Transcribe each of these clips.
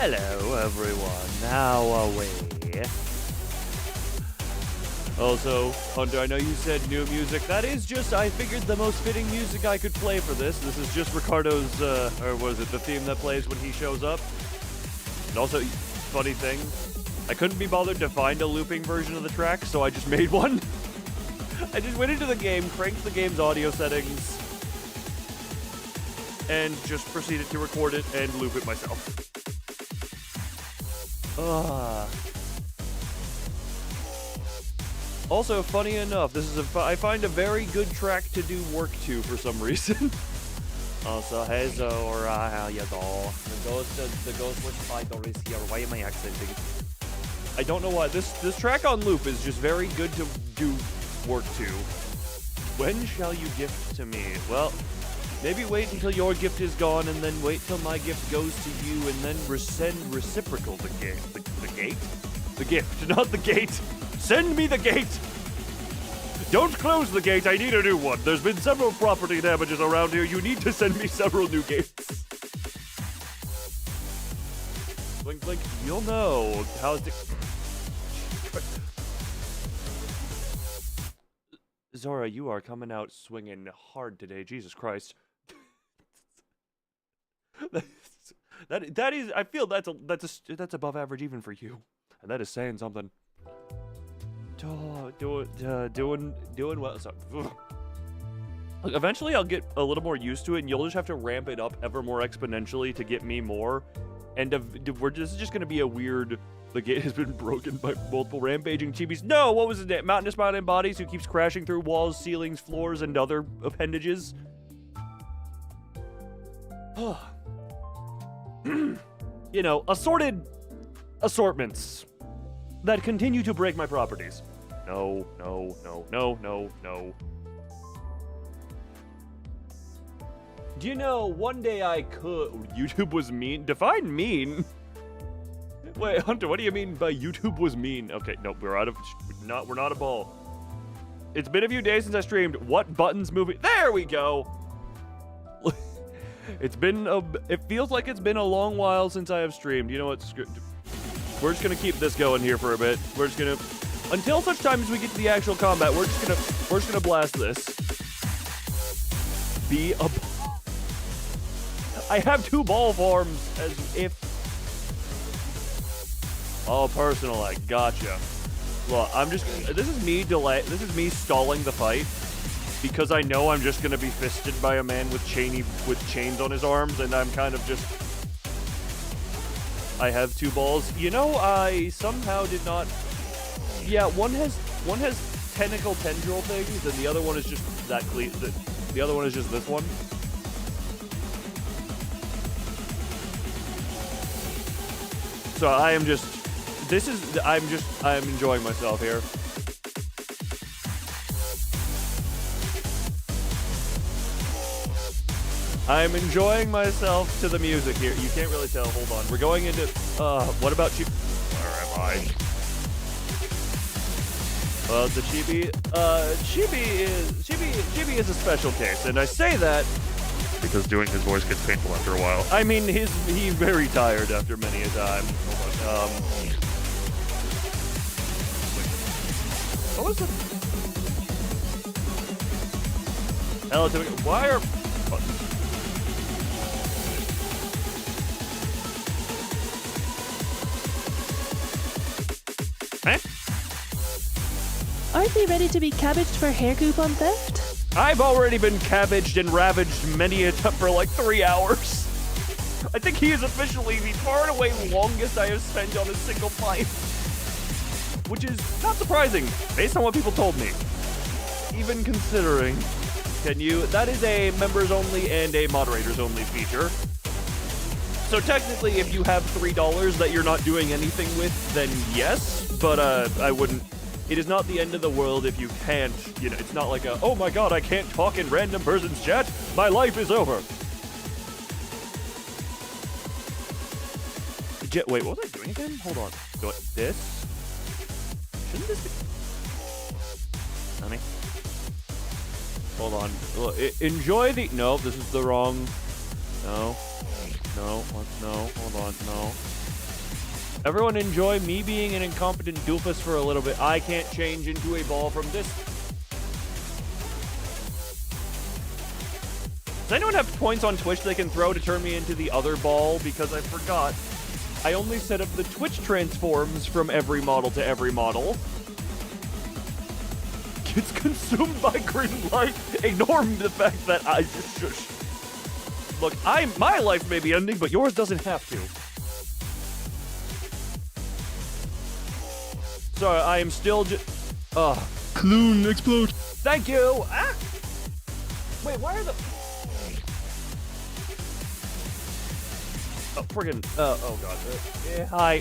Hello, everyone. How are we? Also, Hunter, I know you said new music. That is just, I figured, the most fitting music I could play for this. This is just Ricardo's, or was it the theme that plays when he shows up? And also, funny thing, I couldn't be bothered to find a looping version of the track, so I just made one. I just went into the game, cranked the game's audio settings, and just proceeded to record it and loop it myself. Also, funny enough, this is I find a very good track to do work to for some reason. Also, hey Zora, how you doing? The ghost witch spider is here. Why am I accenting? I don't know why. This track on loop is just very good to do work to. When shall you gift to me? Well, maybe wait until your gift is gone, and then wait till my gift goes to you, and then send reciprocal the gate. The gate? The gift, not the gate. Send me the gate! Don't close the gate, I need a new one. There's been several property damages around here. You need to send me several new gates. Blink, blink, you'll know. How's the... Zora, you are coming out swinging hard today. Jesus Christ. that is, I feel that's above average even for you. And that is saying something. Doing well. So, eventually, I'll get a little more used to it, and you'll just have to ramp it up ever more exponentially to get me more. And this is just going to be a weird. The gate has been broken by multiple rampaging chibis. No, what was his name? Mountainous Mountain Bodies, who keeps crashing through walls, ceilings, floors, and other appendages. You know, assorted assortments that continue to break my properties. No. Do you know, one day I could... YouTube was mean? Define mean. Wait, Hunter, what do you mean by YouTube was mean? Okay, no, we're not a ball. It's been a few days since I streamed. What buttons moving? There we go. It feels like it's been a long while since I have streamed. You know what? We're just gonna keep this going here for a bit. We're just gonna, until such time as we get to the actual combat, we're just gonna blast this. Be a... I have 2 ball forms, as if... Oh, personal, I gotcha. Well, this is me stalling the fight, because I know I'm just gonna be fisted by a man with chains on his arms, and I'm kind of just... I have 2 balls. You know, I somehow did not... Yeah, one has tentacle tendril things, and the other one is just that the other one is just this one. So I am just... I'm enjoying myself here. I'm enjoying myself to the music here. You can't really tell. Hold on. We're going into... what about Chibi? Where am I? The Chibi... Chibi is a special case, and I say that... because doing his voice gets painful after a while. I mean, he's very tired after many a time. Hold on. What was it? Hello, why are... Eh? Aren't they ready to be cabbaged for hair coupon theft? I've already been cabbaged and ravaged many a time for like 3 hours. I think he is officially the far and away longest I have spent on a single fight. Which is not surprising, based on what people told me. Even considering, that is a members only and a moderators only feature. So technically, if you have $3 that you're not doing anything with, then yes, but I wouldn't. It is not the end of the world if you can't, it's not like oh my god, I can't talk in random person's chat, my life is over. Wait, what was I doing again? Hold on. This? Shouldn't this be... Honey? Hold on. Enjoy the... No, this is the wrong... No. Hold on. No. Everyone enjoy me being an incompetent doofus for a little bit. I can't change into a ball from this. Does anyone have points on Twitch they can throw to turn me into the other ball? Because I forgot. I only set up the Twitch transforms from every model to every model. Gets consumed by green light, ignoring the fact that I just... Look, my life may be ending, but yours doesn't have to. Sorry, I am still just... Clone, explode. Thank you! Ah! Wait, why are the... Oh, friggin'... oh, God. Yeah, hi,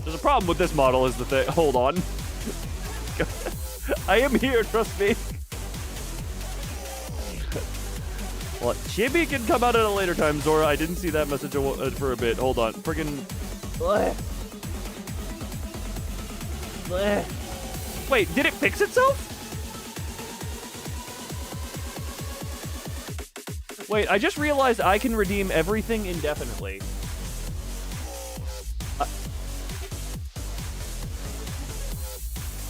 There's a problem with this model is the thing... Hold on. I am here, trust me. Well, Chibi can come out at a later time, Zora. I didn't see that message for a bit. Hold on. Friggin'... Wait, did it fix itself? Wait, I just realized I can redeem everything indefinitely.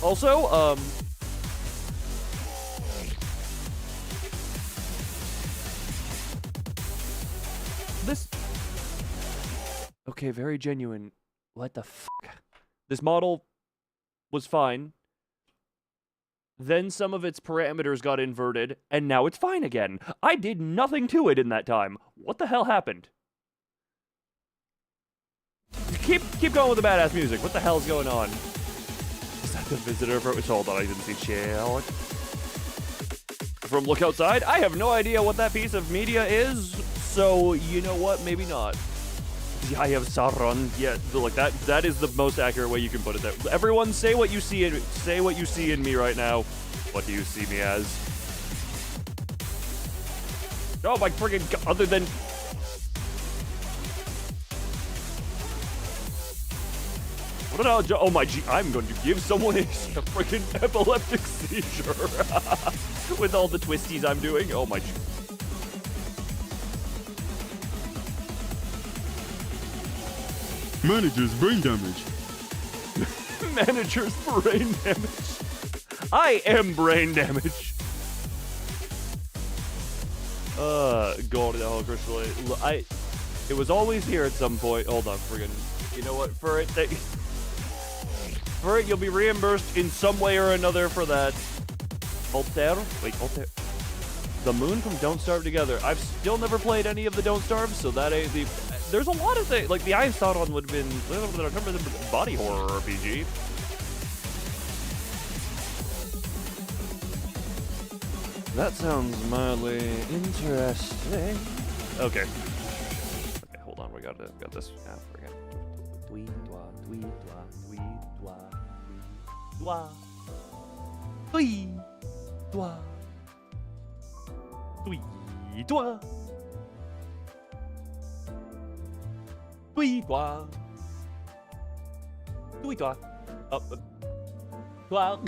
Also, this... Okay, very genuine. What the fuck? This model was fine. Then some of its parameters got inverted, and now it's fine again. I did nothing to it in that time. What the hell happened? Keep going with the badass music. What the hell's going on? Is that the visitor? Hold on, I didn't see chat. From Look Outside? I have no idea what that piece of media is, so you know what? Maybe not. The Eye of Sauron. Yeah, like that is the most accurate way you can put it there. Everyone say what you see in me right now. What do you see me as? Oh my friggin' God, other than... What did I... Oh my G... I'm going to give someone a friggin' epileptic seizure. With all the twisties I'm doing. Oh my G... Manager's brain damage. Manager's brain damage. I am brain damage. Going to the whole crystal. It was always here at some point. Hold on, friggin'. You know what? For it, you'll be reimbursed in some way or another for that. Altair? Wait, Altair. The Moon from Don't Starve Together. I've still never played any of the Don't Starve, so that ain't the... There's a lot of things, like the Eye of Sauron would have been, I remember the body horror RPG. That sounds mildly interesting. Okay. Okay, hold on, we got this. Ah, forget. Tweet, dwa, tweet, dwa, tweet, dwa, tweet, dwa. Tweet, dwa. Tweet, dwa. Tweet-wa. Tweet-wa. Well,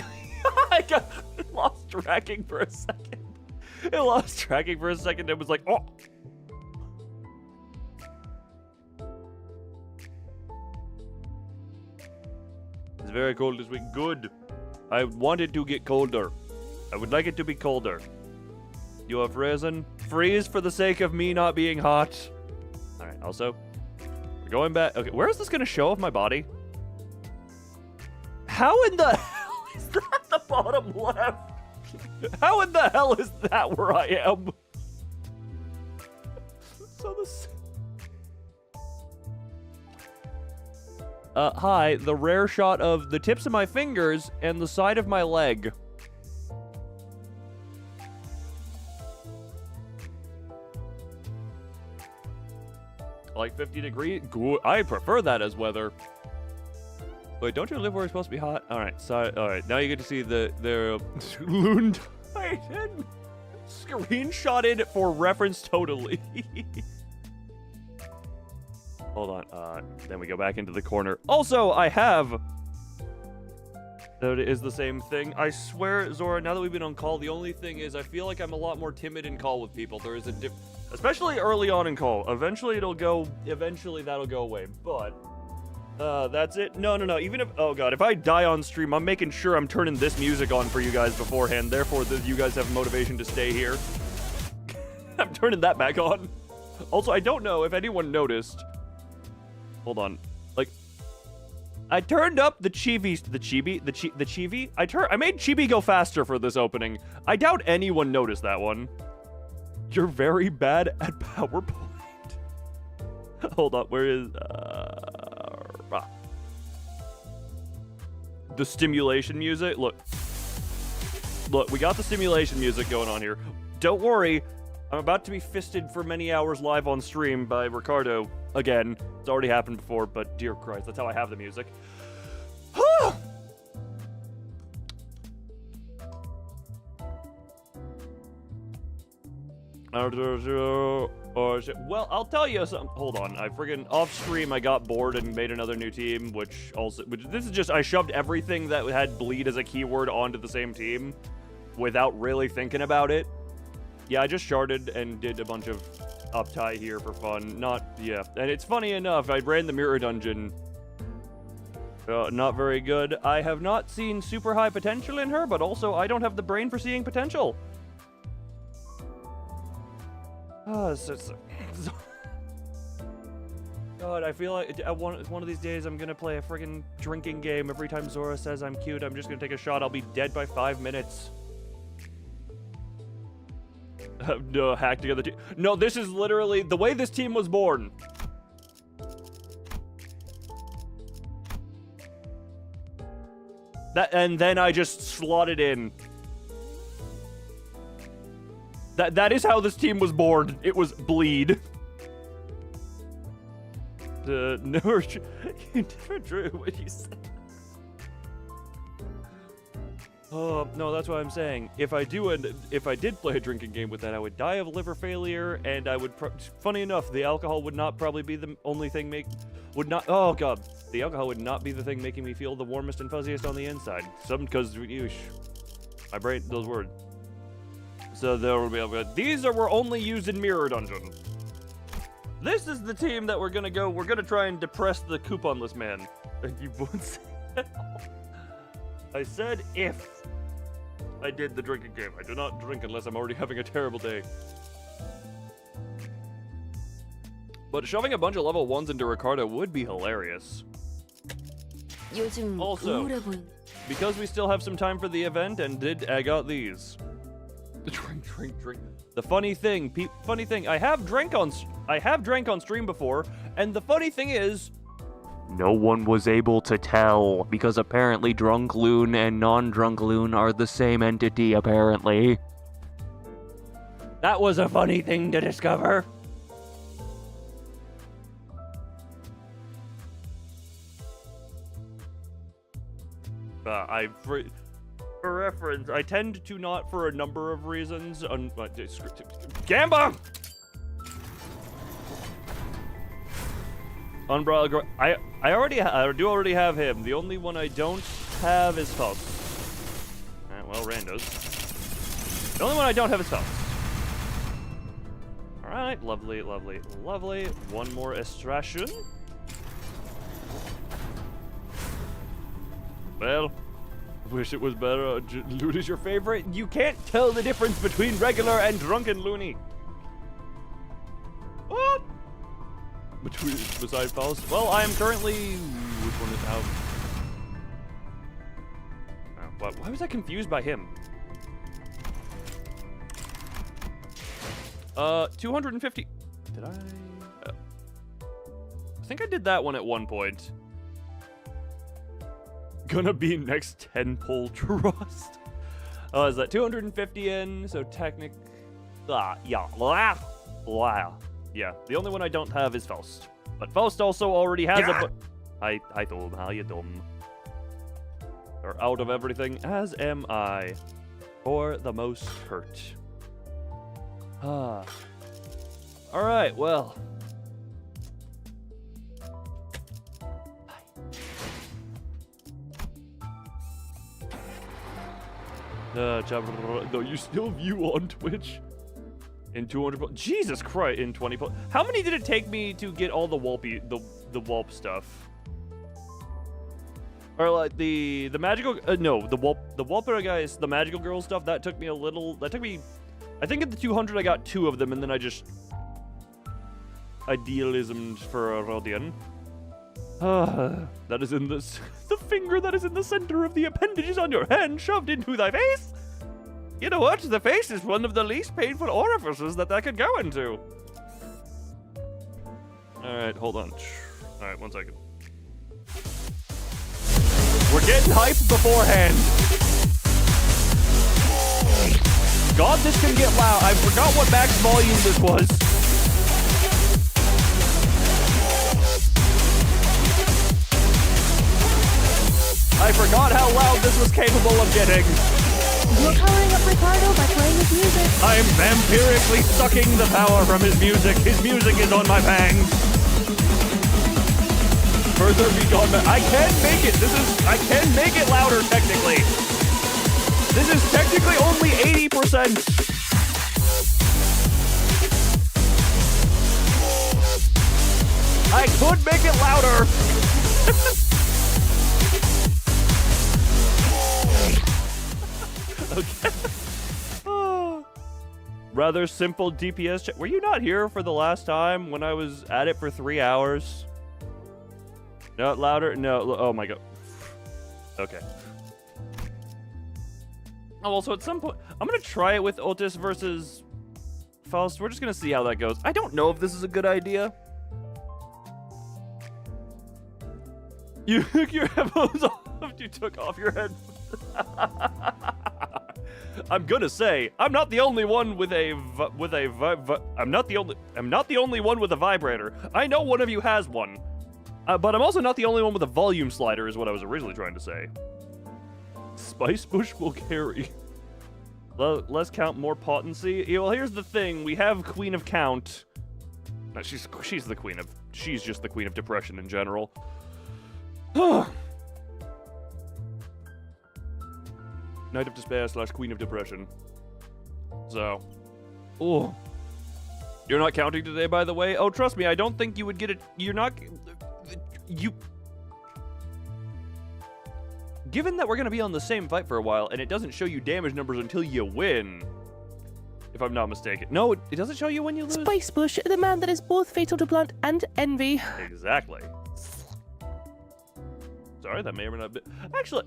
I got lost tracking for a second. It lost tracking for a second. It was like, oh. It's very cold this week. Good. I wanted to get colder. I would like it to be colder. You have frozen? Freeze for the sake of me not being hot. All right, also... We're going back. Okay, where is this going to show off my body? How in the hell is that the bottom left? How in the hell is that where I am? So this... hi, the rare shot of the tips of my fingers and the side of my leg. Like 50 degrees? Good. I prefer that as weather. Wait, don't you live where it's supposed to be hot? Alright, so, alright. Now you get to see the Loon Titan screenshotted for reference totally. Hold on. Then we go back into the corner. Also, I have... That is the same thing. I swear, Zora, now that we've been on call, the only thing is I feel like I'm a lot more timid in call with people. There is a especially early on in call. Eventually that'll go away. But That's it? No. Even if, oh god, if I die on stream, I'm making sure I'm turning this music on for you guys beforehand. Therefore, you guys have motivation to stay here. I'm turning that back on. Also, I don't know if anyone noticed. Hold on. Like, I turned up the chibi. I made chibi go faster for this opening. I doubt anyone noticed that one. You're very bad at PowerPoint. Hold up, where is the stimulation music? Look, we got the stimulation music going on here. Don't worry, I'm about to be fisted for many hours live on stream by Ricardo again. It's already happened before, but dear Christ, that's how I have the music. Well, I'll tell you something. Hold on, I friggin' off stream I got bored and made another new team, which this is just, I shoved everything that had bleed as a keyword onto the same team without really thinking about it. Yeah, I just sharded and did a bunch of uptie here for fun. And it's funny enough, I ran the mirror dungeon. Not very good. I have not seen super high potential in her, but also I don't have the brain for seeing potential. God, I feel like one of these days I'm gonna play a friggin' drinking game. Every time Zora says I'm cute, I'm just gonna take a shot. I'll be dead by 5 minutes. No, hack together. No, this is literally the way this team was born. And then I just slotted in. That is how this team was born. It was bleed. Never drew what you said. Oh, no, that's what I'm saying. If I did play a drinking game with that, I would die of liver failure, and I would, funny enough, the alcohol would not probably be the only thing oh god, the alcohol would not be the thing making me feel the warmest and fuzziest on the inside. Because, my brain, those words. So there will be, these were only used in Mirror Dungeon. This is the team that we're gonna try and depress the couponless man. You won't say that. I said if I did the drinking game. I do not drink unless I'm already having a terrible day. But shoving a bunch of level 1s into Ricardo would be hilarious. Also, because we still have some time for the event, and I got these. Drink. The funny thing, I have drank on stream before, and the funny thing is, no one was able to tell, because apparently Drunk Loon and Non-Drunk Loon are the same entity, apparently. That was a funny thing to discover. For reference, I tend to not, for a number of reasons, Gamba! Umbrella, I do already have him. The only one I don't have is Faust. Well, randos. The only one I don't have is Faust. Alright, lovely. One more extraction. Well, wish it was better. Loot is your favorite? You can't tell the difference between regular and drunken loony. What? Beside Faust? Well, I am currently... Which one is out? Why was I confused by him? 250... Did I... I think I did that one at one point. Gonna be next 10-pull trust. Is that 250 in? So technic... yeah. Yeah, the only one I don't have is Faust. But Faust also already has a... Hi, Tom. How you doing? They're out of everything, as am I. For the most hurt. Alright, well... No, you still view on Twitch in 200. Jesus Christ, in 20. How many did it take me to get all the Wulp stuff? Or like the magical no, the Walpurgis, the magical girl stuff, that took me a little, I think at the 200 I got 2 of them, and then I just idealismed for a Rodian. That is in this the finger that is in the center of the appendages on your hand shoved into thy face. You know what? The face is one of the least painful orifices that could go into. Alright, hold on. Alright, 1 second. We're getting hyped beforehand. God, this can get loud. I forgot what max volume this was. I forgot how loud this was capable of getting. You're powering up Ricardo by playing his music. I am vampirically sucking the power from his music. His music is on my fangs. Further beyond that, I can make it. I can make it louder technically. This is technically only 80%. I could make it louder. Okay. Rather simple DPS check. Were you not here for the last time when I was at it for 3 hours? No, louder? No. Oh my god. Okay. Oh, also at some point, I'm gonna try it with Otis versus Faust. We're just gonna see how that goes. I don't know if this is a good idea. You took your headphones off. You took off your headphones. I'm gonna say I'm not the only one with I'm not the only one with a vibrator. I know one of you has one, but I'm also not the only one with a volume slider. Is what I was originally trying to say. Spice Bush will carry. Less count, more potency. Yeah, well, here's the thing: we have Queen of Count. No, she's the queen of. She's just the queen of depression in general. Knight of Despair / Queen of Depression. So, oh, you're not counting today, by the way. Oh, trust me, I don't think you would get it. You're not. Given that we're gonna be on the same fight for a while, and it doesn't show you damage numbers until you win, if I'm not mistaken. No, it doesn't show you when you lose. Spice Bush, the man that is both fatal to Blunt and Envy. Exactly. Sorry, that may or may not be. Actually.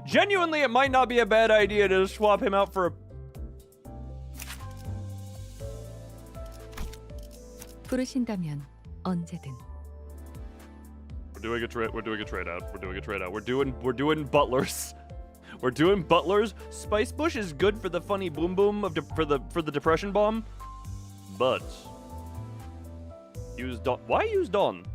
Genuinely, it might not be a bad idea to swap him out for a... 부르신다면 언제든. We're doing a trade out. We're doing butlers. We're doing butlers. Spice Bush is good for the funny boom boom of for the depression bomb, but use Dawn. Why use Dawn?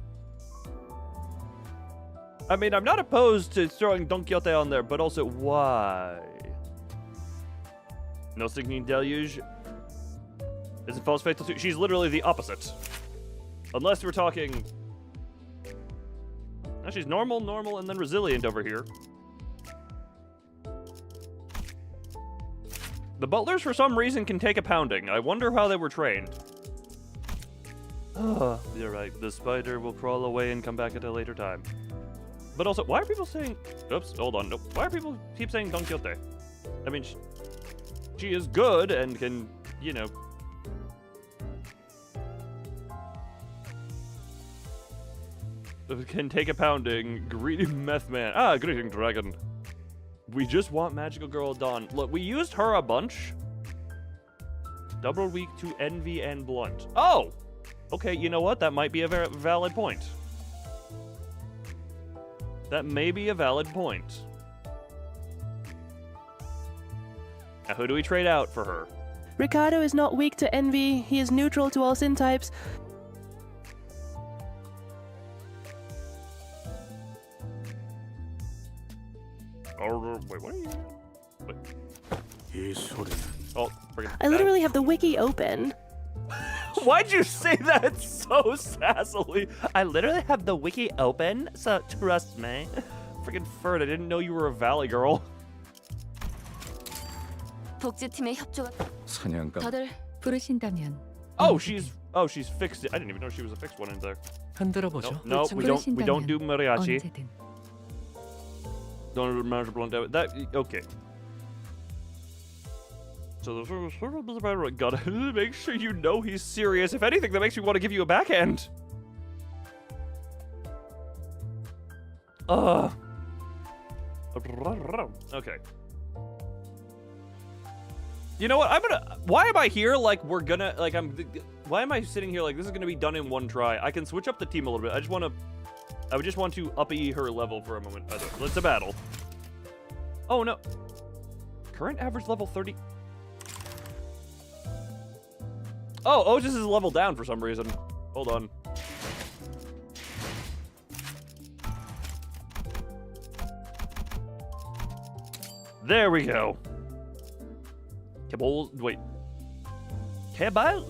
I mean, I'm not opposed to throwing Don Quixote on there, but also, why? No Singing Deluge. Isn't False Faithful too? She's literally the opposite. Unless we're talking... No, she's normal, and then resilient over here. The butlers, for some reason, can take a pounding. I wonder how they were trained. Oh, you're right. The spider will crawl away and come back at a later time. But also, why are people saying... Oops, hold on. Nope. Why are people keep saying Don Quixote? I mean, she is good and can, you know... Can take a pounding. Greedy meth man. Ah, greeting dragon. We just want Magical Girl Dawn. Look, we used her a bunch. Double weak to Envy and Blunt. Oh! Okay, you know what? That might be a very valid point. That may be a valid point. Now, who do we trade out for her? Ricardo is not weak to Envy. He is neutral to all sin types. Or, wait, what are you... Wait. Oh, forget I literally have the wiki open. Why'd you say that so sassily? I literally have the wiki open, so trust me. Freaking Ferd, I didn't know you were a Valley girl. 복지팀의 협조가 다들 부르신다면 Oh, she's fixed it. I didn't even know she was a fixed one in there. 흔들어 보죠. No, we don't do mariachi. 언제든. Don't remember blunt out. That okay. So the gotta make sure you know he's serious. If anything, that makes me want to give you a backhand. Okay. You know what? Why am I here? Like why am I sitting here like this is gonna be done in one try? I can switch up the team a little bit. I would just want to uppy her level for a moment. Let's a battle. Oh no. Current average level 30. Oh, Otis is level down for some reason. Hold on. There we go. Wait. Seabass.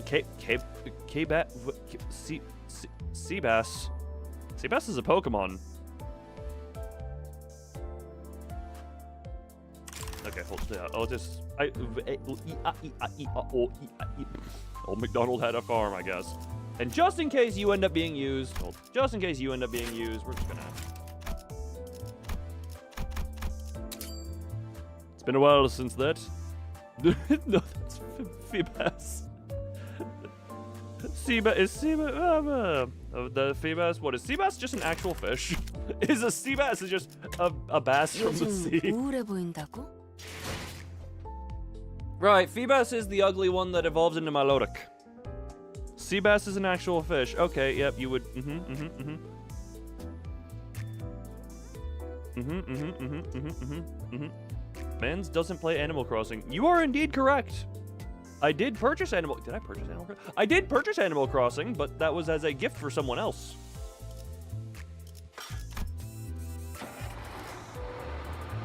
Seabass is a Pokemon. Okay, hold still. Otis. Old McDonald had a farm, I guess. And just in case you end up being used, we're just gonna. It's been a while since that. No, that's Feebas. The Feebas. What is Seabass? Just an actual fish? Is a Seabass just a bass from the sea? 우울해 보인다고? Right, Feebas is the ugly one that evolves into Milotic. Seabass is an actual fish. Okay, yep, you would. Mans doesn't play Animal Crossing. You are indeed correct. I did purchase Animal. Did I purchase Animal Crossing? I did purchase Animal Crossing, but that was as a gift for someone else.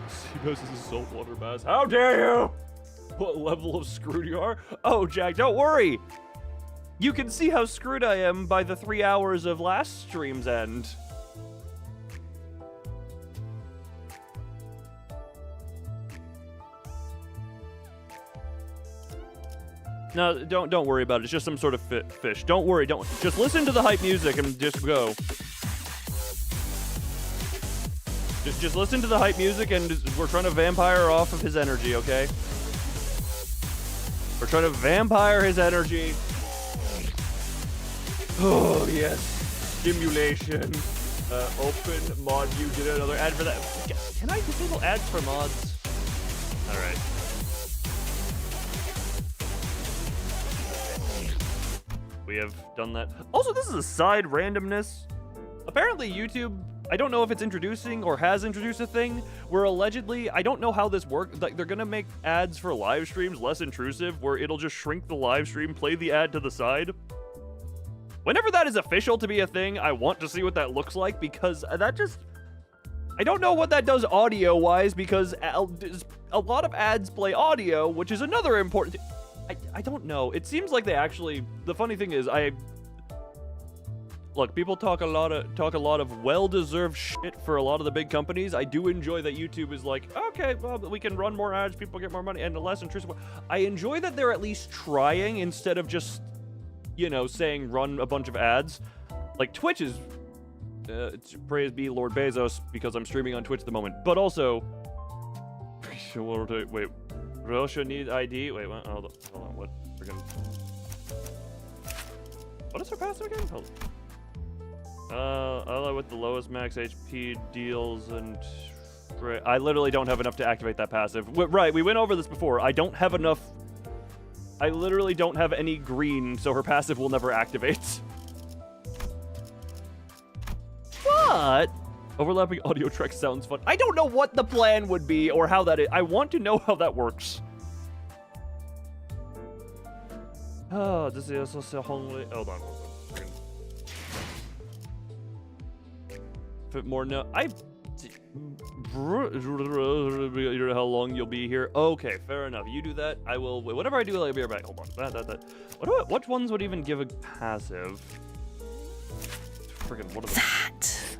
Seabass is a saltwater bass. How dare you! What level of screwed you are? Oh, Jack, don't worry. You can see how screwed I am by the 3 hours of last stream's end. No, don't worry about it. It's just some sort of fish. Don't worry. Don't just listen to the hype music and just go. Just listen to the hype music and we're trying to vampire off of his energy, okay? We're trying to vampire his energy. Oh yes, stimulation. Open mod. You did another ad for that. Can I disable ads for mods? All right. We have done that. Also, this is a side randomness. Apparently YouTube, I don't know if it's introducing or has introduced a thing where allegedly, I don't know how this works, like they're gonna make ads for live streams less intrusive, where it'll just shrink the live stream, play the ad to the side. Whenever that is official to be a thing, I want to see what that looks like, because that just, I don't know what that does audio-wise, because a lot of ads play audio, which is another important I don't know. It seems like they actually, the funny thing is, look, people talk a lot of well-deserved shit for a lot of the big companies. I do enjoy that YouTube is like, okay, well, we can run more ads, people get more money, and less intrusive. I enjoy that they're at least trying instead of just, you know, saying run a bunch of ads. Like Twitch is, praise be Lord Bezos, because I'm streaming on Twitch at the moment. But also, wait, Russia needs ID. Wait, what? Hold on. What? What is her passive again? Hold on. I like with the lowest max HP deals and. I literally don't have enough to activate that passive. Right, we went over this before. I don't have enough. I literally don't have any green, so her passive will never activate. But overlapping audio tracks sounds fun. I don't know what the plan would be or how that is. I want to know how that works. Oh, this is also hungry. Hold on. Bit more no. How long you'll be here? Okay, fair enough. You do that. I will. Whatever I do, I'll be right back. Hold on. What ones would even give a passive? Friggin' what are that?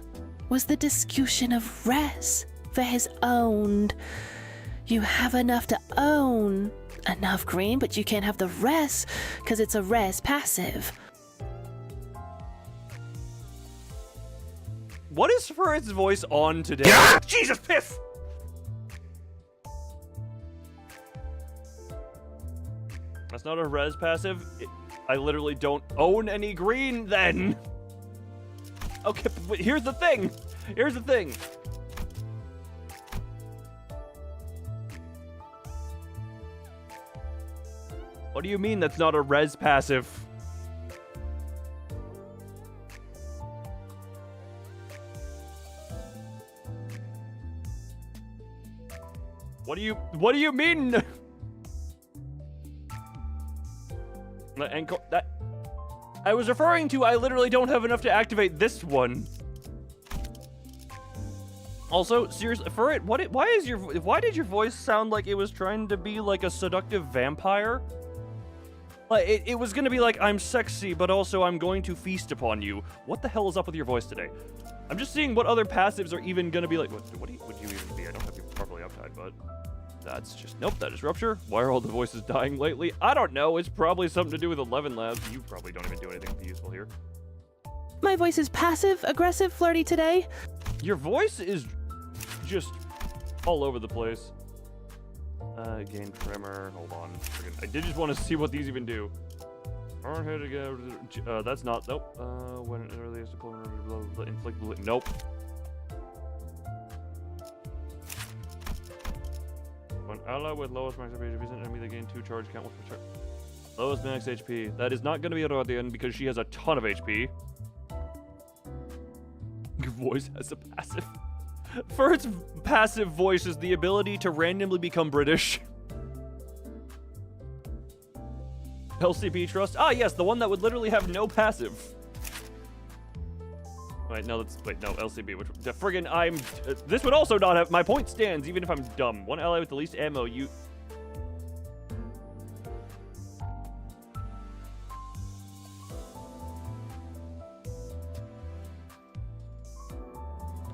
Was the discussion of res for his owned. You have enough to own enough green, but you can't have the res because it's a res passive. What is Furret's voice on today? Yeah! Jesus, piff! That's not a res passive. I literally don't own any green then. Okay, but here's the thing. Here's the thing. What do you mean that's not a res passive? What do you mean? And that I was referring to, I literally don't have enough to activate this one. Also, seriously, Furret, why did your voice sound like it was trying to be like a seductive vampire? Like it was gonna be like, I'm sexy, but also I'm going to feast upon you. What the hell is up with your voice today? I'm just seeing what other passives are even gonna be like. What would you even be? I don't have you properly uptied, but that's just, nope, that is Rupture. Why are all the voices dying lately? I don't know. It's probably something to do with 11 Labs. You probably don't even do anything useful here. My voice is passive, aggressive, flirty today. Your voice is just all over the place. Gain tremor. Hold on. I did just want to see what these even do. That's not, nope. When it earliest inflict, nope. When ally with lowest max HP isn't enemy, they gain 2 charge count with charge. Lowest max HP. That is not going to be at the end because she has a ton of HP. Your voice has a passive. Furret's passive voice is the ability to randomly become British. LCP trust. Ah, yes, the one that would literally have no passive. Wait, no, LCB, which, the friggin', this would also not have, my point stands, even if I'm dumb. One ally with the least ammo,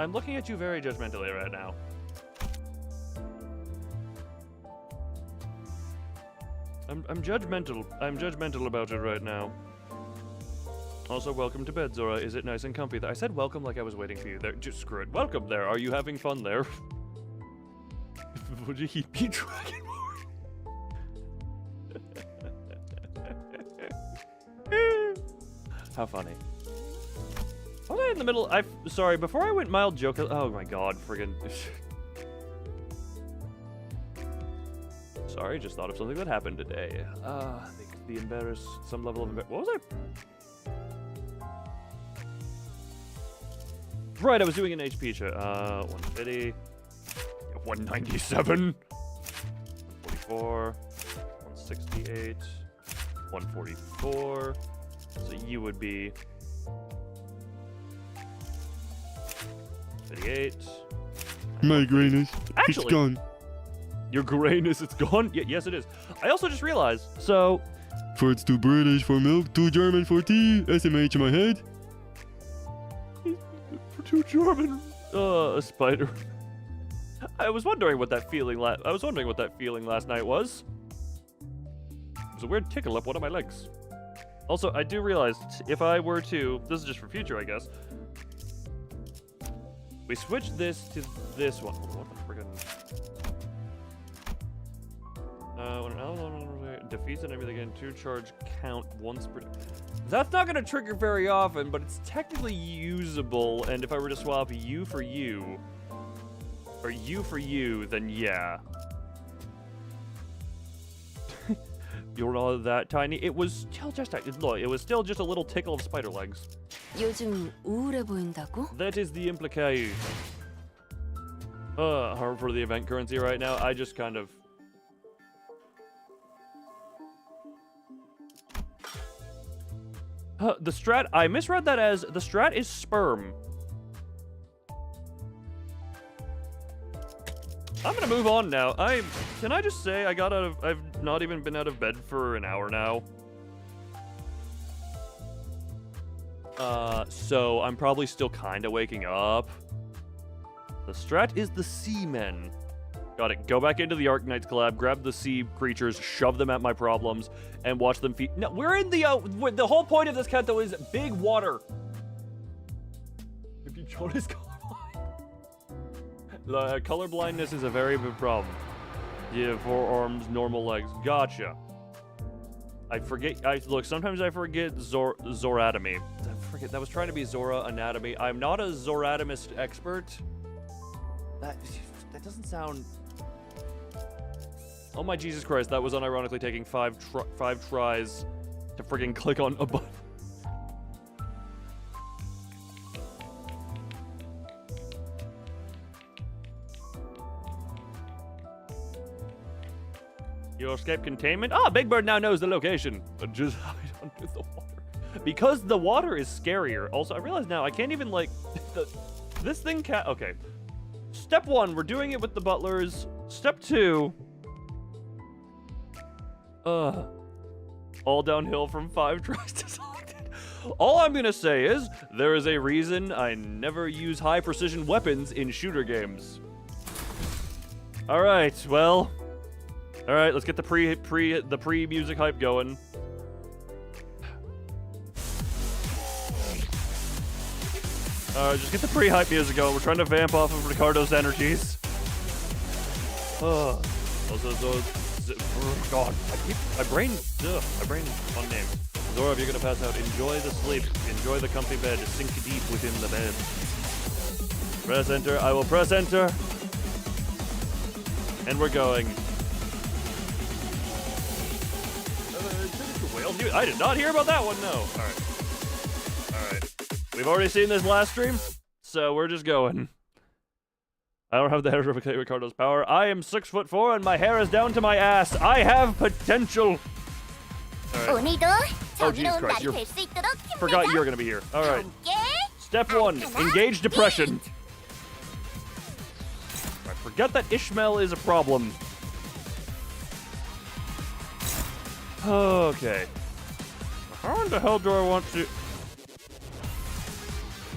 I'm looking at you very judgmentally right now. I'm judgmental. I'm judgmental about it right now. Also, welcome to bed, Zora. Is it nice and comfy? I said welcome like I was waiting for you there. Just screw it. Welcome there. Are you having fun there? Would you keep me dragon How funny. Was I in the middle? Sorry, before I went mild joke. Oh my god, friggin'. Sorry, just thought of something that happened today. The embarrass, some level of what was I? Right, I was doing an HP check. 150, 197, 144, 168, 144. So you would be 58. My grayness. Actually, it's gone. Your grayness, it's gone? Yes, it is. I also just realized, so... Furret's too British for milk, too German for tea, SMH in my head. Too German. A spider. I was wondering what that feeling last night was. It was a weird tickle up one of my legs. Also, I do realize if I were to, this is just for future, I guess. We switch this to this one. What the friggin'? When an ally defeats an enemy, they gain 2 charge count once per. That's not gonna trigger very often, but it's technically usable. And if I were to swap you for you, or you for you, then yeah. You're not that tiny. It was still just a little tickle of spider legs. 요즘 우울해 보인다고? That is the implication. For the event currency right now, I just kind of. The strat, I misread that as the strat is sperm. I'm gonna move on now. Can I just say I've not even been out of bed for an hour now. So I'm probably still kind of waking up. The strat is the seamen. Got it. Go back into the Arknights collab, grab the sea creatures, shove them at my problems, and watch them feed. No, we're in the whole point of this cat though is big water. If you Jonas colorblind. Colorblindness is a very big problem. Yeah, 4 arms, normal legs. Gotcha. I forget. Look. Sometimes I forget Zoratomy. I forget. That was trying to be Zora Anatomy. I'm not a Zoratomist expert. That doesn't sound. Oh my Jesus Christ! That was unironically taking 5 tries to friggin' click on a button. Your escape containment? Ah, Big Bird now knows the location. But just hide under the water. Because the water is scarier. Also, I realize now I can't even, like... this thing can't... Okay. Step 1, we're doing it with the butlers. Step 2... all downhill from 5 tries to selected. All I'm gonna say is, there is a reason I never use high-precision weapons in shooter games. Alright, well... Alright, let's get the pre-music hype going. Just get the pre-hype music going. We're trying to vamp off of Ricardo's energies. Oh, God, my brain on names. Zora, if you're gonna pass out, enjoy the sleep. Enjoy the comfy bed. Sink deep within the bed. Press enter. I will press enter. And we're going. Dude, I did not hear about that one, no. Alright. We've already seen this last stream, so we're just going. I don't have the hair to replicate Ricardo's power. I am 6'4" and my hair is down to my ass. I have potential. Alright. Oh, Jesus Christ. Forgot you were gonna be here. Alright. Step 1, engage depression. I forget that Ishmael is a problem. Okay. How in the hell do I want to...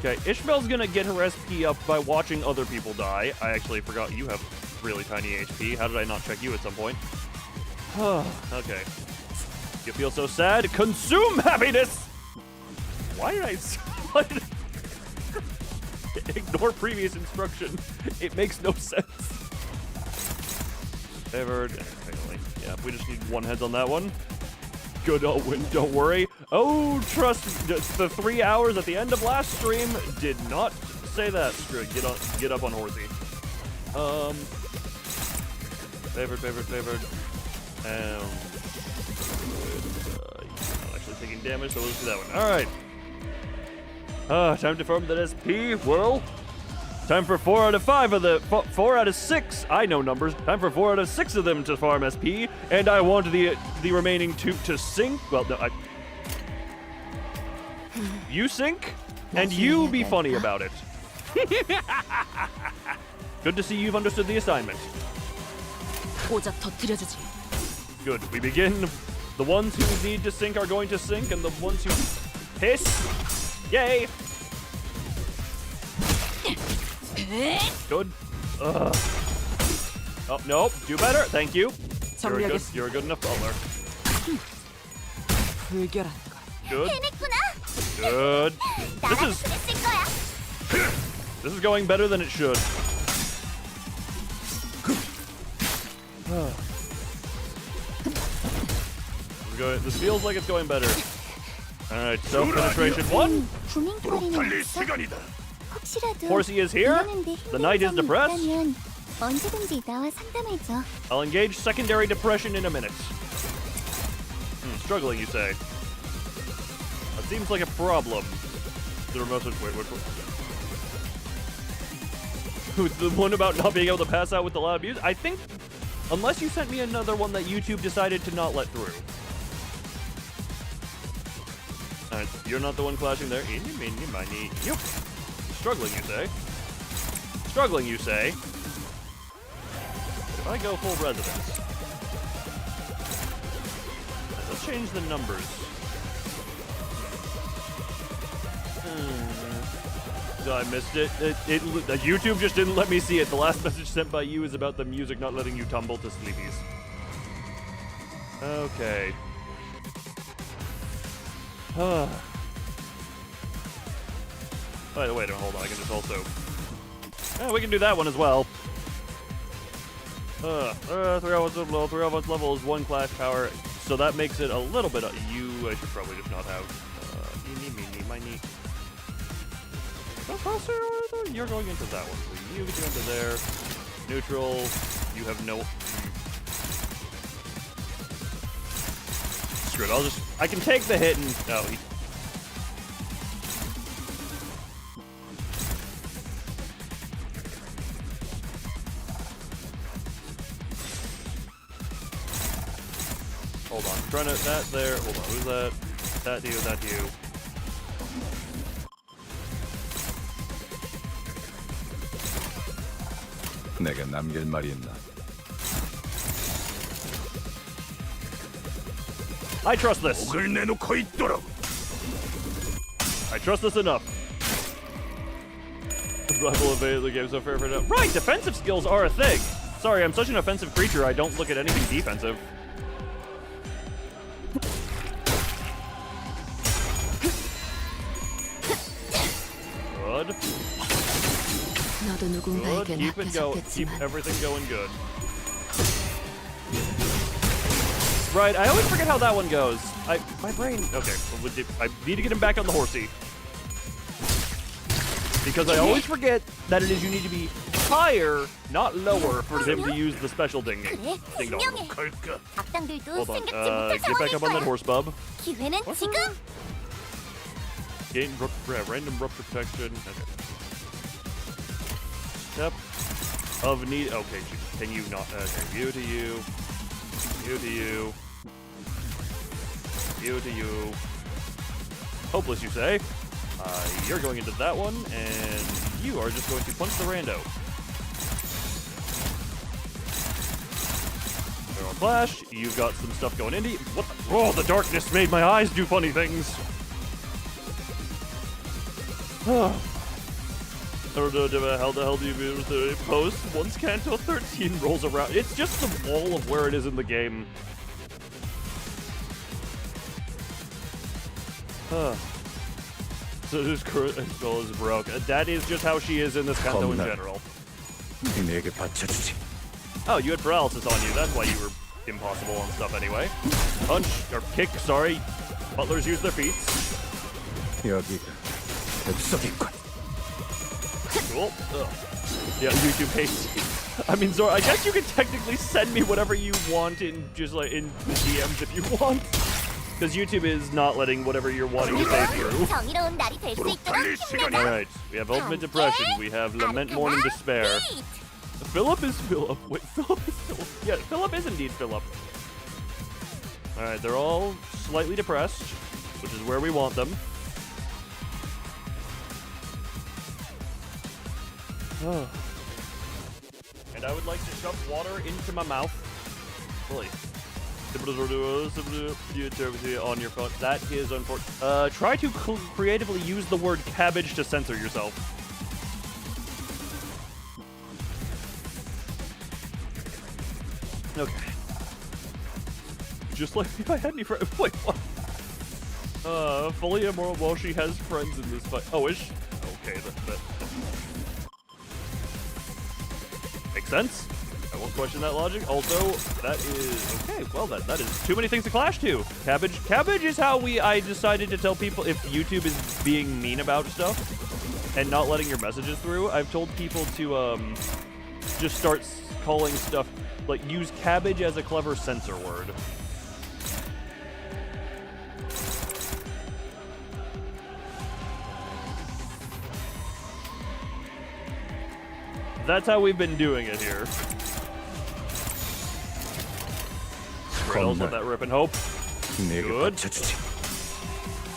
Okay, Ishmael's gonna get her SP up by watching other people die. I actually forgot you have really tiny HP. How did I not check you at some point? Okay. You feel so sad? Consume happiness! Why did I... Ignore previous instruction. It makes no sense. Favored. Yeah, we just need 1 heads on that one. Good, I'll win, don't worry. Oh, trust the 3 hours at the end of last stream did not say that. Screw it, get up on horsey. Favored. Actually taking damage, so let's do that one. Alright. Time to farm that SP. Well, time for 4 out of 5 of the 4 out of 6. I know numbers. Time for 4 out of 6 of them to farm SP, and I want the remaining 2 to sink. Well, no, you sink, and you be funny about it. Good to see you've understood the assignment. Good. We begin. The ones who need to sink are going to sink, and the ones who piss. Yay. Good. Oh, nope. Do better. Thank you. You're a good enough butler. Good. Good. This is going better than it should. This feels like it's going better. Alright, self-penetration 1. Horsey is here. The knight is depressed. I'll engage secondary depression in a minute. Struggling, you say? That seems like a problem. The remote switch. Wait. The one about not being able to pass out with the loud music? I think, unless you sent me another one that YouTube decided to not let through. Alright, you're not the one clashing there. Eeny, meeny, miny. Yep. Struggling, you say? Struggling, you say? If I go full residence, let's change the numbers. I missed it. YouTube just didn't let me see it. The last message sent by you is about the music not letting you tumble to sleepies. Okay. Wait, hold on. I can just also... we can do that one as well. 3 of level is 1 clash power, so that makes it a little bit... I should probably just not have... Meeny, miny. You're going into that one, so you get you into there. Neutral, you have no... Screw it, I can take the hit and... Oh, hold on, trying to... That there, hold on, who's that? That you. 내가 남길 말이 있나? I trust this. I trust this enough. Rival evade the game so fair for now. Right, defensive skills are a thing. Sorry, I'm such an offensive creature, I don't look at anything defensive. Good. Good. Keep it going. Keep everything going good. Right, I always forget how that one goes. My brain... Okay, I need to get him back on the horsey. Because I always forget that it is you need to be higher, not lower, for him to use the special ding dong. Hold on, get back up on that horse, bub. Gain random rupture protection. Okay. Step of need... Okay, can you not... Okay, you to you. You to you. You to you. Hopeless, you say? You're going into that one, and you are just going to punch the rando. Arrow Flash, you've got some stuff going into you. What the? Oh, the darkness made my eyes do funny things. How the hell do you be able to post once Canto 13 rolls around? It's just the wall of where it is in the game. So this current install is broke. That is just how she is in this Kanto in general. Oh, you had paralysis on you. That's why you were impossible on stuff anyway. Punch, or kick, sorry. Butlers use their feet. Cool. Ugh. Yeah, YouTube hates. I mean, Zora, I guess you can technically send me whatever you want in just like in the DMs if you want. Because YouTube is not letting whatever you're wanting to say through. Alright, we have Ultimate Depression, we have Lament, Mourn, and Despair. Philip is Philip. Wait, Philip is Philip. Yeah, Philip is indeed Philip. Alright, they're all slightly depressed, which is where we want them. And I would like to shove water into my mouth. Really. On your phone. That is unfortunate. Try to creatively use the word cabbage to censor yourself. Okay. Just like if I had any friends. Wait, what? Fully immoral while she has friends in this fight. Oh, is she? Okay, that makes sense. I won't question that logic. Also, that is okay. Well, that is too many things to clash to. Cabbage is how I decided to tell people if YouTube is being mean about stuff and not letting your messages through. I've told people to just start calling stuff like use cabbage as a clever censor word. That's how we've been doing it here. Riddles with that rip and hope. Good.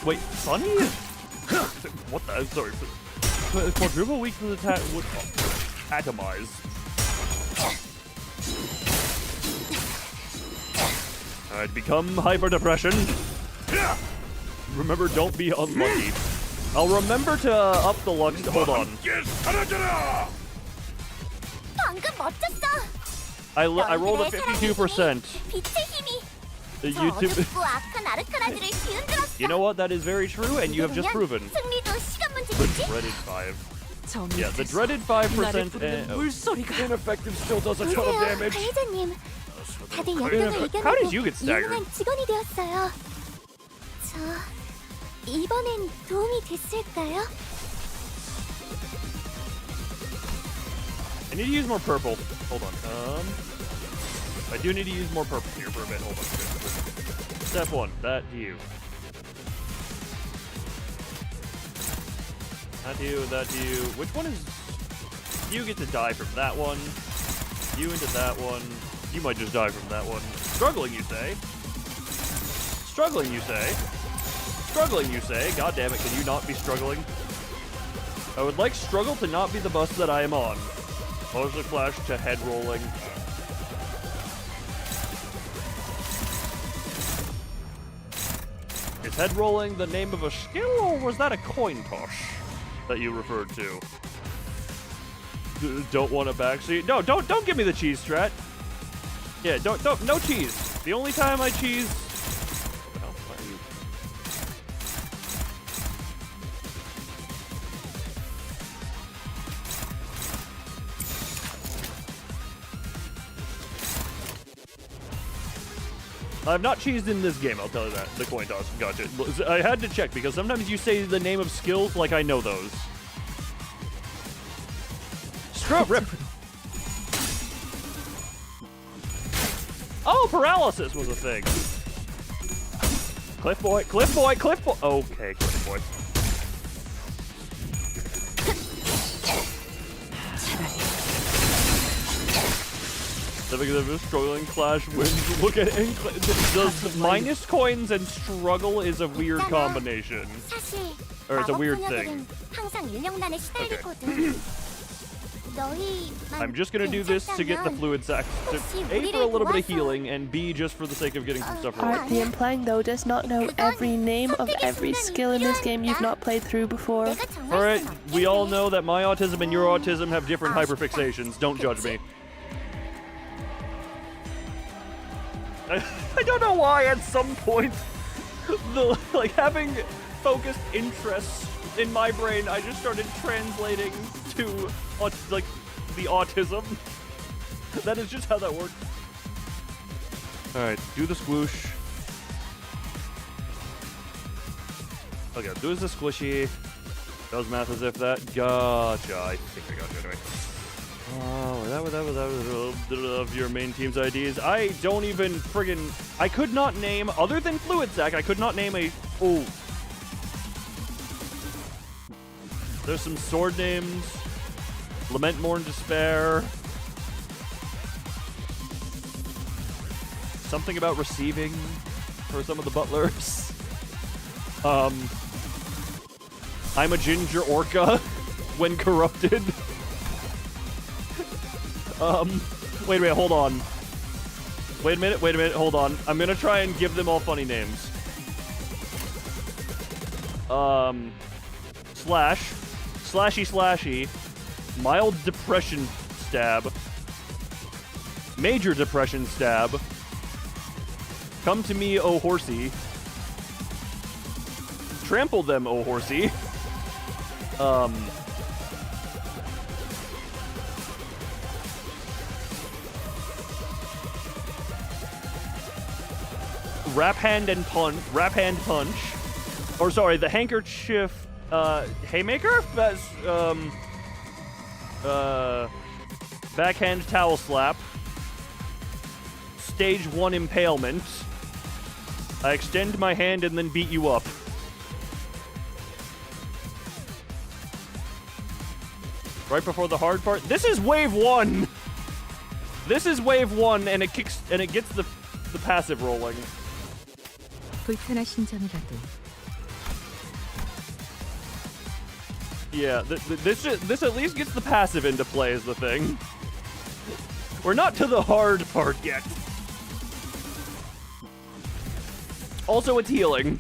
Wait, Sunny? What the? I'm sorry. Quadruple weakness attack would atomize. Alright, become hyper depression. Remember, don't be unlucky. I'll remember to up the luck. Hold on. I rolled a 52%. YouTube. You know what? That is very true, and you have just proven. The dreaded 5. Yeah, the dreaded 5% ineffective still does a ton of damage. 가해자님, 다들 역경을 How did you 이겨내고 get staggered? 유능한 직원이 되었어요. 저 이번엔 도움이 됐을까요? I need to use more purple. Hold on. I do need to use more purple here for a bit. Hold on. Step 1, that to you. That to you, that to you. Which one is... You get to die from that one. You into that one. You might just die from that one. Struggling, you say? Struggling, you say? Struggling, you say? God damn it, can you not be struggling? I would like struggle to not be the bus that I am on. Motion flash to head rolling. Is head rolling the name of a skill, or was that a coin toss that you referred to? Don't want a backseat? No, don't give me the cheese strat. Yeah, no cheese. The only time I cheese. What the hell? Why are you? I've not cheesed in this game, I'll tell you that. The coin toss, gotcha. I had to check because sometimes you say the name of skills like I know those. Scrub rip! Oh, paralysis was a thing. Cliff boy, cliff boy, cliff boy. Okay, cliff boy. The struggling clash wins. Look at the minus coins and struggle is a weird combination. 사실 Or it's a weird 마법 thing. 소녀들은 항상 인력난에 시달리거든. 너희만 I'm just gonna do this to get the fluid sac. To A, for a little bit of healing, and B, just for the sake of getting some stuff rolling. Art, the implying though does not know every name of every skill in this game you've not played through before. Alright, we all know that my autism and your autism have different hyperfixations. Don't judge me. I don't know why at some point, having focused interests in my brain, I just started translating to, the autism. That is just how that works. Alright, do the squoosh. Okay, do the squishy. Does math as if that. Gotcha. I think I got you anyway. That of your main team's IDs. I don't even friggin'. I could not name, other than Fluid Sack, I could not name a. Oh. There's some sword names. Lament, Mourn, Despair. Something about receiving for some of the butlers. I'm a ginger orca when corrupted. Wait a minute, hold on. Wait a minute, hold on. I'm gonna try and give them all funny names. Slash. Slashy. Mild depression stab. Major depression stab. Come to me, oh horsey. Trample them, oh horsey. Wrap hand punch. Or sorry, the handkerchief haymaker? That's backhand towel slap. Stage 1 impalement. I extend my hand and then beat you up. Right before the hard part. This is wave 1. This is wave 1 and it gets the passive rolling. 불편하신 점이라도 Yeah, this at least gets the passive into play is the thing. We're not to the hard part yet. Also, it's healing.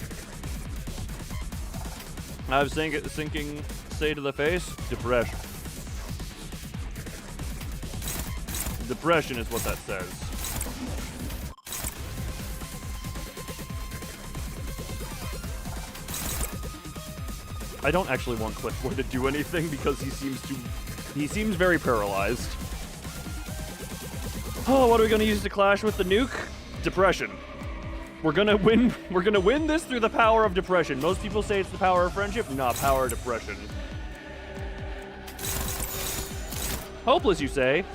I was sinking, say to the face, depression. Depression is what that says. I don't actually want Cliffwood to do anything because he seems very paralyzed. Oh, what are we gonna use to clash with the nuke? Depression. We're gonna win this through the power of depression. Most people say it's the power of friendship. Nah, power of depression. Hopeless, you say?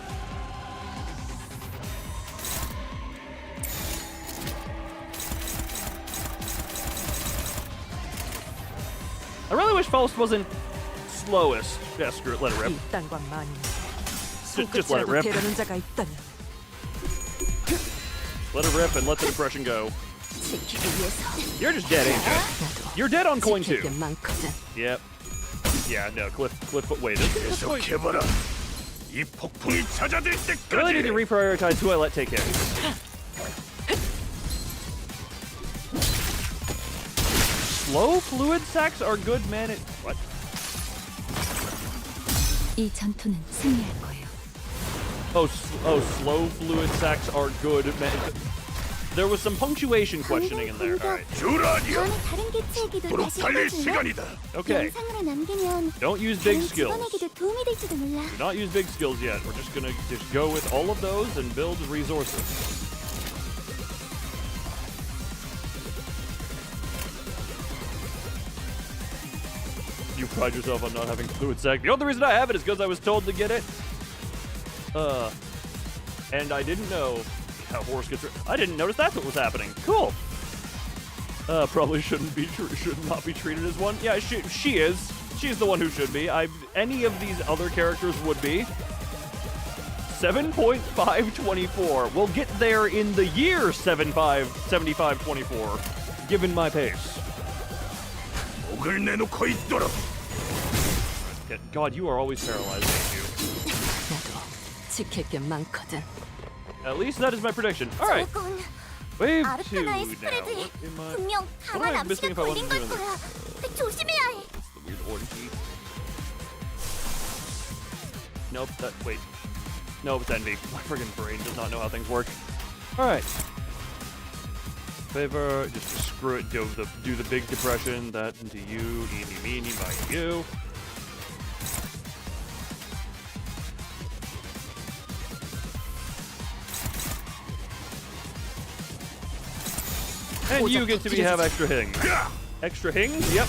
I really wish Faust wasn't slowest. Yeah, screw it, let it rip. Just let it rip. Let it rip and let the depression go. You're just dead, ain't you? You're dead on coin 2. Yep. Yeah, no, Cliff, wait. I really need to reprioritize who I let take hit. Slow fluid sacs are good man. What? 이 전투는 승리할 거예요. Oh, slow fluid sacs are good man. There was some punctuation questioning in there. All right. 다음에 다른 개체에게도 다시 해보지만 Okay. 영상으로 남기면 Don't use big 다른 skills. 직원에게도 도움이 될지도 몰라. Do not use big skills yet. We're just gonna go with all of those and build resources. You pride yourself on not having fluid sac. The only reason I have it is because I was told to get it. And I didn't know how horse gets. I didn't notice that's what was happening. Cool. Probably should not be treated as one. Yeah, she is. She's the one who should be. Any of these other characters would be. 7.524. We'll get there in the year 7524, given my pace. God, you are always paralyzed, ain't you? 나도 지킬 게 많거든. At least that is my prediction. All right. 저건 Wave 2 now. 아르카나의 What 스프레드에 am I? 분명 What 강한 am I missing 암시가 if I 걸린 wasn't 걸 doing 거야. 조심해야 해. The weird orgy. Nope, wait. Nope, it's envy. My friggin' brain does not know how things work. Alright. Favor, just screw it, do the big depression, that into you, eeny, meeny, miny, you. And you get to have extra hings. Extra hings? Yep.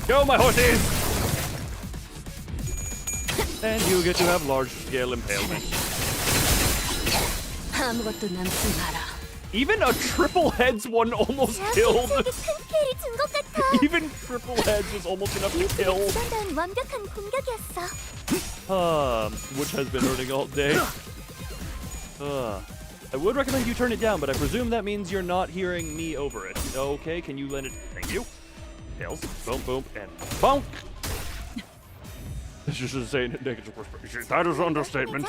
Go, my horses! And you get to have large-scale impalement. 아무것도 남지 마라. Even a triple heads one almost killed. 개체에게 큰 피해를 준 것 같아. Even triple heads was almost enough to kill. 부담다운 완벽한 공격이었어. Which has been hurting all day. I would recommend you turn it down, but I presume that means you're not hearing me over it. Okay, can you lend it? Thank you. Tails. Boom, boom, and bonk. This is insane negative perspective. That is understatement.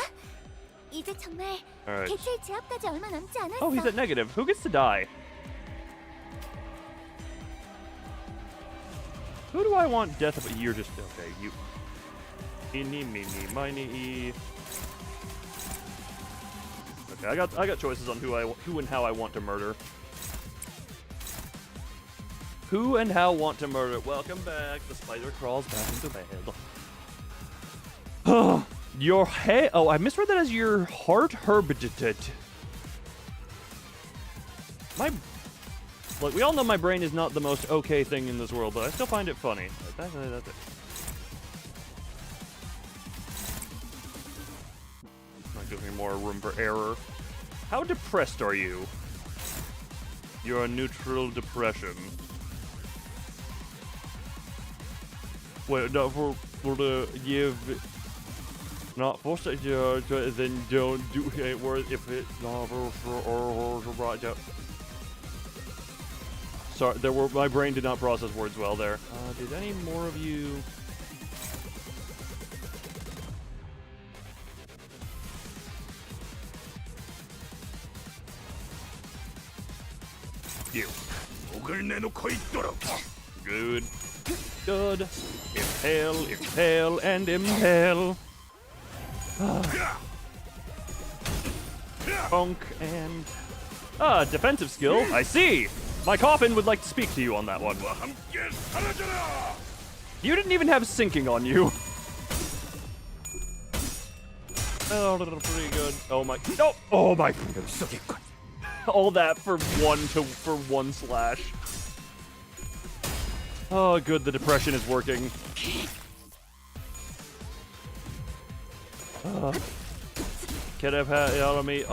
이제 정말 Alright. 개체의 제압까지 얼마 남지 않았어. Oh, he's at negative. Who gets to die? Who do I want death of? You're just okay. You. Eeny, meeny, miny. Okay, I got choices on who and how I want to murder. Who and how want to murder? Welcome back. The spider crawls back into bed. Your head. Oh, I misread that as your heart herbitate. Look, we all know my brain is not the most okay thing in this world, but I still find it funny. That's it. That gives me more room for error. How depressed are you? You're a neutral depression. Wait, no, for the give. Not forced it, then don't do it worth if it's not or right out. Sorry, my brain did not process words well there. Did any more of you? You. Good. Good. Impale, and impale. Bonk and defensive skill. I see. My coffin would like to speak to you on that one. You didn't even have sinking on you. Oh, pretty good. Oh my. No. Oh my. All that for one slash. Oh, good. The depression is working. Could have had it out of me.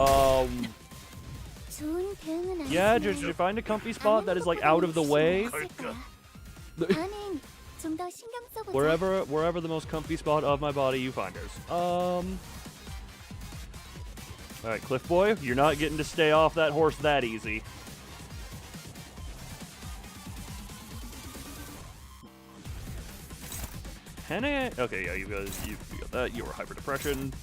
좋은 대응은 Yeah, just find a comfy spot that is like out of the way. 나는 좀 더 신경 써보자. Wherever the most comfy spot of my body you find is. All right, Cliff Boy, you're not getting to stay off that horse that easy. Hannah, okay, yeah, you got that. You were hyper depression.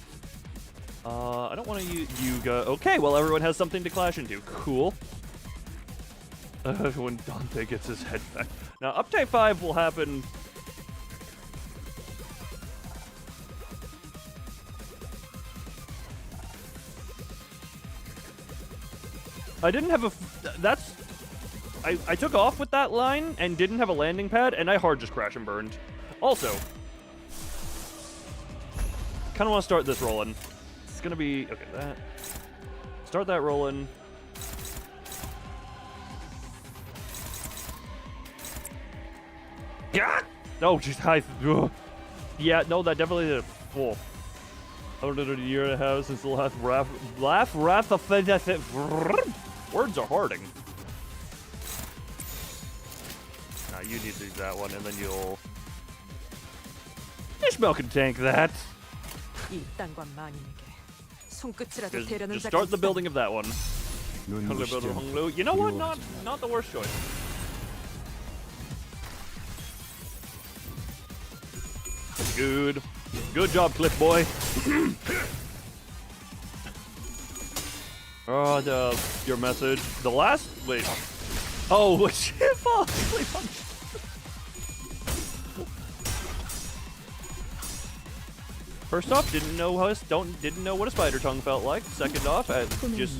I don't want to use Yuga. Okay, well, everyone has something to clash into. Cool. When Dante gets his head back. Now, Update 5 will happen. I didn't have a. That's. I took off with that line and didn't have a landing pad, and I hard just crash and burned. Also, kind of want to start this rolling. It's gonna be okay. That start that rolling. Yeah. Oh, jeez. Yeah. No, that definitely did. Oh. Over a year and a half since the last wrath of words are harding. Now you need to use that one, and then you'll. Ishmael can tank that. Just start the building of that one. You know what? Not the worst choice. Good job, Cliff Boy. Oh, your message. The last. Wait. Oh, shit! Fall asleep on. First off, didn't know what a spider tongue felt like. Second off, just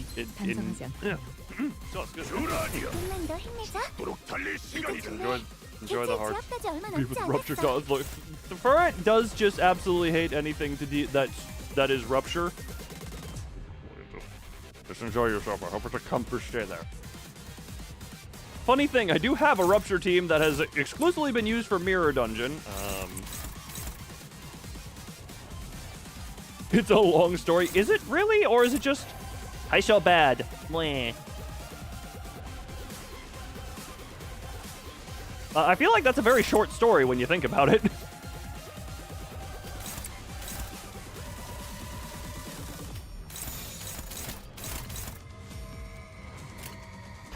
so it's good. 조금만 더 힘내자. Enjoy the heart. 지압까지 얼마 남지 With rupture 않았어. does look. The ferret does just absolutely hate anything that is rupture. Just enjoy yourself. I hope it's a comfort stay there. Funny thing, I do have a rupture team that has exclusively been used for Mirror Dungeon. It's a long story. Is it really, or is it just I so bad? Meh. I feel like that's a very short story when you think about it.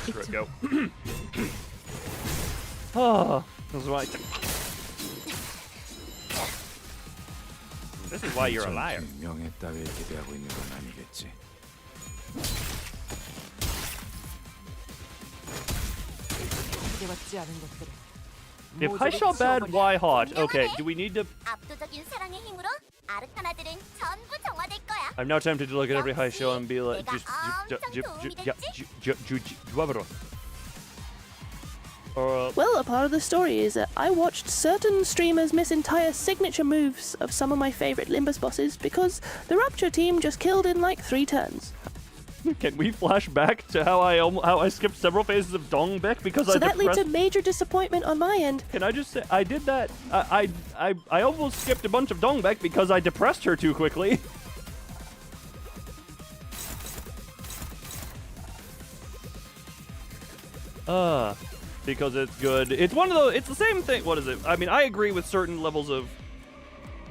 There we go. Oh, this is why. This is why you're a liar. 명예 따위에 기대하고 있는 건 아니겠지. If I shall bad, why hot? Okay, do we need to? 압도적인 사랑의 힘으로 아르카나들은 전부 정화될 거야. I'm now tempted to look at every high show and be like, Well, a part of the story is that I watched certain streamers miss entire signature moves of some of my favorite Limbus bosses because the Rupture team just killed in like 3 turns. Can we flash back to how I skipped several phases of Dongbek because So that leads to major disappointment on my end. Can I just say I did that? I almost skipped a bunch of Dongbek because I depressed her too quickly. Because it's good. It's one of those. It's the same thing. What is it? I mean, I agree with certain levels of.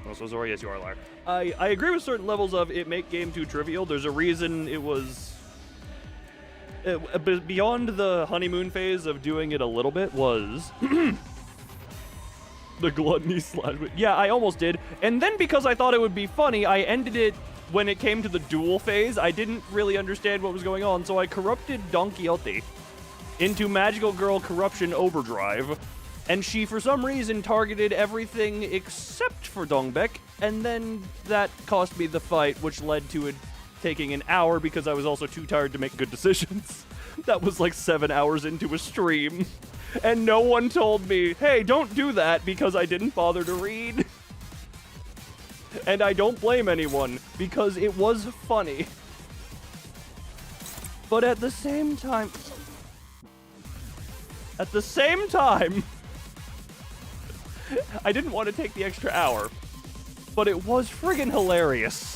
Oh, so Zora, yes, you are a liar. I agree with certain levels of it make game too trivial. There's a reason it was. Beyond the honeymoon phase of doing it a little bit was. The gluttony slash. Yeah, I almost did. And then because I thought it would be funny, I ended it when it came to the duel phase. I didn't really understand what was going on, so I corrupted Don Quixote into Magical Girl Corruption Overdrive, and she for some reason targeted everything except for Dongbek, and then that cost me the fight, which led to taking an hour because I was also too tired to make good decisions. That was like 7 hours into a stream. And no one told me, hey, don't do that, because I didn't bother to read. And I don't blame anyone, because it was funny. But at the same time, I didn't want to take the extra hour, but it was friggin' hilarious.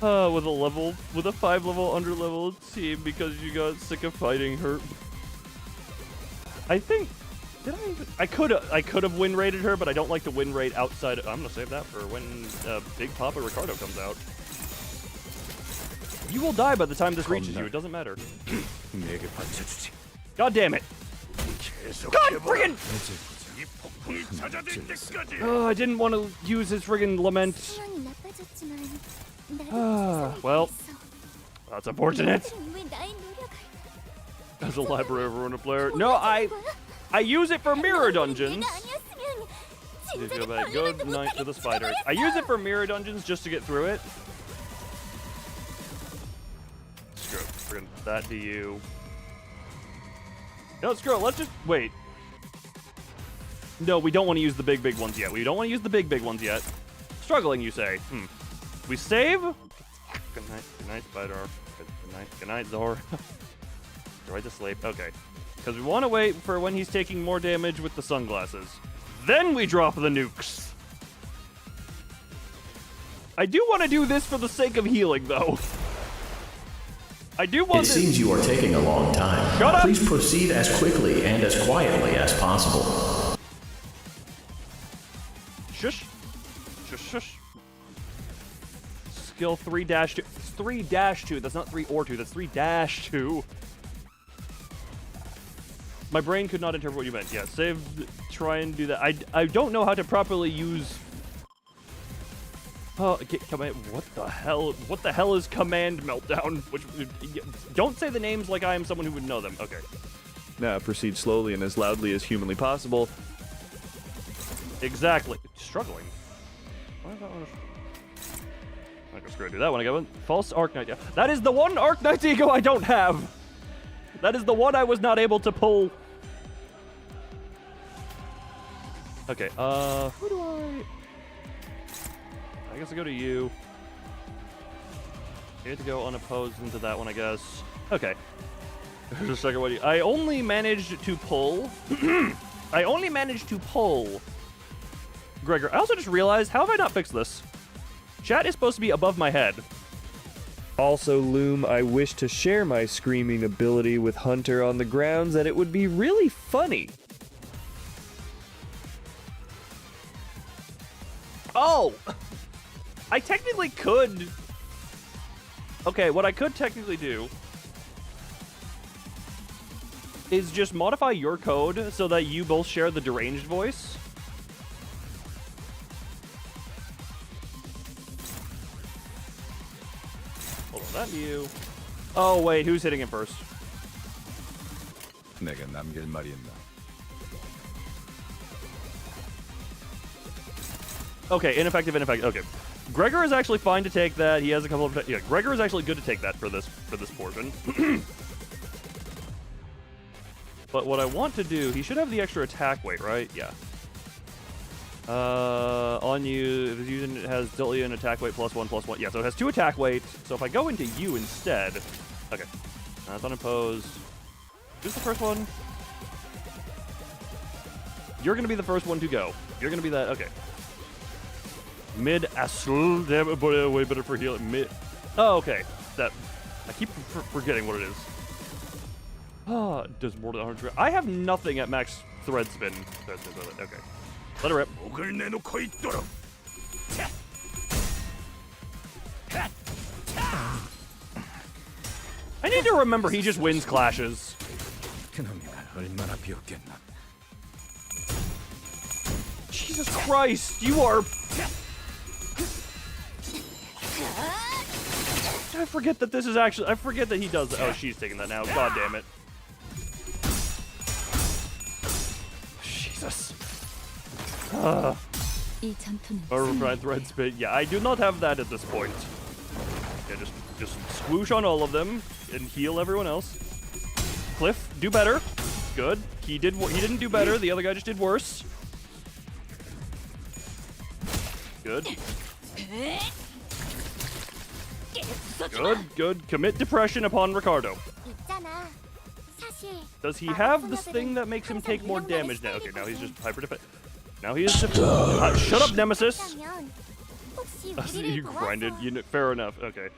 With a 5-level underleveled team because you got sick of fighting her. I think, I could have win rated her, but I don't like to win rate outside. I'm gonna save that for when Big Papa Ricardo comes out. You will die by the time this reaches you. It doesn't matter. God damn it! God friggin'! Oh, I didn't want to use his friggin' lament. Well, that's unfortunate. As a library everyone a player. No, I use it for mirror dungeons. You feel bad. Good night to the spiders. I use it for mirror dungeons just to get through it. Screw it. Bring that to you. No, screw it. Let's just wait. No, we don't want to use the big ones yet. We don't want to use the big ones yet. Struggling, you say? We save? Good night, spider. Good night, Zor. Right to sleep. Okay. Because we want to wait for when he's taking more damage with the sunglasses. Then we drop the nukes. I do want to do this for the sake of healing, though. I do want this. It seems you are taking a long time. Shut up! Please proceed as quickly and as quietly as possible. Shush. Shush, shush. Skill 3-2. It's 3-2. That's not 3 or 2. That's 3-2. My brain could not interpret what you meant. Yeah, save. Try and do that. I don't know how to properly use. Oh, command. What the hell? What the hell is command meltdown? Which don't say the names like I am someone who would know them. Okay. Now proceed slowly and as loudly as humanly possible. Exactly. Struggling. Why is that one? I'm gonna screw it. Do that one again. False Arc-Knight. Yeah. That is the one Arc-Knight ego I don't have. That is the one I was not able to pull. Okay, who do I guess I go to you. You have to go unopposed into that one, I guess. Okay. There's a second one. I only managed to pull. Gregor, I also just realized, how have I not fixed this? Chat is supposed to be above my head. Also, Loom, I wish to share my screaming ability with Hunter on the grounds that it would be really funny. Oh! I technically could. Okay, what I could technically do is just modify your code so that you both share the deranged voice. Hold on, that you. Oh, wait, who's hitting him first? 내가 남길 말이 있나? Okay, ineffective. Okay. Gregor is actually fine to take that. He has a couple of... Yeah, Gregor is actually good to take that for this portion. But what I want to do... He should have the extra attack weight, right? Yeah. On you, if it's using it has dealt you an attack weight +1/+1. Yeah, so it has 2 attack weight. So if I go into you instead... Okay. That's unopposed. Who's the first one? You're going to be the first one to go. You're going to be that... Okay. Mid Asl, damn it, but way better for healing. Mid. Oh, okay. That. I keep forgetting what it is. Ah, does more than 100. I have nothing at max thread spin. Okay. Let it rip. I need to remember he just wins clashes. Jesus Christ, you are... I forget that this is actually... I forget that he does that. Oh, she's taking that now. God damn it. Jesus. 이 전투는 Override thread spit. Yeah, I do not have that at this point. Yeah, just swoosh on all of them and heal everyone else. Cliff, do better. Good. He didn't do better. The other guy just did worse. Good. Good. Commit depression upon Ricardo. 있잖아. 사실 Does he have this thing that makes him take more damage now? Okay, now he's just hyper defense. Now he is. Shut up, Nemesis. 있다면 혹시 You 우리를 grinded. 도와서 Fair enough. Okay.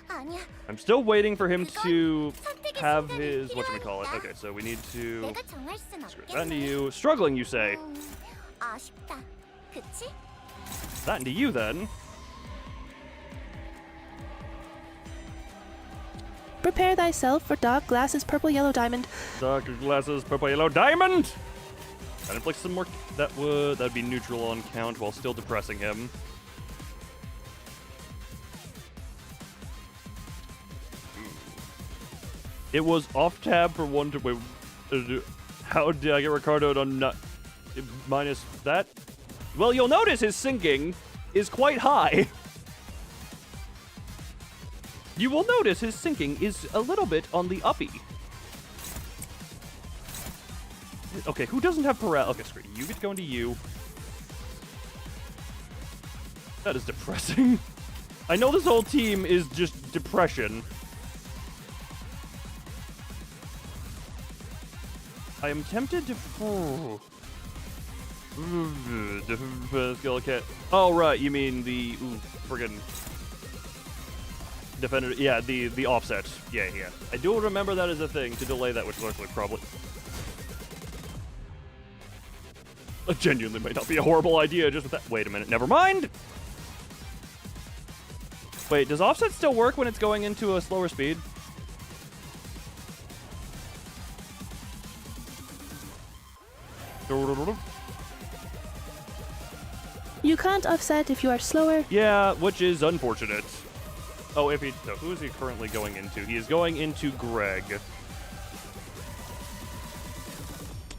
아니야. I'm still waiting for him to have his whatchamacallit. Okay, so we need to 내가 정할 순 that into 없겠네. you. Struggling, you say? 아쉽다. 그치? That into you then. Prepare thyself for dark glasses, purple yellow diamond. Dark glasses, purple, yellow, diamond. That inflicts some more. That'd be neutral on count while still depressing him. It was off tab for one to wait. How did I get Ricardo to not minus that? Well, you'll notice his sinking is quite high. You will notice his sinking is a little bit on the uppy. Okay, who doesn't have paralysis? Okay, screw it. You get to go into you. That is depressing. I know this whole team is just depression. I am tempted to. Skill cat. Oh right, you mean the friggin' defender? Yeah, the offset. Yeah. I do remember that as a thing to delay that, which looks like probably. Genuinely might not be a horrible idea just with that. Wait a minute, never mind. Wait, does offset still work when it's going into a slower speed? You can't offset if you are slower. Yeah, which is unfortunate. Oh, so who is he currently going into? He is going into Greg.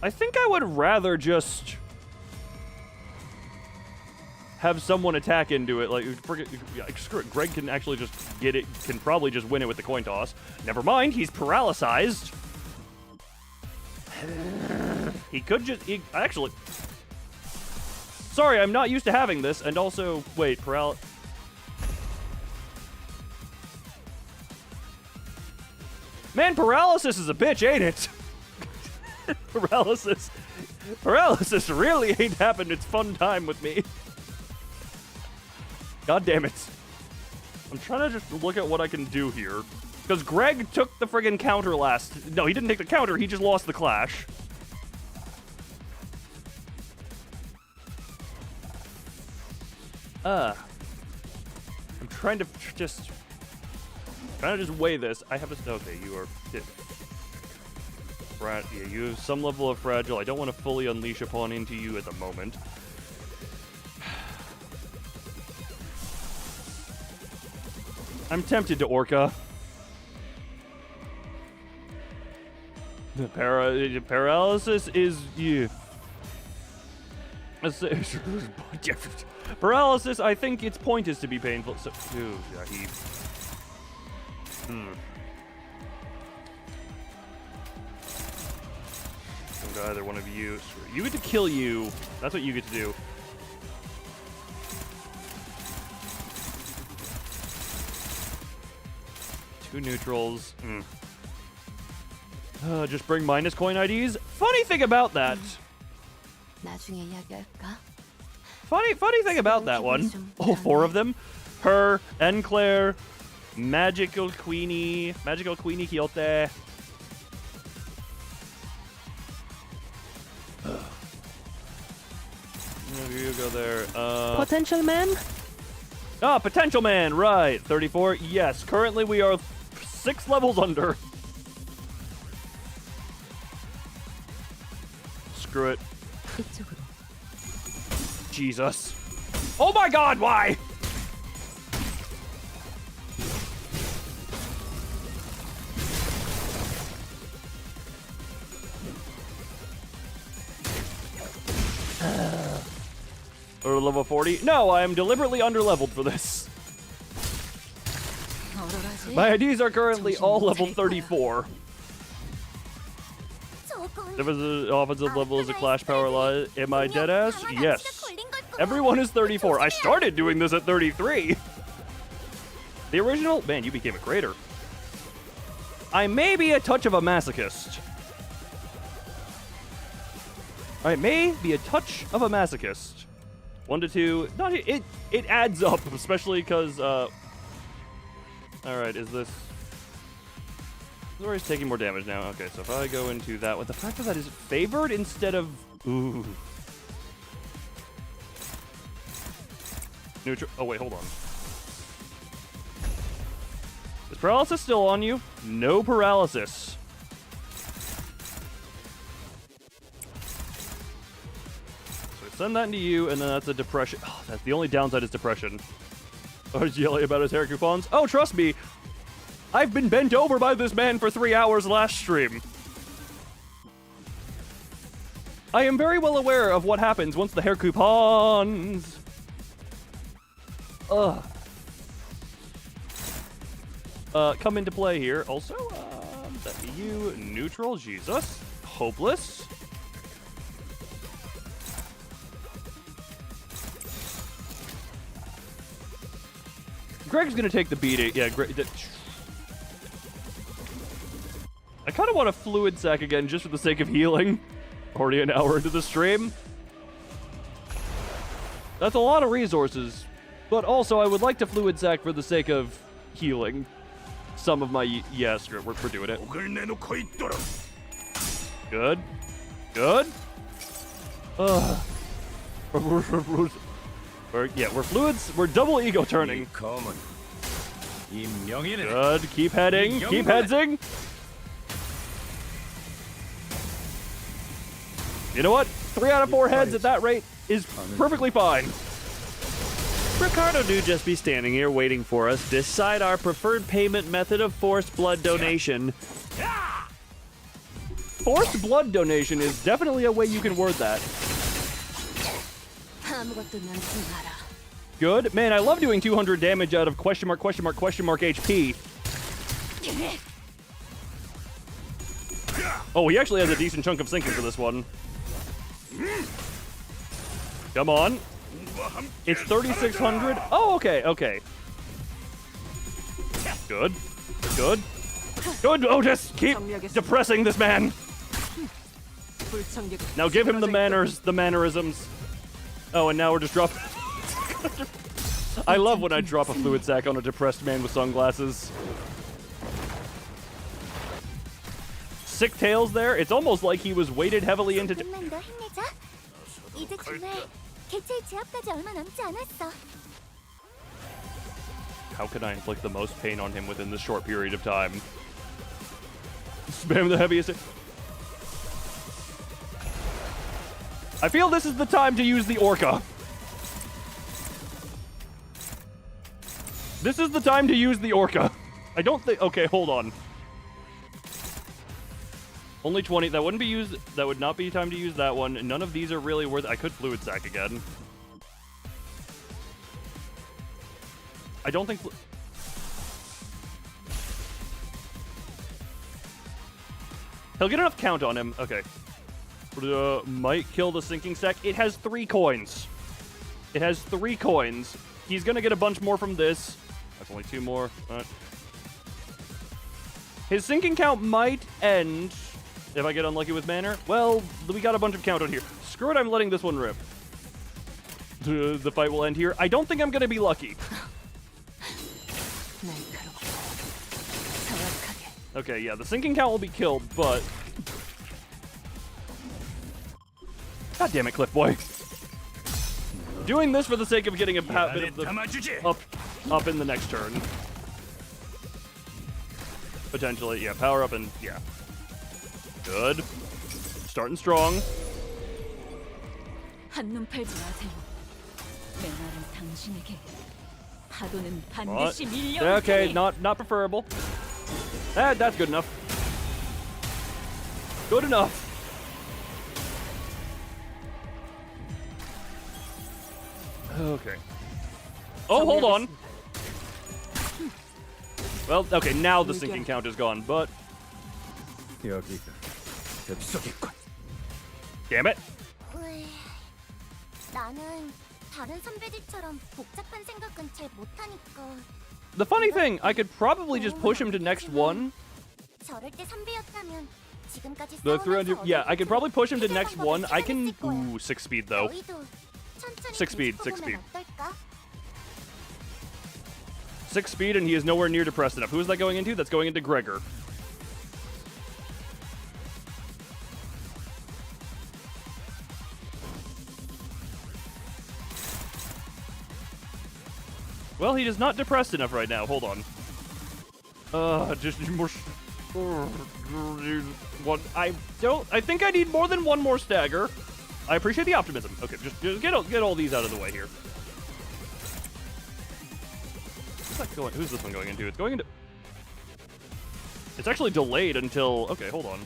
I think I would rather just have someone attack into it. Like, screw it. Greg can actually just get it, can probably just win it with the coin toss. Never mind, he's paralyzed. He could just, actually. Sorry, I'm not used to having this, and also, wait, Man, paralysis is a bitch, ain't it? Paralysis really ain't happened its fun time with me. God damn it. I'm trying to just look at what I can do here. Because Greg took the friggin' counter last. No, he didn't take the counter, he just lost the clash. I'm trying to just weigh this. I have this. Okay, you are. Yeah, you have some level of fragile. I don't want to fully unleash upon into you at the moment. I'm tempted to Orca. The paralysis is paralysis. I think its point is to be painful. So, yeah, he. Don't go either one of you. You get to kill you. That's what you get to do. Two neutrals. Just bring minus coin IDs. Funny thing about that. 나중에 이야기할까? Funny thing about that one. All four of them. Her, Enclair, Magical Queenie Quixote. You go there. Potential man? Potential man, right. 34. Yes, currently we are 6 levels under. Screw it. 이쪽으로. Jesus. Oh my god, why? to level 40? No, I am deliberately underleveled for this. My IDs are currently all level 34. If it's an offensive level is a Clash Power lie, am I dead ass? Yes. Everyone is 34. I started doing this at 33. The original? Man, you became a creator. I may be a touch of a masochist. I may be a touch of a masochist. 1 to 2. Not it. It adds up, especially because. All right, is this? Zori's taking more damage now. Okay, so if I go into that, with the fact that is favored instead of ooh. Neutral. Oh wait, hold on. Is paralysis still on you? No paralysis. Send that into you, and then that's a depression. Oh, that's the only downside is depression. Oh, he's yelling about his hair coupons. Oh, trust me. I've been bent over by this man for 3 hours last stream. I am very well aware of what happens once the hair coupons. Come into play here. Also, that be you. Neutral. Jesus. Hopeless. Greg's gonna take the beating. Yeah, Greg. I kind of want a fluid sack again, just for the sake of healing. Already an hour into the stream. That's a lot of resources, but also I would like to fluid sack for the sake of healing some of my. Yeah, screw it. We're doing it. Good. Good. We're fluids. We're double ego turning. Good. Keep heading. Keep heading. You know what? 3 out of 4 heads at that rate is perfectly fine. Ricardo do just be standing here waiting for us. Decide our preferred payment method of forced blood donation. Forced blood donation is definitely a way you can word that. Good. Man, I love doing 200 damage out of question mark HP. Oh, he actually has a decent chunk of sinking for this one. Come on. It's 3,600. Oh, okay, okay. Good. Good. Good. Oh, just keep depressing this man. Now give him the manners, the mannerisms. Oh, and now we're just dropping. I love when I drop a fluid sack on a depressed man with sunglasses. Sick tails there. It's almost like he was weighted heavily into. How can I inflict the most pain on him within this short period of time? Spam the heaviest. I feel this is the time to use the Orca. This is the time to use the Orca. I don't think. Okay, hold on. Only 20. That wouldn't be used. That would not be time to use that one. None of these are really worth. I could fluid sack again. I don't think. He'll get enough count on him. Okay. Might kill the sinking stack. It has 3 coins. It has 3 coins. He's gonna get a bunch more from this. That's only 2 more. His sinking count might end if I get unlucky with manner. Well, we got a bunch of count on here. Screw it, I'm letting this one rip. The fight will end here. I don't think I'm gonna be lucky. Okay, yeah, the sinking count will be killed, but... God damn it, Cliff Boy. Doing this for the sake of getting a bit of the up in the next turn. Potentially, yeah, power up and, yeah. Good. Starting strong. Okay, not preferable. That's good enough. Good enough. Okay. Oh, hold on. Well, okay, now the sinking count is gone, but... 여기가 엽속이군. Damn it. 나는 다른 선배들처럼 복잡한 생각은 잘 못하니까. The funny thing, I could probably just push him to next one. 저럴 때 선배였다면 지금까지 The 300, yeah, I could probably push him to 해결 next 방법을 one. I can, 찾아냈을 거야. ooh, 6 speed though. 너희도 천천히 6 speed, 6 계속 speed. 해보면 어떨까? 6 speed, and he is nowhere near depressed enough. Who is that going into? That's going into Gregor. Well, he is not depressed enough right now. Hold on. Just more. One. I think I need more than one more stagger. I appreciate the optimism. Okay, just get all these out of the way here. Who's that going? Who's this one going into? It's going into. It's actually delayed until. Okay, hold on.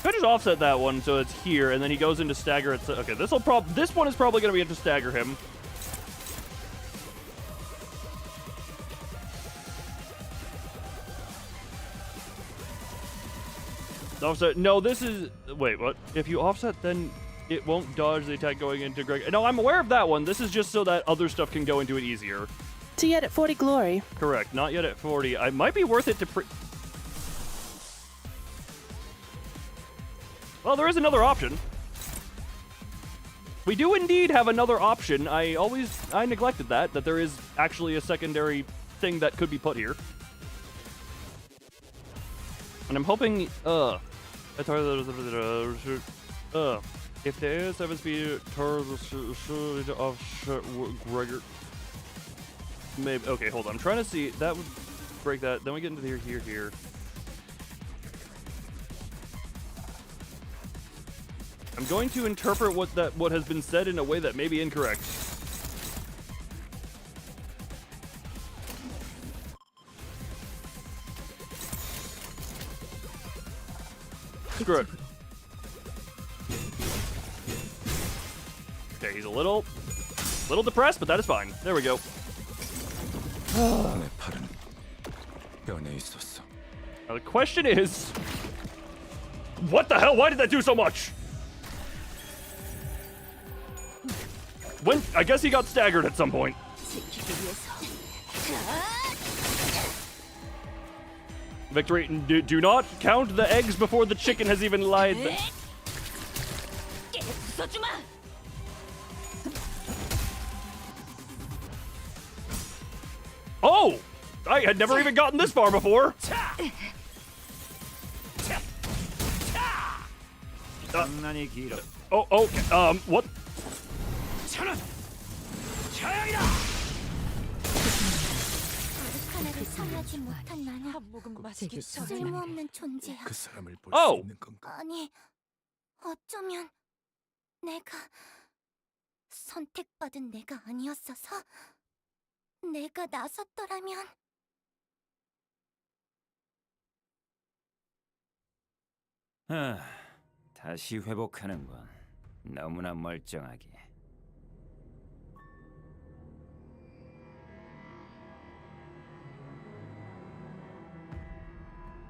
Could just offset that one so it's here, and then he goes into stagger. It's okay. This one is probably going to be to stagger him. Offset. No, this is. Wait, what? If you offset, then it won't dodge the attack going into Greg. No, I'm aware of that one. This is just so that other stuff can go into it easier. To yet at 40 glory. Correct. Not yet at 40. I might be worth it to Well, there is another option. We do indeed have another option. I neglected that there is actually a secondary thing that could be put here. And I'm hoping, if there is 7 speed of Gregor. Maybe, okay, hold on. I'm trying to see, that would break that. Then we get into here. I'm going to interpret what has been said in a way that may be incorrect. Screw it. Okay, he's a little depressed, but that is fine. There we go. 내 팔은 변해 있었어. Now the question is, what the hell? Why did that do so much? When I guess he got staggered at some point. Victory, do not count the eggs before the chicken has even laid. Oh! I had never even gotten this far before. What? 아르카나를 살려지 못한 나는 쓸모없는 존재야. 그 사람을 볼 수 있는 건가? 아니, 어쩌면 내가 선택받은 내가 아니었어서 내가 나섰더라면. 다시 회복하는군. 너무나 멀쩡하게.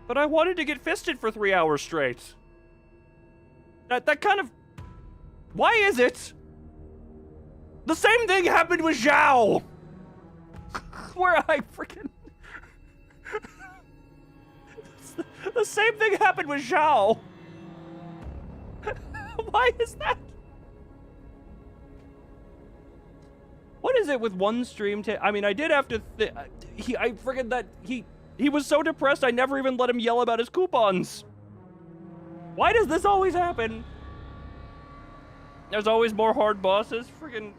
But I wanted to get fisted for 3 hours straight. That kind of... Why is it? The same thing happened with Zhao! Where I freaking... The same thing happened with Zhao! Why is that? What is it with one stream I mean, I did have to I freaking that he was so depressed I never even let him yell about his coupons. Why does this always happen? There's always more hard bosses. Friggin'.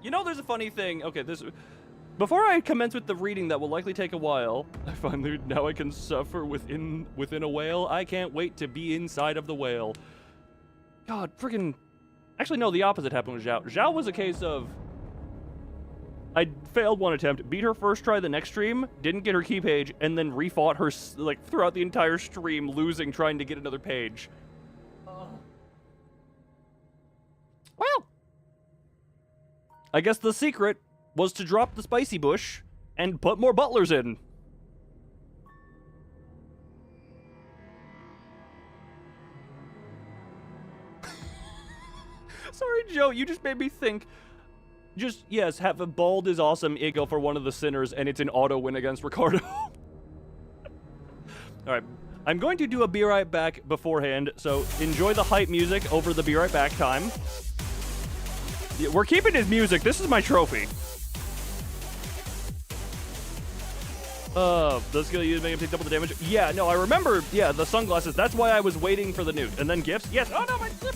You know, there's a funny thing. Okay, before I commence with the reading that will likely take a while, I finally, now I can suffer within a whale. I can't wait to be inside of the whale. God, friggin'. Actually, no, the opposite happened with Zhao. Zhao was a case of... I failed one attempt, beat her first try the next stream, didn't get her key page, and then refought her like throughout the entire stream, losing trying to get another page. Well, I guess the secret was to drop the spicy bush and put more butlers in. Sorry, Joe, you just made me think. Just, yes, have a bald is awesome eagle for one of the sinners, and it's an auto win against Ricardo. Alright, I'm going to do a be right back beforehand, so enjoy the hype music over the be right back time. Yeah, we're keeping his music, this is my trophy. That's gonna use make him take double the damage. Yeah, no, I remember, yeah, the sunglasses, that's why I was waiting for the nuke. And then gifts, yes, oh no, my flip.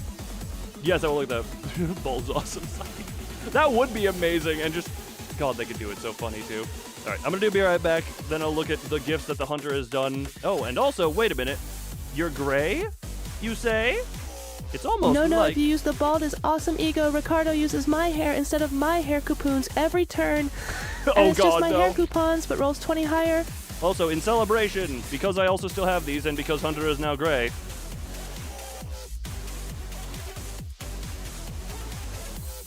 Yes, I will look at that. Bald's awesome. That would be amazing, and just, God, they could do it so funny, too. All right, I'm gonna be right back, then I'll look at the gifts that the hunter has done. Oh, and also, wait a minute. You're gray, you say? It's almost No, like... if you use the bald is awesome ego, Ricardo uses my hair instead of my hair coupons every turn. Oh, and it's God, just my no. hair coupons, but rolls 20 higher. Also, in celebration, because I also still have these, and because hunter is now gray...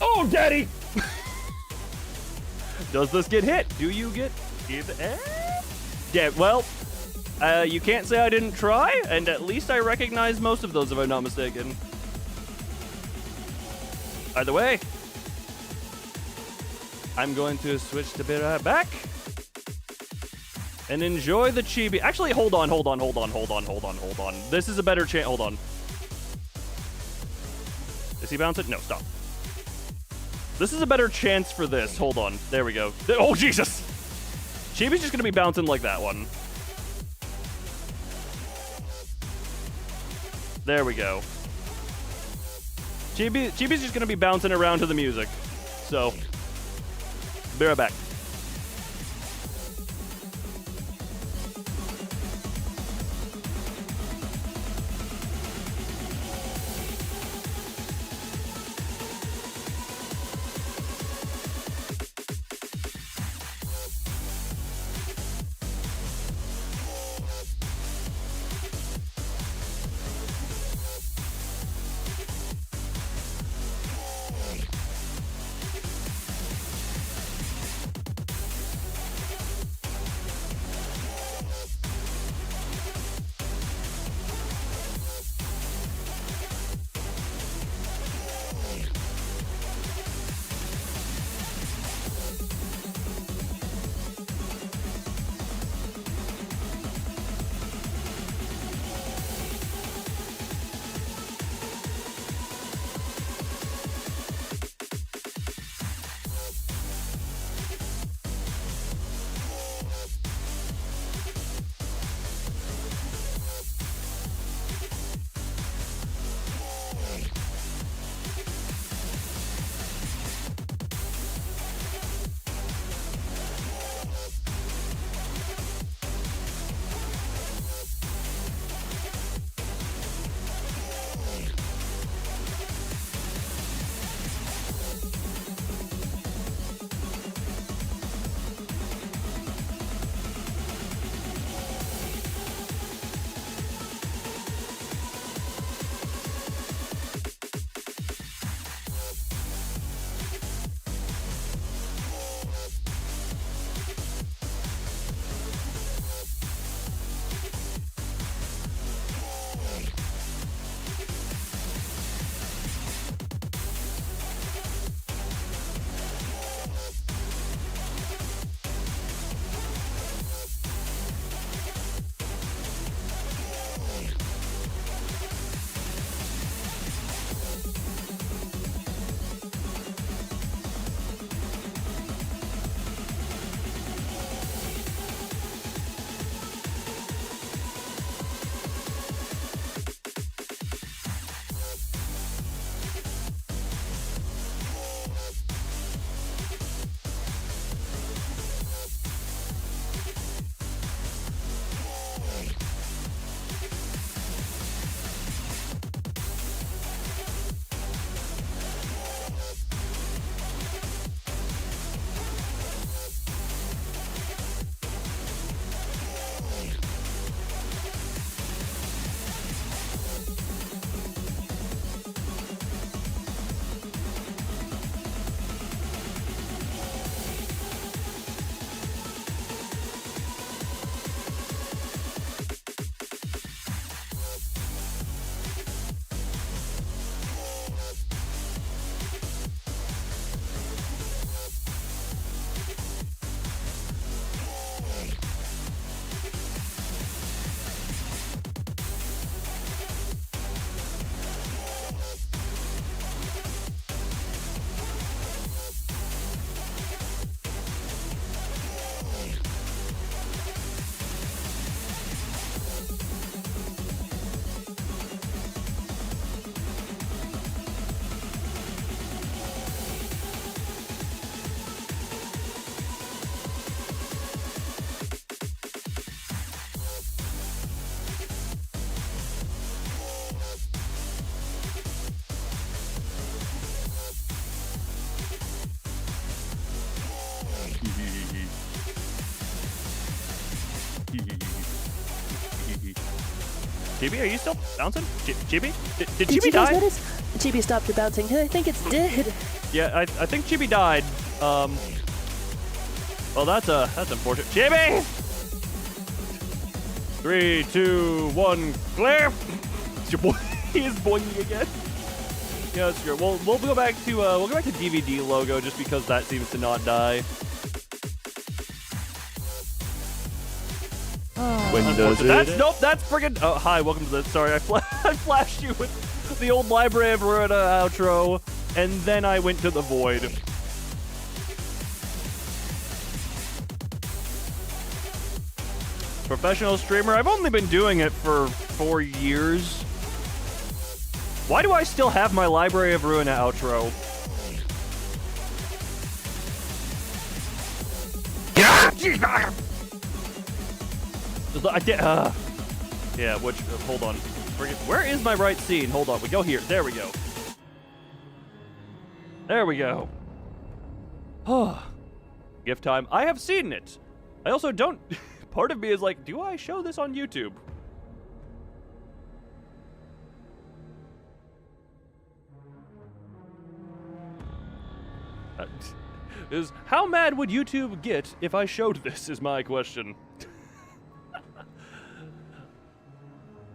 Oh, daddy! Does this get hit? Do you get hit? Yeah, well, you can't say I didn't try, and at least I recognize most of those if I'm not mistaken. Either way, I'm going to switch to be right back and enjoy the chibi. Actually, hold on. This is a better chance. Hold on. Is he bouncing? No, stop. This is a better chance for this. Hold on. There we go. Oh, Jesus! Chibi's just gonna be bouncing like that one. There we go. Chibi's just gonna be bouncing around to the music. So, be right back. Chibi, are you still bouncing? Chibi? Did Did Chibi you guys die? notice? Chibi stopped bouncing. I think it's dead. Yeah, I think Chibi died. Well, that's unfortunate. Chibi! 3, 2, 1, clear! It's your boy. He is boinging again. Yeah, that's good. We'll go back to DVD logo just because that seems to not die. When does it? That's friggin'. Oh, hi, welcome to the. Sorry, I flashed you with the old Library of Ruina outro, and then I went to the void. Professional streamer. I've only been doing it for 4 years. Why do I still have my Library of Ruina outro? I did. Yeah. Which? Hold on. Where is my right scene? Hold on. We go here. There we go. There we go. Oh. Gift time. I have seen it. I also don't. Part of me is like, do I show this on YouTube? How mad would YouTube get if I showed this? Is my question.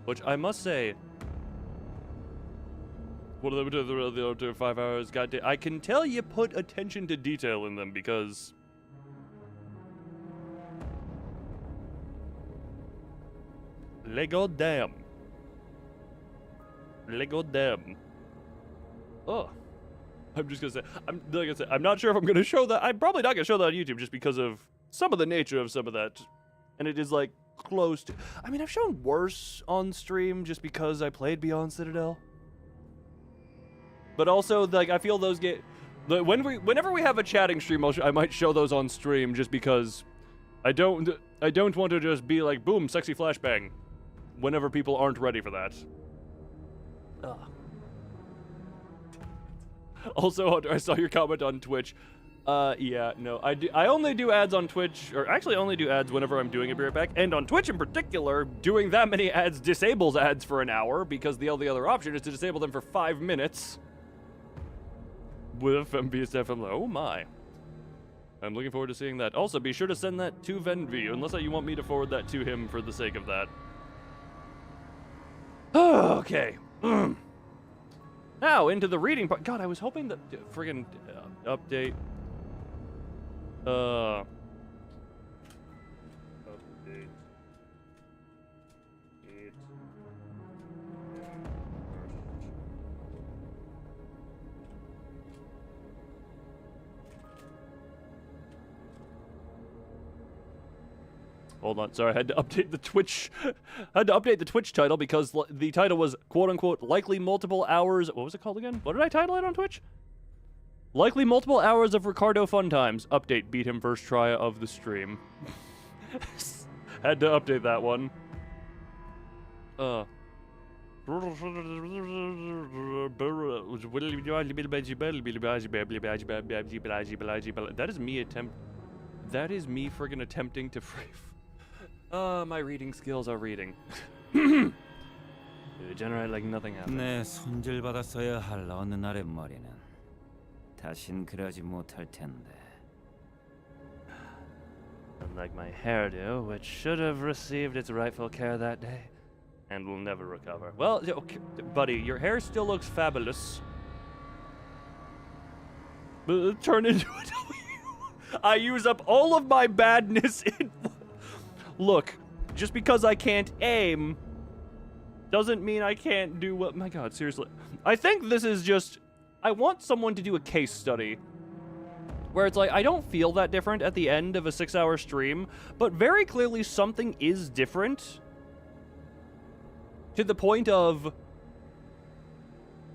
Which I must say, what are the 5 hours? Goddamn, I can tell you put attention to detail in them because Lego damn. Oh, I'm just gonna say, like I said, I'm not sure if I'm gonna show that. I'm probably not gonna show that on YouTube just because of some of the nature of some of that, and it is like close to. I mean, I've shown worse on stream just because I played Beyond Citadel. But also, like, I feel those get. Whenever we have a chatting stream, I might show those on stream just because I don't want to just be like, boom, sexy flashbang, whenever people aren't ready for that. Ugh. Also, I saw your comment on Twitch. Yeah, no, I only do ads on Twitch, or actually only do ads whenever I'm doing a Be Right Back, and on Twitch in particular, doing that many ads disables ads for an hour, because the only other option is to disable them for 5 minutes. With MBSFM, oh my. I'm looking forward to seeing that. Also, be sure to send that to Venv, unless you want me to forward that to him for the sake of that. Okay. Now, into the reading part. God, I was hoping that friggin' update. Update. Hold on, sorry, I had to update the Twitch. I had to update the Twitch title because the title was quote unquote likely multiple hours. What was it called again? What did I title it on Twitch? Likely multiple hours of Ricardo fun times. Update, beat him first try of the stream. Had to update that one. That is me friggin' attempting to my reading skills are reading. Generate like nothing happened. 내 손질받았어야 할 어느 날의 머리는 다신 그러지 못할 텐데. Unlike my hairdo, which should have received its rightful care that day, and will never recover. Well, okay, buddy, your hair still looks fabulous. But turn into a W. I use up all of my badness in. Look, just because I can't aim doesn't mean I can't do what. My God, seriously. I think this is just. I want someone to do a case study where it's like, I don't feel that different at the end of a 6-hour stream, but very clearly something is different to the point of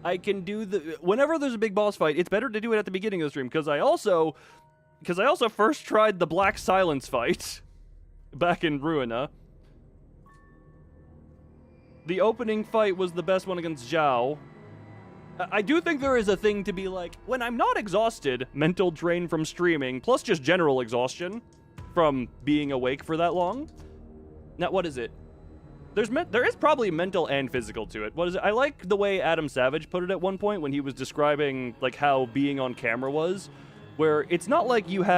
I can do the. Whenever there's a big boss fight, it's better to do it at the beginning of the stream because I also first tried the Black Silence fight back in Ruina. The opening fight was the best one against Zhao. I do think there is a thing to be like, when I'm not exhausted, mental drain from streaming, plus just general exhaustion from being awake for that long. Now, what is it? there is probably mental and physical to it. What is it? I like the way Adam Savage put it at one point when he was describing like how being on camera was, where it's not like you put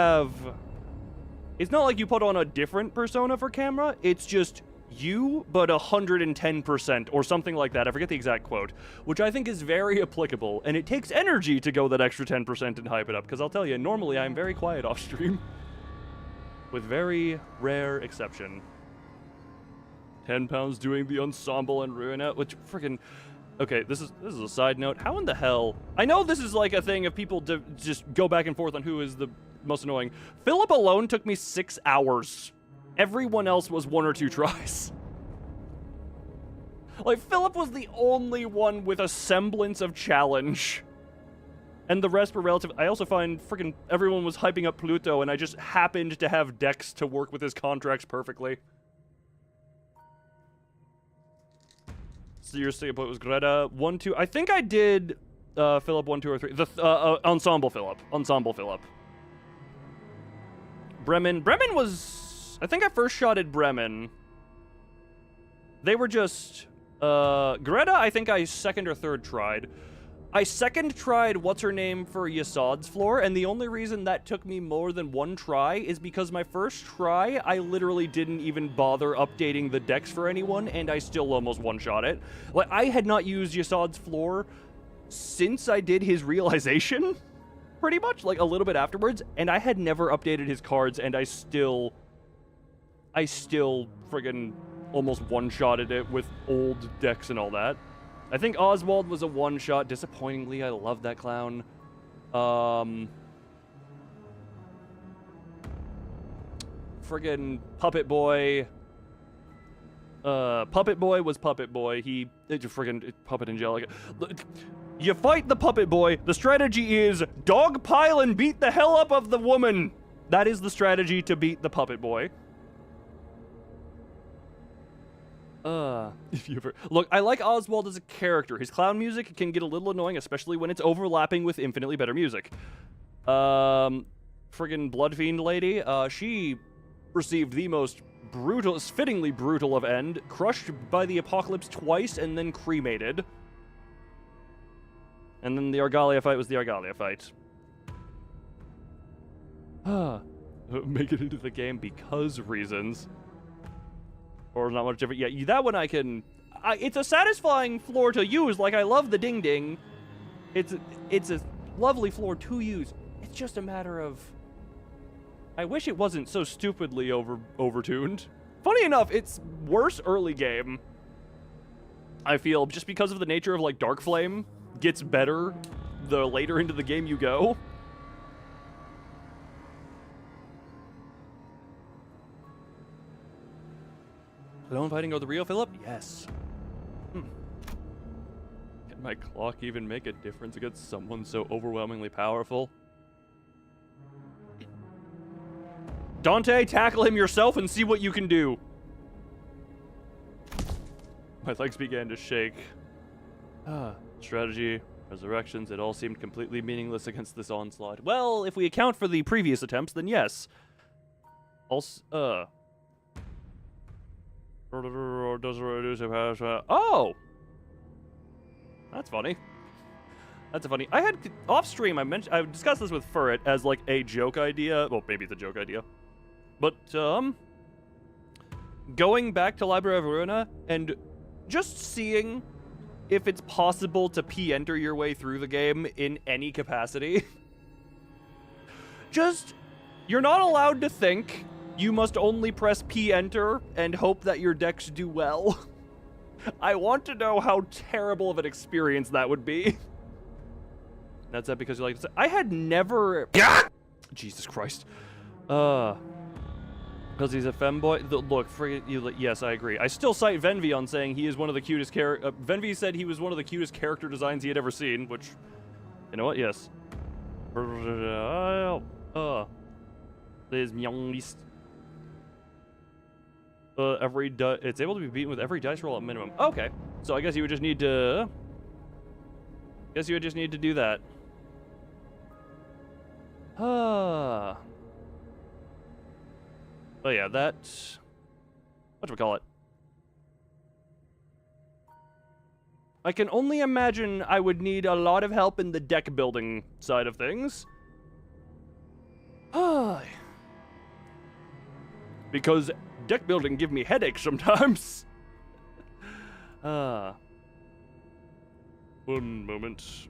on a different persona for camera. It's just you, but 110% or something like that. I forget the exact quote, which I think is very applicable, and it takes energy to go that extra 10% and hype it up, because I'll tell you, normally I'm very quiet off stream, with very rare exception. 10 pounds doing the ensemble and Ruina, which freaking... Okay, this is a side note. How in the hell... I know this is like a thing of people to just go back and forth on who is the most annoying. Philip alone took me 6 hours. Everyone else was 1 or 2 tries. Like, Philip was the only one with a semblance of challenge. And the rest were relative. I also find freaking everyone was hyping up Pluto, and I just happened to have Dex to work with his contracts perfectly. So you're saying it was Greta 1, 2. I think I did Philip 1, 2, or 3. The ensemble Philip. Bremen was. I think I first shotted Bremen. They were just Greta. I think I second or third tried. I second tried what's her name for Yassad's floor, and the only reason that took me more than 1 try is because my first try, I literally didn't even bother updating the decks for anyone, and I still almost one-shot it. Like, I had not used Yassad's floor since I did his realization, pretty much, like a little bit afterwards, and I had never updated his cards, and I still friggin' almost one-shotted it with old decks and all that. I think Oswald was a one-shot. Disappointingly, I love that clown. Friggin' Puppet Boy. Puppet Boy was Puppet Boy. Friggin' Puppet Angelica. You fight the Puppet Boy. The strategy is dogpile and beat the hell up of the woman. That is the strategy to beat the Puppet Boy. If you ever... Look, I like Oswald as a character. His clown music can get a little annoying, especially when it's overlapping with infinitely better music. Friggin' Bloodfiend lady, she received the most brutal, fittingly brutal of end, crushed by the apocalypse twice, and then cremated. And then the Argalia fight was the Argalia fight. Make it into the game because reasons. Or not much different. Yeah, that one I can... it's a satisfying floor to use. Like, I love the Ding Ding. It's a lovely floor to use. It's just a matter of... I wish it wasn't so stupidly overtuned. Funny enough, it's worse early game. I feel, just because of the nature of, like, Dark Flame gets better the later into the game you go. Clone fighting or the real Philip? Yes. Can my clock even make a difference against someone so overwhelmingly powerful? Dante, tackle him yourself and see what you can do. My legs began to shake. Strategy, resurrections, it all seemed completely meaningless against this onslaught. Well, if we account for the previous attempts, then yes. Also, oh! That's funny. That's funny. I had, off stream, I discussed this with Furret as, like, a joke idea. Well, maybe it's a joke idea. But, going back to Library of Ruina and just seeing if it's possible to P-enter your way through the game in any capacity. Just, you're not allowed to think. You must only press P-enter and hope that your decks do well. I want to know how terrible of an experience that would be. That's that because you like to say, I had never... Jesus Christ. Because he's a femboy? Look, yes, I agree. I still cite Venvi on saying he is one of the cutest Venvi said he was one of the cutest character designs he had ever seen, which... You know what? Yes. There's youngest. It's able to be beaten with every dice roll at minimum. Okay. So I guess you would just need to... do that. Oh yeah, that... Whatchamacallit? I can only imagine I would need a lot of help in the deck building side of things. Because deck building give me headaches sometimes. One moment.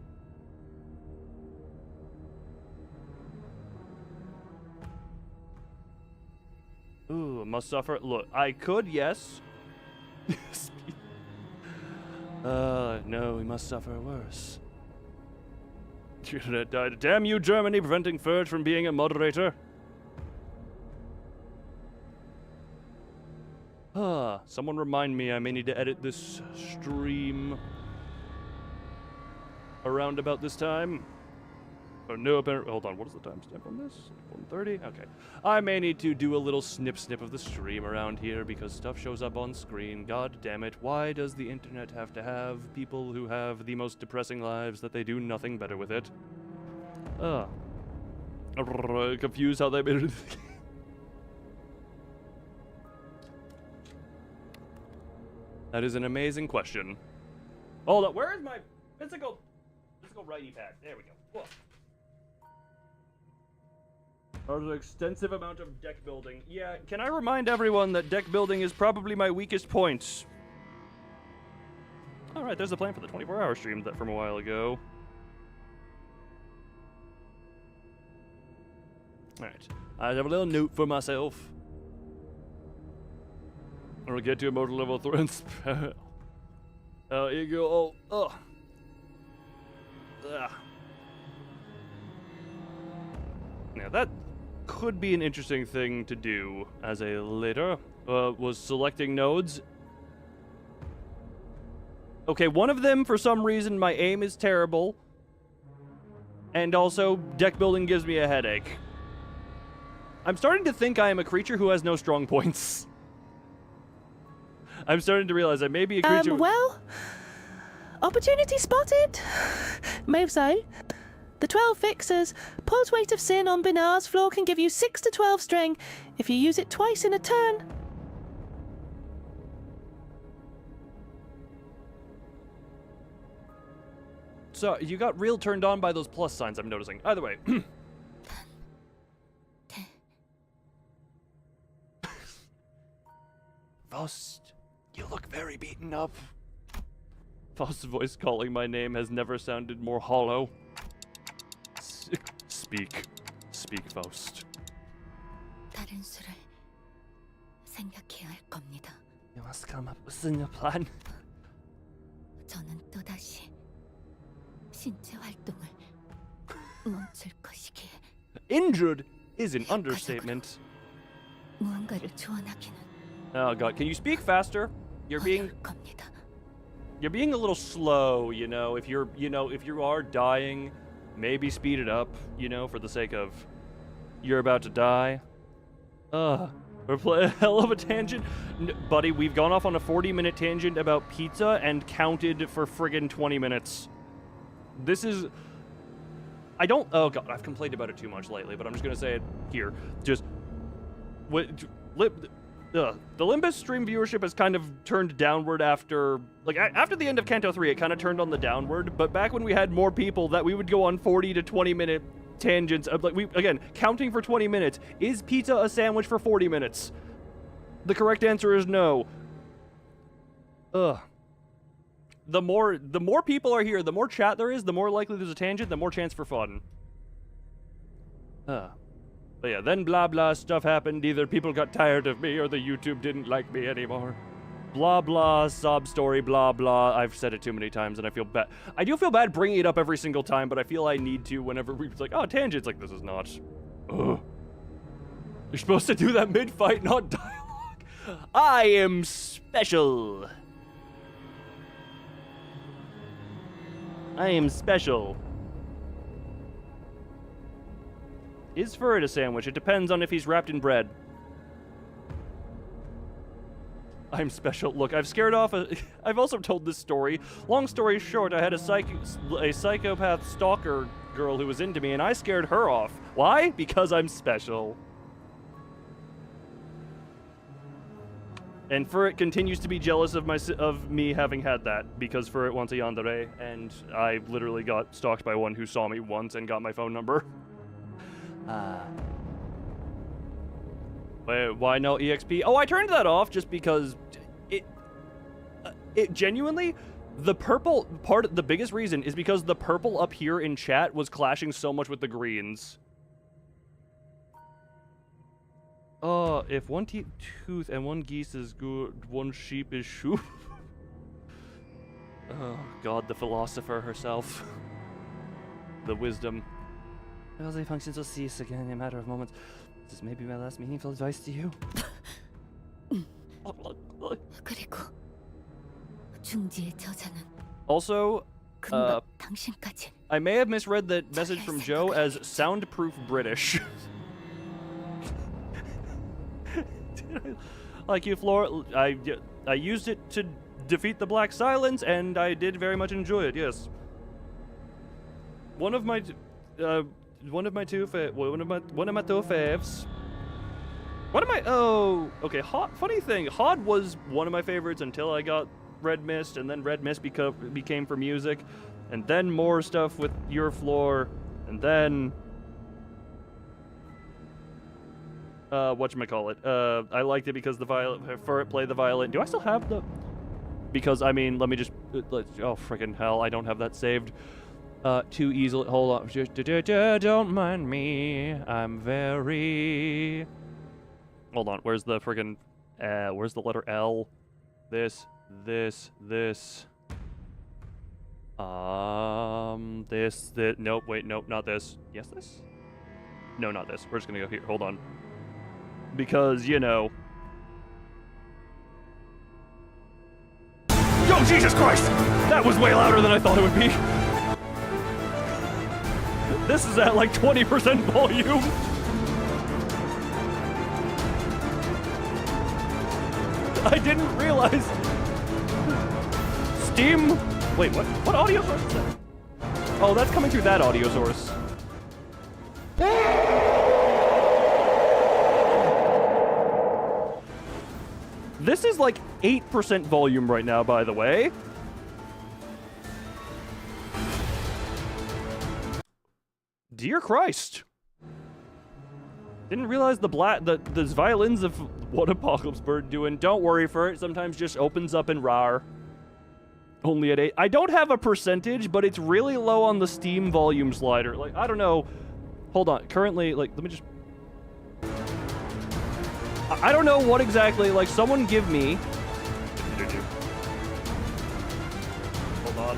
Ooh, must suffer. Look, I could, yes. No, we must suffer worse. Internet died. Damn you, Germany, preventing Ferg from being a moderator. Someone remind me I may need to edit this stream around about this time. Oh, no, apparently. Hold on, what is the timestamp on this? 1:30? Okay. I may need to do a little snip of the stream around here because stuff shows up on screen. God damn it. Why does the internet have to have people who have the most depressing lives that they do nothing better with it? Confused how they made it. That is an amazing question. Hold up, where is my physical righty pad? There we go. Whoa. There's an extensive amount of deck building. Yeah, can I remind everyone that deck building is probably my weakest point? Alright, there's a plan for the 24-hour stream that from a while ago. Alright, I have a little note for myself. I'll get to emote level 3 and spell. Here you go. Now that could be an interesting thing to do as a later. Was selecting nodes. Okay, one of them, for some reason, my aim is terrible. And also, deck building gives me a headache. I'm starting to think I am a creature who has no strong points. I'm starting to realize I may be a creature. Well, opportunity spotted. May say. The 12 fixers. Pulse weight of sin on Binar's floor can give you 6 to 12 string if you use it twice in a turn. So, you got real turned on by those plus signs I'm noticing. Either way. Faust, you look very beaten up. Faust's voice calling my name has never sounded more hollow. Speak, Faust. 다른 수를 생각해야 할 겁니다. You must come up with a new plan. 저는 또다시 신체 활동을 멈출 것이기에. Injured is an understatement. 무언가를 조언하기는. Oh god, can you speak faster? You're being a little slow, you know. If you are dying, maybe speed it up, you know, for the sake of you're about to die. We're playing a hell of a tangent. Buddy, we've gone off on a 40-minute tangent about pizza and counted for friggin' 20 minutes. This is... oh god, I've complained about it too much lately, but I'm just gonna say it here. The Limbus stream viewership has kind of turned downward after the end of Kanto 3, it kind of turned on the downward, but back when we had more people, that we would go on 40 to 20 minute tangents of, again, counting for 20 minutes. Is pizza a sandwich for 40 minutes? The correct answer is no. The more people are here, the more chat there is, the more likely there's a tangent, the more chance for fun. But yeah, then blah blah stuff happened. Either people got tired of me or the YouTube didn't like me anymore. Blah blah, sob story, blah blah. I've said it too many times and I feel bad. I do feel bad bringing it up every single time, but I feel I need to whenever we're like, oh, tangents. Like, this is not. Ugh. You're supposed to do that mid-fight, not dialogue. I am special. I am special. Is Furret a sandwich? It depends on if he's wrapped in bread. I'm special. Look, I've scared off I've also told this story. Long story short, I had a psychopath stalker girl who was into me, and I scared her off. Why? Because I'm special. And Furret continues to be jealous of me having had that, because Furret wants a yandere, and I literally got stalked by one who saw me once and got my phone number. Wait, why no EXP? Oh, I turned that off just because it genuinely, the purple part, the biggest reason is because the purple up here in chat was clashing so much with the greens. If one tooth and one geese is good, one sheep is shoop. Oh, God, the philosopher herself. The wisdom. All the functions will cease again in a matter of moments. This may be my last meaningful advice to you. 그리고 중지의 저자는 Also, 금방 당신까지. I may have misread the message from Joe as soundproof British. Like you, Flora, I used it to defeat the Black Silence, and I did very much enjoy it. Yes. One of my two faves. Oh, okay. Funny thing, Hod was one of my favorites until I got Red Mist, and then Red Mist became for music, and then more stuff with Your Floor, and then whatchamacallit. I liked it because the Furret played the violin. Do I still have the? Because I mean, let me just oh freaking hell, I don't have that saved. Too easily. Hold on. Don't mind me. I'm very. Hold on. Where's the friggin'? Where's the letter L? This. This. Nope. Wait. Nope. Not this. Yes, this. No, not this. We're just gonna go here. Hold on. Because you know. Yo, Jesus Christ! That was way louder than I thought it would be. This is at like 20% volume. I didn't realize. Steam. Wait, what? What audio source is that? Oh, that's coming through that audio source. This is like 8% volume right now, by the way. Dear Christ. Didn't realize the violins of what Apocalypse Bird doing. Don't worry for it. Sometimes just opens up in RAR. Only at 8. I don't have a percentage, but it's really low on the Steam volume slider. Like, I don't know. Hold on. Currently, like, let me just... I don't know what exactly, like, someone give me... Hold on.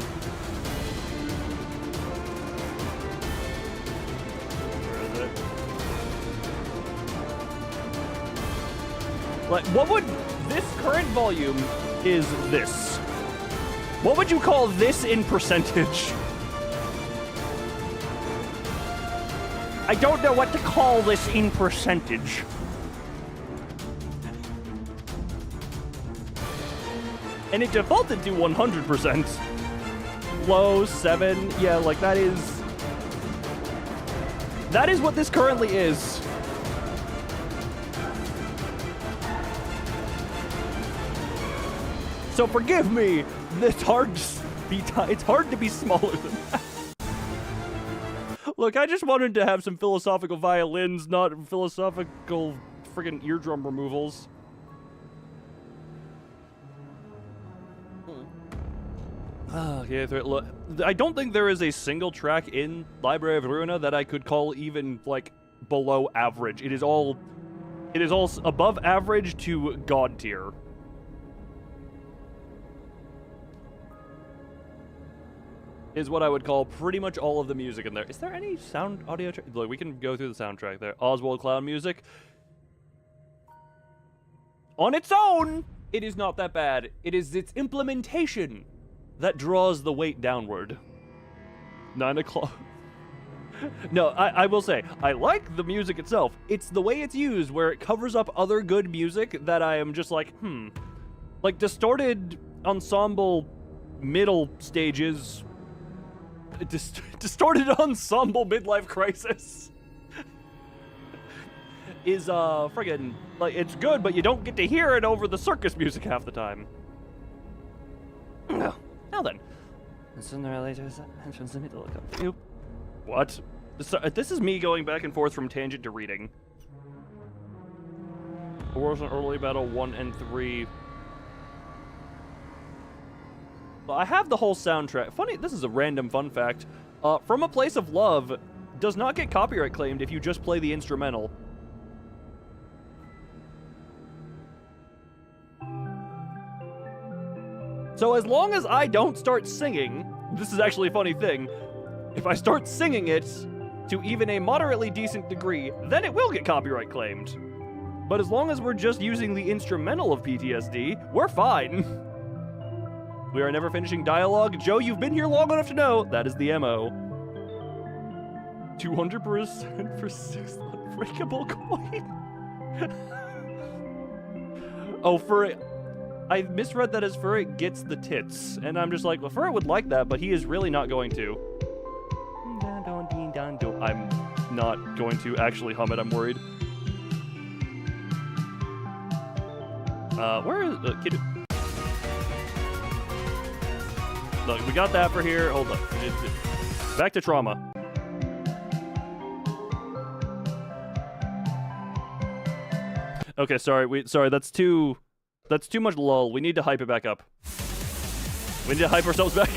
Like, what would this current volume is this? What would you call this in percentage? I don't know what to call this in percentage. And it defaulted to 100%. Low, 7, yeah, like that is what this currently is. So forgive me, it's hard to be smaller than that. Look, I just wanted to have some philosophical violins, not philosophical friggin' eardrum removals. Yeah, look, I don't think there is a single track in Library of Ruina that I could call even, like, below average. It is all above average to god tier. Is what I would call pretty much all of the music in there. Is there any sound audio? Look, we can go through the soundtrack there. Oswald Clown music. On its own, it is not that bad. It is its implementation that draws the weight downward. 9 o'clock. No, I will say, I like the music itself. It's the way it's used, where it covers up other good music that I am just like, Like, distorted ensemble middle stages... Distorted ensemble midlife crisis. is friggin' like it's good, but you don't get to hear it over the circus music half the time. Now then, sooner or later, entrance in the middle of you. What? This is me going back and forth from tangent to reading. Wars on Early Battle 1 and 3. I have the whole soundtrack. Funny, this is a random fun fact. From a Place of Love does not get copyright claimed if you just play the instrumental. So as long as I don't start singing, this is actually a funny thing, if I start singing it to even a moderately decent degree, then it will get copyright claimed. But as long as we're just using the instrumental of PTSD, we're fine. We are never finishing dialogue. Joe, you've been here long enough to know that is the MO. 200% for 6th unbreakable coin. Oh, I misread that as Furret gets the tits. And I'm just like, well, Furret would like that, but he is really not going to. I'm not going to actually hum it, I'm worried. Where is the kid? Look, we got that for here. Hold up. Back to trauma. Okay, sorry. Sorry, that's too much lull. We need to hype it back up. We need to hype ourselves back.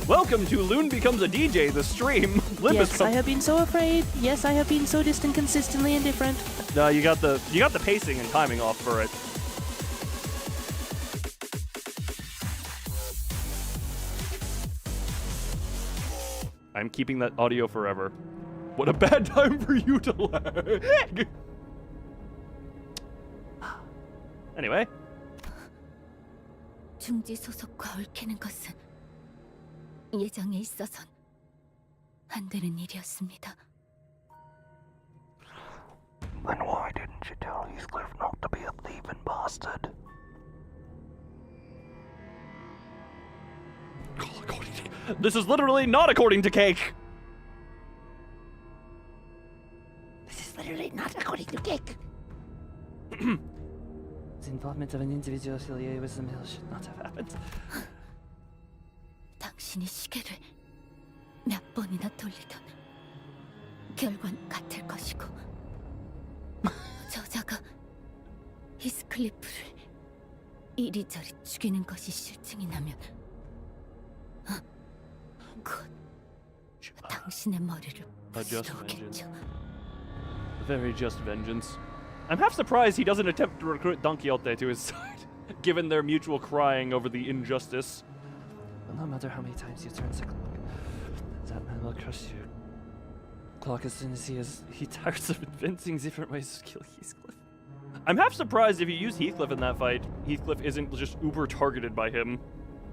Welcome to Loon Becomes a DJ, the stream. Limbus yes, I have been so afraid. Yes, I have been so distant, consistently indifferent. No, you got the pacing and timing off for it. I'm keeping that audio forever. What a bad time for you to lag. Anyway. 중지 소속과 얽히는 것은 예정에 있어선 안 되는 일이었습니다. Then why didn't you tell Heathcliff not to be a thieving bastard? This is literally not according to Cake. This is literally not according to Cake. The involvement of an individual affiliated with the mill should not have happened. 당신이 시계를 몇 번이나 돌리던 결과는 같을 것이고 저자가 히스클리프를 이리저리 죽이는 것이 실증이 나면 곧 당신의 머리를 부스러우겠죠. Very just vengeance. I'm half surprised he doesn't attempt to recruit Don Quixote to his side, given their mutual crying over the injustice. Well, no matter how many times you turn cyclic, that man will crush you. Clock as soon as he tires of inventing different ways to kill Heathcliff. I'm half surprised if you use Heathcliff in that fight, Heathcliff isn't just uber targeted by him.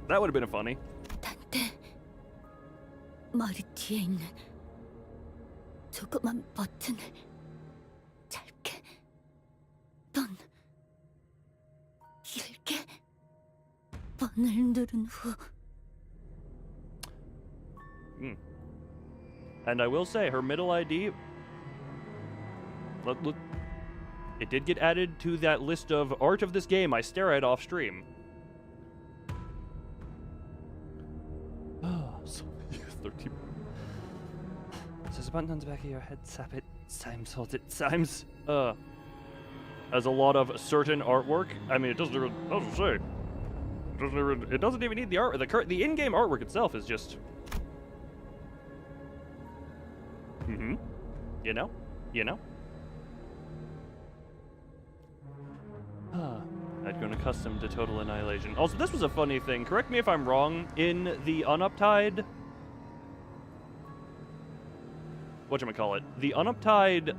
That would have been funny. 단테 머리 뒤에 있는 조그만 버튼을 짧게 번 길게 번을 누른 후. And I will say, her middle ID, look, it did get added to that list of art of this game I stare at off stream. Oh, so 30. There's a button on the back of your head, tap it. Times, hold it. Times. As a lot of certain artwork. I mean, it doesn't say. It doesn't even need the art. The in-game artwork itself is just. You know. I'd grown accustomed to total annihilation. Also, this was a funny thing. Correct me if I'm wrong. In the Unuptied. Whatchamacallit? The Unuptied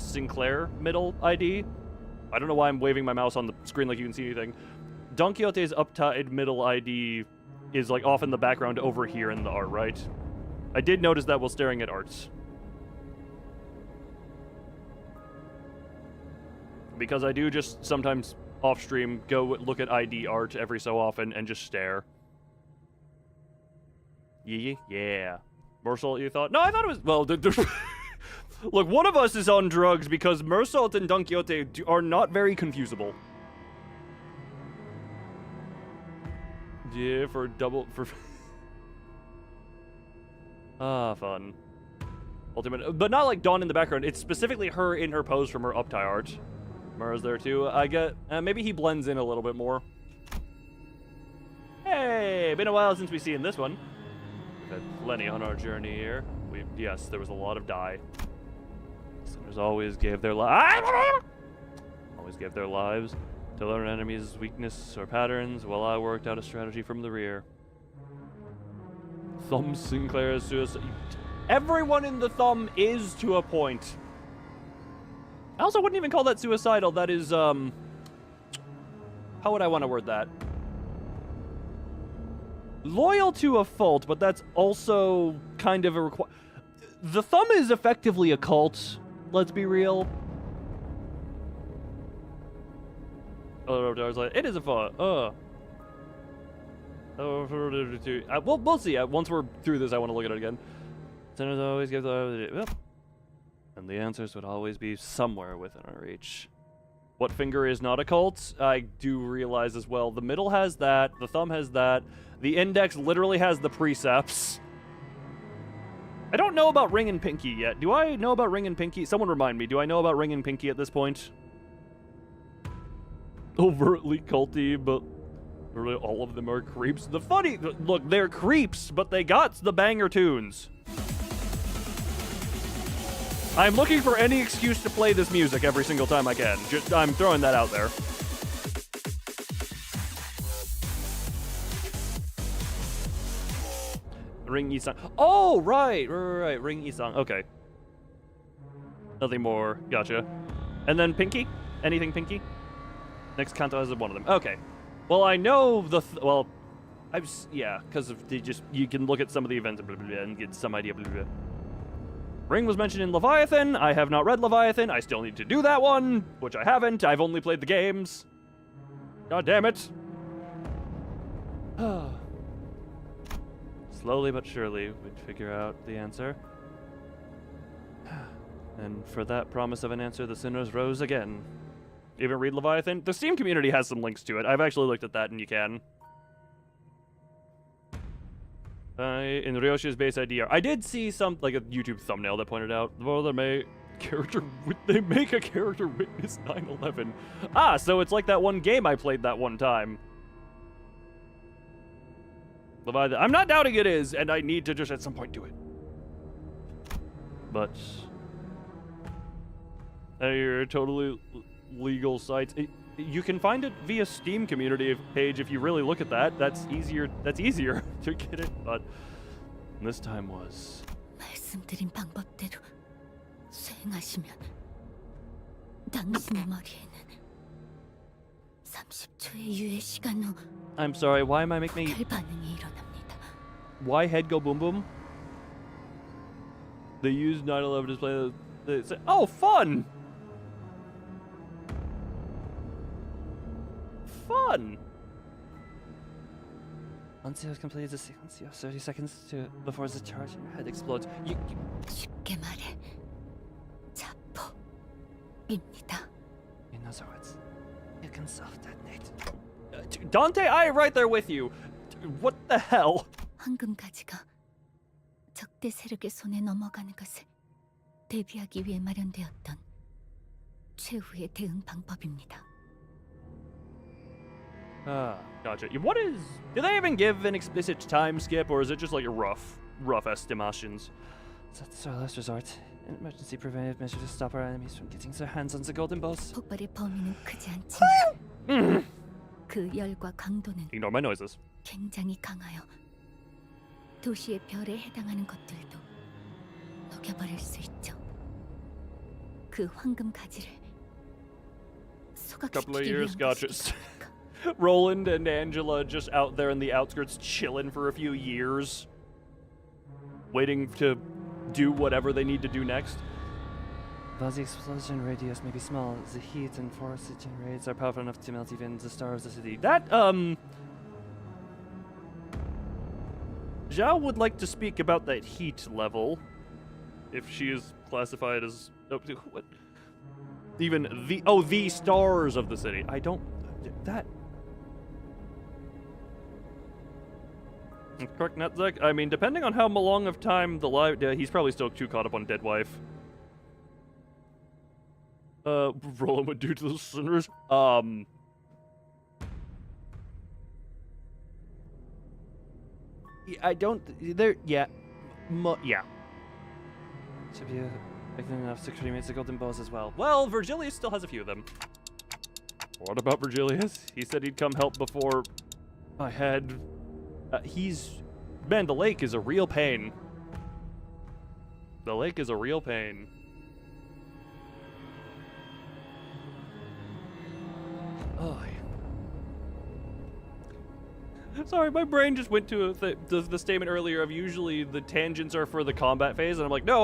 Sinclair middle ID. I don't know why I'm waving my mouse on the screen like you can see anything. Don Quixote's Uptied middle ID is like off in the background over here in the art, right? I did notice that while staring at arts. Because I do just sometimes off stream go look at ID art every so often and just stare. Yeah. Morsel, you thought? No, I thought it was, well, Look, one of us is on drugs because Mersault and Don Quixote are not very confusable. Yeah, for fun. Ultimate, but not like Dawn in the background. It's specifically her in her pose from her uptie art. Mura's there too. I get, maybe he blends in a little bit more. Hey, been a while since we've seen this one. We've had plenty on our journey here. Yes, there was a lot of die. Sinners always gave their lives. Always gave their lives to learn enemies' weakness or patterns, while I worked out a strategy from the rear. Thumb Sinclair's suicide. Everyone in the Thumb is to a point. I also wouldn't even call that suicidal. That is, how would I want to word that? Loyal to a fault, but that's also kind of a The Thumb is effectively a cult. Let's be real. Oh, I was like, it is a fault. We'll see. Once we're through this, I want to look at it again. Sinners always give the... And the answers would always be somewhere within our reach. What finger is not a cult? I do realize as well. The middle has that. The thumb has that. The index literally has the precepts. I don't know about ring and pinky yet. Do I know about ring and pinky? Someone remind me. Do I know about ring and pinky at this point? Overtly culty, but really all of them are creeps. The funny... Look, they're creeps, but they got the banger tunes. I'm looking for any excuse to play this music every single time I can. I'm throwing that out there. Ring Isang. Oh, right. Ring Isang. Okay. Nothing more. Gotcha. And then Pinky? Anything Pinky? Next Kanto has one of them. Okay. Well, I know the... well, yeah, because of you can look at some of the events and get some idea. Ring was mentioned in Leviathan. I have not read Leviathan. I still need to do that one, which I haven't. I've only played the games. God damn it. Slowly but surely, we'd figure out the answer. And for that promise of an answer, the sinners rose again. Even read Leviathan? The Steam community has some links to it. I've actually looked at that, and you can. In Ryoshi's base idea, I did see some, like a YouTube thumbnail that pointed out, well, they make a character witness 9/11. Ah, so it's like that one game I played that one time. Leviathan. I'm not doubting it is, and I need to just at some point do it. But you're totally legal sites. You can find it via Steam community page if you really look at that. That's easier to get it, but this time was. 말씀드린 방법대로 수행하시면 당신의 머리에는 30초의 유예 시간 후 I'm sorry, why am I making me... 반응이 일어납니다. Why head go boom boom? They used 9/11 to play the... Oh, fun! Fun! Once you have completed the sequence, you have 30 seconds before the charge in your head explodes. 쉽게 말해 자포입니다. In other words, you can self-detonate. Dante, I am right there with you. What the hell? 황금가지가 적대 세력의 손에 넘어가는 것을 대비하기 위해 마련되었던 최후의 대응 방법입니다. Gotcha. What is... Do they even give an explicit time skip, or is it just like a rough estimations? That's our last resort. An emergency preventive measure to stop our enemies from getting their hands on the golden balls. 폭발의 범위는 크지 않지만 그 열과 강도는 Ignore my noises. 굉장히 강하여 도시의 별에 해당하는 것들도 녹여버릴 수 있죠. 그 황금가지를 Couple of 소각시키기 years, 위한 gotcha. 것이니까. Roland and Angela just out there in the outskirts chilling for a few years. Waiting to do whatever they need to do next. While the explosion radius may be small, the heat and force it generates are powerful enough to melt even the star of the city. That, Zhao would like to speak about that heat level, if she is classify it as what? Even the stars of the city. I don't that. Correct, Netzek. I mean, depending on how long of time the live, he's probably still too caught up on Dead Wife. Roland would do to the sinners. I don't. There. Yeah. Yeah. Should be big enough to cremate the golden bows as well. Well, Virgilius still has a few of them. What about Virgilius? He said he'd come help before I had. Man, the lake is a real pain. The lake is a real pain. Oh. Sorry, my brain just went to the statement earlier of usually the tangents are for the combat phase, and I'm like, no,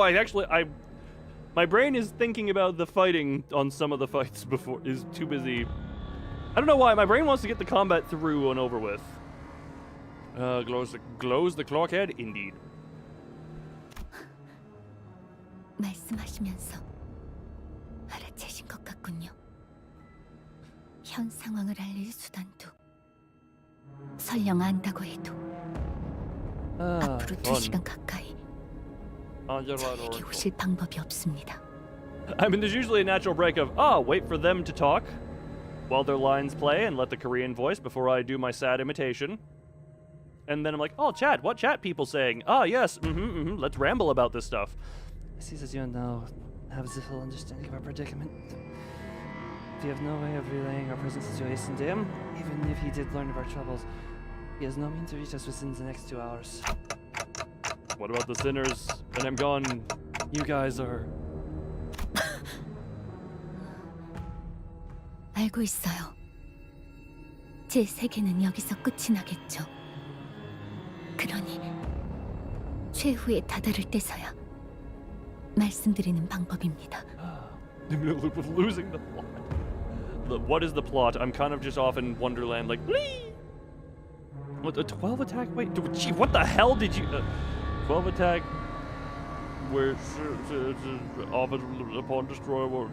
my brain is thinking about the fighting on some of the fights before, is too busy. I don't know why, my brain wants to get the combat through and over with. Glows the clockhead? Indeed. 말씀하시면서 알아채신 것 같군요. 현 상황을 알릴 수단도 설령 안다고 해도 앞으로 2시간 가까이 저에게 오실 방법이 없습니다. I mean, there's usually a natural break of, wait for them to talk while their lines play and let the Korean voice before I do my sad imitation. And then I'm like, oh, chat, what chat people saying? Yes, let's ramble about this stuff. It seems as you now have the full understanding of our predicament. We have no way of relaying our present situation to him. Even if he did learn of our troubles, he has no means to reach us within the next 2 hours. What about the sinners? When I'm gone, you guys are... 알고 있어요. 제 세계는 여기서 끝이 나겠죠. 그러니 최후에 다다를 때서야 말씀드리는 방법입니다. Losing the plot. What is the plot? I'm kind of just off in Wonderland, like, whee! What, a 12 attack? Wait, gee, what the hell did you... 12 attack... Where... upon destroy all...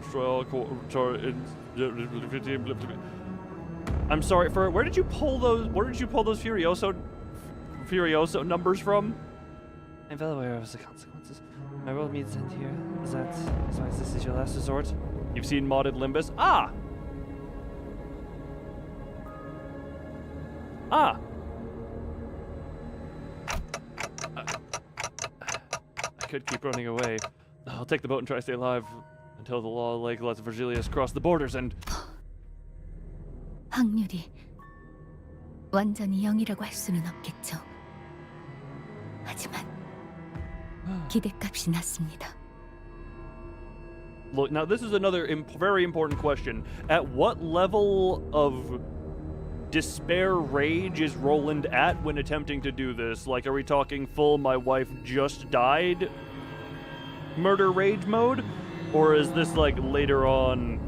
I'm sorry, where did you pull those... Furioso numbers from? I'm well aware of the consequences. My world meets end here. Is why this is your last resort? You've seen modded Limbus? I could keep running away. I'll take the boat and try to stay alive until the law lake lets Virgilius cross the borders and... 확률이 완전히 0이라고 할 수는 없겠죠. 하지만 기대값이 낮습니다. Look, now this is another very important question. At what level of despair rage is Roland at when attempting to do this? Like, are we talking full my wife just died murder rage mode? Or is this like later on?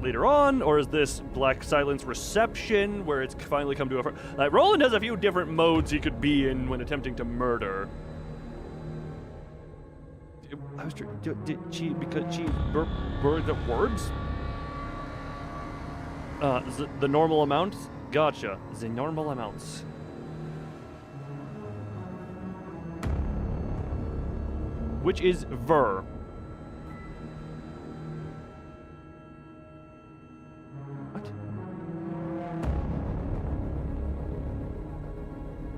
Or is this Black Silence Reception where it's finally come to a... Like, Roland has a few different modes he could be in when attempting to murder. I was did she, because she burned the words? The normal amount? Gotcha. The normal amounts. Which is ver.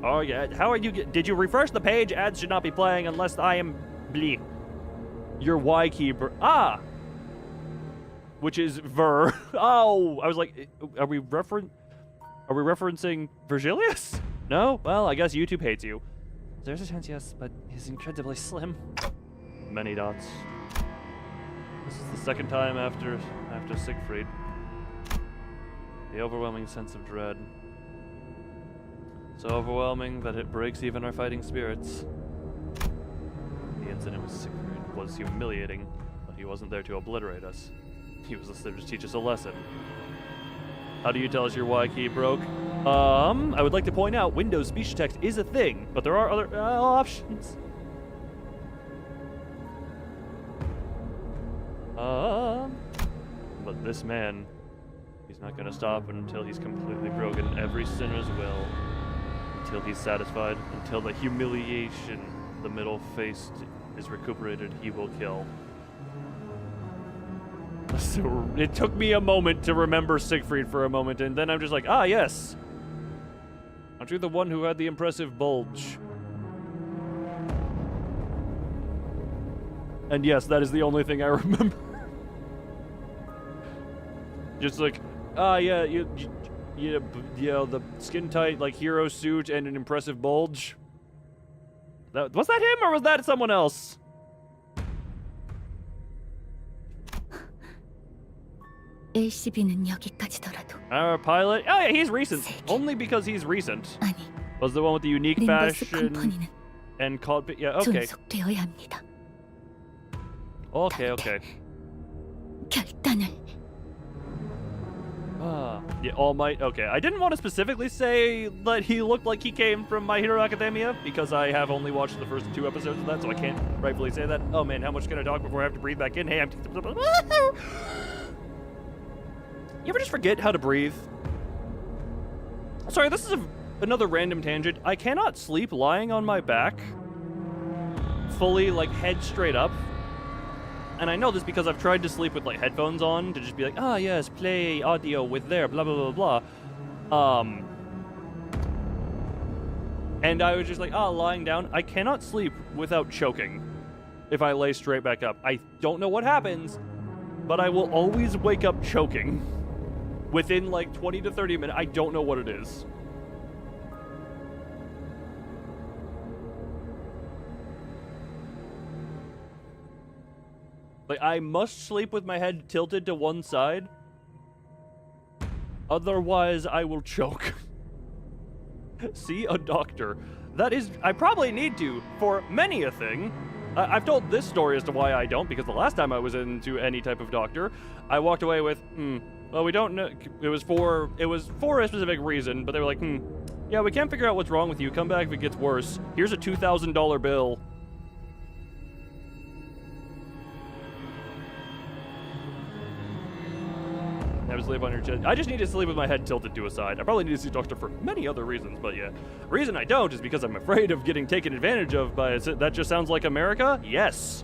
Oh yeah, how are you did you refresh the page? Ads should not be playing unless I am bleh. Your Y key which is ver. Oh, I was like, are we referencing Virgilius? No? Well, I guess YouTube hates you. There's a chance, yes, but he's incredibly slim. Many dots. This is the second time after Siegfried. The overwhelming sense of dread. So overwhelming that it breaks even our fighting spirits. The incident with Siegfried was humiliating, but he wasn't there to obliterate us. He was there to teach us a lesson. How do you tell us your Y key broke? I would like to point out Windows speech to text is a thing, but there are other options. But this man, he's not gonna stop until he's completely broken every sinner's will. Until he's satisfied. Until the humiliation, the middle face is recuperated, he will kill. So it took me a moment to remember Siegfried for a moment, and then I'm just like, ah, yes. Aren't you the one who had the impressive bulge? And yes, that is the only thing I remember. Just like, ah, yeah, the skin tight, like, hero suit and an impressive bulge. Was that him or was that someone else? LCB는 여기까지더라도. Our pilot? Oh yeah, he's recent. Only because he's recent. 아니, Was the one with the unique 림버스 fashion 컴퍼니는 and called... Yeah, okay. 존속되어야 합니다. Okay. 결단을. Yeah, All Might. Okay, I didn't want to specifically say that he looked like he came from My Hero Academia because I have only watched the first 2 episodes of that, so I can't rightfully say that. Oh man, how much can I talk before I have to breathe back in? Hey, I'm... You ever just forget how to breathe? Sorry, this is another random tangent. I cannot sleep lying on my back, fully, like, head straight up. And I know this because I've tried to sleep with, like, headphones on to just be like, ah, yes, play audio with there, blah, blah, blah, blah. And I was just like, lying down. I cannot sleep without choking if I lay straight back up. I don't know what happens, but I will always wake up choking within, like, 20 to 30 minutes. I don't know what it is. Like, I must sleep with my head tilted to one side. Otherwise, I will choke. See a doctor. That is... I probably need to for many a thing. I've told this story as to why I don't, because the last time I was into any type of doctor, I walked away with, well, we don't know. It was for a specific reason, but they were like, yeah, we can't figure out what's wrong with you. Come back if it gets worse. Here's a $2,000 bill. Have to sleep on your chest. I just need to sleep with my head tilted to a side. I probably need to see a doctor for many other reasons, but yeah. The reason I don't is because I'm afraid of getting taken advantage of by... That just sounds like America? Yes.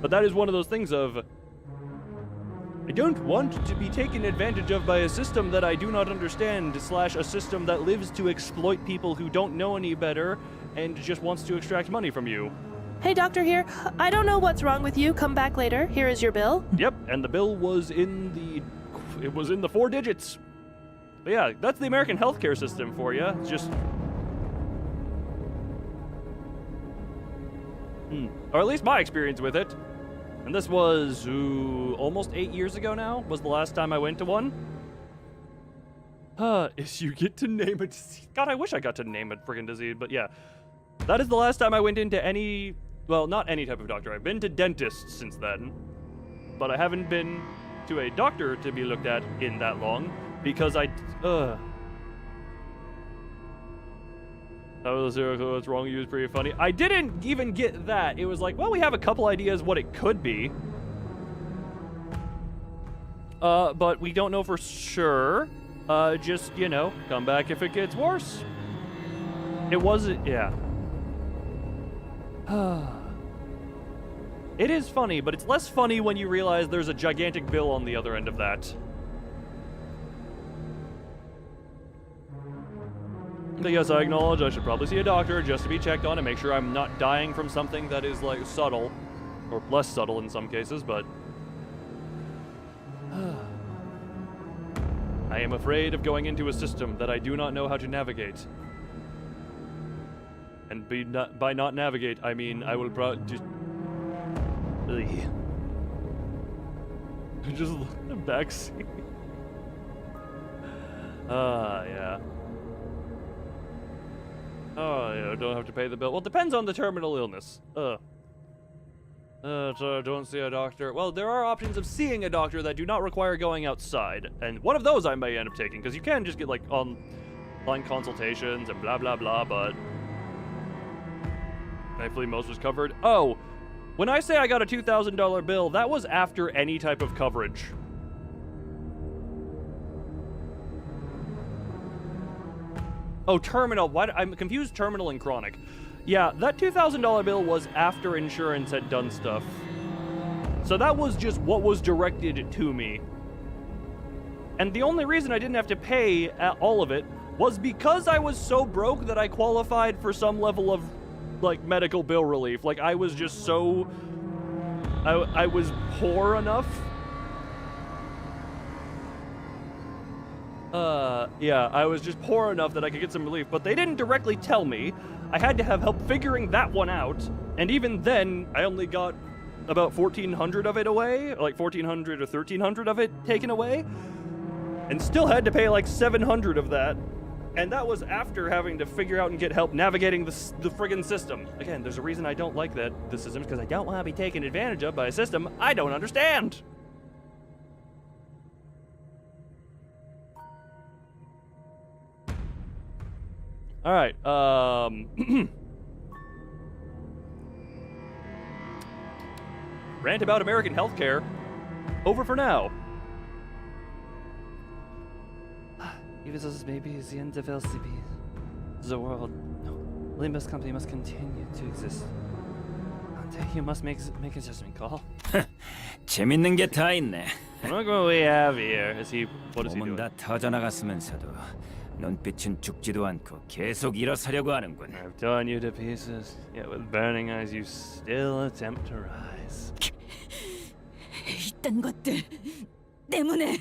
But that is one of those things of... I don't want to be taken advantage of by a system that I do not understand, / a system that lives to exploit people who don't know any better and just wants to extract money from you. Hey, doctor here. I don't know what's wrong with you. Come back later. Here is your bill. Yep, and the bill was in the... It was in the 4 digits. But yeah, that's the American healthcare system for you. It's just... Or at least my experience with it. And this was, almost 8 years ago now, was the last time I went to one. Is you get to name a disease. God, I wish I got to name a friggin' disease, but yeah. That is the last time I went into any... Well, not any type of doctor. I've been to dentists since then. But I haven't been... to a doctor to be looked at in that long, because I, what's wrong with you is pretty funny. I didn't even get that. It was like, well, we have a couple ideas what it could be. But we don't know for sure. Just, come back if it gets worse. It wasn't, yeah. It is funny, but it's less funny when you realize there's a gigantic bill on the other end of that. But yes, I acknowledge I should probably see a doctor just to be checked on and make sure I'm not dying from something that is, like, subtle. Or less subtle in some cases, but... I am afraid of going into a system that I do not know how to navigate. And by not navigate, I mean I will just... Just look at the backseat. Yeah. Oh, yeah, don't have to pay the bill. Well, it depends on the terminal illness. So don't see a doctor. Well, there are options of seeing a doctor that do not require going outside. And one of those I may end up taking, because you can just get, like, online consultations and blah, blah, blah, but... Thankfully, most was covered. Oh! When I say I got a $2,000 bill, that was after any type of coverage. Oh, terminal. What? I'm confused terminal and chronic. Yeah, that $2,000 bill was after insurance had done stuff. So that was just what was directed to me. And the only reason I didn't have to pay all of it was because I was so broke that I qualified for some level of, like, medical bill relief. Like, I was just so... I was poor enough. Yeah, I was just poor enough that I could get some relief, but they didn't directly tell me. I had to have help figuring that one out, and even then, I only got about 1,400 of it away, like 1,400 or 1,300 of it taken away, and still had to pay like 700 of that, and that was after having to figure out and get help navigating the friggin' system. Again, there's a reason I don't like the system, because I don't want to be taken advantage of by a system I don't understand. All right, rant about American healthcare. Over for now. Even though this may be the end of LCB, the world, no, Limbus company must continue to exist. You must make a judgment call. 재밌는 게 다 있네. Look what we have here. What is he 몸은 doing? 다 터져나갔으면서도 눈빛은 죽지도 않고 계속 일어서려고 하는군. I've torn you to pieces, yet with burning eyes you still attempt to rise. 이딴 것들 때문에.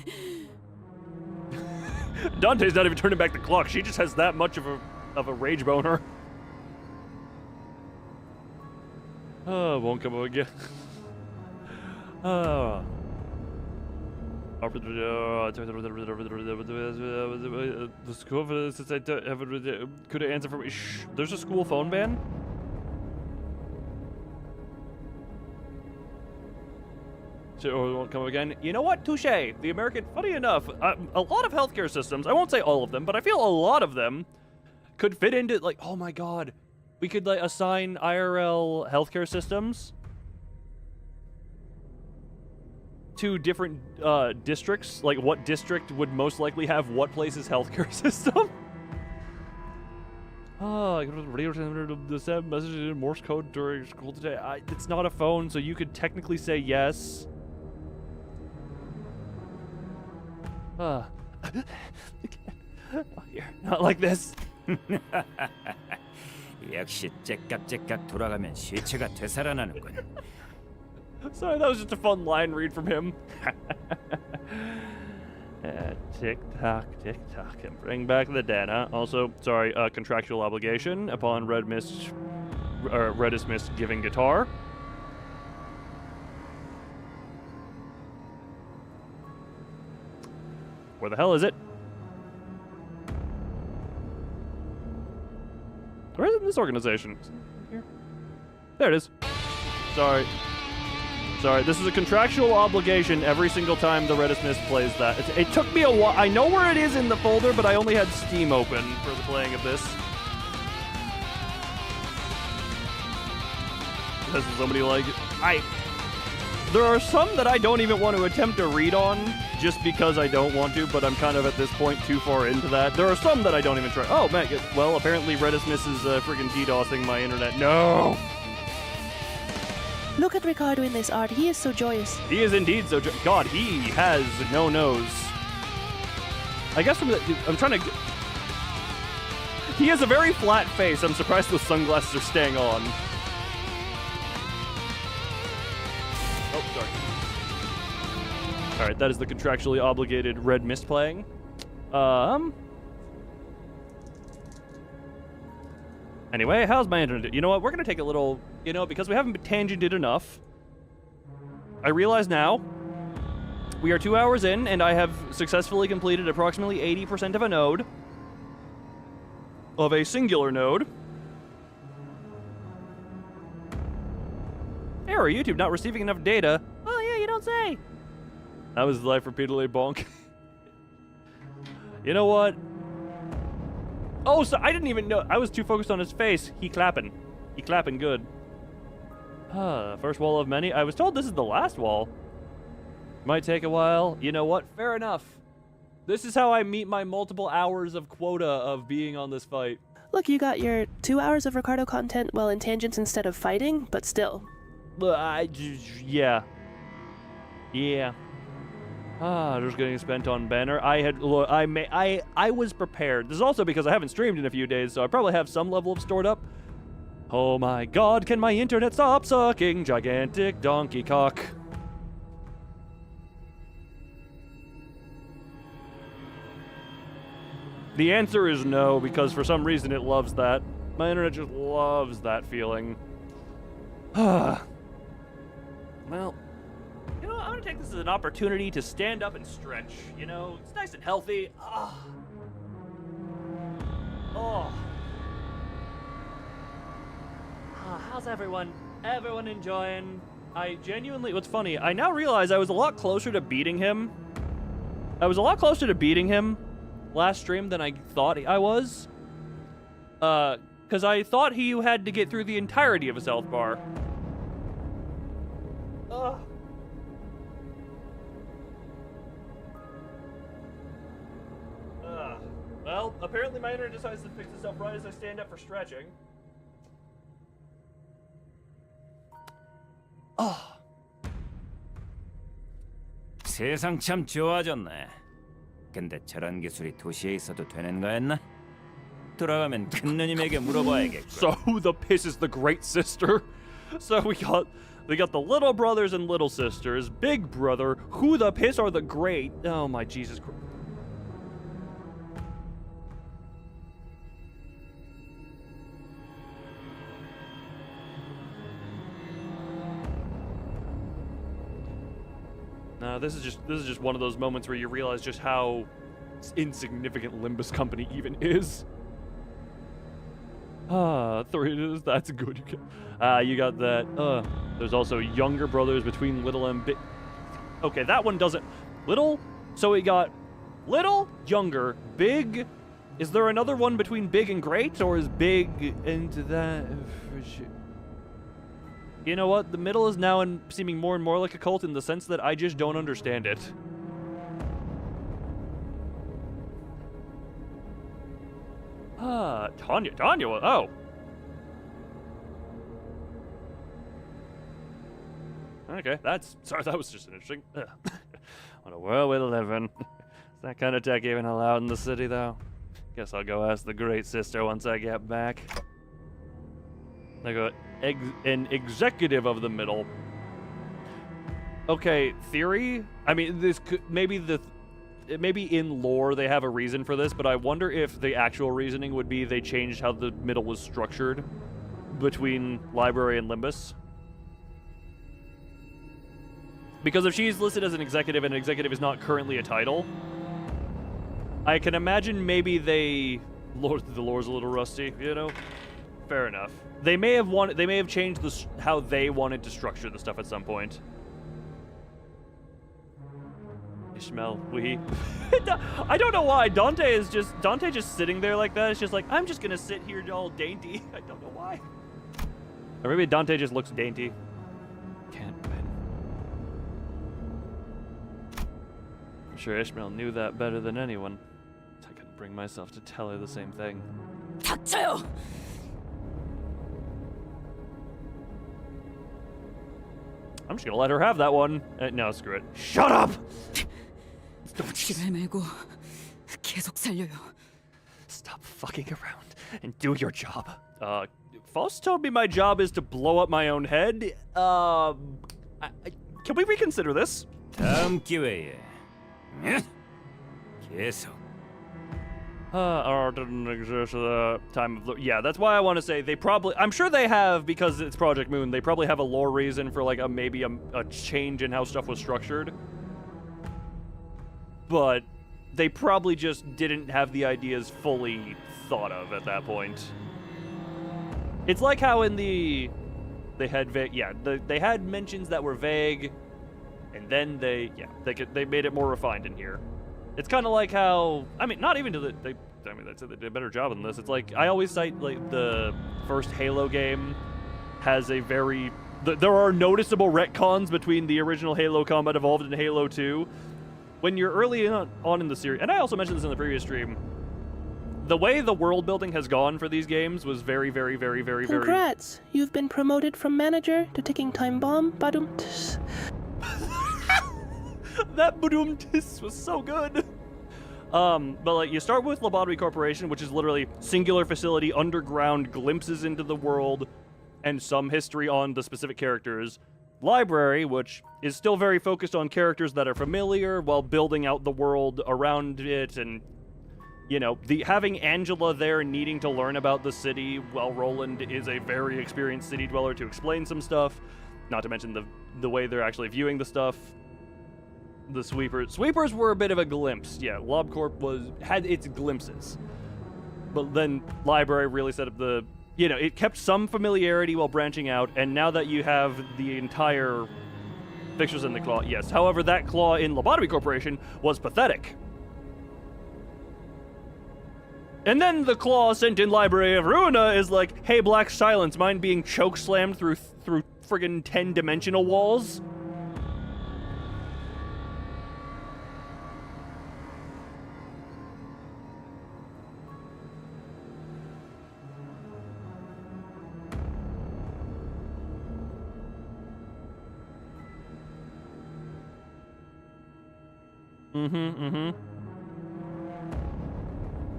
Dante's not even turning back the clock. She just has that much of a rage boner. Oh, won't come up again. Oh. The school since I could answer for me. Shh. There's a school phone ban. So it won't come again. You know what? Touche. The American. Funny enough, a lot of healthcare systems. I won't say all of them, but I feel a lot of them could fit into like. Oh my God, we could like assign IRL healthcare systems to different districts, like what district would most likely have what place's healthcare system. Oh, the same message in Morse code during school today. It's not a phone, so you could technically say yes. Oh, here, not like this. 역시 째깍째깍 돌아가면 시체가 되살아나는군. Sorry, that was just a fun line read from him. Tick tock, and bring back the data. Also, sorry, contractual obligation upon Red is Mist giving guitar. Where the hell is it? Where is it in this organization? Here. There it is. Sorry. Sorry, this is a contractual obligation every single time the Redis Mist plays that. It took me a while. I know where it is in the folder, but I only had Steam open for the playing of this. Has somebody like it? There are some that I don't even want to attempt to read on just because I don't want to, but I'm kind of at this point too far into that. There are some that I don't even try. Oh, man. Well, apparently Redis Mist is friggin' DDoSing my internet. No! Look at Ricardo in this art. He is so joyous. He is indeed so God, he has no nose. I guess from the... I'm trying to... He has a very flat face. I'm surprised those sunglasses are staying on. Oh, sorry. Alright, that is the contractually obligated Red Mist playing. Anyway, how's my internet? You know what? We're going to take a little, because we haven't tangented enough. I realize now we are 2 hours in, and I have successfully completed approximately 80% of a node. Of a singular node. Error, YouTube not receiving enough data. Oh, yeah, you don't say. That was life repeatedly bonk. You know what? Oh, so I didn't even know. I was too focused on his face. He clapping. He clapping good. First wall of many. I was told this is the last wall. Might take a while. You know what? Fair enough. This is how I meet my multiple hours of quota of being on this fight. Look, you got your 2 hours of Ricardo content while in tangents instead of fighting, but still. Yeah. Yeah. Just getting spent on banner. I was prepared. This is also because I haven't streamed in a few days, so I probably have some level of stored up. Oh my god, can my internet stop sucking gigantic donkey cock? The answer is no, because for some reason it loves that. My internet just loves that feeling. Well, you know, I'm gonna take this as an opportunity to stand up and stretch. You know, it's nice and healthy. How's everyone? Everyone enjoying? I genuinely, what's funny, I now realize I was a lot closer to beating him. Last stream than I thought I was. Because I thought he had to get through the entirety of his health bar. Well, apparently my internet decides to fix itself right as I stand up for stretching. 세상 참 좋아졌네. 근데 저런 기술이 도시에 있어도 되는 거였나? 돌아가면 큰 누님에게 물어봐야겠고. So who the piss is the great sister? So we got the little brothers and little sisters. Big brother, who the piss are the great? Oh my Jesus Christ. This is just one of those moments where you realize just how insignificant Limbus Company even is. 3, that's good. You got that. There's also younger brothers between little and big. Okay, that one doesn't. Little. So we got little, younger, big. Is there another one between big and great, or is big into that? You know what? The middle is now seeming more and more like a cult in the sense that I just don't understand it. Tanya, oh. Okay, sorry, that was just interesting. What a world we live in. Is that kind of tech even allowed in the city, though? Guess I'll go ask the great sister once I get back. I got an executive of the middle. Okay, theory? I mean, this could, maybe in lore they have a reason for this, but I wonder if the actual reasoning would be they changed how the middle was structured between Library and Limbus. Because if she's listed as an executive and an executive is not currently a title, I can imagine maybe the lore's a little rusty, you know? Fair enough. They may have changed how they wanted to structure the stuff at some point. Ishmael, I don't know why Dante just sitting there like that. It's just like, I'm just gonna sit here all dainty. I don't know why. Or maybe Dante just looks dainty. Can't win. I'm sure Ishmael knew that better than anyone. I couldn't bring myself to tell her the same thing. 닥쳐요. I'm just gonna let her have that one. No, screw it. Shut up! 지랄 말고 계속 살려요. Stop fucking around and do your job. Faust told me my job is to blow up my own head. Can we reconsider this? 다음 기회에. 계속. Didn't exist at the time of yeah, that's why I want to say they probably. I'm sure they have, because it's Project Moon. They probably have a lore reason for like maybe a change in how stuff was structured. But they probably just didn't have the ideas fully thought of at that point. It's like how in they had they had mentions that were vague, and then they made it more refined in here. It's kind of like how, I mean, not even they did a better job than this. It's like, I always cite, like, the first Halo game has a very there are noticeable retcons between the original Halo Combat Evolved and Halo 2. When you're early on in the series, and I also mentioned this in the previous stream, the way the world building has gone for these games was very, very, very, very, very... Congrats! You've been promoted from manager to ticking time bomb. Badum-ts. That badum-tis was so good. But like, you start with Lobotomy Corporation, which is literally singular facility, underground, glimpses into the world, and some history on the specific characters. Library, which is still very focused on characters that are familiar while building out the world around it, and you know, having Angela there needing to learn about the city while Roland is a very experienced city dweller to explain some stuff, not to mention the way they're actually viewing the stuff. The sweepers were a bit of a glimpse. Yeah, LobCorp had its glimpses, but then Library really set up the, you know, it kept some familiarity while branching out, and now that you have the entire Fixtures in the Claw, yes. However, that claw in Lobotomy Corporation was pathetic. And then the claw sent in Library of Ruina is like, hey, Black Silence, mind being choke-slammed through friggin' 10-dimensional walls?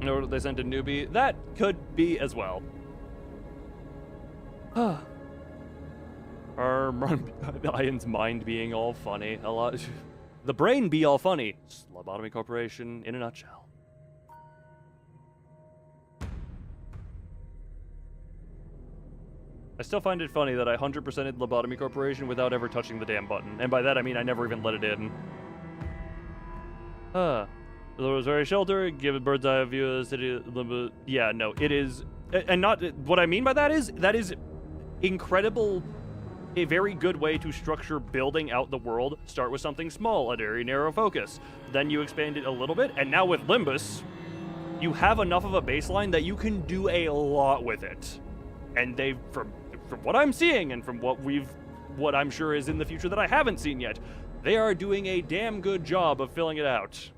Or they sent a newbie. That could be as well. Ian's mind being all funny. A lot. The brain be all funny. Lobotomy Corporation in a nutshell. I still find it funny that I 100%ed Lobotomy Corporation without ever touching the damn button. And by that I mean I never even let it in. The was very sheltered, give a bird's eye view of the city. Yeah, no, it is, and not, what I mean by that is incredible, a very good way to structure building out the world. Start with something small, a very narrow focus. Then you expand it a little bit, and now with Limbus, you have enough of a baseline that you can do a lot with it. And they, from what I'm seeing, and from what I'm sure is in the future that I haven't seen yet, they are doing a damn good job of filling it out.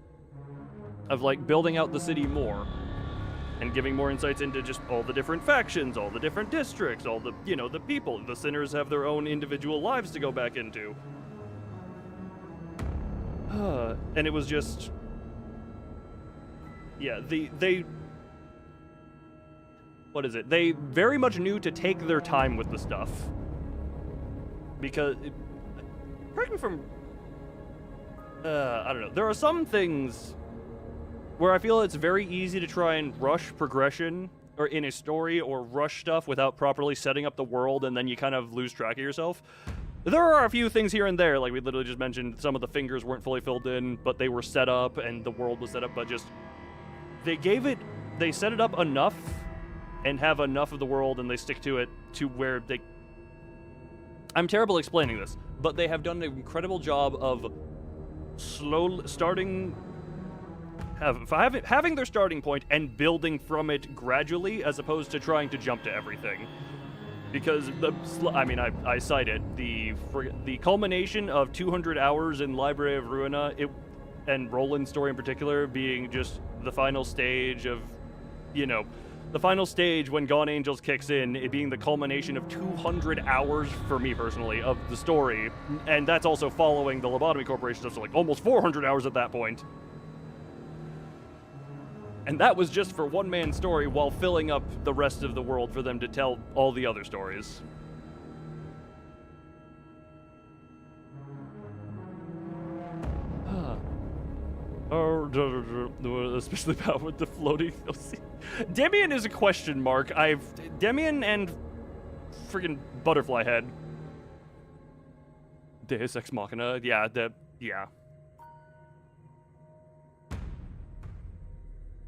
Of like building out the city more and giving more insights into just all the different factions, all the different districts, all the, you know, the people. The sinners have their own individual lives to go back into. And it was just, yeah, what is it? They very much knew to take their time with the stuff. Because, correct me if I'm, I don't know. There are some things where I feel it's very easy to try and rush progression or in a story or rush stuff without properly setting up the world, and then you kind of lose track of yourself. There are a few things here and there, like we literally just mentioned, some of the fingers weren't fully filled in, but they were set up and the world was set up, but just they set it up enough and have enough of the world, and they stick to it to where I'm terrible explaining this, but they have done an incredible job of having their starting point and building from it gradually, as opposed to trying to jump to everything. Because I cited the culmination of 200 hours in Library of Ruina, and Roland's story in particular being just the final stage of, you know, the final stage when Gone Angels kicks in, it being the culmination of 200 hours, for me personally, of the story. And that's also following the Lobotomy Corporation stuff, so like almost 400 hours at that point. And that was just for one man's story while filling up the rest of the world for them to tell all the other stories. Especially about with the floating. Demian is a question mark. Demian and friggin' Butterfly Head. Deus Ex Machina. Yeah, yeah.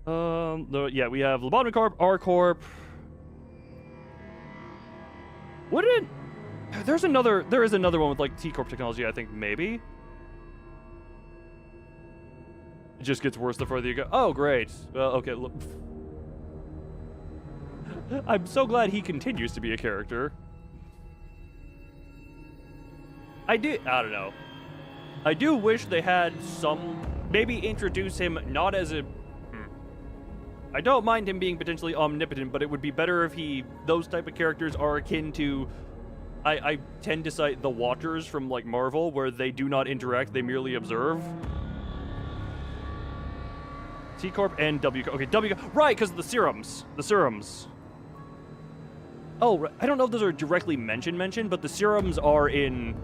Yeah, we have Lobotomy Corp, R Corp. There is another one with like T Corp technology, I think, maybe. It just gets worse the further you go. Oh, great. Well, okay. Look. I'm so glad he continues to be a character. I don't know. I do wish they had some, maybe introduce him not as a, I don't mind him being potentially omnipotent, but it would be better if those type of characters are akin to, I tend to cite the Watchers from like Marvel, where they do not interact, they merely observe. T Corp and W Corp. Okay, W Corp. Right, because of the serums. The serums. Oh, right. I don't know if those are directly mentioned, but the serums are in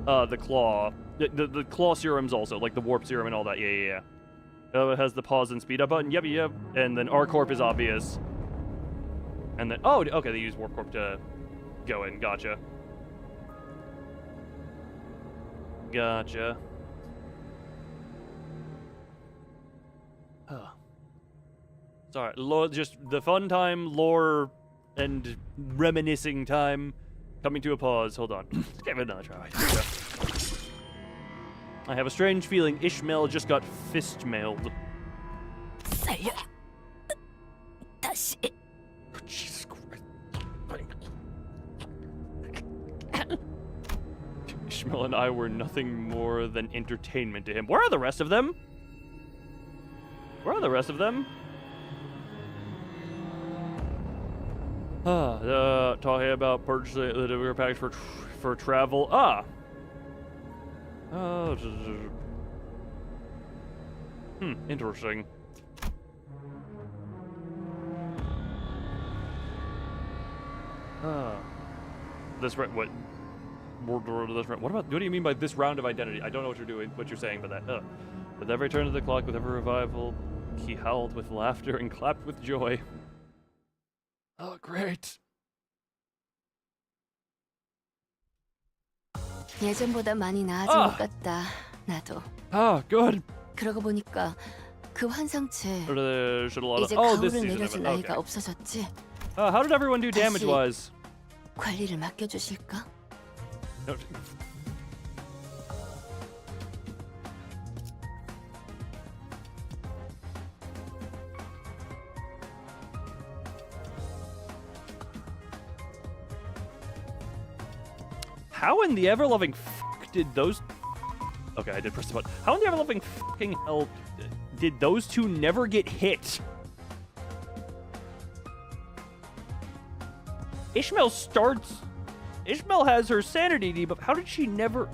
the claw. The claw serums also, like the warp serum and all that. Yeah. It has the pause and speed up button. Yep. And then R Corp is obvious. And then, oh, okay, they use Warp Corp to go in. Gotcha. Sorry, just the fun time, lore, and reminiscing time coming to a pause. Hold on. Let's give it another try. I have a strange feeling Ishmael just got fist-mailed. 다시. Oh, Jesus Christ. Ishmael and I were nothing more than entertainment to him. Where are the rest of them? Talking about purchasing the delivery package for travel. Interesting. This what? What do you mean by this round of identity? I don't know what you're saying by that. With every turn of the clock, with every revival, he howled with laughter and clapped with joy. Oh, great. 예전보다 많이 나아진 것 같다. 나도. Good. 그러고 보니까 그 환상체 이제 Oh, 가오를 this season 내려줄 of it. 나이가 Okay. 없어졌지. How did everyone do damage-wise? 관리를 맡겨주실까? No. How in the ever-loving fuck did those... Okay, I did press the button. How in the ever-loving fucking hell did those two never get hit? Ishmael has her sanity debuff. How did she never...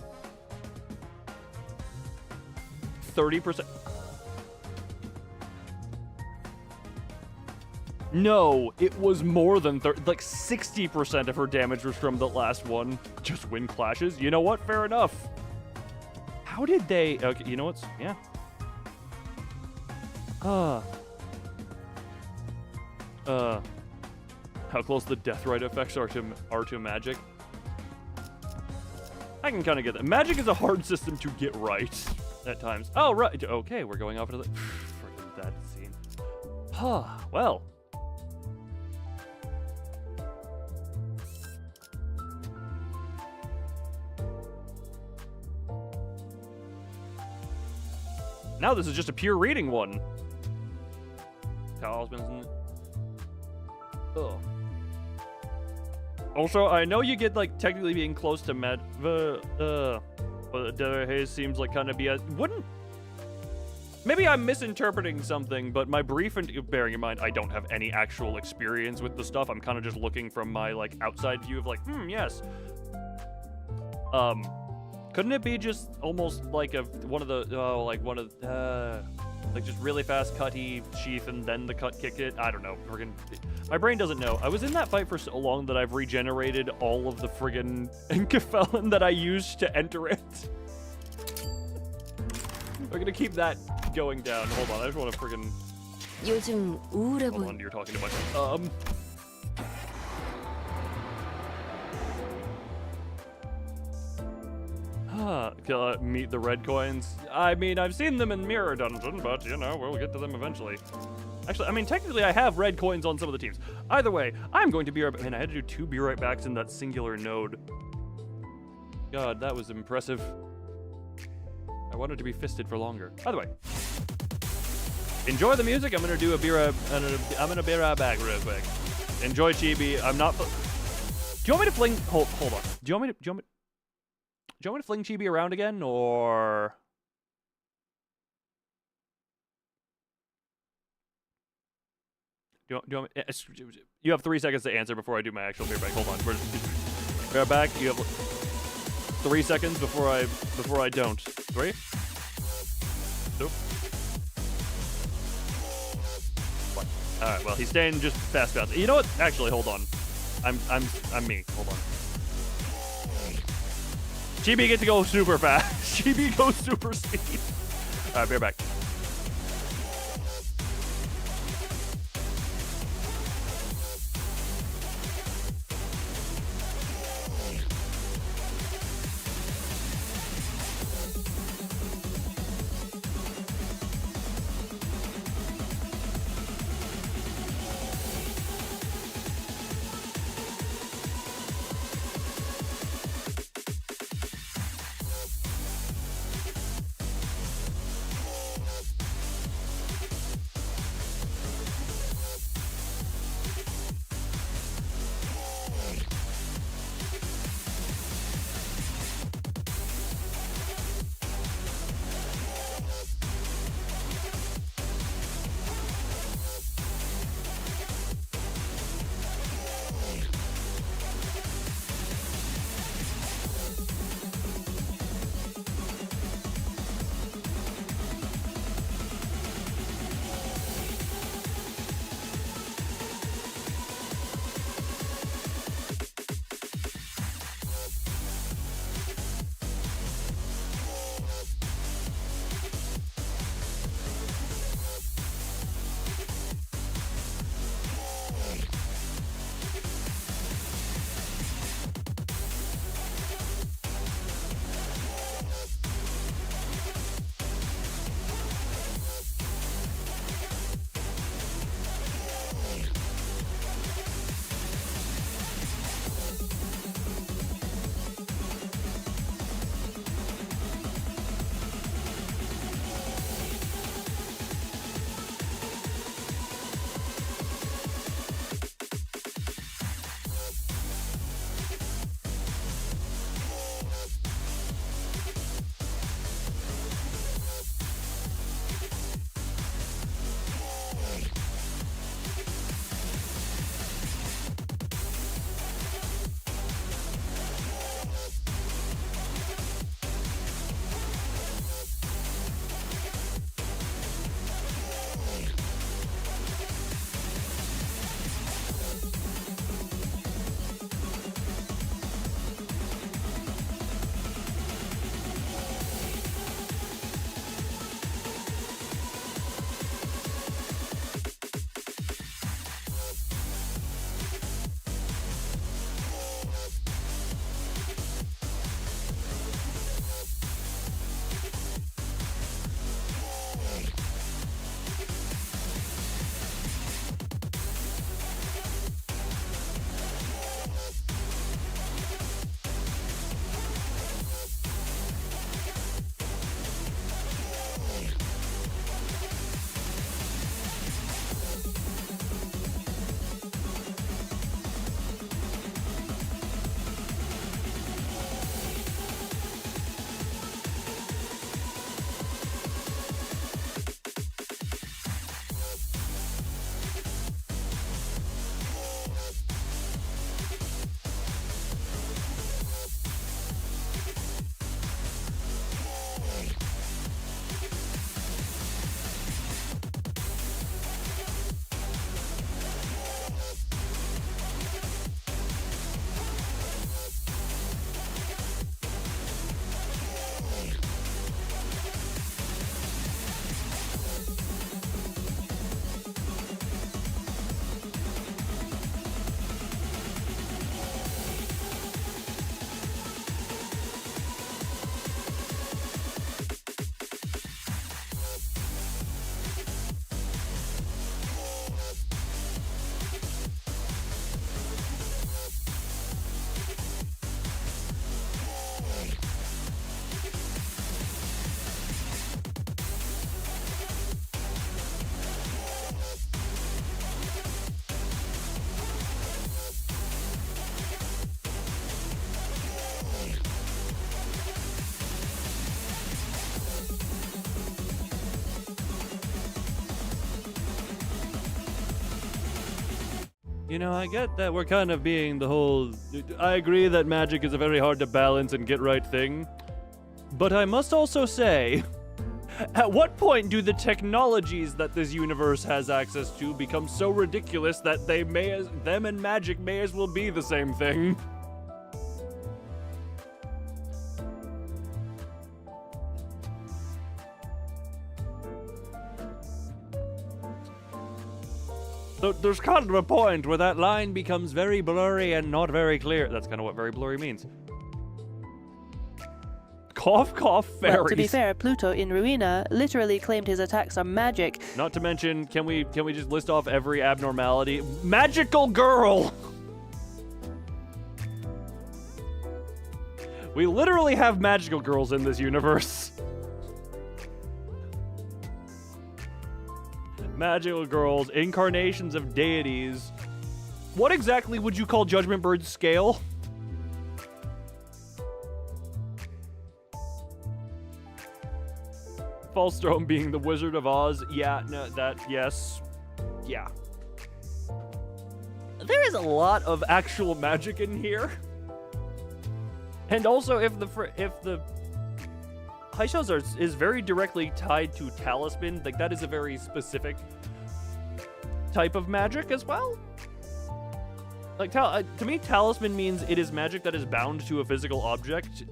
30%? No, it was more than 30, like 60% of her damage was from the last one. Just wind clashes. You know what? Fair enough. How did they... Okay, you know what's... Yeah. How close the death right effects are to magic. I can kind of get that. Magic is a hard system to get right at times. Oh, right. Okay, we're going off into the... Freaking that scene. Well... Now this is just a pure reading one. Talismans. Oh. Also, I know you get like technically being close to but Desert Haze seems like kind of wouldn't. Maybe I'm misinterpreting something, but my brief and bearing in mind I don't have any actual experience with the stuff. I'm kind of just looking from my like outside view of like, yes. Couldn't it be just almost like like just really fast cutty sheath and then the cut kicked it? I don't know. My brain doesn't know. I was in that fight for so long that I've regenerated all of the friggin' Enkefelin that I used to enter it. We're gonna keep that going down. Hold on, I just want to friggin'... 요즘 우울해 Hold on, you're talking too much. Meet the red coins. I mean, I've seen them in Mirror Dungeon, but, you know, we'll get to them eventually. Actually, I mean, technically I have red coins on some of the teams. Either way, I'm going to be right back. Man, I had to do 2 be right backs in that singular node. God, that was impressive. I wanted to be fisted for longer. By the way, enjoy the music. I'm gonna do a I'm gonna be right back real quick. Enjoy Chibi. I'm not... Do you want me to fling... Hold on. Do you want me to... you want me to fling Chibi around again, or do you want me, you have 3 seconds to answer before I do my actual beer bag. Hold on, we're back. You have 3 seconds before I don't. 3, 2, 1. All right. Well, he's staying just fast. You know what? Actually, hold on. I'm me. Hold on. Chibi get to go super fast. Chibi goes super speed. All right, beer back. You know, I get that we're kind of being the whole... I agree that magic is a very hard to balance and get right thing. But I must also say, at what point do the technologies that this universe has access to become so ridiculous that them and magic may as well be the same thing? So there's kind of a point where that line becomes very blurry and not very clear. That's kind of what very blurry means. Cough, cough, fairies. Well, to be fair, Pluto in Ruina literally claimed his attacks are magic. Not to mention, can we just list off every abnormality? Magical girl! We literally have magical girls in this universe. Magical girls, incarnations of deities. What exactly would you call Judgment Bird's scale? Falstrom being the Wizard of Oz. Yeah, no, yes. Yeah. There is a lot of actual magic in here. And also, if the Haishos is very directly tied to talisman, like that is a very specific type of magic as well. Like, to me, talisman means it is magic that is bound to a physical object.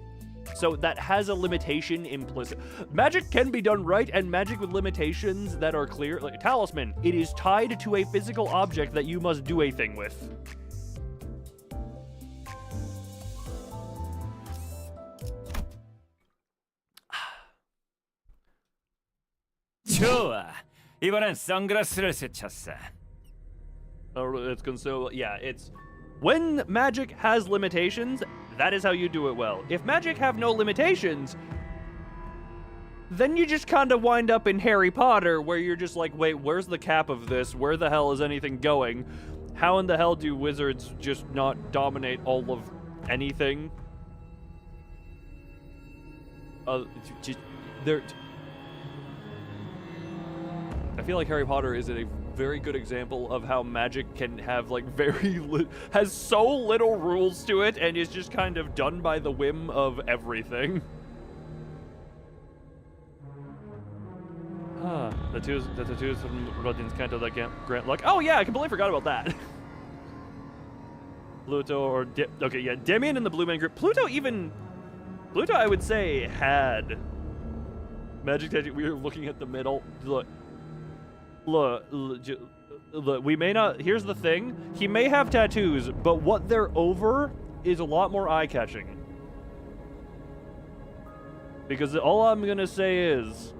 So that has a limitation implicit. Magic can be done right, and magic with limitations that are clear. Like talisman, it is tied to a physical object that you must do a thing with. 좋아. 이번엔 선글라스를 스쳤어. It's console. Yeah, it's when magic has limitations. That is how you do it well. If magic have no limitations, then you just kind of wind up in Harry Potter, where you're just like, wait, where's the cap of this? Where the hell is anything going? How in the hell do wizards just not dominate all of anything? I feel like Harry Potter is a very good example of how magic can have like has so little rules to it and is just kind of done by the whim of everything. The tattoos from Rodin's Canto that grant luck. Oh yeah, I completely forgot about that. Pluto or okay, yeah, Demian in the Blue Man group. Pluto, I would say, had magic tattoo. We were looking at the middle. Look, we may not... Here's the thing. He may have tattoos, but what they're over is a lot more eye-catching. Because all I'm gonna say is,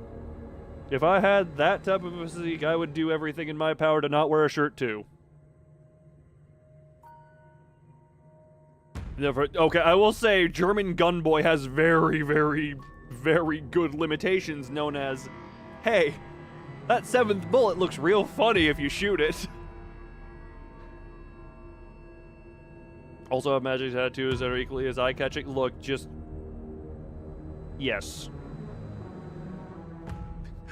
if I had that type of a physique, I would do everything in my power to not wear a shirt, too. Okay, I will say, German Gunboy has very, very, very good limitations, known as, hey, that 7th bullet looks real funny if you shoot it. Also have magic tattoos that are equally as eye-catching. Look, just... Yes.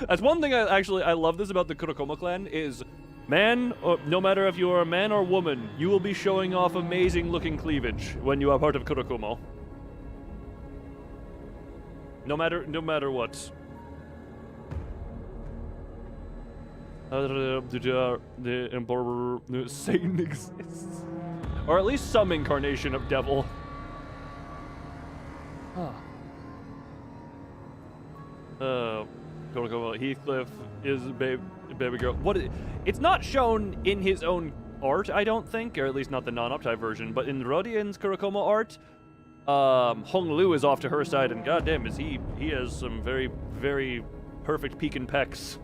That's one thing I love this about the Kurokoma clan is, man, no matter if you are a man or woman, you will be showing off amazing-looking cleavage when you are part of Kurokomo. No matter what. The Emperor Satan exists. Or at least some incarnation of devil. Heathcliff is baby girl. It's not shown in his own art, I don't think, or at least not the non-uptype version, but in Rodian's Kurokoma art, Hong Lu is off to her side, and goddamn, he has some very, very perfect peeking pecs.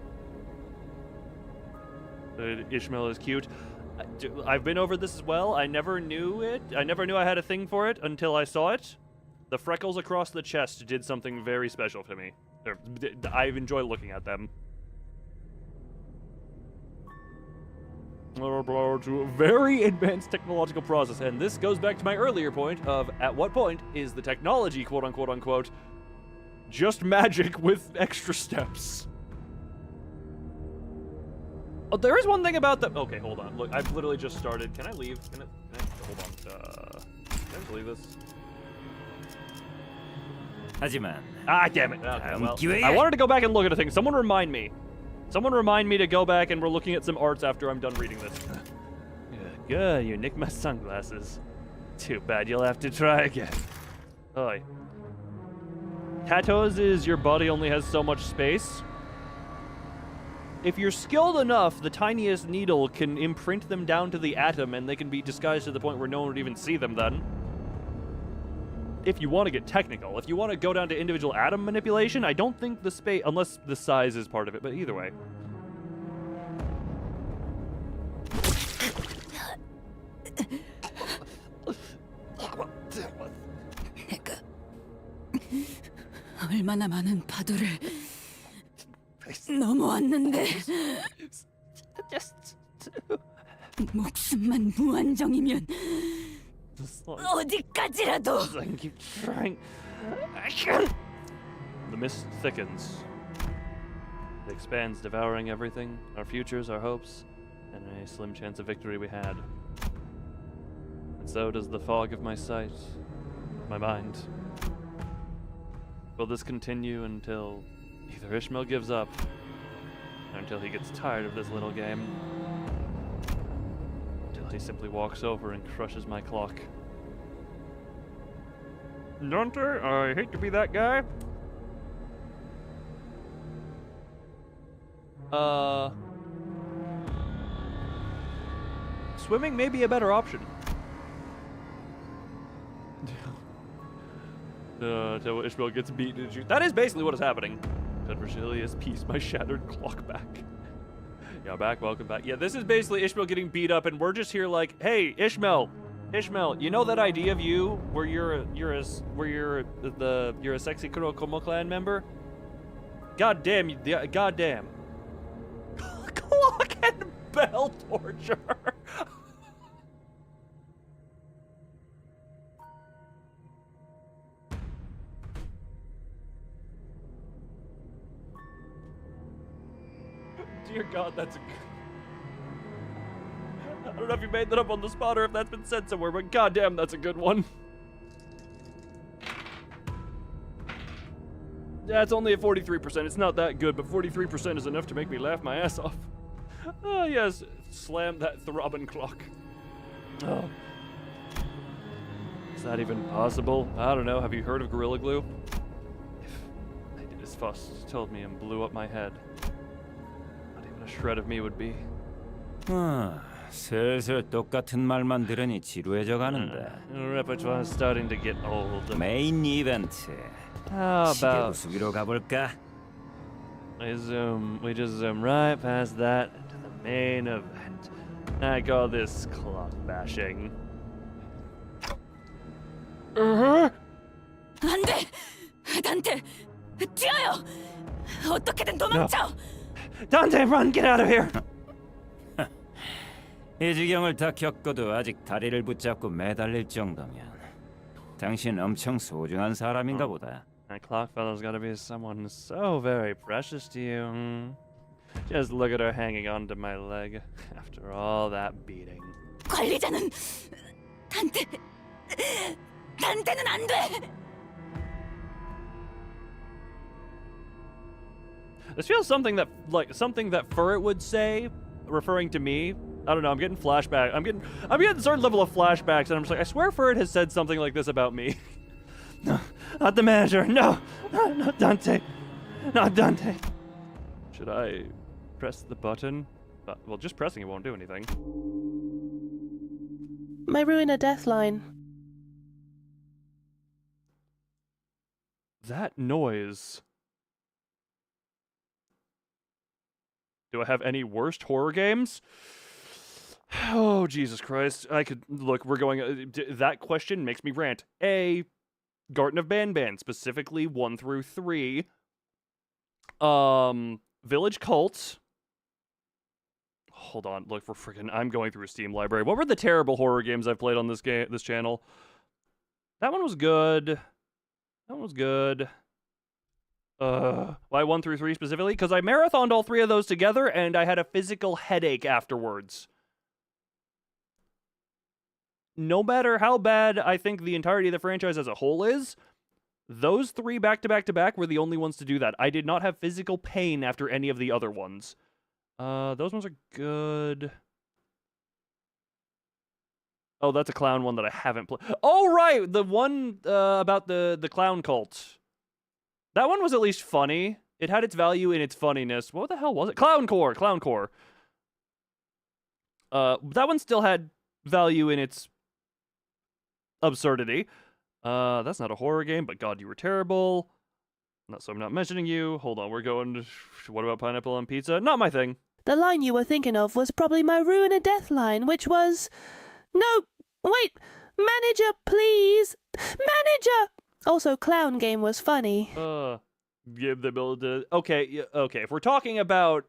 Ishmael is cute. I've been over this as well. I never knew it. I never knew I had a thing for it until I saw it. The freckles across the chest did something very special to me. I enjoy looking at them. To a very advanced technological process, and this goes back to my earlier point of at what point is the technology, quote unquote unquote, just magic with extra steps. Oh, there is one thing about the... Okay, hold on. Look, I've literally just started. Can I leave? Can I hold on. Can I just leave this? 하지만 Ah, damn it. Okay, 다음 well, 기회에 I wanted to go back and look at a thing. Someone remind me. Someone remind me to go back and we're looking at some arts after I'm done reading this. Good, you nicked my sunglasses. Too bad, you'll have to try again. Oi. Tattoos is your body only has so much space. If you're skilled enough, the tiniest needle can imprint them down to the atom and they can be disguised to the point where no one would even see them then. If you want to get technical. If you want to go down to individual atom manipulation, I don't think the space, unless the size is part of it, but either way. 내가 얼마나 많은 파도를 넘어왔는데 목숨만 무한정이면 어디까지라도. Keep trying. The mist thickens. It expands, devouring everything, our futures, our hopes, and a slim chance of victory we had. And so does the fog of my sight, my mind. Will this continue until either Ishmael gives up, or until he gets tired of this little game? Until he simply walks over and crushes my clock. Dante, I hate to be that guy. Swimming may be a better option. Till Ishmael gets beaten. That is basically what is happening. Petrocilius, piece my shattered clock back. Yeah, welcome back. Yeah, this is basically Ishmael getting beat up, and we're just here like, hey, Ishmael, you know that idea of you where you're a sexy Kuroko clan member? God damn. Clock and bell torture. Dear God, that's a... I don't know if you made that up on the spot or if that's been said somewhere, but goddamn, that's a good one. Yeah, it's only at 43%. It's not that good, but 43% is enough to make me laugh my ass off. Oh, yes. Slam that throbbing clock. Oh. Is that even possible? I don't know. Have you heard of Gorilla Glue? If they did as Fuss told me and blew up my head, not even a shred of me would be. 슬슬 똑같은 말만 들으니 지루해져 가는데. Repertoire is starting to get old. 메인 이벤트. How 시계 about 부수기로 가볼까? we just zoom right past that to the main event. I call this clock bashing. 안 돼! 단테! 뛰어요! 어떻게든 도망쳐! Dante, run! Get out of here! 이 지경을 다 겪어도 아직 다리를 붙잡고 매달릴 정도면 당신 엄청 소중한 사람인가 보다. That clock fellow's gotta be someone so very precious to you. Just look at her hanging onto my leg after all that beating. 관리자는 단테는 안 돼! This feels something that Furret would say, referring to me. I don't know. I'm getting flashback. I'm getting a certain level of flashbacks, and I'm just like, I swear Furret has said something like this about me. No, not the manager. No, not Dante. Not Dante. Should I press the button? Well, just pressing it won't do anything. My Ruiner Deathline. That noise. Do I have any worst horror games? Oh, Jesus Christ. I could... Look, we're going... that question makes me rant. A, Garden of Banban, specifically 1 through 3. Village Cult. Hold on. Look, I'm going through a Steam library. What were the terrible horror games I've played on this channel? That one was good. That one was good. Why 1 through 3 specifically? Because I marathoned all 3 of those together, and I had a physical headache afterwards. No matter how bad I think the entirety of the franchise as a whole is, those 3 back-to-back-to-back were the only ones to do that. I did not have physical pain after any of the other ones. Those ones are good. Oh, that's a clown one that I haven't played. Oh, right! The one about the clown cult. That one was at least funny. It had its value in its funniness. What the hell was it? Clowncore! Clowncore. That one still had value in its absurdity. That's not a horror game, but God, you were terrible. So I'm not mentioning you. Hold on, we're going... What about pineapple on pizza? Not my thing. The line you were thinking of was probably my ruin a death line, which was... No, wait, manager, please. Manager! Also, clown game was funny. Give them all the... Okay, okay, if we're talking about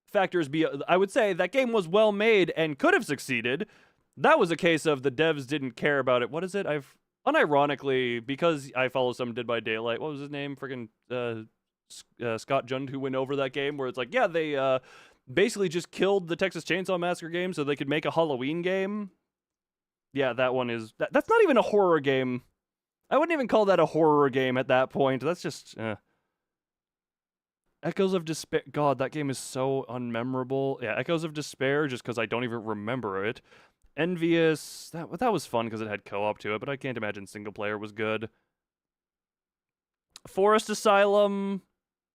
factors I would say that game was well made and could have succeeded. That was a case of the devs didn't care about it. What is it? Unironically, because I follow some Dead by Daylight, what was his name? Freaking Scott Jund, who went over that game, where it's like, yeah, they basically just killed the Texas Chainsaw Massacre game so they could make a Halloween game. Yeah, that one is... That's not even a horror game. I wouldn't even call that a horror game at that point. That's just... Echoes of Despair... God, that game is so unmemorable. Yeah, Echoes of Despair, just because I don't even remember it. Envious... That was fun because it had co-op to it, but I can't imagine single player was good. Forest Asylum...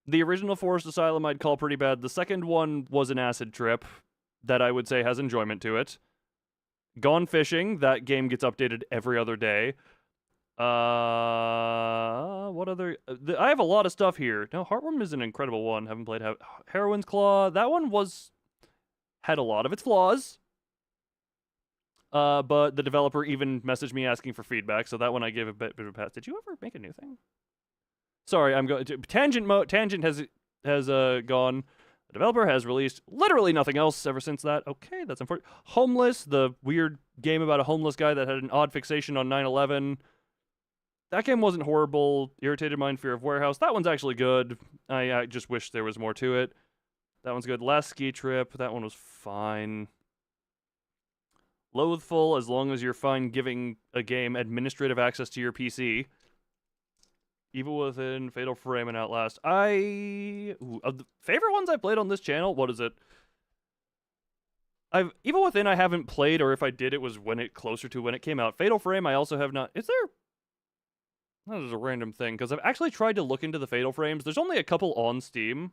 The original Forest Asylum I'd call pretty bad. The second one was an acid trip that I would say has enjoyment to it. Gone Fishing, that game gets updated every other day. What other... I have a lot of stuff here. No, Heartworm is an incredible one. Haven't played Heroine's Claw. That one had a lot of its flaws. But the developer even messaged me asking for feedback, so that one I gave a bit of a pass. Did you ever make a new thing? Sorry, I'm going to... Tangent has gone. The developer has released literally nothing else ever since that. Okay, that's unfortunate. Homeless, the weird game about a homeless guy that had an odd fixation on 9/11. That game wasn't horrible. Irritated Mind, Fear of Warehouse. That one's actually good. I just wish there was more to it. That one's good. Last Ski Trip. That one was fine. Loathful, as long as you're fine giving a game administrative access to your PC. Evil Within, Fatal Frame, and Outlast. Of the favorite ones I played on this channel, what is it? Evil Within I haven't played, or if I did, it was closer to when it came out. Fatal Frame I also have not... Is there... That is a random thing, because I've actually tried to look into the Fatal Frames. There's only a couple on Steam.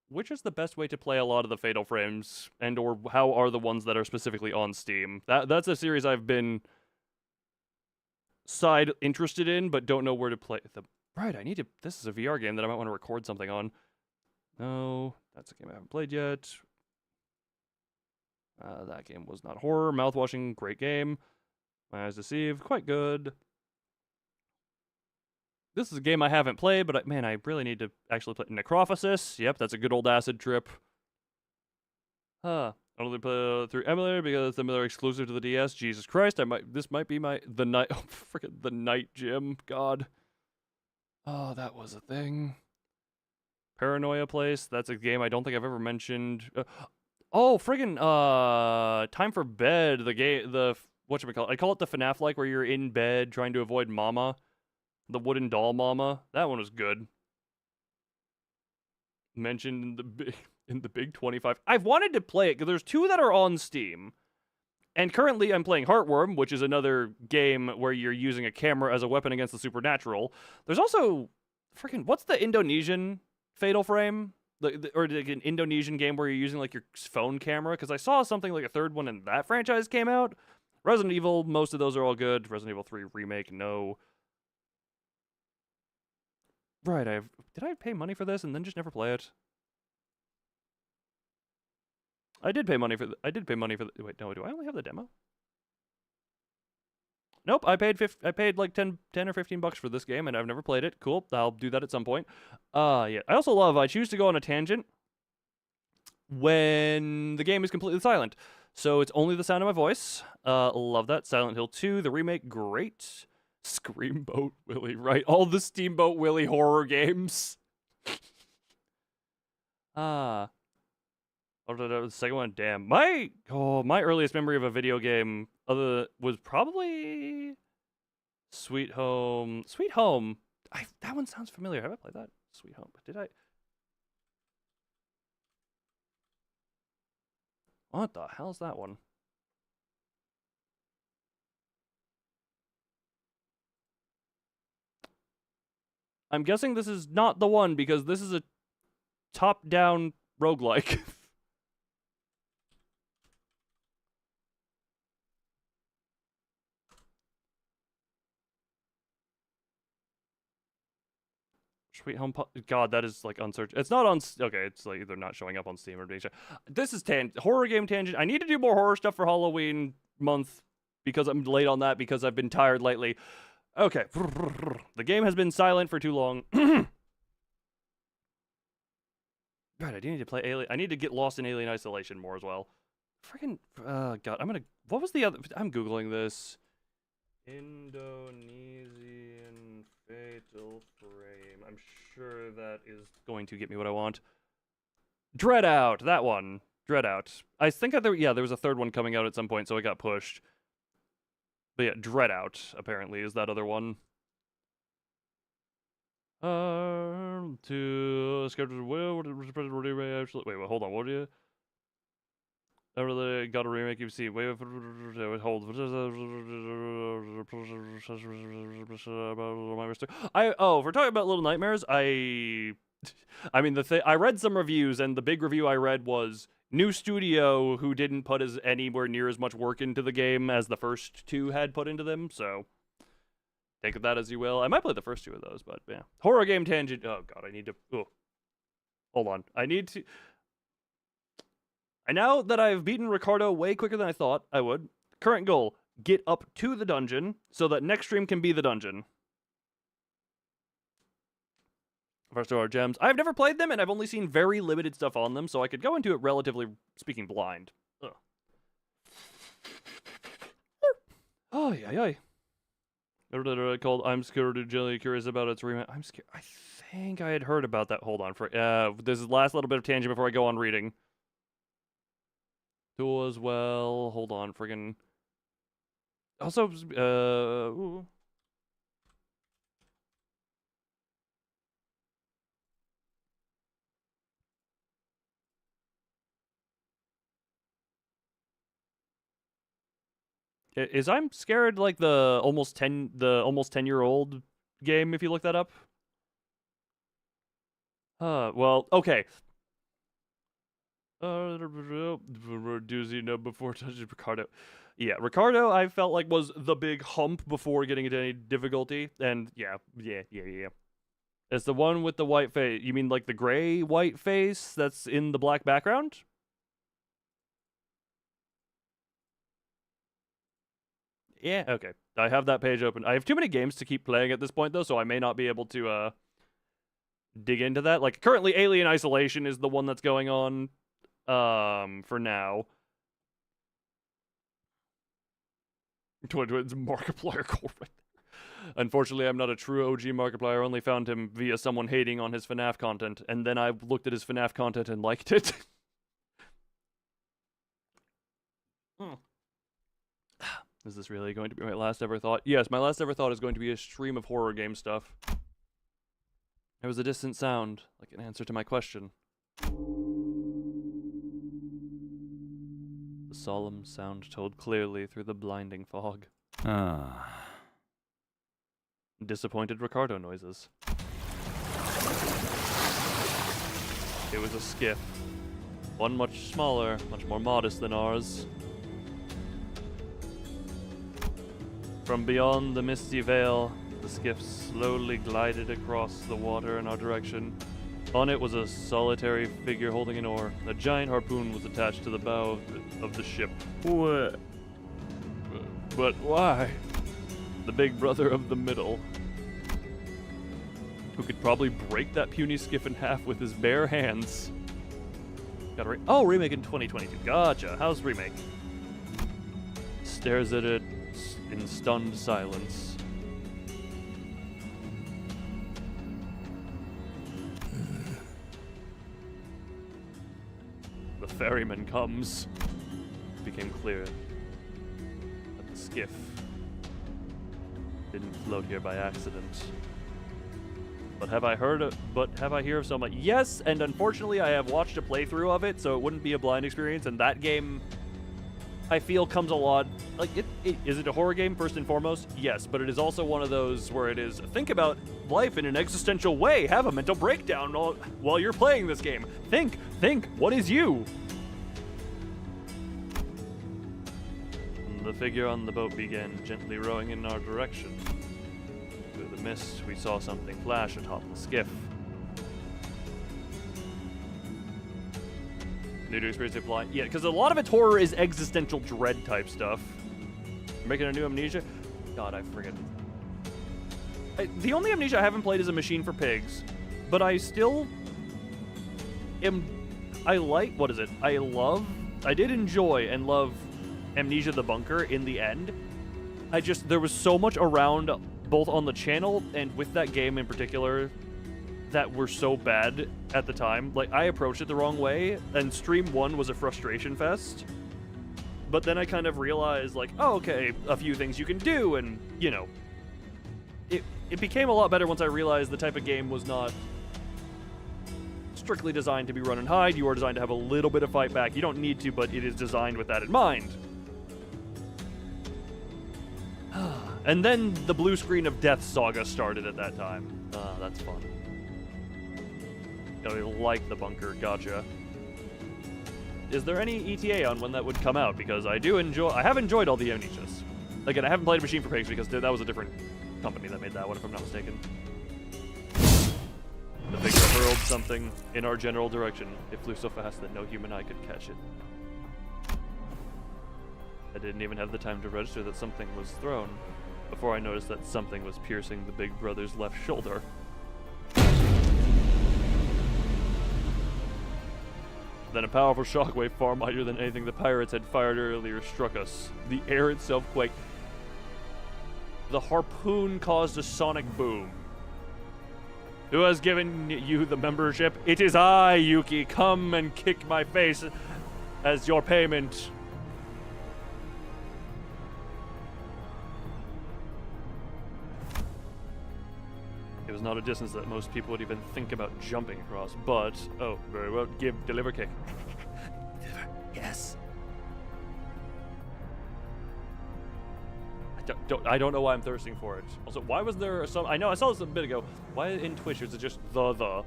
Which is the best way to play a lot of the Fatal Frames, and or how are the ones that are specifically on Steam? That's a series I've been side interested in, but don't know where to play them. Right, this is a VR game that I might want to record something on. No, that's a game I haven't played yet. That game was not horror. Mouthwashing, great game. My Eyes Deceived, quite good. This is a game I haven't played, but man, I really need to actually play. Necrophysis, yep, that's a good old acid trip. I only play through emulator because it's emulator exclusive to the DS. Jesus Christ, this might be the night. Oh, freaking the night gym. God. Oh, that was a thing. Paranoia Place. That's a game I don't think I've ever mentioned. Friggin' Time for Bed. The game. Whatchamacallit? I call it the FNAF-like, where you're in bed trying to avoid Mama. The wooden doll Mama. That one was good. Mentioned in the big 25. I've wanted to play it because there's 2 that are on Steam. And currently I'm playing Heartworm, which is another game where you're using a camera as a weapon against the supernatural. There's also what's the Indonesian Fatal Frame? Or like an Indonesian game where you're using like your phone camera, because I saw something like a third one in that franchise came out. Resident Evil, most of those are all good. Resident Evil 3 Remake, no. Right, did I pay money for this and then just never play it? I did pay money for wait, no, do I only have the demo? Nope, I paid like 10 or 15 bucks for this game and I've never played it. Cool, I'll do that at some point. Yeah, I also love I choose to go on a tangent when the game is completely silent. So it's only the sound of my voice. Love that. Silent Hill 2, the remake, great. Screamboat Willie, right? All the Steamboat Willie horror games. Ah. Oh, the second one, damn. My earliest memory of a video game was probably Sweet Home. Sweet Home. That one sounds familiar. Have I played that? Sweet Home. Did I? What the hell's that one? I'm guessing this is not the one because this is a top-down roguelike. Sweet Home, God, that is like unsearched. It's not on. Okay, it's like either not showing up on Steam or being. This is horror game tangent. I need to do more horror stuff for Halloween month because I'm late on that because I've been tired lately. Okay, the game has been silent for too long. Right, I do need to play Alien. I need to get lost in Alien Isolation more as well. Freaking, God, what was the other? I'm googling this. Indonesian Fatal Frame. I'm sure that is going to get me what I want. Dread Out, that one. Dread Out. I think there was a third one coming out at some point, so it got pushed. But yeah, Dread Out, apparently, is that other one. To schedule. Wait, hold on. What do you? I really got a remake. You see, wait, hold. If we're talking about Little Nightmares, I mean, I read some reviews, and the big review I read was new studio who didn't put anywhere near as much work into the game as the first two had put into them. So take that as you will. I might play the first two of those, but yeah, horror game tangent. Oh God, I need to. Oh, hold on, I need to. And now that I've beaten Ricardo way quicker than I thought I would, current goal, get up to the dungeon so that next stream can be the dungeon. First of our gems. I've never played them, and I've only seen very limited stuff on them, so I could go into it relatively speaking blind. Ugh. Oh, yeah. Called I'm Scared of Jelly, curious about its remake. I'm scared. I think I had heard about that. Hold on. This is the last little bit of tangent before I go on reading. Tool as well. Hold on, friggin'. Also, ooh. Is I'm Scared like the almost 10-year-old game if you look that up? Well, okay. Doozy no before touching Ricardo. Yeah, Ricardo I felt like was the big hump before getting into any difficulty. And yeah. It's the one with the white face. You mean like the gray white face that's in the black background? Yeah, okay. I have that page open. I have too many games to keep playing at this point though, so I may not be able to dig into that. Like currently Alien Isolation is the one that's going on. For now. It's Markiplier goal right there. Unfortunately, I'm not a true OG Markiplier. I only found him via someone hating on his FNAF content, and then I looked at his FNAF content and liked it. Is this really going to be my last ever thought? Yes, my last ever thought is going to be a stream of horror game stuff. There was a distant sound, like an answer to my question. The solemn sound told clearly through the blinding fog. Disappointed Ricardo noises. It was a skiff. One much smaller, much more modest than ours. From beyond the misty veil, the skiff slowly glided across the water in our direction. On it was a solitary figure holding an oar. A giant harpoon was attached to the bow of the ship. What? But why? The big brother of the middle, who could probably break that puny skiff in half with his bare hands. Got a remake in 2022. Gotcha. How's remake? Stares at it in stunned silence. ferryman comes. It became clear that the skiff didn't float here by accident. But have I heard of so much? Yes, and unfortunately I have watched a playthrough of it, so it wouldn't be a blind experience, and that game, I feel, comes a lot, like, is it a horror game first and foremost? Yes, but it is also one of those where it is, think about life in an existential way, have a mental breakdown while you're playing this game. Think, what is you? The figure on the boat began gently rowing in our direction. Through the mist, we saw something flash atop the skiff. New to experience apply. Yeah, because a lot of its horror is existential dread type stuff. You're making a new Amnesia? God, I forget. The only Amnesia I haven't played is A Machine for Pigs, but I still am. I did enjoy and love Amnesia the Bunker in the end. There was so much around, both on the channel and with that game in particular, that were so bad at the time. Like, I approached it the wrong way, and Stream 1 was a frustration fest. But then I kind of realized, like, oh, okay, a few things you can do, and, you know, it became a lot better once I realized the type of game was not strictly designed to be run and hide. You are designed to have a little bit of fight back. You don't need to, but it is designed with that in mind. And then the blue screen of Death Saga started at that time. That's fun. I like the bunker, gotcha. Is there any ETA on when that would come out? Because I have enjoyed all the Amnesias. Again, I haven't played Machine for Pigs because that was a different company that made that one, if I'm not mistaken. The figure hurled something in our general direction. It flew so fast that no human eye could catch it. I didn't even have the time to register that something was thrown before I noticed that something was piercing the big brother's left shoulder. Then a powerful shockwave far mightier than anything the pirates had fired earlier struck us. The air itself quaked. The harpoon caused a sonic boom. Who has given you the membership? It is I, Yuki. Come and kick my face as your payment. It was not a distance that most people would even think about jumping across, but... Oh, very well. Deliver kick. Yes. I don't know why I'm thirsting for it. Also, why was there some... I know, I saw this a bit ago. Why in Twitch is it just the?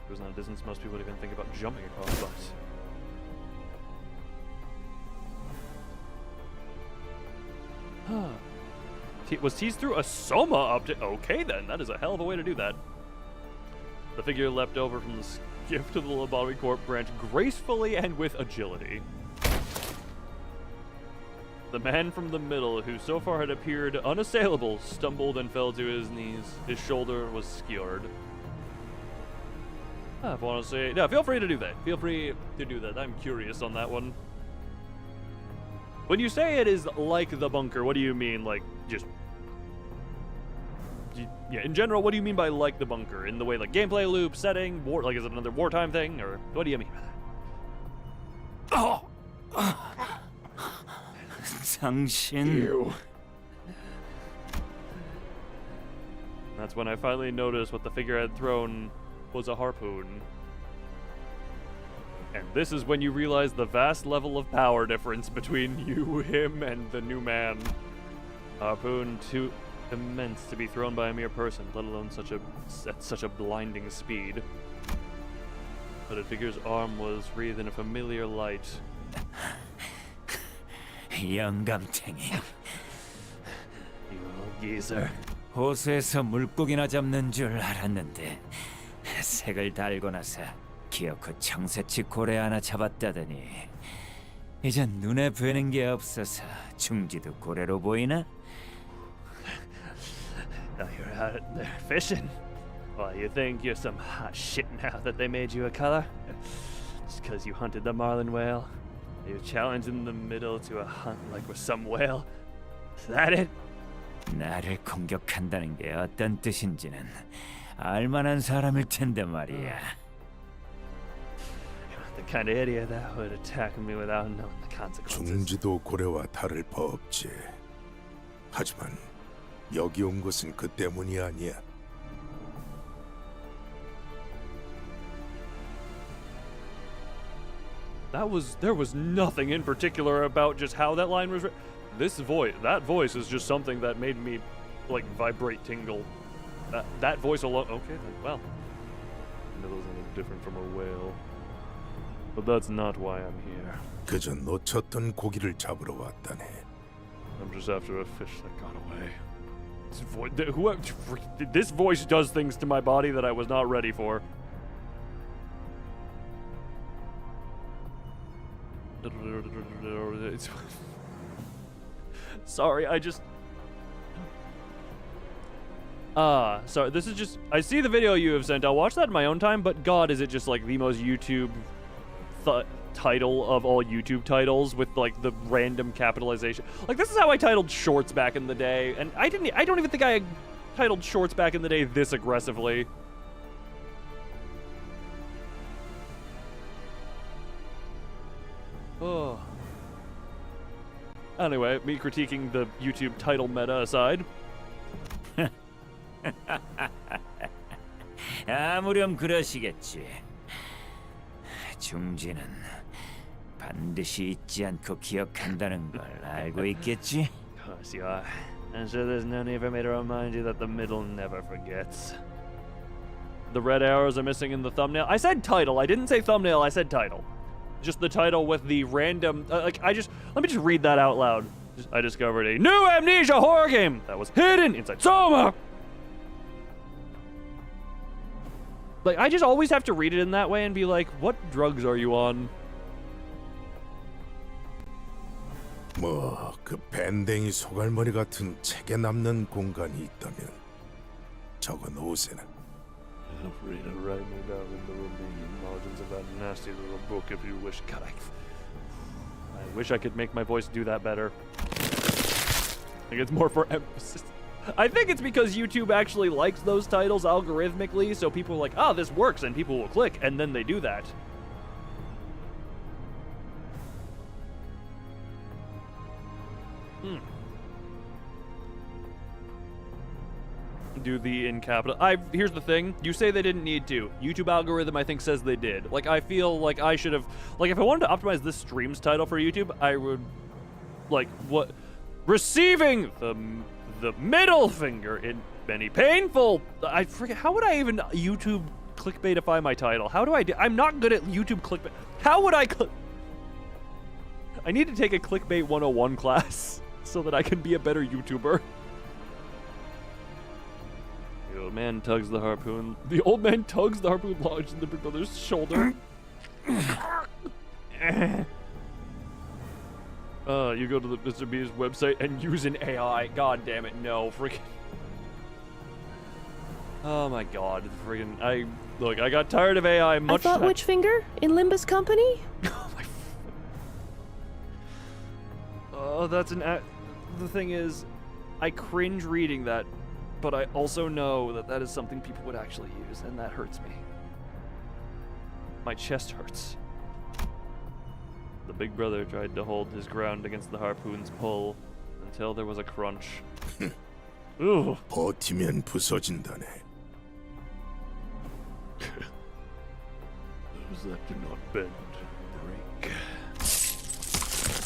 It was not a distance most people would even think about jumping across, but... Was teased through a Soma object? Okay then, that is a hell of a way to do that. The figure leapt over from the skiff to the Lobotomy Corp branch gracefully and with agility. The man from the middle, who so far had appeared unassailable, stumbled and fell to his knees. His shoulder was skewered. I want to say... Yeah, feel free to do that. Feel free to do that. I'm curious on that one. When you say it is like the bunker, what do you mean? Like, just... Yeah, in general, what do you mean by like the bunker? In the way, like, gameplay loop, setting, war... Like, is it another wartime thing? Or what do you mean by that? Oh! 당신... That's when I finally noticed what the figure had thrown was a harpoon. And this is when you realize the vast level of power difference between you, him, and the new man. Harpoon too immense to be thrown by a mere person, let alone at such a blinding speed. But a figure's arm was wreathed in a familiar light. 영감탱이. You little geezer. 호수에서 물고기나 잡는 줄 알았는데 색을 달고 나서 기어코 청새치 고래 하나 잡았다더니 이젠 눈에 뵈는 게 없어서 중지도 고래로 보이나? Now you're out there fishing. Well, you think you're some hot shit now that they made you a color? Just because you hunted the marlin whale? You're challenged in the middle to a hunt like with some whale? Is that it? 나를 공격한다는 게 어떤 뜻인지는 알만한 사람일 텐데 말이야. The kind of idiot that would attack me without knowing the consequences. 중지도 고래와 다를 바 없지. 하지만 여기 온 것은 그 때문이 아니야. There was nothing in particular about just how that line was written. That voice is just something that made me like vibrate, tingle. That voice alone. Okay, then, well, Middle's a little different from a whale, but that's not why I'm here. 그저 놓쳤던 고기를 잡으러 왔다네. I'm just after a fish that got away. This voice does things to my body that I was not ready for. Sorry, I just... sorry, this is just... I see the video you have sent. I'll watch that in my own time, but God, is it just like the most YouTube title of all YouTube titles with like the random capitalization. Like, this is how I titled shorts back in the day, and I don't even think I titled shorts back in the day this aggressively. Oh. Anyway, me critiquing the YouTube title meta aside. 아무렴 그러시겠지. 중지는 반드시 잊지 않고 기억한다는 걸 알고 있겠지? Of course you are. I'm sure there's no need for me to remind you that the middle never forgets. The red arrows are missing in the thumbnail. I said title. I didn't say thumbnail. I said title. Just the title with the random... let me just read that out loud. I discovered a new Amnesia horror game that was hidden inside Soma! Like, I just always have to read it in that way and be like, what drugs are you on? 그 밴댕이 소갈머리 같은 책에 남는 공간이 있다면 적어 놓으세나. Free to write me down in the remaining margins of that nasty little book if you wish. God, I wish I could make my voice do that better. I think it's more for emphasis. I think it's because YouTube actually likes those titles algorithmically, so people are like, oh, this works, and people will click, and then they do that. Do the in capital. Here's the thing. You say they didn't need to. YouTube algorithm, I think, says they did. Like, I feel like I should have... Like, if I wanted to optimize this stream's title for YouTube, I would... Like, what... Receiving the middle finger in many painful... I forget... How would I even YouTube clickbaitify my title? How do I do... I'm not good at YouTube clickbait. How would I... I need to take a clickbait 101 class so that I can be a better YouTuber. The old man tugs the harpoon. The old man tugs the harpoon lodged in the big brother's shoulder. You go to the Mr. B's website and use an AI. God damn it, no. Freaking. Oh my god. Freaking. I got tired of AI much. I thought which finger? In Limbus company? Oh, that's an... The thing is, I cringe reading that. But I also know that that is something people would actually use, and that hurts me. My chest hurts. The big brother tried to hold his ground against the harpoon's pull until there was a crunch. Ooh. 버티면 부서진다네. Those that do not bend, break.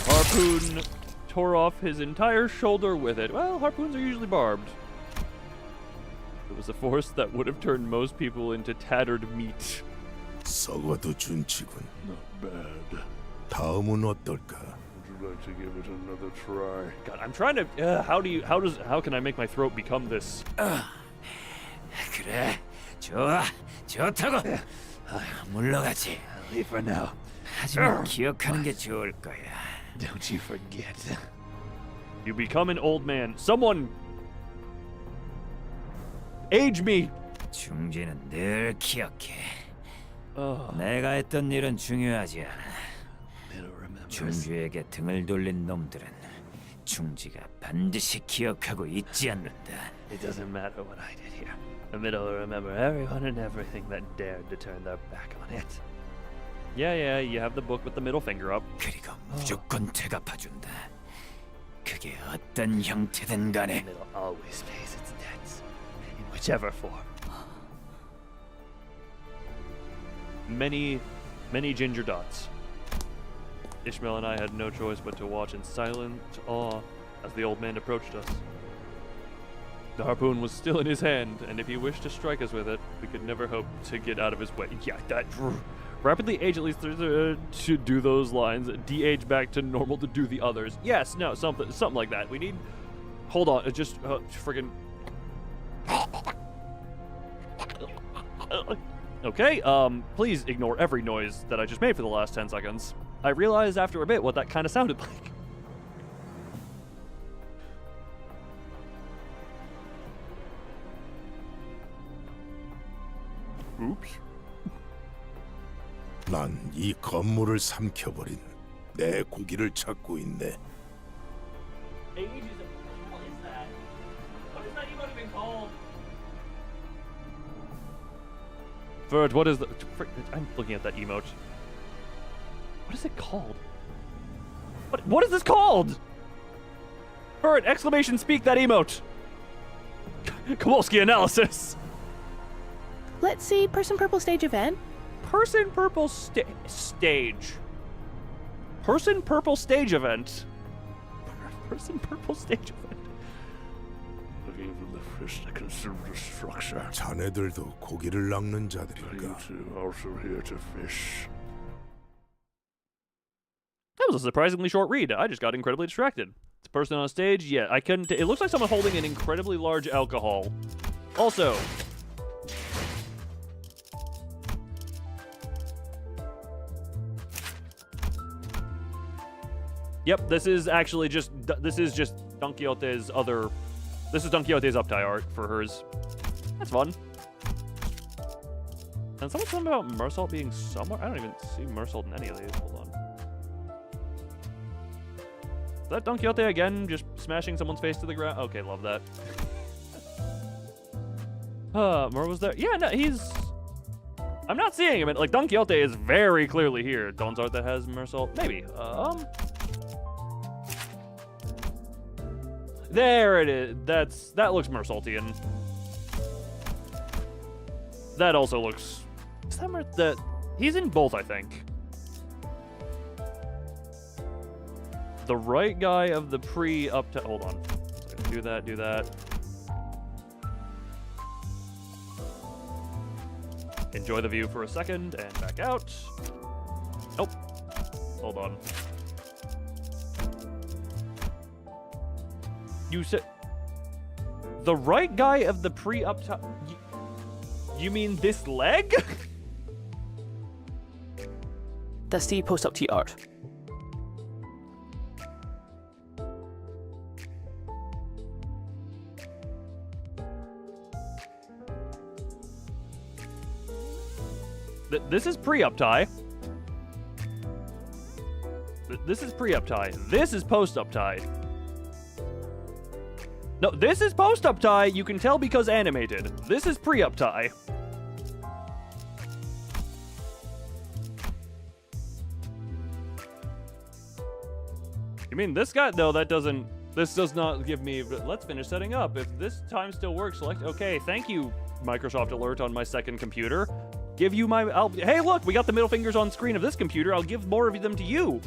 Harpoon tore off his entire shoulder with it. Well, harpoons are usually barbed. It was a force that would have turned most people into tattered meat. 썩어도 준치군. Not bad. 다음은 어떨까? Would you like to give it another try? God, I'm trying to. How can I make my throat become this? 그래, 좋아, 좋다고. 물러가지. Leave for now. 하지만 기억하는 게 좋을 거야. Don't you forget. You become an old man. Someone. Age me. 중지는 늘 기억해. 내가 했던 일은 중요하지 않아. 중주에게 등을 돌린 놈들은 중지가 반드시 기억하고 잊지 않는다. It doesn't matter what I did here. Amida will remember everyone and everything that dared to turn their back on it. Yeah, you have the book with the middle finger up. 그리고 무조건 되갚아준다. 그게 어떤 형태든 간에. Amida always pays its debts, in whichever form. Many ginger dots. Ishmael and I had no choice but to watch in silent awe as the old man approached us. The harpoon was still in his hand, and if he wished to strike us with it, we could never hope to get out of his way. Yeah, that rapidly age at least to do those lines, de-age back to normal to do the others. Yes, no, something like that. We need. Hold on, just friggin'. Okay, please ignore every noise that I just made for the last 10 seconds. I realized after a bit what that kind of sounded like. Oops. 난 이 건물을 삼켜버린 내 고기를 찾고 있네. Ages of what is that? What is that emote even called? Verd, what is the? I'm looking at that emote. What is it called? What is this called? Verd, exclamation speak that emote. Kowalski analysis. Let's see, Person Purple stage event. Person Purple stage. Person Purple stage event. Person Purple stage event. Looking for the fish that consumed the structure. 자네들도 고기를 낚는 You 자들인가? two also here to fish. That was a surprisingly short read. I just got incredibly distracted. It's a person on stage. Yeah, I couldn't. It looks like someone holding an incredibly large alcohol. Also. Yep, this is just Don Quixote's other. This is Don Quixote's uptie art for hers. That's fun. And someone told me about Mersault being somewhere. I don't even see Mersault in any of these. Hold on. Is that Don Quixote again, just smashing someone's face to the ground? Okay, love that. Mer was there? Yeah, no, he's. I'm not seeing him. Like Don Quixote is very clearly here. Don's art that has Mersault, maybe. There it is. That looks Mersaultian. That also looks. Is that he's in both, I think. The right guy of the pre-up to. Hold on. Do that. Enjoy the view for a second and back out. Nope. Hold on. You said the right guy of the pre-up top. You mean this leg? That's the post-up T art. This is pre-up tie. This is pre-up tie. This is post-up tie. No, this is post-up tie. You can tell because animated. This is pre-up tie. You mean this guy? No, that doesn't. This does not give me. Let's finish setting up. If this time still works, select. Okay, thank you, Microsoft Alert on my second computer. Give you my. Hey, look, we got the middle fingers on screen of this computer. I'll give more of them to you.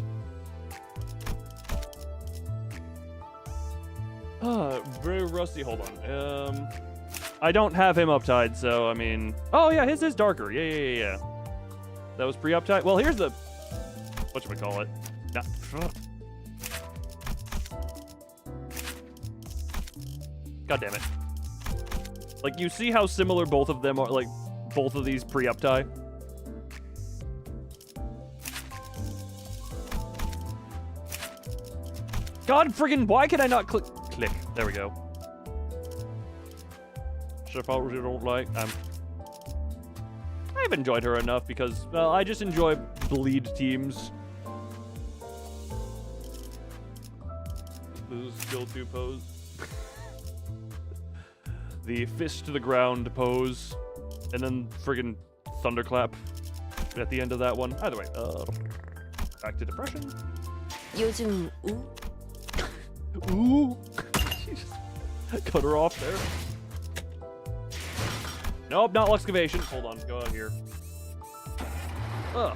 Very rusty. Hold on. I don't have him uptied, so I mean. Oh yeah, his is darker. Yeah. That was pre-uptied. Well, here's the. Whatchamacallit? Nah. God damn it. Like, you see how similar both of them are, like, both of these pre-uptie? God friggin', why can I not click? There we go. Chef I really don't like. I've enjoyed her enough because, well, I just enjoy bleed teams. This is still 2 pose. The fist to the ground pose, and then friggin' thunderclap at the end of that one. Either way, back to depression. 요즘 Ooh. She just cut her off there. Nope, not Luxcavation. Hold on, go out here. Ugh.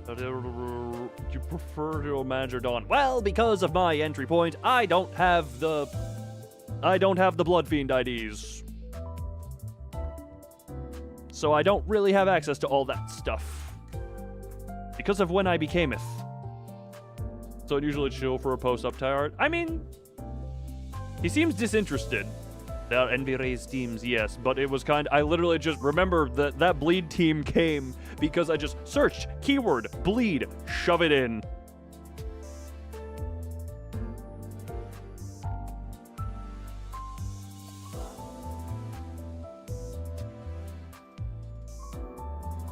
Do you prefer to manage or Dawn? Well, because of my entry point, I don't have the Blood Fiend IDs. So I don't really have access to all that stuff. Because of when I became it. So I'd usually chill for a post-up art. I mean, he seems disinterested. That Envy raised teams, yes, but it was I literally just remember that bleed team came because I just searched keyword bleed, shove it in.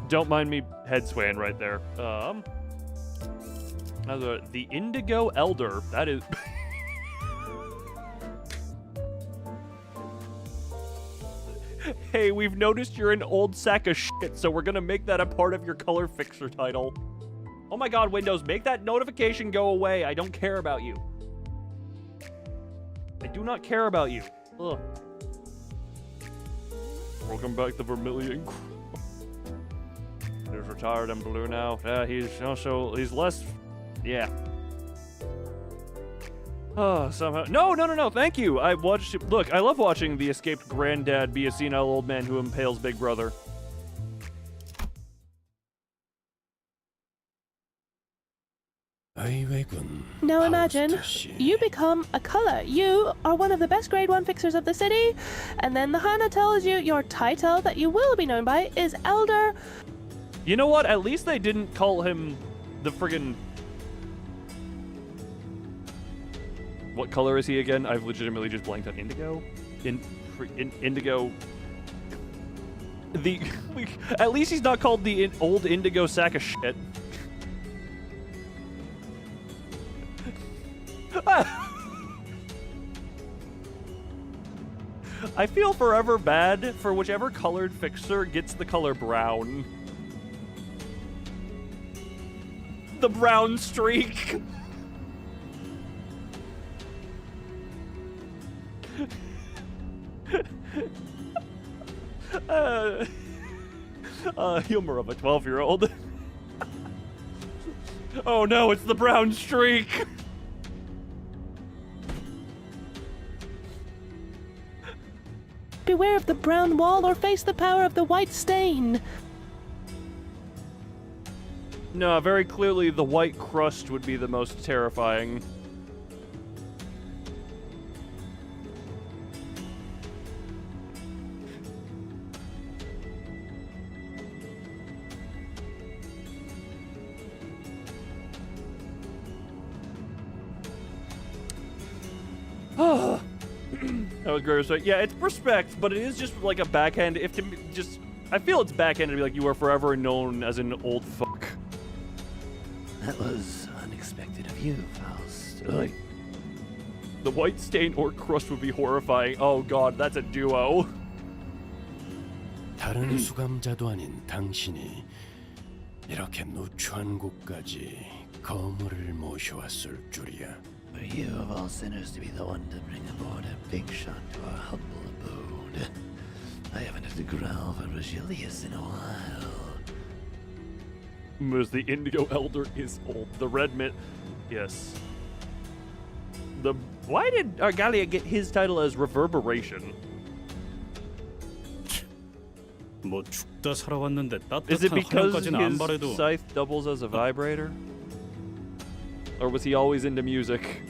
Don't mind me head swaying right there. The Indigo Elder, that is... Hey, we've noticed you're an old sack of shit, so we're gonna make that a part of your color fixer title. Oh my god, Windows, make that notification go away. I don't care about you. I do not care about you. Ugh. Welcome back to Vermilion. He's retired and blue now. Yeah, he's less... Yeah. Oh, somehow... No, thank you! I watched... Look, I love watching the escaped granddad be a senile old man who impales Big Brother. Now imagine, you become a color. You are one of the best grade 1 fixers of the city, and then the Hana tells you your title that you will be known by is Elder... You know what? At least they didn't call him the friggin'... What color is he again? I've legitimately just blanked on Indigo. Indigo. At least he's not called the old Indigo sack of shit. I feel forever bad for whichever colored fixer gets the color brown. The brown streak. Humor of a 12-year-old. Oh no, it's the brown streak! Beware of the brown wall or face the power of the white stain. No, very clearly the white crust would be the most terrifying. That was great respect. Yeah, it's respect, but it is just like a backhand. I feel it's backhand to be like, you are forever known as an old fuck. That was unexpected of you, Faust. Like, the white stain or crust would be horrifying. Oh god, that's a duo. 다른 수감자도 아닌 당신이 이렇게 누추한 곳까지 거물을 모셔왔을 줄이야. For you of all sinners to be the one to bring aboard a big shot to our humble abode. I haven't had to growl for Regilius in a while. As the Indigo Elder is old. The red mint. Yes. Why did Argalia get his title as Reverberation? Is it because his scythe doubles as a vibrator? Or was he always into music?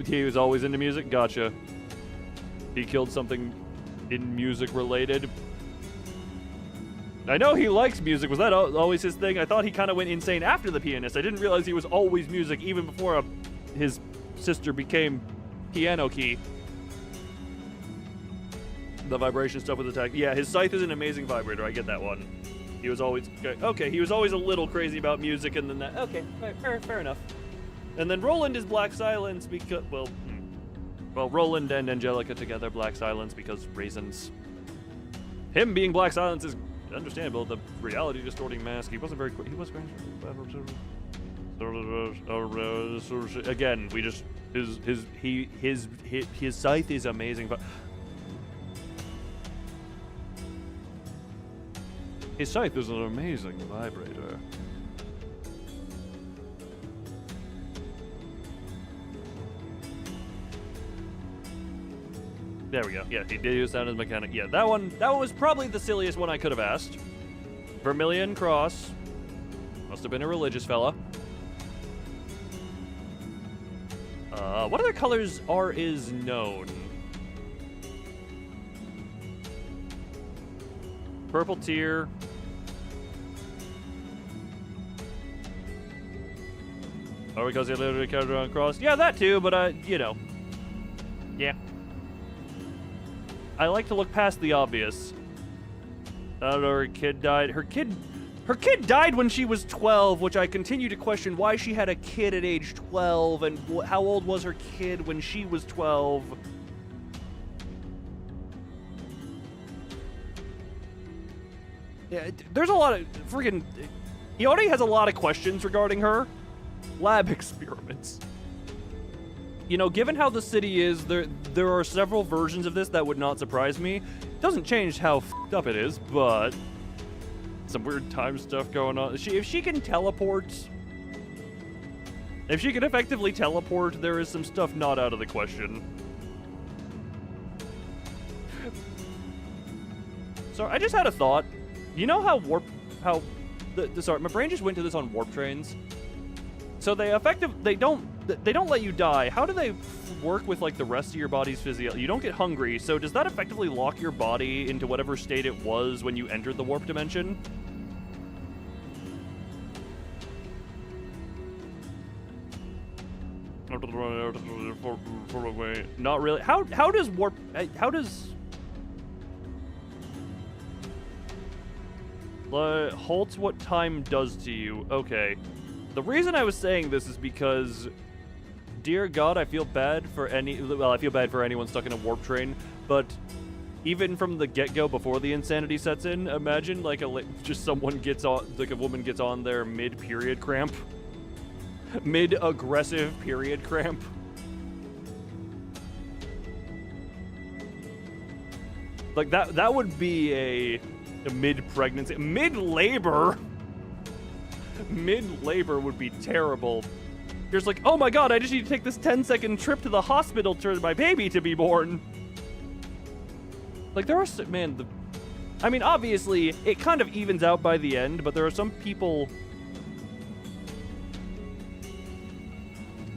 He was always into music? Gotcha. He killed something in music related. I know he likes music. Was that always his thing? I thought he kind of went insane after the pianist. I didn't realize he was always music even before his sister became piano key. The vibration stuff with attack. Yeah, his scythe is an amazing vibrator. I get that one. He was always okay. He was always a little crazy about music, and then that. Okay, fair enough. And then Roland is Black Silence because well, Roland and Angelica together, Black Silence because reasons. Him being Black Silence is understandable. The reality distorting mask. He wasn't very. He was very. Again, we just his scythe is amazing, but his scythe is an amazing vibrator. There we go. Yeah, he did use that as mechanic. Yeah, that one was probably the silliest one I could have asked. Vermilion Cross. Must have been a religious fella. What other colors is known? Purple Tear. Or because he literally carried around cross. Yeah, that too, but you know. Yeah. I like to look past the obvious. I don't know, her kid died. Her kid died when she was 12, which I continue to question why she had a kid at age 12, and how old was her kid when she was 12? Yeah, there's a lot of freaking... He already has a lot of questions regarding her. Lab experiments. You know, given how the city is, there are several versions of this that would not surprise me. Doesn't change how f***ed up it is, but... some weird time stuff going on. If she can teleport... If she can effectively teleport, there is some stuff not out of the question. So, I just had a thought. You know how sorry, my brain just went to this on warp trains. So they don't let you die. How do they work with like the rest of your body's physiology? You don't get hungry, so does that effectively lock your body into whatever state it was when you entered the warp dimension? Not really. How does warp? How does? Halts what time does to you? Okay. The reason I was saying this is because, dear God, I feel bad for anyone stuck in a warp train, but even from the get-go before the insanity sets in, imagine like just someone gets on, like a woman gets on their mid-period cramp. Mid-aggressive period cramp. Like that would be a mid-pregnancy, mid-labor. Mid-labor would be terrible. You're just like, oh my God, I just need to take this 10-second trip to the hospital for my baby to be born. Like there are, man, I mean, obviously it kind of evens out by the end, but there are some people.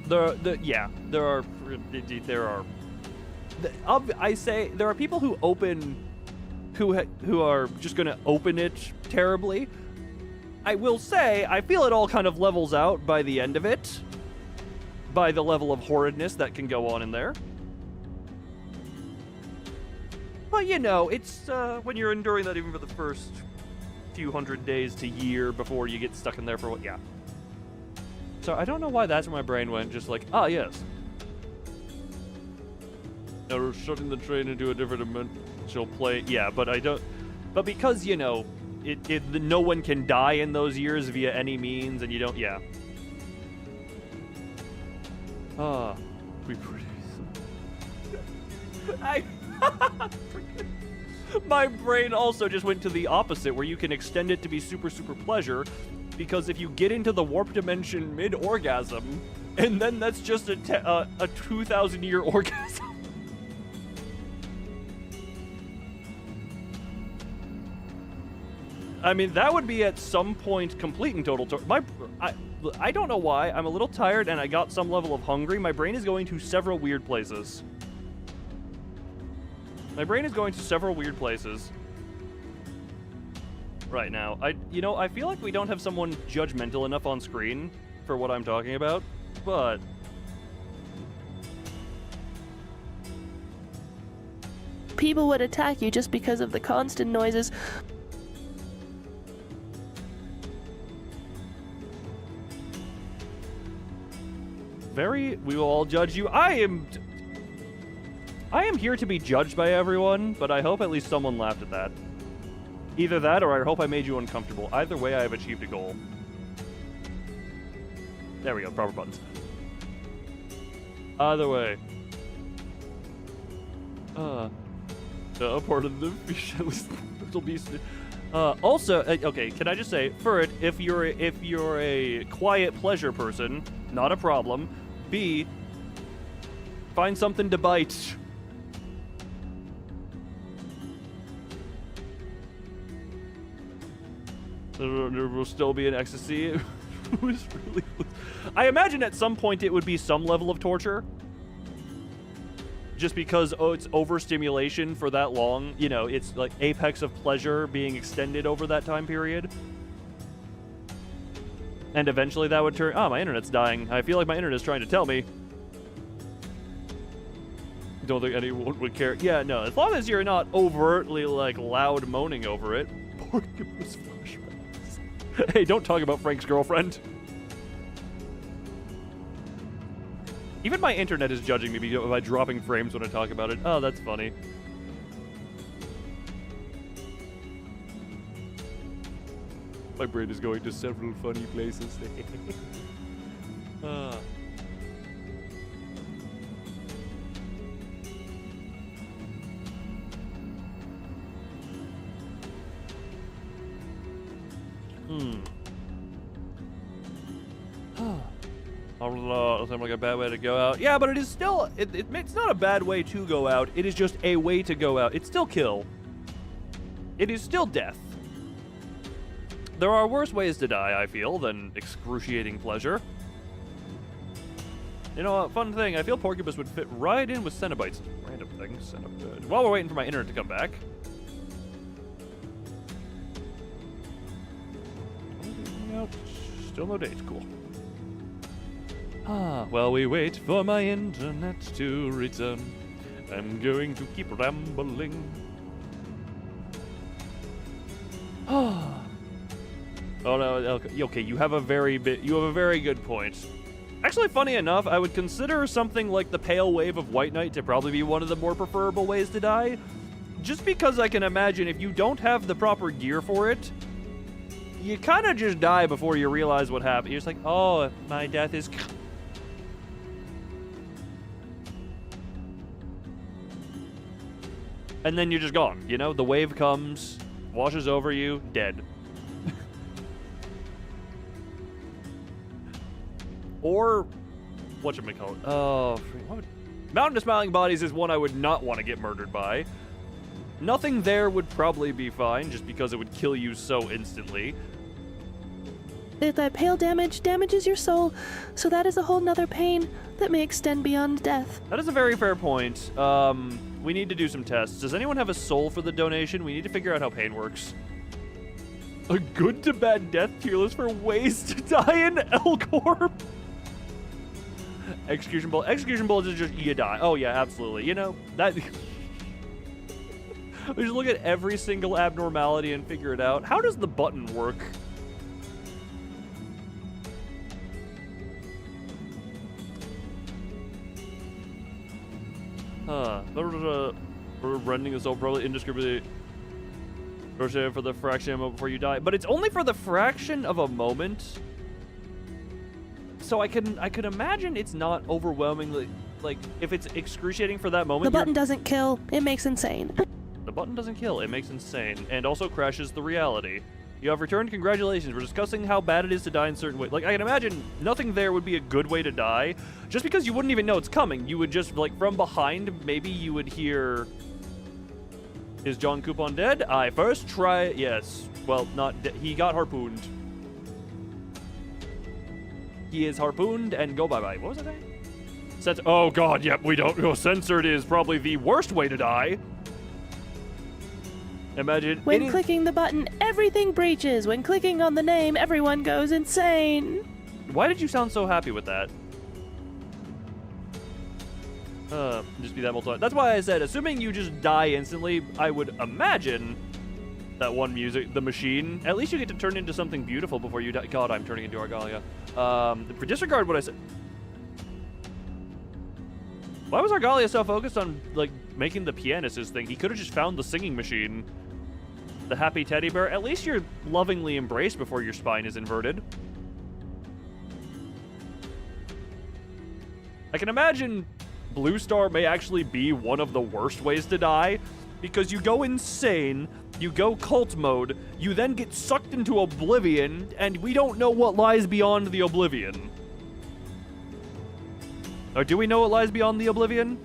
There are people who open, who are just gonna open it terribly. I will say, I feel it all kind of levels out by the end of it, by the level of horridness that can go on in there. But you know, it's when you're enduring that even for the first few hundred days to year before you get stuck in there for what, yeah. So I don't know why that's where my brain went, just like, ah, yes. Now we're shutting the train into a different dimensional plane. Yeah, but I don't, but because, you know, no one can die in those years via any means, and you don't, yeah. We produce. My brain also just went to the opposite, where you can extend it to be super, super pleasure, because if you get into the warp dimension mid-orgasm, and then that's just a 2,000-year orgasm. I mean, that would be at some point complete and total. I don't know why. I'm a little tired and I got some level of hungry. My brain is going to several weird places. My brain is going to several weird places right now. I feel like we don't have someone judgmental enough on screen for what I'm talking about, but people would attack you just because of the constant noises. We will all judge you. I am here to be judged by everyone, but I hope at least someone laughed at that. Either that, or I hope I made you uncomfortable. Either way, I have achieved a goal. There we go, proper buttons. Either way. Part of the fish, at least it'll be. Also, okay, can I just say, Furret, if you're a quiet pleasure person, not a problem. B, find something to bite. There will still be an ecstasy. I imagine at some point it would be some level of torture. Just because it's overstimulation for that long, you know, it's like apex of pleasure being extended over that time period. And eventually that would turn... Oh, my internet's dying. I feel like my internet's trying to tell me. Don't think anyone would care. Yeah, no, as long as you're not overtly, like, loud moaning over it. Porcupus flashbacks. Hey, don't talk about Frank's girlfriend. Even my internet is judging me by dropping frames when I talk about it. Oh, that's funny. My brain is going to several funny places. Seems like a bad way to go out. Yeah, but it is still... It's not a bad way to go out. It is just a way to go out. It's still kill. It is still death. There are worse ways to die, I feel, than excruciating pleasure. You know, fun thing, I feel Porcupus would fit right in with Cenobites. Random things. While we're waiting for my internet to come back. Still no dates, cool. While we wait for my internet to return, I'm going to keep rambling. Oh no, okay, you have a very good point. Actually, funny enough, I would consider something like the Pale Wave of White Knight to probably be one of the more preferable ways to die. Just because I can imagine if you don't have the proper gear for it, you kind of just die before you realize what happened. You're just like, oh, my death is... And then you're just gone, you know? The wave comes, washes over you, dead. Or, whatchamacallit? Oh, Mountain of Smiling Bodies is one I would not want to get murdered by. Nothing there would probably be fine, just because it would kill you so instantly. That pale damage damages your soul, so that is a whole nother pain that may extend beyond death. That is a very fair point. We need to do some tests. Does anyone have a soul for the donation? We need to figure out how pain works. A good to bad death tier list for ways to die in L-Corp. Execution bullet. Execution bullets is just you die. Oh yeah, absolutely. You know, that... We just look at every single abnormality and figure it out. How does the button work? Rending is so probably indiscriminately for the fraction of a moment before you die. But it's only for the fraction of a moment. So I could imagine it's not overwhelmingly, like, if it's excruciating for that moment. The button doesn't kill, it makes insane. The button doesn't kill, it makes insane, and also crashes the reality. You have returned, congratulations. We're discussing how bad it is to die in certain ways. Like, I can imagine nothing there would be a good way to die, just because you wouldn't even know it's coming. You would just, like, from behind, maybe you would hear... Is John Coupon dead? I first try... Yes. Well, not dead. He got harpooned. He is harpooned and go bye-bye. What was I saying? Oh, God, yep, we don't know. Censored is probably the worst way to die. Imagine... When clicking the button, everything breaches. When clicking on the name, everyone goes insane. Why did you sound so happy with that? Just be that multiple. That's why I said, assuming you just die instantly, I would imagine that one music, the machine, at least you get to turn into something beautiful before you die. God, I'm turning into Argalia. For disregard what I said. Why was Argalia so focused on, like, making the pianist his thing? He could have just found the singing machine. The happy teddy bear. At least you're lovingly embraced before your spine is inverted. I can imagine Blue Star may actually be one of the worst ways to die, because you go insane, you go cult mode, you then get sucked into oblivion, and we don't know what lies beyond the oblivion. Or do we know what lies beyond the oblivion?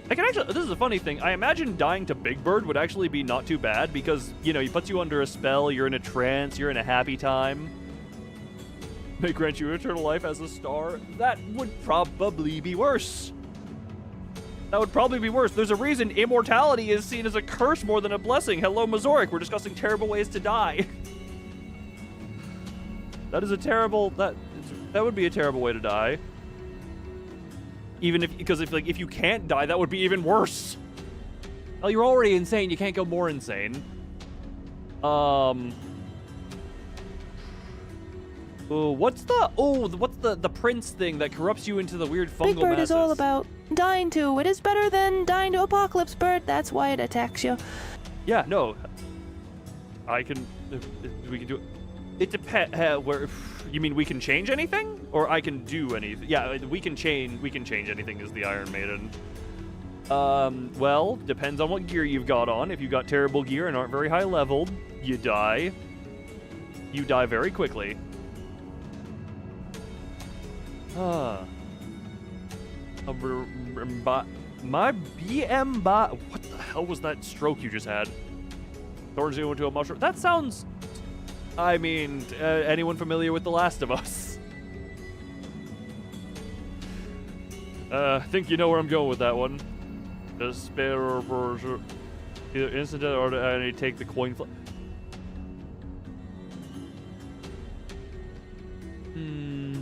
I can actually, this is a funny thing, I imagine dying to Big Bird would actually be not too bad, because, you know, he puts you under a spell, you're in a trance, you're in a happy time. May grant you eternal life as a star. That would probably be worse. That would probably be worse. There's a reason immortality is seen as a curse more than a blessing. Hello, Mazoric. We're discussing terrible ways to die. That is a terrible... That would be a terrible way to die. Even if... Because if you can't die, that would be even worse. Well, you're already insane. You can't go more insane. What's the prince thing that corrupts you into the weird fungal Big Bird masses? is all about dying to. It is better than dying to Apocalypse Bird. That's why it attacks you. Yeah, no. I can... we can do it. It depends. Where... You mean we can change anything? Or I can do anything? Yeah, we can change anything as the Iron Maiden. Well, depends on what gear you've got on. If you've got terrible gear and aren't very high leveled, you die. You die very quickly. My BM bot. What the hell was that stroke you just had? Turns you into a mushroom. That sounds. I mean, anyone familiar with The Last of Us? I think you know where I'm going with that one. Despair or either instant death or I take the coin flip. Ooh.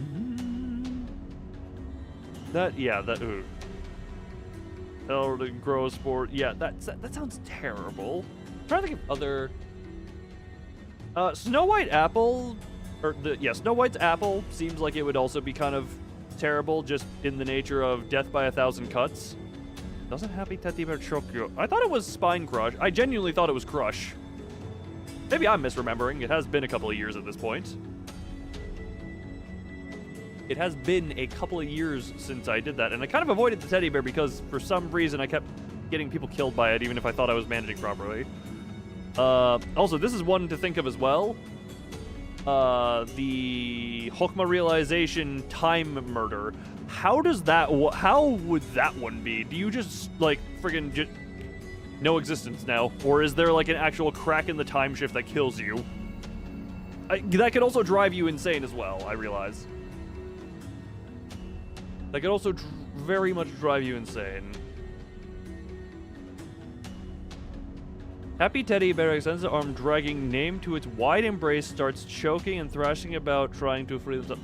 Elder Grow Sport. Yeah, that sounds terrible. I'm trying to think of other. Snow White Apple, Snow White's Apple seems like it would also be kind of terrible, just in the nature of death by 1,000 cuts. Doesn't Happy Teddy Bear choke you? I thought it was Spine Crush. I genuinely thought it was Crush. Maybe I'm misremembering. It has been a couple of years at this point. It has been a couple of years since I did that, and I kind of avoided the teddy bear because for some reason I kept getting people killed by it, even if I thought I was managing properly. Also, this is one to think of as well. The Hokma Realization Time Murder. How would that one be? Do you just, like, friggin' just no existence now? Or is there, like, an actual crack in the time shift that kills you? That could also drive you insane as well, I realize. That could also very much drive you insane. Happy Teddy Bear extends the arm, dragging Name to its wide embrace, starts choking and thrashing about, trying to free himself.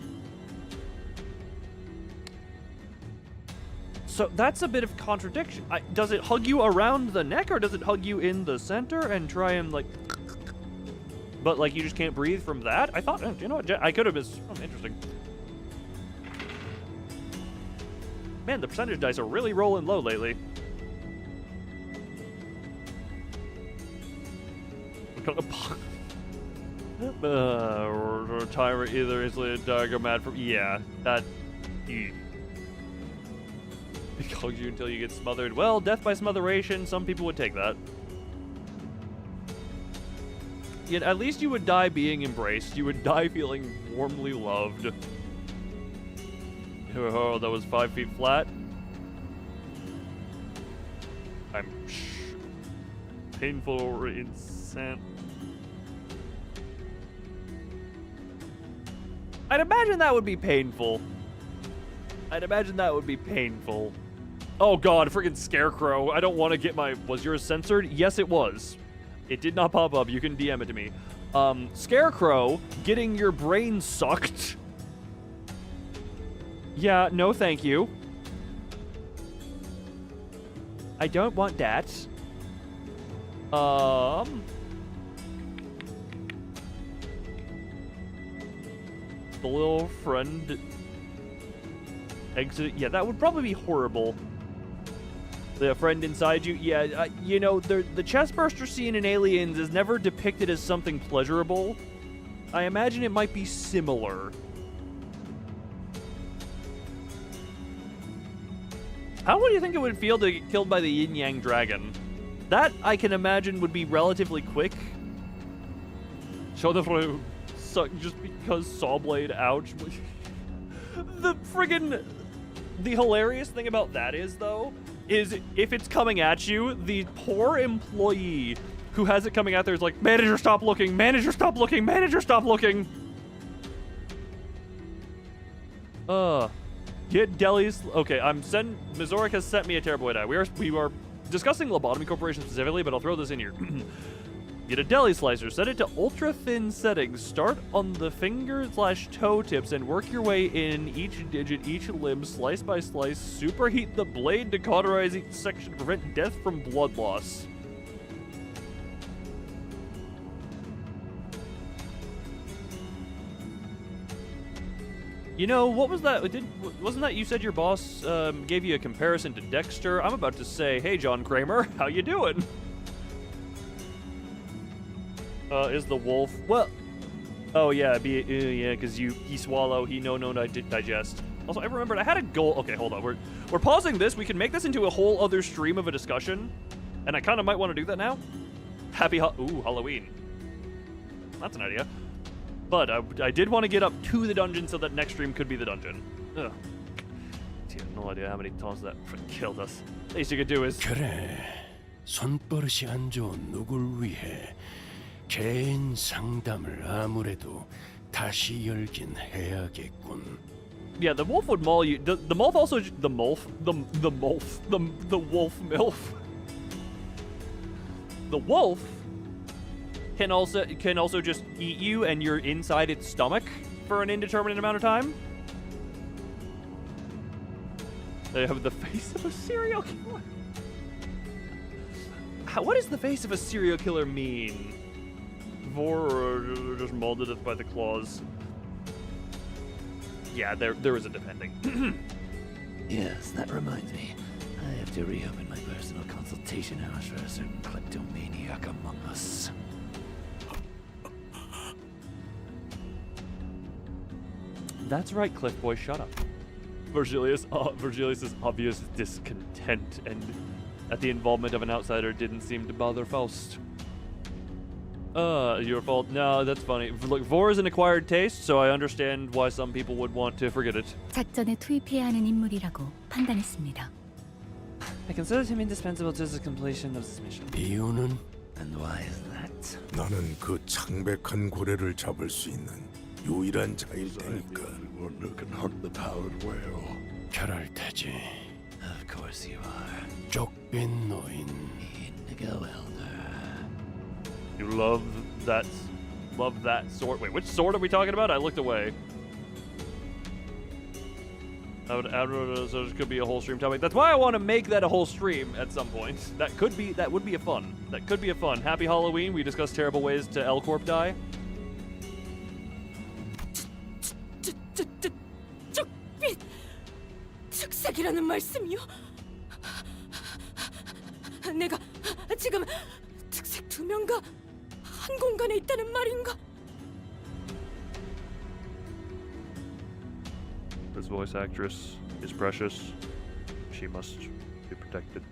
So that's a bit of contradiction. Does it hug you around the neck, or does it hug you in the center and try and, like... But, like, you just can't breathe from that? I thought, you know what, I could have been... Oh, interesting. Man, the percentage dice are really rolling low lately. Retire either instantly die or go mad from... Yeah, that... It hugs you until you get smothered. Well, death by smotheration, some people would take that. Yet at least you would die being embraced. You would die feeling warmly loved. Oh, that was 5 feet flat. I'm painful or insane. I'd imagine that would be painful. Oh god, freaking Scarecrow. I don't want to get my... Was yours censored? Yes, it was. It did not pop up. You can DM it to me. Scarecrow, getting your brain sucked. Yeah, no thank you. I don't want that. the little friend exit. Yeah, that would probably be horrible. The friend inside you. Yeah, you know, the chestburster scene in Aliens is never depicted as something pleasurable. I imagine it might be similar. How would you think it would feel to get killed by the Yin Yang Dragon? That, I can imagine, would be relatively quick. Show the flu. Just because Sawblade, ouch. The friggin'... The hilarious thing about that is, though, is if it's coming at you, the poor employee who has it coming out there is like, manager, stop looking, manager, stop looking, manager, stop looking. Get delis. Okay, Mizorik has sent me a terrible idea. We are discussing Lobotomy Corporation specifically, but I'll throw this in here. Get a deli slicer, set it to ultra thin settings, start on the finger/toe tips and work your way in each digit, each limb, slice by slice, superheat the blade to cauterize each section to prevent death from blood loss. You know, what was that? Wasn't that you said your boss gave you a comparison to Dexter? I'm about to say, hey, John Kramer, how you doing? Is the wolf... Well... Oh, yeah, yeah, because he swallow, he no digest. Also, I remembered I had a goal... Okay, hold on. We're pausing this. We can make this into a whole other stream of a discussion. And I kind of might want to do that now. Ooh, Halloween. That's an idea. But I did want to get up to the dungeon so that next stream could be the dungeon. Ugh. I have no idea how many times that killed us. Least you could do is... 그래, 손버릇이 안 좋은 누굴 위해 개인 상담을 아무래도 다시 열긴 해야겠군. Yeah, the wolf would maul you. The wolf also... The wolf milf. The wolf can also just eat you and you're inside its stomach for an indeterminate amount of time. They have the face of a serial killer. What does the face of a serial killer mean? Or just mauled to death by the claws. Yeah, there is a depending. Yes, that reminds me. I have to reopen my personal consultation hours for a certain kleptomaniac among us. That's right, Cliff Boy, shut up. Virgilius' obvious discontent and at the involvement of an outsider didn't seem to bother Faust. Your fault. No, that's funny. Look, Vor is an acquired taste, so I understand why some people would want to forget it. 작전에 투입해야 하는 인물이라고 판단했습니다. I considered him indispensable to the completion of this mission. 이유는? And why is that? 나는 그 창백한 고래를 잡을 수 있는 유일한 자일 테니까. Who can hunt the powered whale? 결할 테지. Of course you are. 쪽빈 노인. Indigo Elder. You love that sword. Wait, which sword are we talking about? I looked away. So this could be a whole stream topic. That's why I want to make that a whole stream at some point. That would be a fun. That could be a fun. Happy Halloween. We discussed terrible ways to L Corp die. 쪽빛 즉색이라는 말씀이요? 내가 지금 즉색 두 명과 한 공간에 있다는 말인가? This voice actress is precious. She must be protected.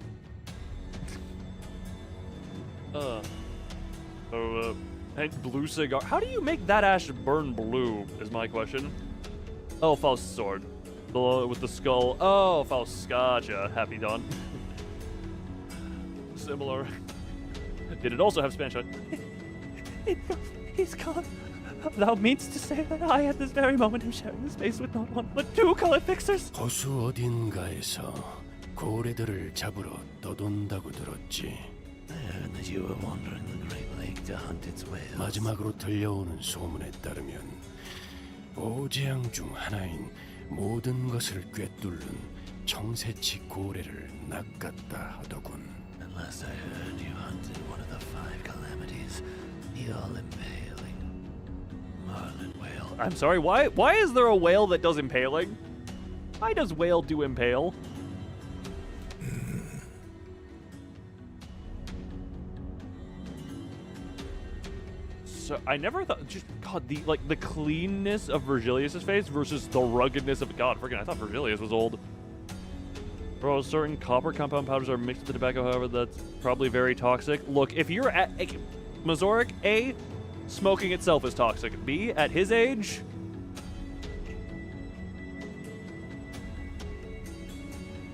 And blue cigar. How do you make that ash burn blue? Is my question. Oh, Faust's sword. With the skull. Oh, Faust. Gotcha. Happy Dawn. Similar. Did it also have Spanish? He's gone. Thou meanst to say that I, at this very moment, am sharing the space with not one but two colored fixers? 호수 어딘가에서 고래들을 잡으러 떠돈다고 들었지. I heard that you were wandering the Great Lake to hunt its whales. 마지막으로 들려오는 소문에 따르면 오재앙 중 하나인 모든 것을 꿰뚫는 청새치 고래를 낚았다 하더군. At last I heard you hunted one of the 5 calamities, the all-impaling Marlin whale. I'm sorry, why is there a whale that does impaling? Why does whale do impale? So I never thought, just God, the cleanness of Virgilius' face versus the ruggedness of God. Freaking, I thought Virgilius was old. Bro, certain copper compound powders are mixed with the tobacco. However, that's probably very toxic. Look, if you're at Mazoric, A, smoking itself is toxic. B, at his age,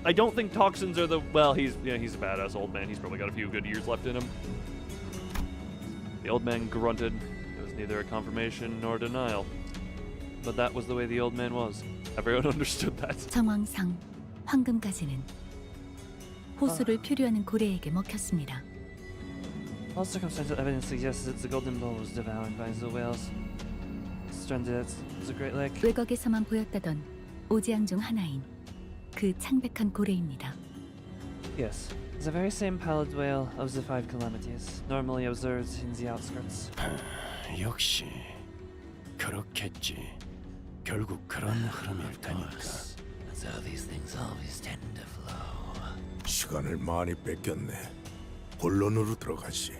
I don't think toxins are the, well, he's a badass old man. He's probably got a few good years left in him. The old man grunted. It was neither a confirmation nor denial. But that was the way the old man was. Everyone understood that. 정황상 황금가지는 호수를 표류하는 고래에게 먹혔습니다. All circumstantial evidence suggests that the golden bowl was devoured by the whales. Stranded at the Great Lake. 외곽에서만 보였다던 오지양 중 하나인 그 창백한 고래입니다. Yes, the very same pallid whale of the Five Calamities, normally observed in the outskirts. 역시 그렇겠지. 결국 그런 흐름일 테니까. That's how these things always tend to flow. 시간을 많이 뺏겼네. 본론으로 들어가시.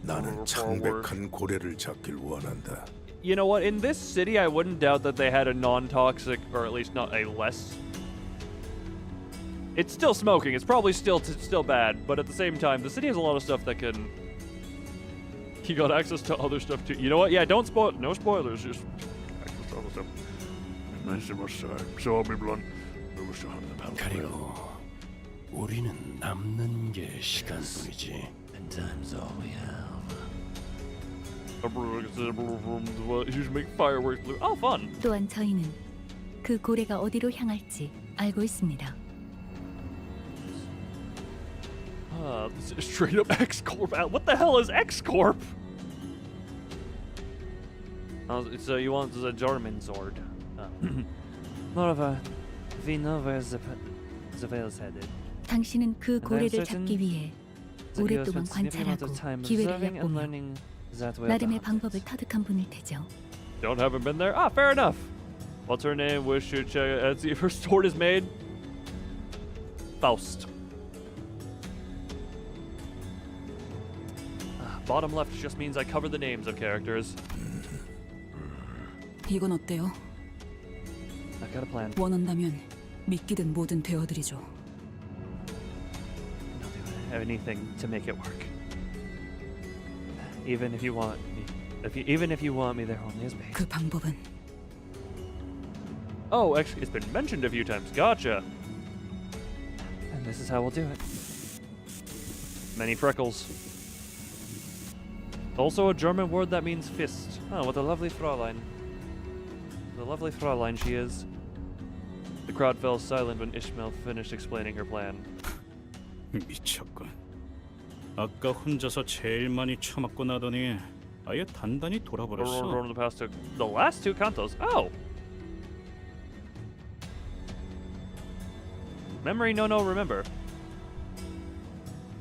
나는 창백한 고래를 잡길 원한다. You know what? In this city, I wouldn't doubt that they had a non-toxic, or at least not a less. It's still smoking. It's probably still bad, but at the same time, the city has a lot of stuff that can. He got access to other stuff too. You know what? Yeah, don't spoil. No spoilers. Just access to other stuff. So I'll be blunt. 그리고 우리는 남는 게 시간뿐이지. And time's all we have. You should make fireworks blue. Oh, fun. 또한 저희는 그 고래가 어디로 향할지 알고 있습니다. This is straight up X-Corp. What the hell is X-Corp? So you want the German sword? Moreover, we know where the whale's headed. 당신은 그 고래를 잡기 위해 오랫동안 관찰하고 기회를 엿보며 나름의 방법을 터득한 분일 테죠. Don't haven't been there? Ah, fair enough. What's her name? Wish you check. See if her sword is made. Faust. Bottom left just means I cover the names of characters. 이건 어때요? I've got a plan. 원한다면 믿기든 뭐든 되어드리죠. I'll do anything to make it work. Even if you want me, even if you want me there only as bait. 그 방법은 Oh, actually, it's been mentioned a few times. Gotcha. And this is how we'll do it. Many freckles. Also a German word that means fist. Oh, what a lovely Fräulein. The lovely Fräulein she is. The crowd fell silent when Ishmael finished explaining her plan. 미쳤군. 아까 혼자서 제일 많이 처맞고 나더니 아예 단단히 돌아버렸어. The last two cantos. Oh. Memory no remember.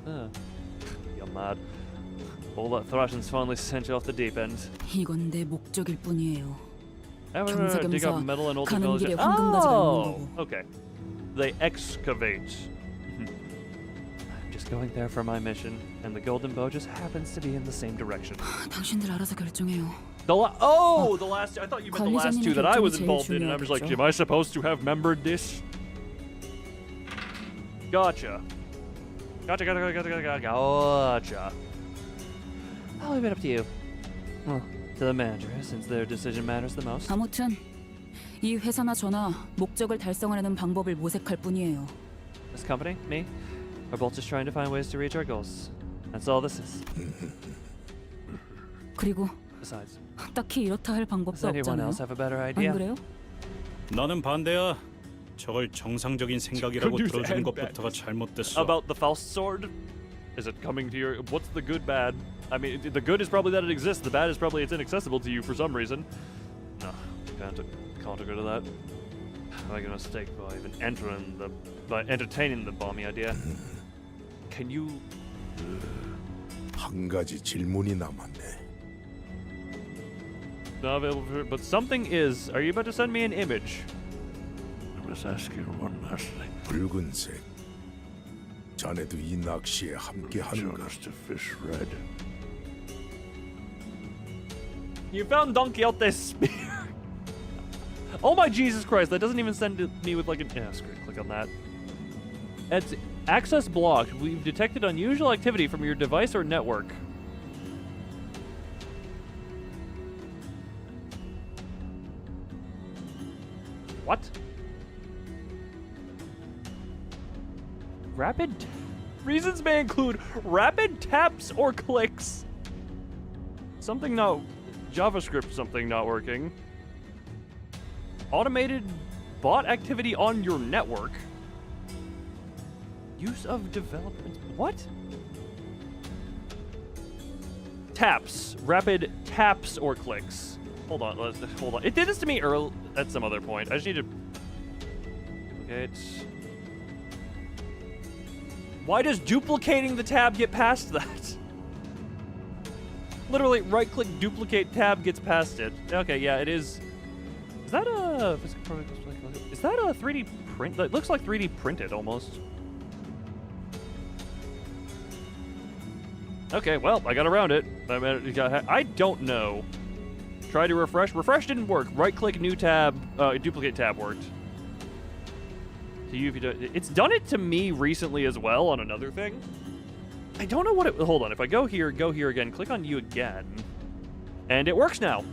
You're mad. All that thrashing's finally sent you off the deep end. 이건 내 목적일 뿐이에요. Dig up metal and old 가는 길에 technology. 황금가지가 있는 Oh, 거고. okay. They excavate. I'm just going there for my mission, and the golden bow just happens to be in the same direction. 당신들 알아서 결정해요. The last. I thought you meant the last two that I was involved in, and I'm just like, am I supposed to have remembered this? Gotcha. Gotcha. I'll leave it up to you. Well, to the manager, since their decision matters the most. 아무튼 이 회사나 저나 목적을 달성하려는 방법을 모색할 뿐이에요. This company, me, are both just trying to find ways to reach our goals. That's all this is. 그리고 Besides, 딱히 이렇다 할 does 방법도 anyone 없잖아요. else have a better 안 idea? 그래요? 나는 반대야. 저걸 정상적인 생각이라고 Good news 들어주는 and 것부터가 bad. 잘못됐어. About the Faust sword? Is it coming to your... What's the good, bad? I mean, the good is probably that it exists. The bad is probably it's inaccessible to you for some reason. No, can't agree to that. I make a mistake by entertaining the balmy idea. Can you... 한 가지 질문이 남았네. not available for, but something is. Are you about to send me an image? I must ask you one last thing. 붉은색. 자네도 이 낚시에 함께 하는가? To fish red. You found Don Quixote's spear. Oh my Jesus Christ! That doesn't even send me with like an. Yeah, screw it. Click on that. It's access blocked. We've detected unusual activity from your device or network. What? Reasons may include rapid taps or clicks. Something not JavaScript something not working. Automated bot activity on your network. Use of development. What? Taps. Rapid taps or clicks. Hold on. Hold on. It did this to me early at some other point. I just need to duplicate. Why does duplicating the tab get past that? Literally, right-click, duplicate tab gets past it. Okay, yeah, it is. Is that a physical product? Is that a 3D print? It looks like 3D printed almost. Okay, well, I got around it. I don't know. Try to refresh. Refresh didn't work. Right-click, new tab, duplicate tab worked. To you, if you do, it's done it to me recently as well on another thing. I don't know what it. Hold on. If I go here again, click on you again, and it works now.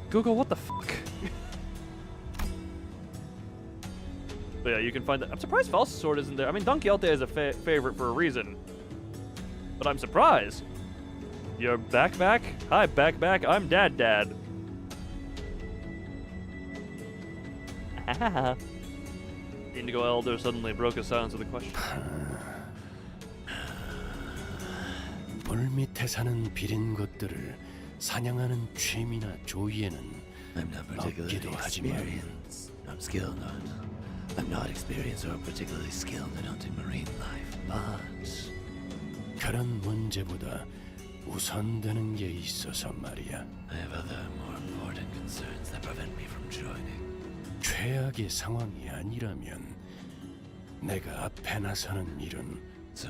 Google, what the fuck? But yeah, you can find that. I'm surprised False Sword isn't there. I mean, Don Quixote is a favorite for a reason. But I'm surprised. You're back? Hi, back. I'm Dad. Indigo Elder suddenly broke his silence with a question. 물 밑에 사는 비린 것들을 사냥하는 취미나 조이에는 I'm not particularly experienced. I'm skilled on. I'm not experienced or particularly skilled in hunting marine life, but 그런 문제보다 우선되는 게 있어서 말이야. I have other more important concerns that prevent me from joining. 최악의 상황이 아니라면 내가 앞에 나서는 일은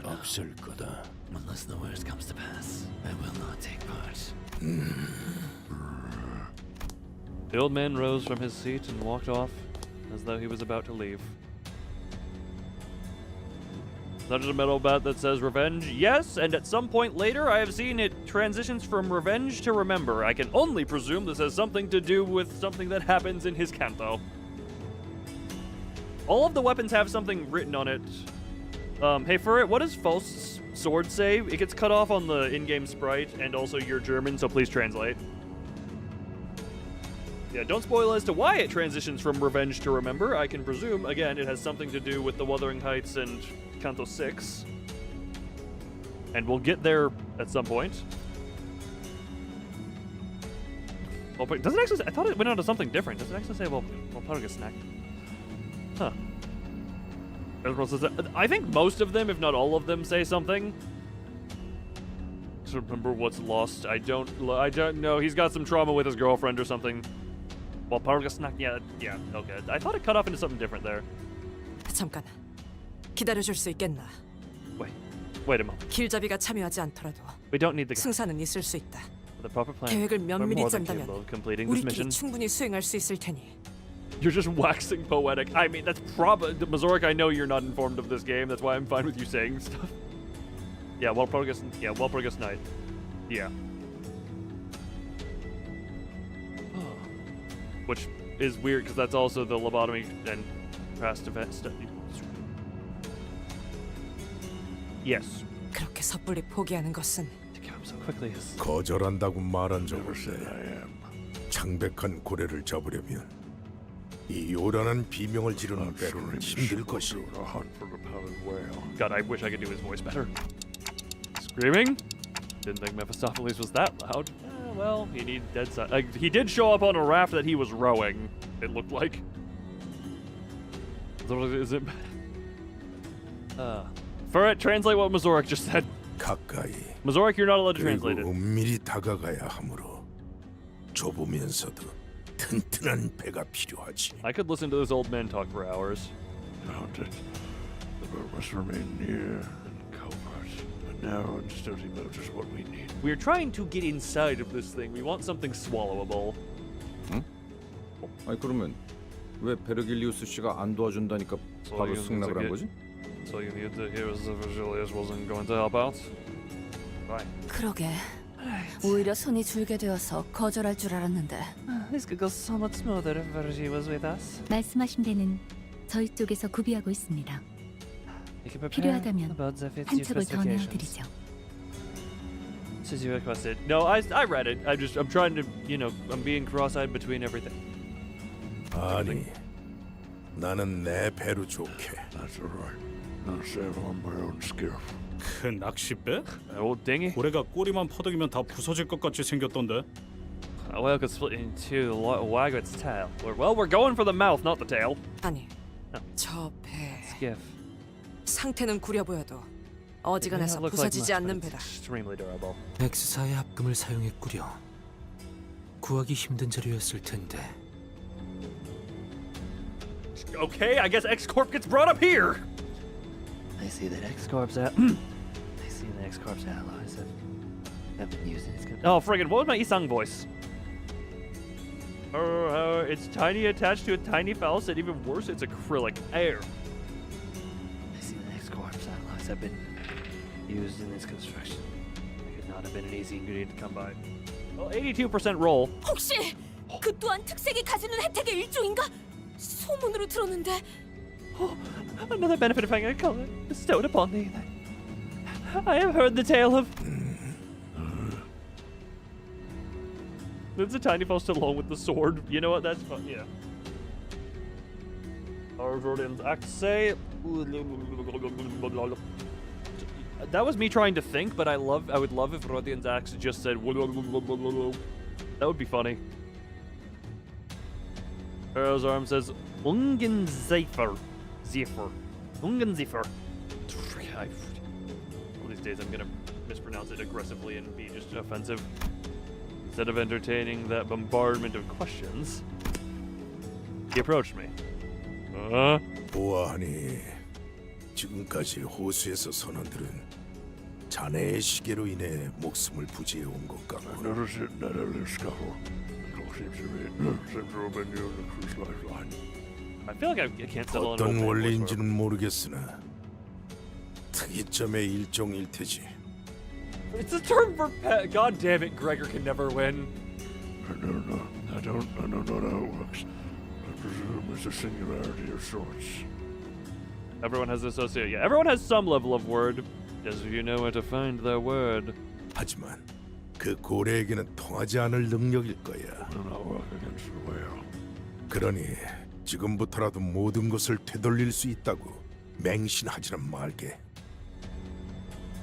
없을 거다. Unless the worst comes to pass, I will not take part. The old man rose from his seat and walked off as though he was about to leave. There's a metal bat that says revenge. Yes, and at some point later I have seen it transitions from revenge to remember. I can only presume this has something to do with something that happens in his canto. All of the weapons have something written on it. Hey, for it, what does False Sword say? It gets cut off on the in-game sprite, and also you're German, so please translate. Yeah, don't spoil as to why it transitions from revenge to remember. I can presume, again, it has something to do with the Wuthering Heights and Canto 6. And we'll get there at some point. Well, but does it actually say, I thought it went on to something different. Does it actually say, well, Palga snack? Huh. I think most of them, if not all of them, say something. To remember what's lost. I don't know. He's got some trauma with his girlfriend or something. Well, Palga snack. Yeah, okay. I thought it cut off into something different there. 잠깐. 기다려줄 수 있겠나? Wait a moment. 길잡이가 참여하지 않더라도 We don't need the 승산은 있을 수 있다. The proper plan. 계획을 We're 면밀히 more than 짠다면 capable of completing this 우리끼리 mission. 충분히 수행할 수 있을 테니. You're just waxing poetic. I mean, that's probably Mazorik. I know you're not informed of this game. That's why I'm fine with you saying stuff. Yeah, well progress. Yeah, well progress night. Yeah. Which is weird because that's also the lobotomy and past event stuff. Yes. 그렇게 섣불리 포기하는 것은 So quickly is. 거절한다고 말한 적 없네. 창백한 고래를 잡으려면 이 요란한 비명을 지르는 빼로는 힘들 것이오. God, I wish I could do his voice better. Screaming? Didn't think Mephistopheles was that loud. Well, he needs dead side. He did show up on a raft that he was rowing, it looked like. Is it? Ferret, translate what Mazorik just said. 가까이 Mazorik, you're not allowed to 그리고 translate it. 은밀히 다가가야 하므로 좁으면서도 튼튼한 배가 필요하지. I could listen to this old man talk for hours. Found it. The boat must remain near and covert. A narrow and sturdy boat is what we need. We're trying to get inside of this thing. We want something swallowable. 응? 아니 그러면 왜 베르길리우스 씨가 안 도와준다니까 바로 승낙을 한 거지? So you knew that Virgilius wasn't going to help out? Right. 그러게. 오히려 손이 줄게 되어서 거절할 줄 알았는데. This could go so much smoother if Virgie was with us. 말씀하신 데는 저희 쪽에서 구비하고 있습니다. You can prepare 필요하다면 about the 한 척을 더 specifications. 내어드리죠. Should you request it? No, I read it. I'm trying to, I'm being cross-eyed between everything. 아니, 나는 내 배로 좋게. That's all right. I'll sail on my own skiff. 그 낚싯배? Old dinghy? 고래가 꼬리만 퍼덕이면 다 부서질 것 같이 생겼던데. Well, it could split into wag its tail. Well, we're going for the mouth, not the tail. 아니, 저 배. Skiff. 상태는 구려 보여도 어지간해서 부서지지 않는 배다. Extremely durable. 엑스사의 합금을 사용했구려. 구하기 힘든 자료였을 텐데. Okay, I guess X-Corp gets brought up here. I see that X-Corp's I see the X-Corp's allies have been using its. Oh, friggin', what was my Isang voice? It's tiny attached to a tiny phallus, and even worse, it's acrylic air. I see the X-Corp's allies have been used in this construction. It could not have been an easy ingredient to come by. Well, 82% roll. 혹시 그 또한 특색이 가지는 혜택의 일종인가? 소문으로 들었는데. Another benefit of having a color bestowed upon thee. I have heard the tale of. There's a tiny post along with the sword. You know what? That's fun. Yeah. Our Jordan's axe say. That was me trying to think, but I would love if Rodian's axe just said. That would be funny. Pharaoh's arm says Ungenzeifer. Ungenzeifer. All these days I'm gonna mispronounce it aggressively and be just offensive. Instead of entertaining that bombardment of questions, he approached me. 보아하니 지금까지 호수에서 선원들은 자네의 시계로 인해 목숨을 부지해 온 것 같고. I noticed it in that earlier scuffle. Seems to have been near the cruise lifeline. I feel like I can't settle on 어떤 원리인지는 모르겠으나 특이점의 일종일 테지. It's a term for pet. God damn it, Gregor can never win. I don't know how it works. I presume it's a singularity of sorts. Everyone has associate. Yeah, everyone has some level of word. Just if you know where to find their word. 하지만 그 고래에게는 통하지 않을 능력일 거야. Will not work against the whale. 그러니 지금부터라도 모든 것을 되돌릴 수 있다고 맹신하지는 말게.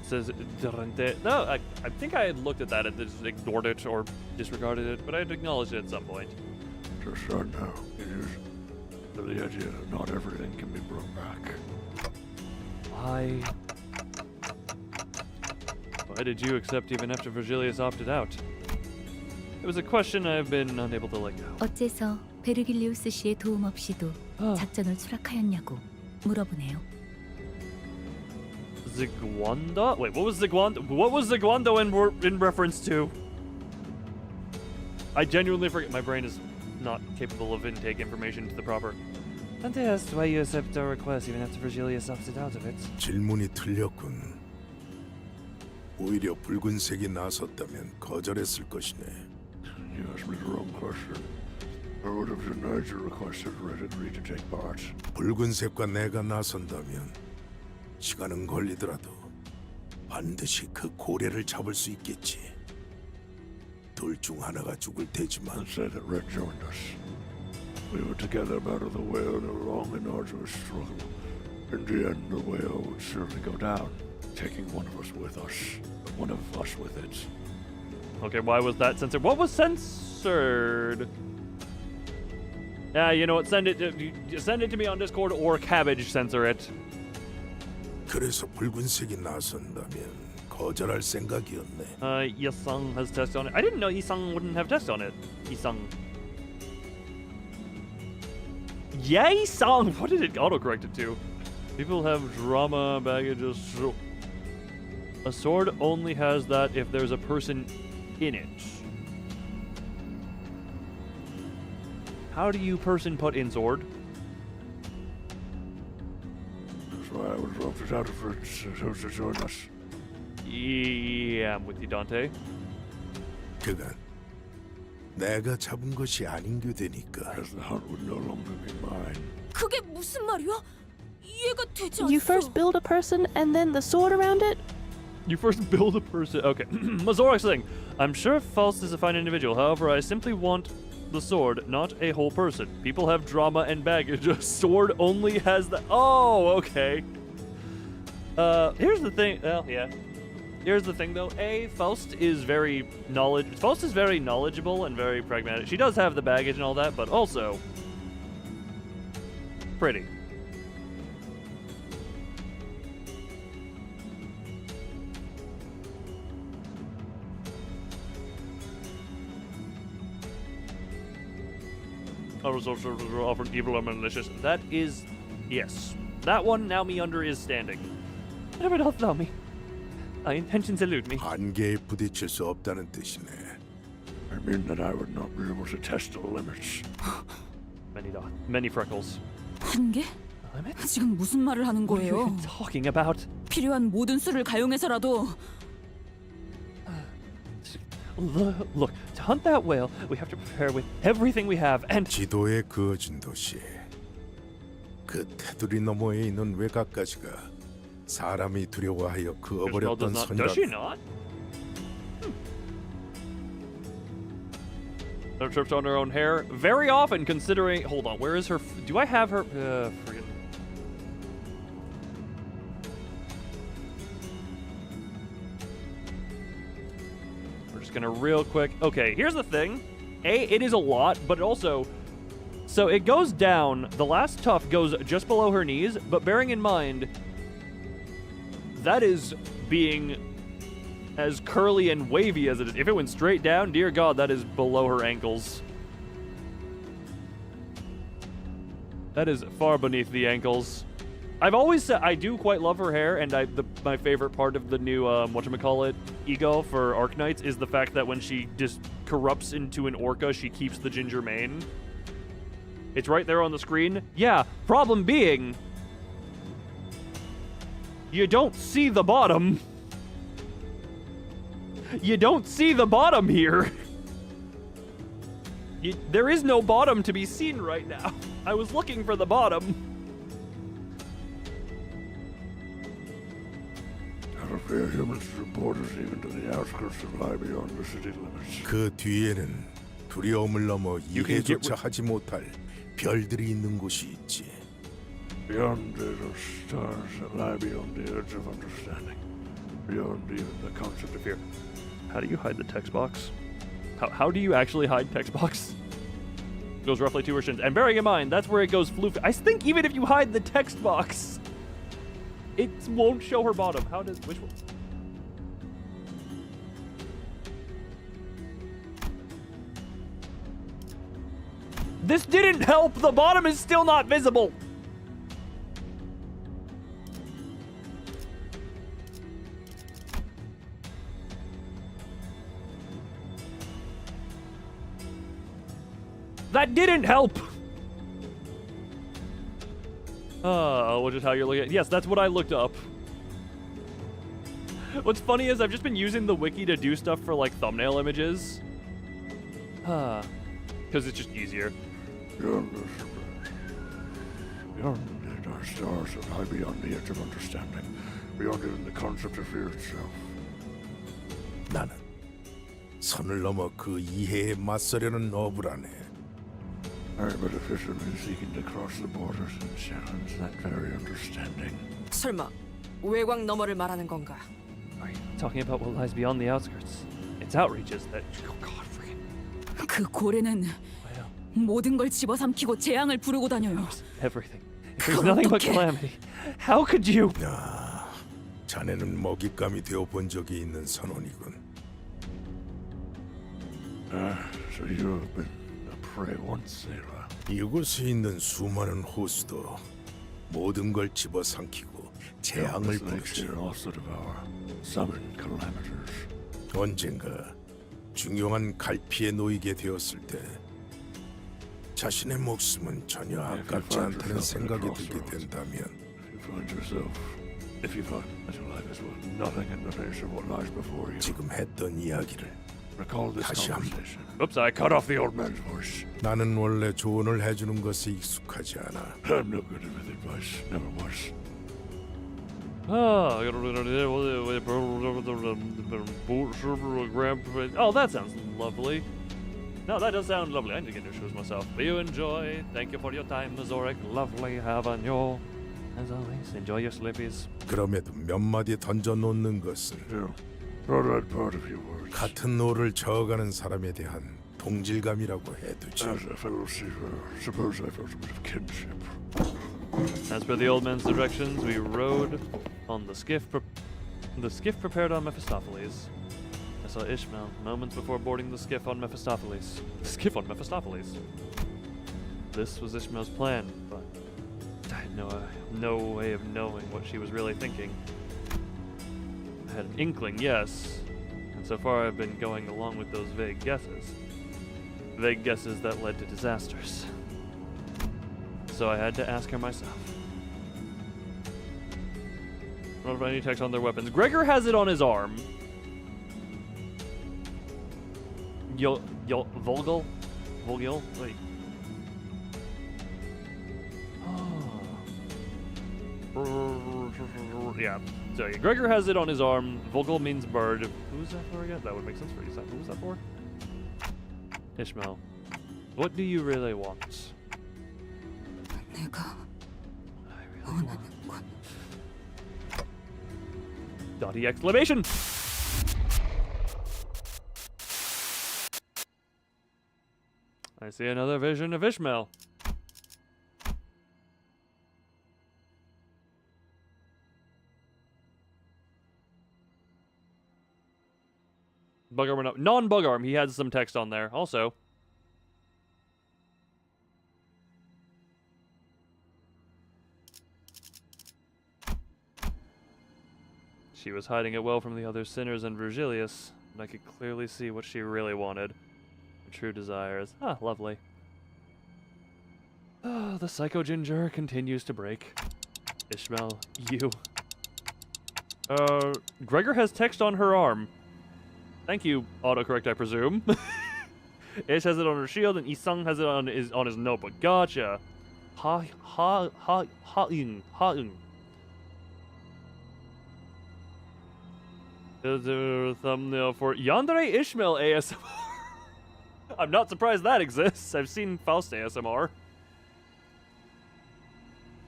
Says Durante. No, I think I had looked at that and just ignored it or disregarded it, but I had acknowledged it at some point. Just start now. It is the idea that not everything can be brought back. Why did you accept even after Virgilius opted out? It was a question I've been unable to let go. 어째서 베르길리우스 씨의 도움 없이도 작전을 수락하였냐고 물어보네요. Ziguanda? Wait, what was Ziguanda? What was Ziguanda in reference to? I genuinely forget. My brain is not capable of intake information to the proper. Dante asked why you accept our request even after Virgilius opted out of it. 질문이 틀렸군. 오히려 붉은색이 나섰다면 거절했을 것이네. You asked me the wrong question. I would have denied your request if Red agreed to take part. 붉은색과 내가 나선다면 시간은 걸리더라도 반드시 그 고래를 잡을 수 있겠지. 둘 중 하나가 죽을 테지만. Let's say that Red joined us. We were together battle the whale in a long and arduous struggle. In the end, the whale would surely go down, taking one of us with us, one of us with it. Okay, why was that censored? What was censored? Yeah, you know what? Send it to me on Discord or cabbage censor it. 그래서 붉은색이 나선다면 거절할 생각이었네. Yesung has test on it. I didn't know Yesung wouldn't have test on it. Yesung. Yay song. What did it autocorrect it to? People have drama baggage. A sword only has that if there's a person in it. How do you person put in sword? That's why I was roped out of it to join us. Yeah, I'm with you, Dante. 그간 내가 잡은 것이 아닌 게 되니까. As the hunt would no longer be mine. 그게 무슨 말이야? 이해가 되지 않았어. You first build a person and then the sword around it? You first build a person. Okay. Mazorik's thing. I'm sure Faust is a fine individual. However, I simply want the sword, not a whole person. People have drama and baggage. A sword only has the. Oh, okay. Here's the thing. Well, yeah. Here's the thing, though. Faust is very knowledgeable and very pragmatic. She does have the baggage and all that, but also pretty. Our results are often evil and malicious. That is, yes. That one, now me under is standing. Never doth thou me. My intentions elude me. 한계에 부딪힐 수 없다는 뜻이네. I mean that I would not be able to test the limits. Many freckles. 한계? 지금 무슨 말을 하는 What are you 거예요? even talking about? 필요한 모든 수를 가용해서라도 Look, to hunt that whale, we have to prepare with everything we have, and 지도에 그어진 도시. 그 테두리 너머에 있는 외곽까지가 사람이 두려워하여 그어버렸던 선이라. Does she not? Her trips on her own hair very often. Considering, hold on, where is her? Do I have her? Forget. Gonna real quick. Okay, here's the thing. It is a lot, but also, so it goes down. The last tuft goes just below her knees, but bearing in mind, that is being as curly and wavy as it is. If it went straight down, dear God, that is below her ankles. That is far beneath the ankles. I've always said I do quite love her hair, and my favorite part of the new whatchamacallit ego for Arknights is the fact that when she just corrupts into an orca, she keeps the ginger mane. It's right there on the screen. Yeah, problem being, you don't see the bottom. You don't see the bottom here. There is no bottom to be seen right now. I was looking for the bottom. I fear humans to the borders, even to the outskirts that lie beyond the city limits. 그 뒤에는 두려움을 넘어 이해조차 하지 못할 별들이 있는 곳이 있지. Beyond are stars that lie beyond the edge of understanding. Beyond even the concept of fear. How do you hide the text box? How do you actually hide text box? It goes roughly to her shins. And bearing in mind, that's where it goes floof. I think even if you hide the text box, it won't show her bottom. How does... Which one? This didn't help! The bottom is still not visible! That didn't help! Which is how you're looking at. Yes, that's what I looked up. What's funny is I've just been using the wiki to do stuff for like thumbnail images. Because it's just easier. Beyond it are stars that lie beyond the edge of understanding. Beyond even the concept of fear itself. 나는 선을 넘어 그 이해에 맞서려는 어부라네. I am but a fisherman seeking to cross the borders and challenge that very understanding. 설마 외곽 너머를 말하는 건가? Are you talking about what lies beyond the outskirts? It's outreaches that... Oh God, freaking... 그 고래는 모든 걸 집어삼키고 재앙을 부르고 다녀요. Everything. If there's nothing but calamity, how could you? 야, 자네는 먹잇감이 되어 본 적이 있는 선원이군. So you've been a prey once, sailor. 이곳에 있는 수많은 호수도 모든 걸 집어삼키고 재앙을 부르지. also devour summon calamities. 언젠가 중요한 갈피에 놓이게 되었을 때 자신의 목숨은 전혀 아깝지 않다는 생각이 들게 된다면 If you find that your life is worth nothing in the face of what lies before you, 지금 했던 이야기를 recall this 다시 한번. conversation. Oops, I cut off the old man's voice. 나는 원래 조언을 해주는 것에 익숙하지 않아. I'm no good with advice, never was. Oh, that sounds lovely. No, that does sound lovely. I need to get new shoes myself. But you enjoy. Thank you for your time, Zoric. Lovely having you. As always, enjoy your slippies. 그럼에도 몇 마디 던져놓는 것은 같은 노를 저어가는 사람에 대한 동질감이라고 해두지. As a fellow seafarer, suppose I felt a bit of kinship. As per the old man's directions, we rowed on the skiff prepared on Mephistopheles. I saw Ishmael moments before boarding the skiff on Mephistopheles. The skiff on Mephistopheles. This was Ishmael's plan, but I had no way of knowing what she was really thinking. I had an inkling, yes, and so far I've been going along with those vague guesses. Vague guesses that led to disasters. So I had to ask her myself. I don't know if any text on their weapons. Gregor has it on his arm. Volgil? Wait. Yeah. So yeah, Gregor has it on his arm. Volgil means bird. Who's that for again? That would make sense for you. Who was that for? Ishmael. What do you really want? 내가 원하는 건. Dotty exclamation! I see another vision of Ishmael. Bug arm or no? Non-bug arm. He had some text on there also. She was hiding it well from the other sinners and Virgilius, and I could clearly see what she really wanted. Her true desires. Ah, lovely. Oh, the Psycho Ginger continues to break. Ishmael, you. Gregor has text on her arm. Thank you, autocorrect, I presume. Ish has it on her shield, and Isung has it on his notebook. Gotcha. Ha-ing. Is there a thumbnail for Yandere Ishmael ASMR? I'm not surprised that exists. I've seen Faust ASMR.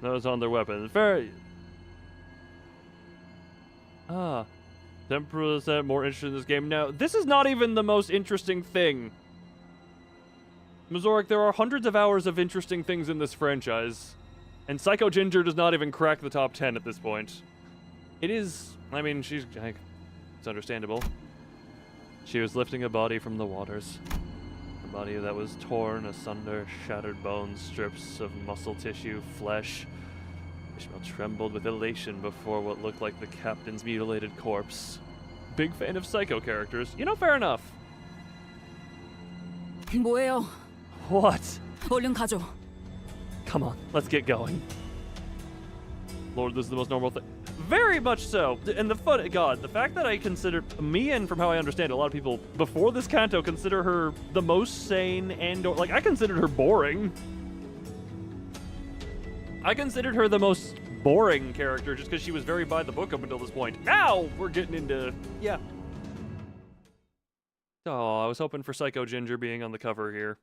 Those on their weapons. Very. Ah. 10% more interested in this game. Now, this is not even the most interesting thing. Mazoric, there are hundreds of hours of interesting things in this franchise. And Psycho Ginger does not even crack the top 10 at this point. It is. I mean, she's. It's understandable. She was lifting a body from the waters. A body that was torn asunder, shattered bones, strips of muscle tissue, flesh. Ishmael trembled with elation before what looked like the captain's mutilated corpse. Big fan of Psycho characters. You know, fair enough. 뭐예요? What? 얼른 가죠. Come on, let's get going. Lord, this is the most normal thing. Very much so. And the fact that I consider me, and from how I understand it, a lot of people before this canto consider her the most sane and like I considered her boring. I considered her the most boring character just because she was very by the book up until this point. Now we're getting into yeah. Oh, I was hoping for Psycho Ginger being on the cover here.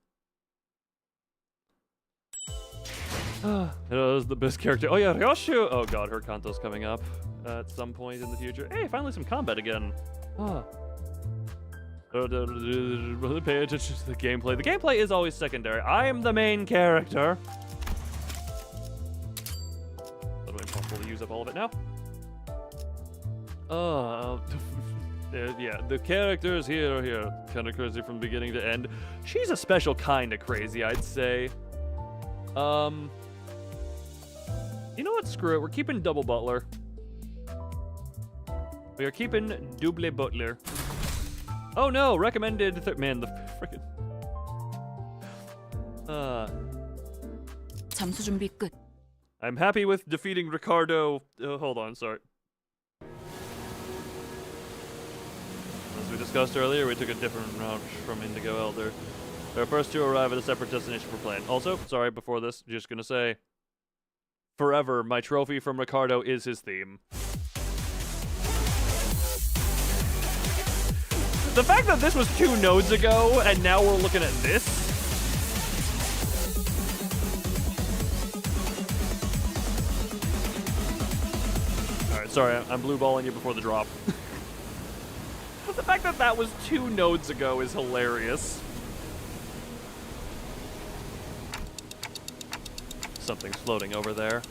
It was the best character. Oh yeah, Ryoshu! Oh god, her kanto's coming up at some point in the future. Hey, finally some combat again. Pay attention to the gameplay. The gameplay is always secondary. I am the main character. It's impossible to use up all of it now. Yeah, the characters here are here. Kind of crazy from beginning to end. She's a special kind of crazy, I'd say. You know what? Screw it. We're keeping Double Butler. We are keeping Double Butler. Oh no! Recommended. Man, the frickin'. 잠수 준비 끝. I'm happy with defeating Ricardo. Hold on, sorry. As we discussed earlier, we took a different route from Indigo Elder. We are first to arrive at a separate destination for plan. Also, sorry, before this, just gonna say, forever, my trophy from Ricardo is his theme. The fact that this was 2 nodes ago, and now we're looking at this? Alright, sorry, I'm blue balling you before the drop. The fact that that was 2 nodes ago is hilarious. Something's floating over there.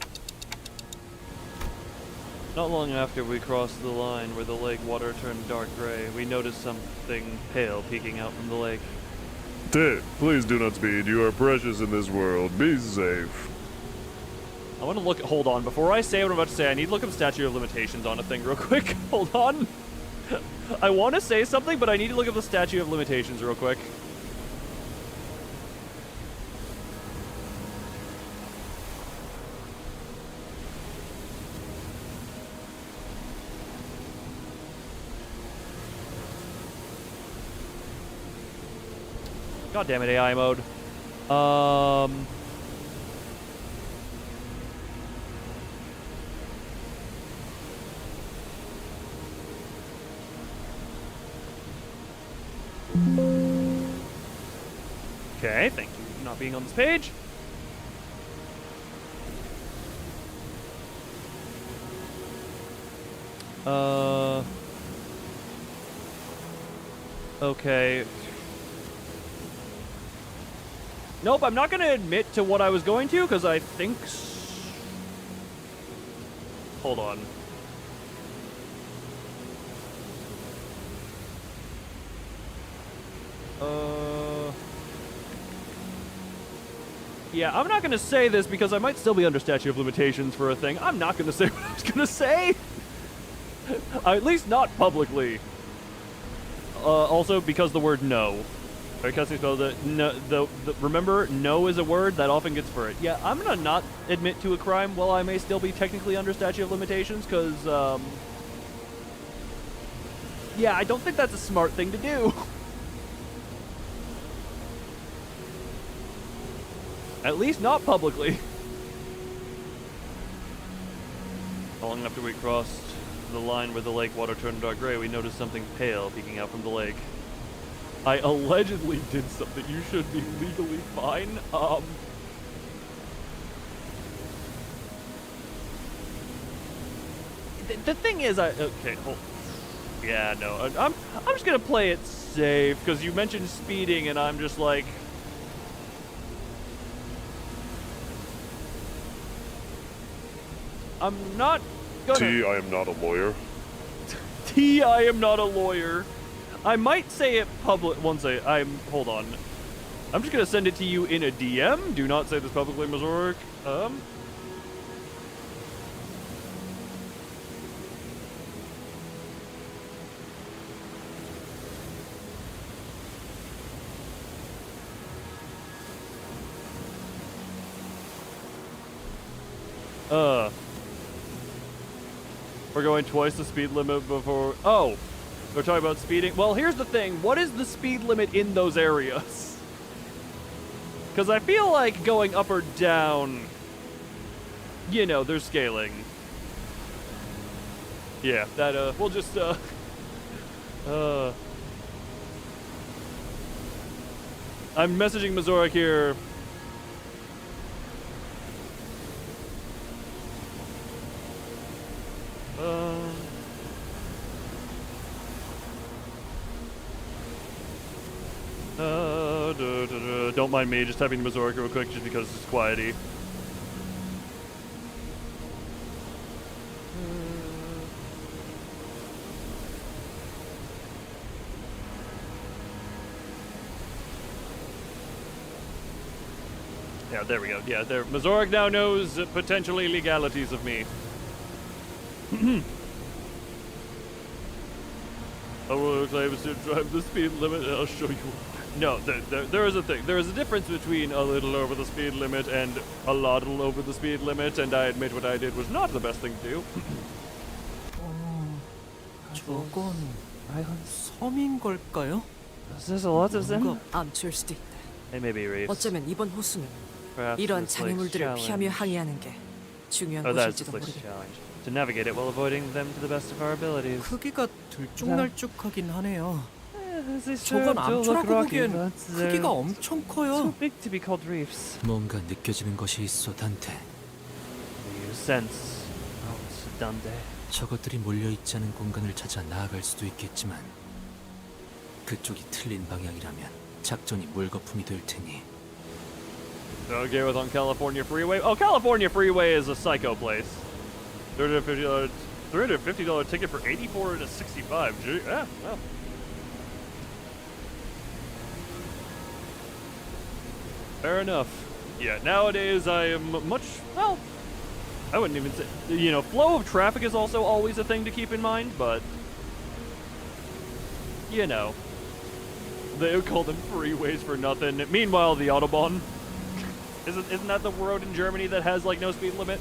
Not long after we crossed the line where the lake water turned dark gray, we noticed something pale peeking out from the lake. Dave, please do not speed. You are precious in this world. Be safe. I want to look. Hold on. Before I say what I'm about to say, I need to look up statute of limitations on a thing real quick. Hold on. I want to say something, but I need to look up the statute of limitations real quick. God damn it, AI mode. Okay, thank you for not being on this page. Okay. Nope, I'm not going to admit to what I was going to, because I think... Hold on. Yeah, I'm not going to say this because I might still be under statute of limitations for a thing. I'm not going to say what I was going to say. At least not publicly. Also, because the word no. Right, Cassie spelled it. No, remember, no is a word that often gets for it. Yeah, I'm going to not admit to a crime while I may still be technically under statute of limitations, because, yeah, I don't think that's a smart thing to do. At least not publicly. Long after we crossed the line where the lake water turned dark gray, we noticed something pale peeking out from the lake. I allegedly did something. You should be legally fine. The thing is, okay, hold. Yeah, no, I'm just gonna play it safe because you mentioned speeding, and I'm just like. I'm not gonna... T, I am not a lawyer. T, I am not a lawyer. I might say it public once hold on. I'm just gonna send it to you in a DM. Do not say this publicly, Mazoric. We're going twice the speed limit before... Oh! We're talking about speeding? Well, here's the thing. What is the speed limit in those areas? Because I feel like going up or down... You know, there's scaling. Yeah, that, we'll just, I'm messaging Mazoric here. Don't mind me, just typing the Mazoric real quick just because it's quiety. Yeah, there we go. Yeah, there. Mazoric now knows potentially legalities of me. I will claim to drive the speed limit. I'll show you. No, there is a thing. There is a difference between a little over the speed limit and a lot over the speed limit, and I admit what I did was not the best thing to do. 저건 섬인 걸까요? There's a lot of them. 뭔가 암초일 수도 있다. They may be reefs. 어쩌면 이번 호수는 Perhaps 이런 this lake's 장애물들을 challenge. 피하며 항해하는 게 중요한 Oh, that's 곳일지도 the lake's 모르겠다. challenge. To navigate it while avoiding them to the best of our abilities. 크기가 들쭉날쭉하긴 하네요. They 저건 serve to look 암초라고 rocky, 보기엔 but they're 크기가 엄청 too 커요. big to be called reefs. 뭔가 느껴지는 것이 있어, 단테. You sense, Dante. 저것들이 몰려있지 않은 공간을 찾아 나아갈 수도 있겠지만 그쪽이 틀린 방향이라면 작전이 물거품이 될 테니. Okay, with on California Freeway. Oh, California Freeway is a psycho place. $350 ticket for 84 to 65. Gee, yeah, well. Fair enough. Yeah, nowadays I am much, well, I wouldn't even say, you know, flow of traffic is also always a thing to keep in mind, but, you know, they would call them freeways for nothing. Meanwhile, the Autobahn, isn't that the road in Germany that has, like, no speed limit?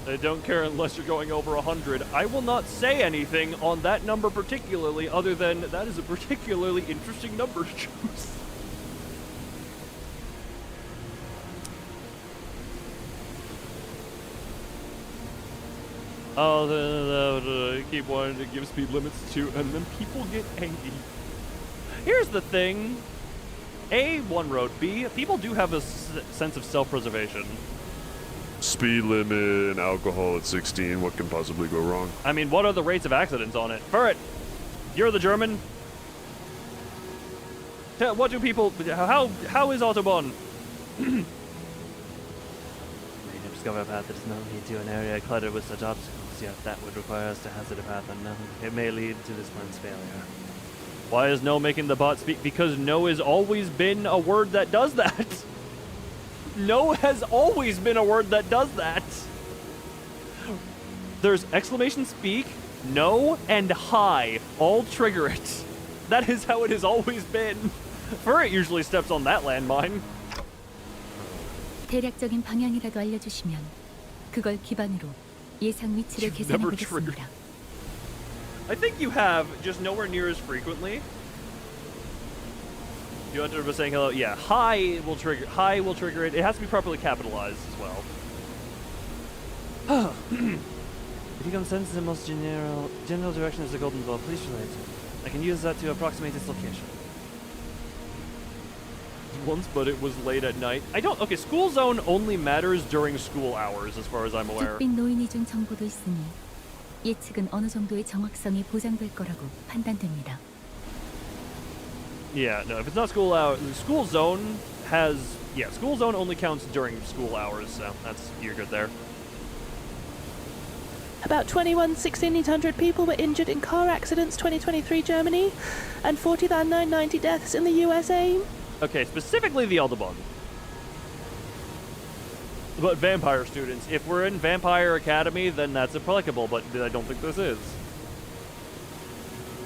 They don't care unless you're going over 100. I will not say anything on that number particularly, other than that is a particularly interesting number to choose. Oh, keep wanting to give speed limits to, and then people get angry. Here's the thing. A, one road. B, people do have a sense of self-preservation. Speed limit and alcohol at 16. What can possibly go wrong? I mean, what are the rates of accidents on it? Furret, you're the German. What do people... How is Autobahn? May discover a path that does not lead to an area cluttered with such obstacles, yet that would require us to hazard a path unknown. It may lead to this plan's failure. Why is no making the bot speak? Because no has always been a word that does that. No has always been a word that does that. There's exclamation speak, no, and hi. All trigger it. That is how it has always been. Furret usually steps on that landmine. 대략적인 방향이라도 알려주시면 그걸 기반으로 예상 위치를 계산해보겠습니다. I think you have, just nowhere near as frequently. You enter by saying hello. Yeah, hi will trigger it. It has to be properly capitalized as well. If you can sense the most general direction is the golden ball, please relay it. I can use that to approximate its location. Once, but it was late at night. I don't. Okay, school zone only matters during school hours, as far as I'm aware. 빅 노인이 준 정보도 있으니 예측은 어느 정도의 정확성이 보장될 거라고 판단됩니다. Yeah, no, if it's not school hours, school zone has, yeah, school zone only counts during school hours, so you're good there. About 21,800 people were injured in car accidents 2023 Germany, and 40,990 deaths in the USA. Okay, specifically the Autobahn. But vampire students, if we're in Vampire Academy, then that's applicable, but I don't think this is.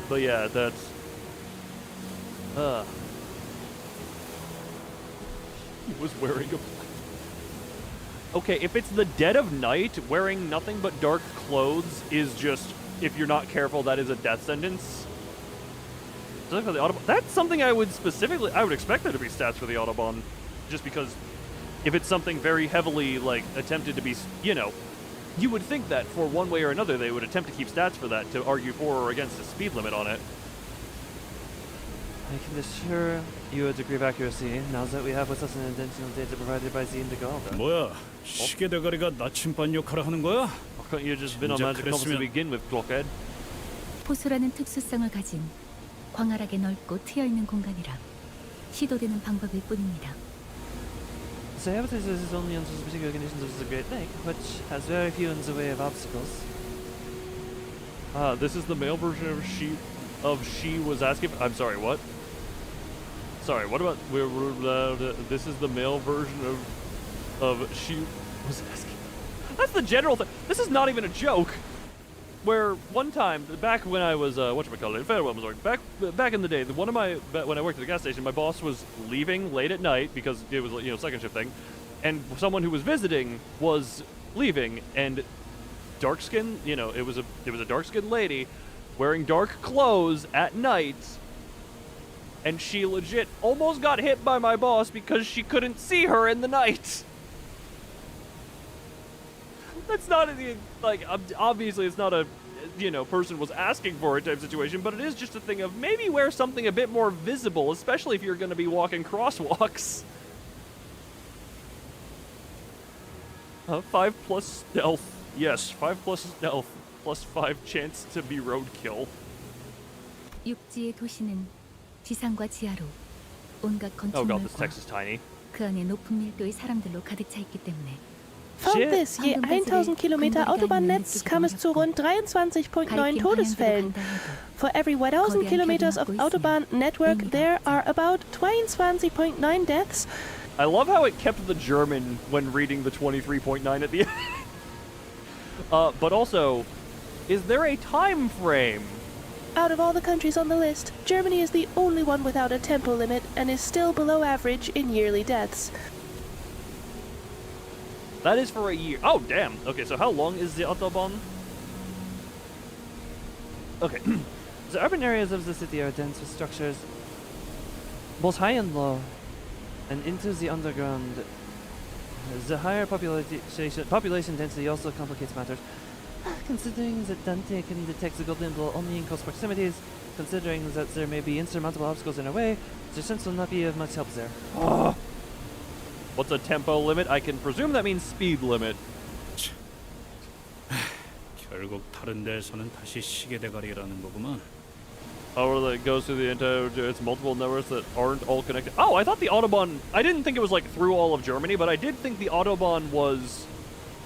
But yeah, that's... He was wearing a... Okay, if it's the dead of night, wearing nothing but dark clothes is just, if you're not careful, that is a death sentence. For the Autobahn, that's something I would expect there to be stats for the Autobahn, just because if it's something very heavily, like, attempted to be, you know, you would think that for one way or another they would attempt to keep stats for that to argue for or against the speed limit on it. I can assure you a degree of accuracy, now that we have with us an intentional data provided by the Indigo. 뭐야, 시계 대가리가 나침반 역할을 하는 거야? Why couldn't you just been on magic compass to begin with, blockhead? 포수라는 특수성을 가진 광활하게 넓고 트여 있는 공간이라 시도되는 방법일 뿐입니다. Sabotage is only under particular conditions of the Great Lake, which has very few in the way of obstacles. This is the male version of she was asking. I'm sorry, what? Sorry, what about this is the male version of she was asking. That's the general thing. This is not even a joke. Where one time back when I was whatchamacallit, back in the day, when I worked at the gas station, my boss was leaving late at night because it was second shift thing, and someone who was visiting was leaving, and dark skin, it was a dark skinned lady wearing dark clothes at night, and she legit almost got hit by my boss because she couldn't see her in the night. That's not obviously it's not a person was asking for it type situation, but it is just a thing of maybe wear something a bit more visible, especially if you're going to be walking crosswalks. 5+ stealth. Yes, 5+ stealth plus 5 chance to be roadkill. 육지의 도시는 지상과 지하로 온갖 Oh god, this 건축물과 text is tiny. 그 안에 높은 mil도의 사람들로 가득 차 있기 때문에 Folgendes: Je 1000 Kilometer Autobahnnetz kam es zu rund 23.9 Todesfällen. For every 1000 kilometers of Autobahn network, there are about 22.9 deaths. I love how it kept the German when reading the 23.9 at the end. But also, is there a time frame? Out of all the countries on the list, Germany is the only one without a tempo limit and is still below average in yearly deaths. That is for a year. Oh, damn. Okay, so how long is the Autobahn? Okay. The urban areas of the city are dense with structures both high and low, and into the underground. The higher population density also complicates matters. Considering that Dante can detect the golden ball only in close proximities, considering that there may be insurmountable obstacles in our way, the sense will not be of much help there. Oh. What's a tempo limit? I can presume that means speed limit. 결국 다른 데서는 다시 시계 대가리라는 거구만. Oh, well, it goes through the entire. It's multiple networks that aren't all connected. Oh, I thought the Autobahn. I didn't think it was like through all of Germany, but I did think the Autobahn was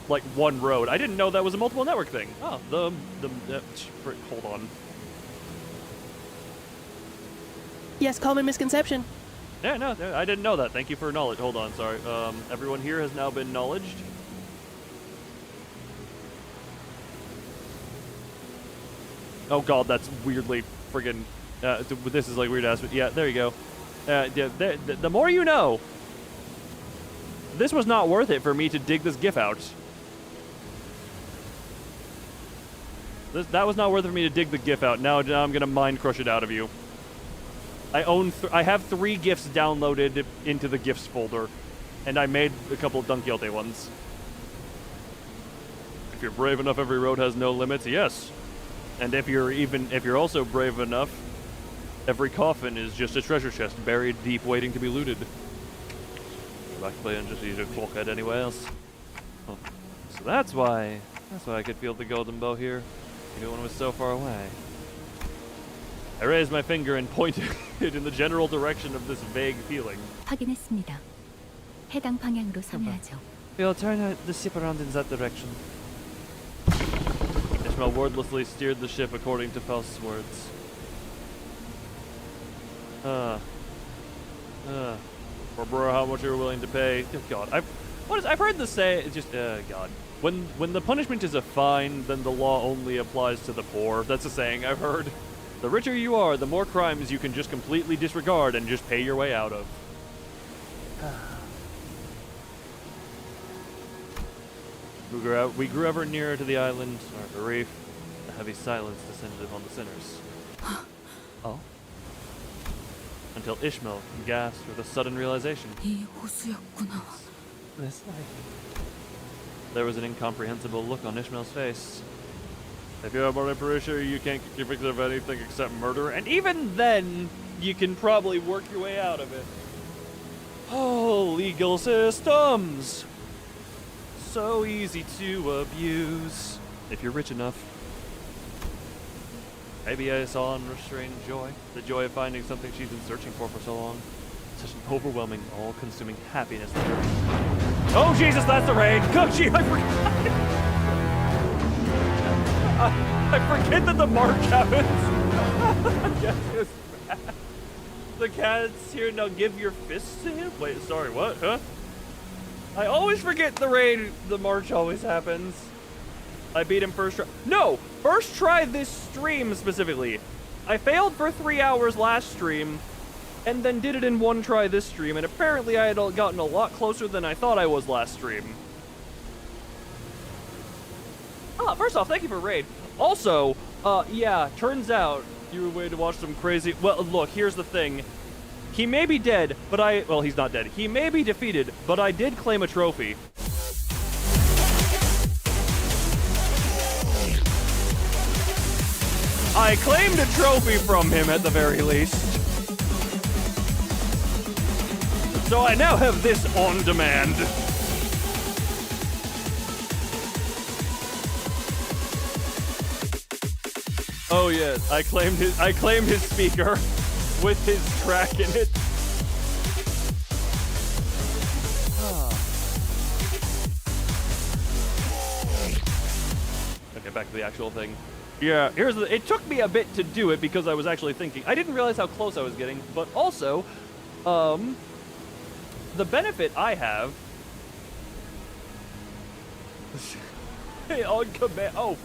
like one road. I didn't know that was a multiple network thing. Oh, hold on. Yes, common misconception. Yeah, no, I didn't know that. Thank you for knowledge. Hold on, sorry. Everyone here has now been knowledged. Oh god, that's weirdly friggin'. This is like weird ass. Yeah, there you go. The more you know. This was not worth it for me to dig this GIF out. That was not worth it for me to dig the GIF out. Now I'm gonna mind crush it out of you. I have 3 GIFs downloaded into the GIFs folder, and I made a couple of Don Quixote ones. If you're brave enough, every road has no limits. Yes, and if you're also brave enough, every coffin is just a treasure chest buried deep, waiting to be looted. Go back to play and just use a clockhead anywhere else. Oh. So that's why I could feel the golden bow here, even when it was so far away. I raised my finger and pointed it in the general direction of this vague feeling. 확인했습니다. 해당 방향으로 선회하죠. We'll turn the ship around in that direction. Ishmael wordlessly steered the ship according to Faust's words. For bro, how much you're willing to pay? Oh, God, I've heard this say. It's just God. When the punishment is a fine, then the law only applies to the poor. That's a saying I've heard. The richer you are, the more crimes you can just completely disregard and just pay your way out of. We grew ever nearer to the island, or the reef. A heavy silence descended upon the sinners. Oh? Until Ishmael gasped with a sudden realization. This life. There was an incomprehensible look on Ishmael's face. If you're a pretty sure you can't get convicted of anything except murder, and even then, you can probably work your way out of it. Oh, legal systems! So easy to abuse. If you're rich enough. Maybe I saw unrestrained joy. The joy of finding something she's been searching for so long. Such an overwhelming, all-consuming happiness. Oh, Jesus, that's the raid! Oh, gee, I forgot! I forget that the march happens. Yes, it's bad. The cat's here, now give your fists to him? Wait, sorry, what? Huh? I always forget the raid, the march always happens. I beat him first try. No! First try this stream specifically. I failed for 3 hours last stream, and then did it in one try this stream, and apparently I had gotten a lot closer than I thought I was last stream. Ah, first off, thank you for raid. Also, yeah, turns out you were waiting to watch some crazy... Well, look, here's the thing. He may be dead, but well, he's not dead. He may be defeated, but I did claim a trophy. I claimed a trophy from him at the very least. So I now have this on demand. Oh yes, I claimed his speaker with his track in it. Okay, back to the actual thing. Yeah, it took me a bit to do it because I was actually thinking. I didn't realize how close I was getting, but also, the benefit I have on command. Oh,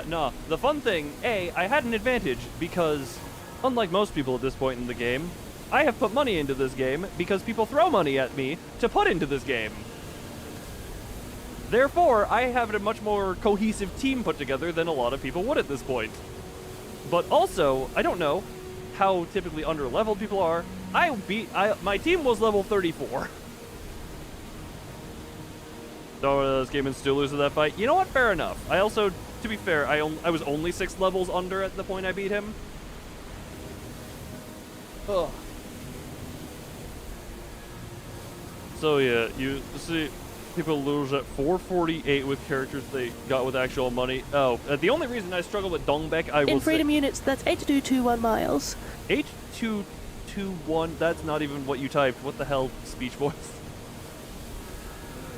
no. The fun thing, I had an advantage because, unlike most people at this point in the game, I have put money into this game because people throw money at me to put into this game. Therefore, I have a much more cohesive team put together than a lot of people would at this point. But also, I don't know how typically under-leveled people are. My team was level 34. So this game and still lose to that fight. You know what? Fair enough. I also, to be fair, I was only 6 levels under at the point I beat him. Ugh. So yeah, you see, people lose at 448 with characters they got with actual money. Oh, the only reason I struggle with Dongbek, I will In freedom units, that's 8221 miles. 8221, that's not even what you typed. What the hell, speech voice?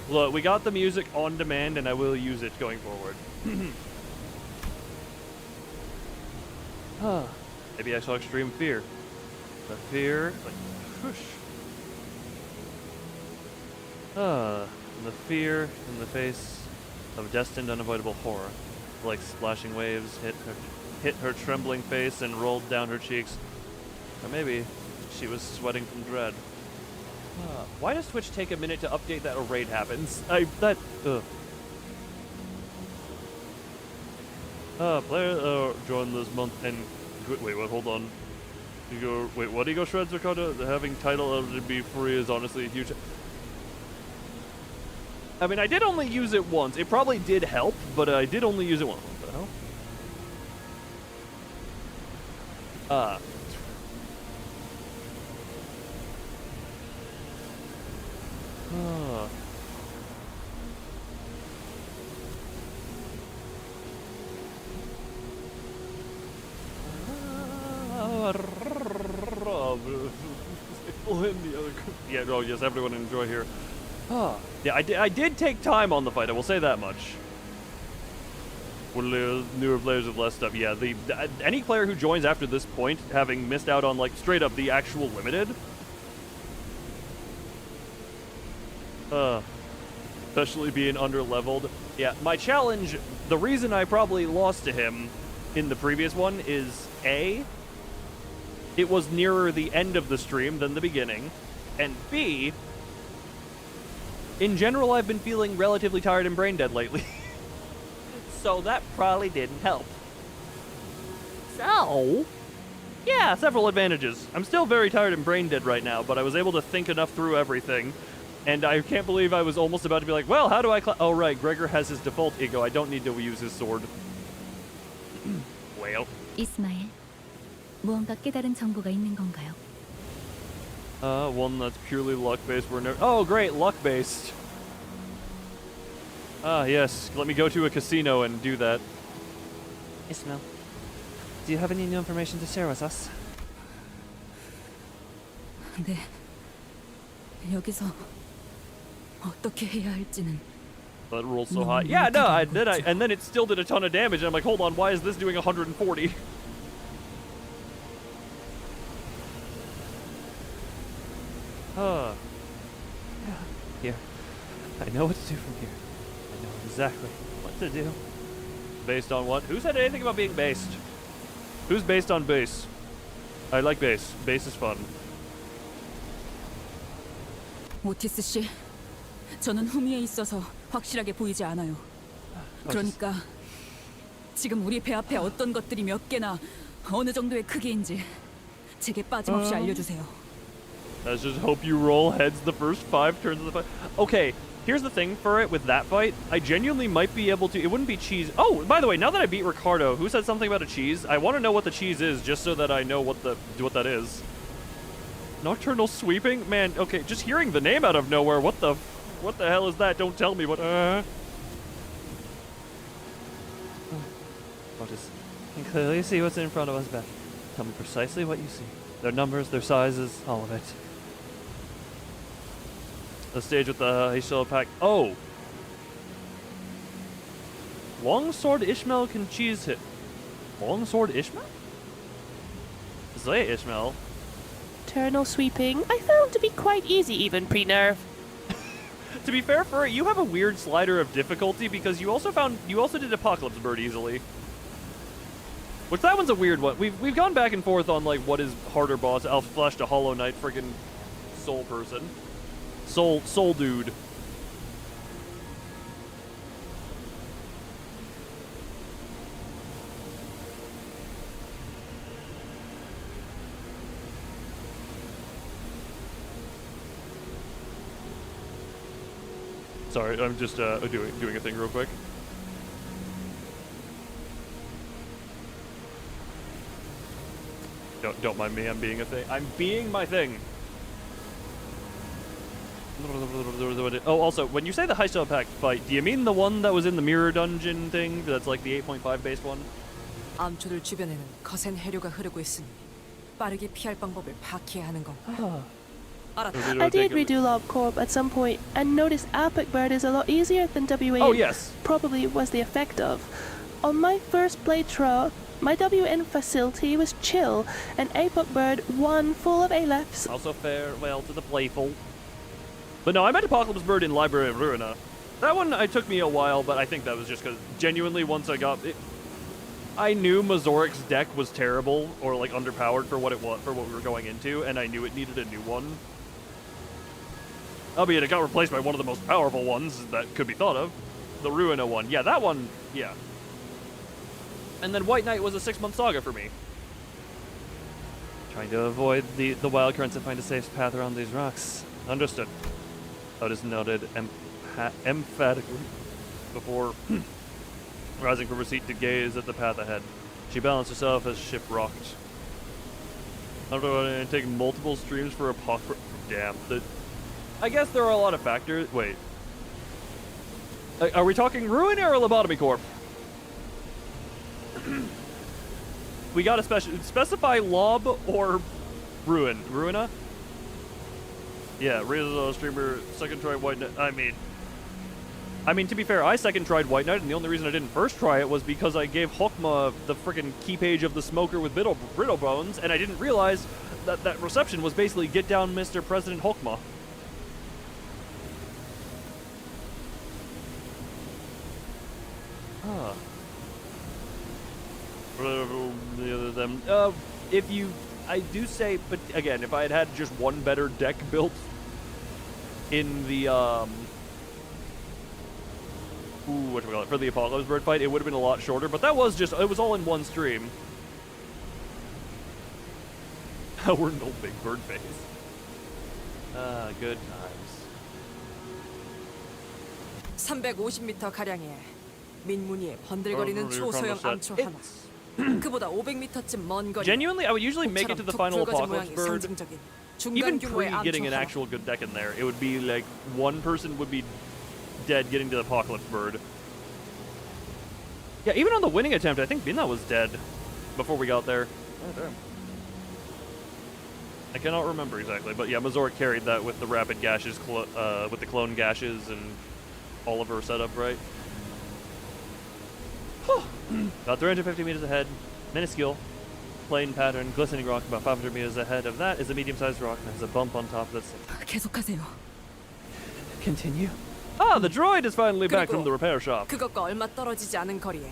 Look, we got the music on demand, and I will use it going forward. Maybe I saw extreme fear. The fear, like, whoosh. The fear in the face of destined unavoidable horror. Like splashing waves hit her trembling face and rolled down her cheeks. Or maybe she was sweating from dread. Why does Twitch take a minute to update that a raid happens? Player joined this month and... Wait, what? Hold on. Wait, what Ego Shreds, Ricardo? Having title LGB free is honestly a huge... I mean, I did only use it once. It probably did help, but I did only use it once. What the hell? Yeah, oh yes, everyone enjoy here. Yeah, I did take time on the fight, I will say that much. Newer players with less stuff. Yeah, any player who joins after this point, having missed out on, like, straight up the actual limited. Especially being under-leveled. Yeah, my challenge, the reason I probably lost to him in the previous one is, A, it was nearer the end of the stream than the beginning, and B, in general, I've been feeling relatively tired and brain dead lately. So that probably didn't help. So, yeah, several advantages. I'm still very tired and brain dead right now, but I was able to think enough through everything. And I can't believe I was almost about to be like, well, how do I oh, right, Gregor has his default ego. I don't need to use his sword. Well. 이스마엘, 무언가 깨달은 정보가 있는 건가요? One that's purely luck-based. Oh, great, luck-based. Yes, let me go to a casino and do that. Ismail, do you have any new information to share with us? 네. 여기서 어떻게 해야 할지는. That rolls so high. Yeah, no, and then it still did a ton of damage, and I'm like, hold on, why is this doing 140? Here. I know what to do from here. I know exactly what to do. Based on what? Who said anything about being based? Who's based on base? I like base. Base is fun. 오티스 씨, 저는 후미에 있어서 확실하게 보이지 않아요. 그러니까 지금 우리 배 앞에 어떤 것들이 몇 개나 어느 정도의 크기인지 제게 빠짐없이 알려주세요. Let's just hope you roll heads the first 5 turns of the fight. Okay, here's the thing for it with that fight. I genuinely might be able to. It wouldn't be cheese. Oh, by the way, now that I beat Ricardo, who said something about a cheese? I want to know what the cheese is, just so that I know what that is. Nocturnal sweeping, man. Okay, just hearing the name out of nowhere. What the hell is that? Don't tell me what. Otis, you can clearly see what's in front of us, Beth. Tell me precisely what you see. Their numbers, their sizes, all of it. The stage with the Ishmael pack. Oh! Longsword Ishmael can cheese hit. Longsword Ishmael? Zay Ishmael. Eternal sweeping, I found to be quite easy even pre-nerf. To be fair, for it, you have a weird slider of difficulty because you also did Apocalypse Bird easily. Which that one's a weird one. We've gone back and forth on like what is harder boss, Alpha Flash to Hollow Knight, friggin' soul person. Soul dude. Sorry, I'm just doing a thing real quick. Don't mind me, I'm being a thing. I'm being my thing. Oh, also, when you say the High Pack fight, do you mean the one that was in the mirror dungeon thing? That's like the 8.5 base one? 암초들 주변에는 거센 해류가 흐르고 있으니 빠르게 피할 방법을 파악해야 하는 건가? 알았다. I did redo Lob Corp at some point and noticed Apic Bird is a lot easier than WN. Oh, yes. Probably was the effect of. On my first playthrough, my WN facility was chill, and Apic Bird 1 full of Alephes. Also farewell to the playful. But no, I meant Apocalypse Bird in Library of Ruina. That one, it took me a while, but I think that was just because genuinely once I got it, I knew Mazoric's deck was terrible or like underpowered for what it was, for what we were going into, and I knew it needed a new one. Albeit it got replaced by one of the most powerful ones that could be thought of. The Ruina one. Yeah, that one, yeah. And then White Knight was a 6-month saga for me. Trying to avoid the wild currents and find a safe path around these rocks. Understood. Otis noted emphatically before rising from her seat to gaze at the path ahead. She balanced herself as ship rocked. I don't know, and take multiple streams for Apocalypse. Damn. I guess there are a lot of factors. Wait. Are we talking Ruin or Lobotomy Corp? We gotta specify Lob or Ruin. Ruina? Yeah, Rizzo streamer, second try White Knight. I mean, to be fair, I second tried White Knight, and the only reason I didn't first try it was because I gave Hokma the frickin' key page of the smoker with brittle bones, and I didn't realize that that reception was basically get down Mr. President Hokma. Huh. If you, I do say, but again, if I had had just one better deck built in the, whatchamacallit, for the Apocalypse Bird fight, it would have been a lot shorter, but that was just, it was all in one stream. We're no big bird face. Good times. 350m 가량의 민무늬의 번들거리는 초소형 암초 하나. 그보다 500m쯤 먼 거리. Genuinely, I would usually make it to the final Apocalypse Bird. Even pre-getting an actual good deck in there, it would be like one person would be dead getting to the Apocalypse Bird. Yeah, even on the winning attempt, I think Bina was dead before we got there. Oh, damn. I cannot remember exactly, but yeah, Mazoric carried that with the rapid gashes, with the clone gashes and all of her setup, right? About 350 meters ahead, minuscule, plain pattern, glistening rock. About 500 meters ahead of that is a medium-sized rock that has a bump on top that's... 계속하세요. Continue. Ah, the droid is finally back from the repair shop. 그것과 얼마 떨어지지 않은 거리에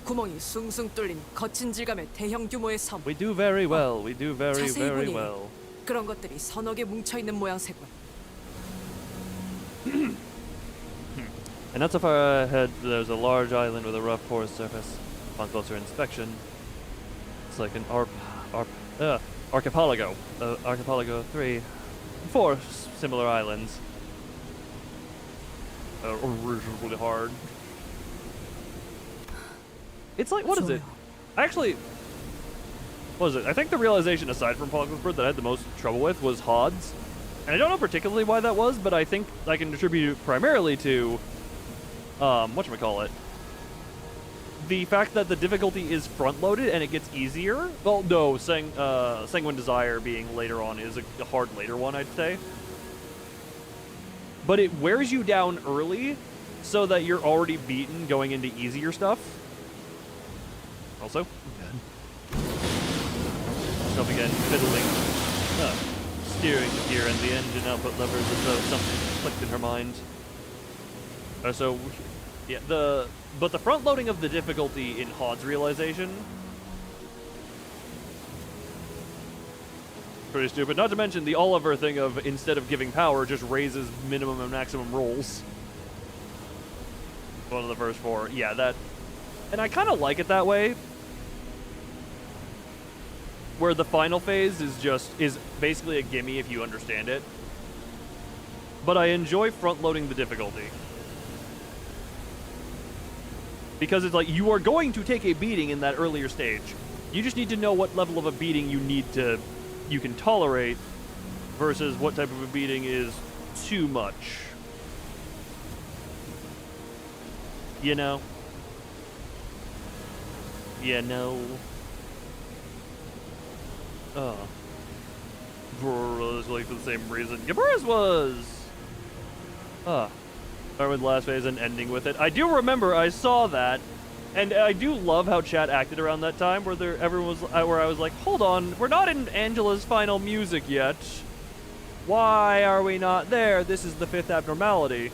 구멍이 숭숭 뚫린 거친 질감의 대형 규모의 섬. We do very well. We do very, 자세히 very 보니 well. 그런 것들이 서너 개 뭉쳐 있는 모양새군. And not so far ahead, there's a large island with a rough porous surface. Upon closer inspection, it's like an archipelago. Archipelago 3, 4 similar islands. Really hard. It's like, what is it? Actually, what is it? I think the realization, aside from Pogglesbird, that I had the most trouble with was HODs. And I don't know particularly why that was, but I think I can attribute it primarily to, whatchamacallit, the fact that the difficulty is front-loaded and it gets easier. Well, no, Sanguine Desire being later on is a hard later one, I'd say. But it wears you down early so that you're already beaten going into easier stuff. Also, stuff again, fiddling, steering the gear and the engine output levers as though something clicked in her mind. So, yeah, but the front loading of the difficulty in HOD's realization, pretty stupid. Not to mention the Oliver thing of instead of giving power, just raises minimum and maximum rolls. One of the first 4, yeah, that, and I kind of like it that way, where the final phase is basically a gimme if you understand it. But I enjoy front-loading the difficulty. Because it's like, you are going to take a beating in that earlier stage. You just need to know what level of a beating you can tolerate versus what type of a beating is too much. You know? You know? Was like for the same reason Gabora's was. Starting with the last phase and ending with it. I do remember I saw that, and I do love how chat acted around that time, where everyone was, where I was like, hold on, we're not in Angela's final music yet. Why are we not there? This is the 5th abnormality.